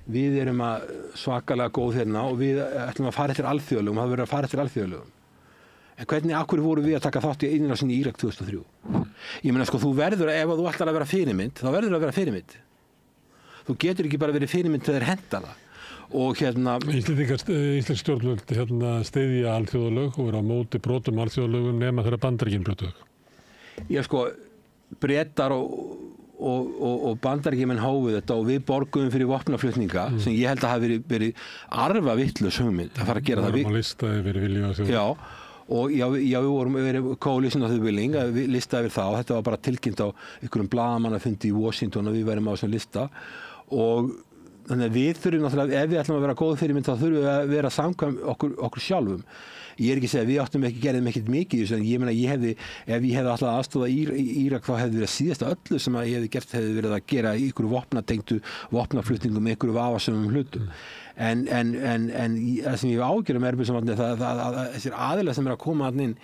við erum að svakalega góð hérna og við ætlum að fara eftir alþjóðalögum, það verður að fara eftir alþjóðalögum. En hvernig, akkur voru við að taka þátt í innrásinni í Írak 2003? Ég meina sko, þú verður, ef þú ætlar að vera fyrirmynd, þá verður að vera fyrirmynd. Þú getur ekki bara verið fyrirmynd þegar þeir henta það. Og hérna... Íslensk stjórnvöld styðja alþjóðalög og vera á móti brotum alþjóðalögum nema þeirra Bandaríkin brotu þau. Já sko, Bretar og Bandaríkjamenn hófuð þetta og við borguðum fyrir vopnaflutninga sem ég held að hafi verið arfa vitlaus hugmynd að fara að gera það. Við vorum að lista yfir vilja þjóð. Já, og við vorum verið coalition of the willing að við lista yfir það og þetta var bara tilkynnt á einhverjum blaðamannafundi í Washington og við værum á þessum lista og þannig að við þurfum náttúrulega, ef við ætlum að vera góð fyrirmynd þá þurfum við að vera samkvæm okkur sjálfum. Ég er ekki að segja að við áttum ekki gerðum ekkert mikið í þessu en ég meina ef ég hefði alltaf aðstofað Írak þá hefði verið að síðasta öllu sem að ég hefði gert hefði verið að gera í ykkur vopnatengdu vopnaflutningum með ykkur vafasömmum hlutum. En það sem ég hef ágjörðum Evrópusambandið að þessir aðilar sem eru að koma að inn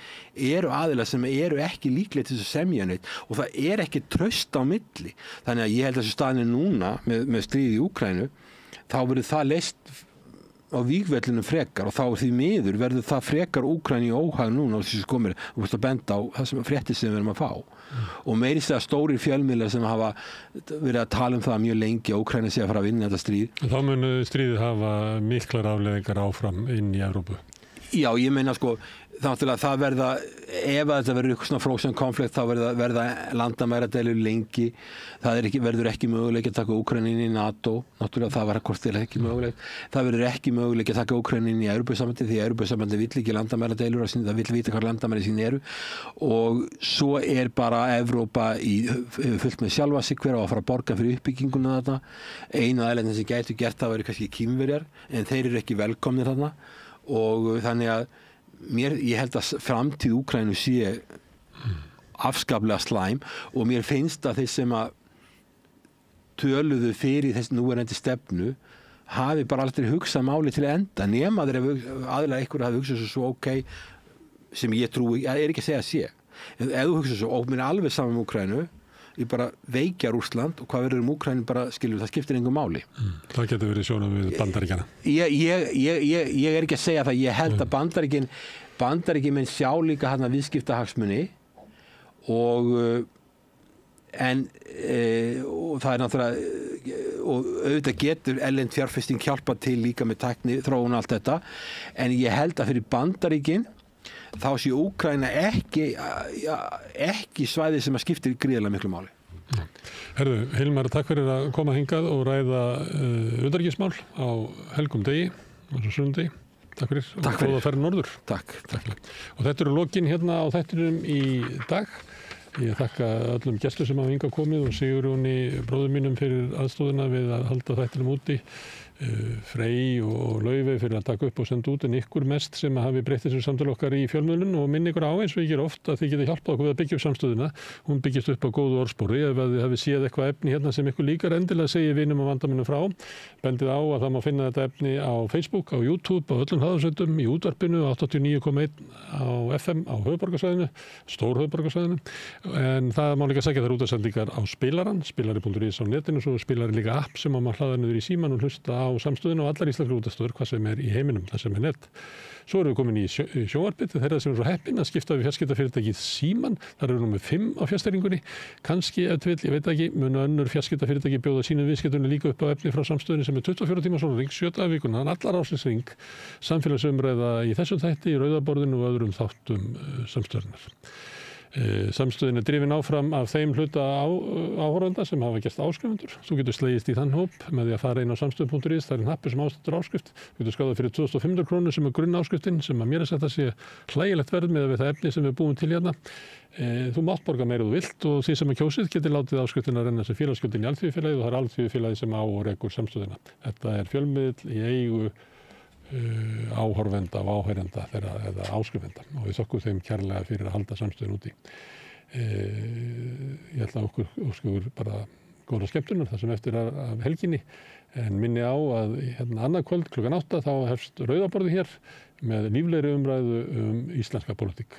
eru aðilar sem eru ekki líklega til þess að semja neitt og það er ekki traust á milli. Þannig að ég held að þessu staðinu núna með stríði í Úkraínu þá verður það leyst á vígvellinu frekar og þá því miður verður það frekar Úkraínu í óhag núna og þessi komir, þú veist að benda á það sem fréttir sem við erum að fá og meiri segja stórir fjölmiðlar sem hafa verið að tala um það mjög lengi að Úkraína sé að fara að vinna þetta stríð. Þá mun stríðið hafa miklar afleiðingar áfram inn í Evrópu. Já, ég meina sko það verða, ef þetta verður eitthvað svona frozen conflict þá verða landamæradeilur lengi, það verður ekki möguleik að taka Úkraínu inn í NATO, náttúrulega það var kortilega ekki möguleik, það verður ekki möguleik að taka Úkraínu inn í Evrópusambandið því að Evrópusambandið vill ekki landamæradeilur, það vill vita hvað landamæri sín eru og svo er bara Evrópa fullt með sjálfa sig hver á að fara að borga fyrir uppbygginguna þarna, einu aðeins sem gætu gert það væri kannski Kínverjar en þeir eru ekki velkomnir þarna og þannig að ég held að framtíð Úkraínu sé afskaplega slæm og mér finnst að þeir sem að töluðu fyrir þessi núverandi stefnu hafi bara aldrei hugsað máli til enda nema þeir aðilega einhver hafi hugsað svo sem ég trúi, ég er ekki að segja að sé ef þú hugsað svo, og mér er alveg saman með Úkraínu ég bara veikja Rússland og hvað verður Úkraínu bara skilur, það skiptir engum máli. Það getur verið sjónum við Bandaríkjana. Ég er ekki að segja það, ég held að Bandaríkin sjá líka hérna viðskiptahagsmuni og það er náttúrulega og auðvitað getur erlend fjárfesting hjálpa til líka með tækni, þróun og allt þetta en ég held að fyrir Bandaríkin þá sé Úkraína ekki svæði sem að skiptir gríðarlega miklu máli. Herðu, Hilmar, takk fyrir að koma hingað og ræða utanríkismál á helgum degi, sunnudegi. Takk fyrir. Takk fyrir. Og góða ferð norður. Takk. Og þetta eru lokin hérna á þættinum í dag. Ég þakka öllum gestum sem hafa hingað komið og Sigurjóni bróður mínum fyrir aðstóðina við að halda þættinum úti. Frey og Laufey fyrir að taka upp og senda út en ykkur mest sem hafi breytt þessu samtali okkar í fjölmiðlun og minni ykkur á eins og ég ger oft að þið geta hjálpað okkur við að byggja upp samstöðuna. Hún byggist upp á góðu orðspori ef þið hafi séð eitthvað efni hérna sem ykkur líkar endilega segja vinum og vandamönnum frá. Bendið á að það má finna þetta efni á Facebook, á YouTube, á öllum hraðarsveitum, í útvarpinu 89,1 á FM á höfuðborgarsvæðinu, stór höfuðborgarsvæðinu en það má líka sækja þær útasendingar á spilaran, spilari.is á netinu svo spilari líka app sem má hlaða niður í síman og hlusta á samstöðinu og allar íslenskar útastöður hvað sem er í heiminum, það sem er nett. Svo erum við komin í sjónvarpið þeirra sem er svo heppin að skipta við fjarskiptafyrirtækið Síman, þar eru númer 5 á fjarstýringunni, kannski ef til, ég veit ekki, munu önnur fjarskiptafyrirtæki bjóða sínum viðskiptunni líka upp á efni frá samstöðinu sem er 24 tíma sólarhring, 7 daga í vikuna, þannig allar ársins samfélagsumræða í þessum þætti, í Rauðaborðinu og öðrum þáttum samstöðunar. Samstöðin er drifin áfram af þeim hluta áhorfenda sem hafa gert áskrifundur. Þú getur slegist í þann hóp með því að fara inn á samstöðun.is, það er hnappur sem ástættur áskrift. Þú getur skáðað fyrir 2500 krónur sem er grunnáskriftinn sem að mér er sett að sé hlægilegt verð með það efni sem við búum til hérna. Þú mátt borga meira þú vilt og því sem er kjósið getur látið áskriftina renna sem félagsgjöldin í Alþýðufélagið og það er Alþýðufélagið sem á og rekur samstöðina. Þetta er fjölmiðill í eigu áhorfenda og áheyrenda eða áskrifenda og við þökkum þeim kærlega fyrir að halda samstöðun úti. Ég ætla okkur bara góða skemmtunar það sem eftir af helginni en minni á að hérna annað kvöld klukkan 8 þá hefst Rauðaborðið hér með líflegri umræðu íslenska pólitík.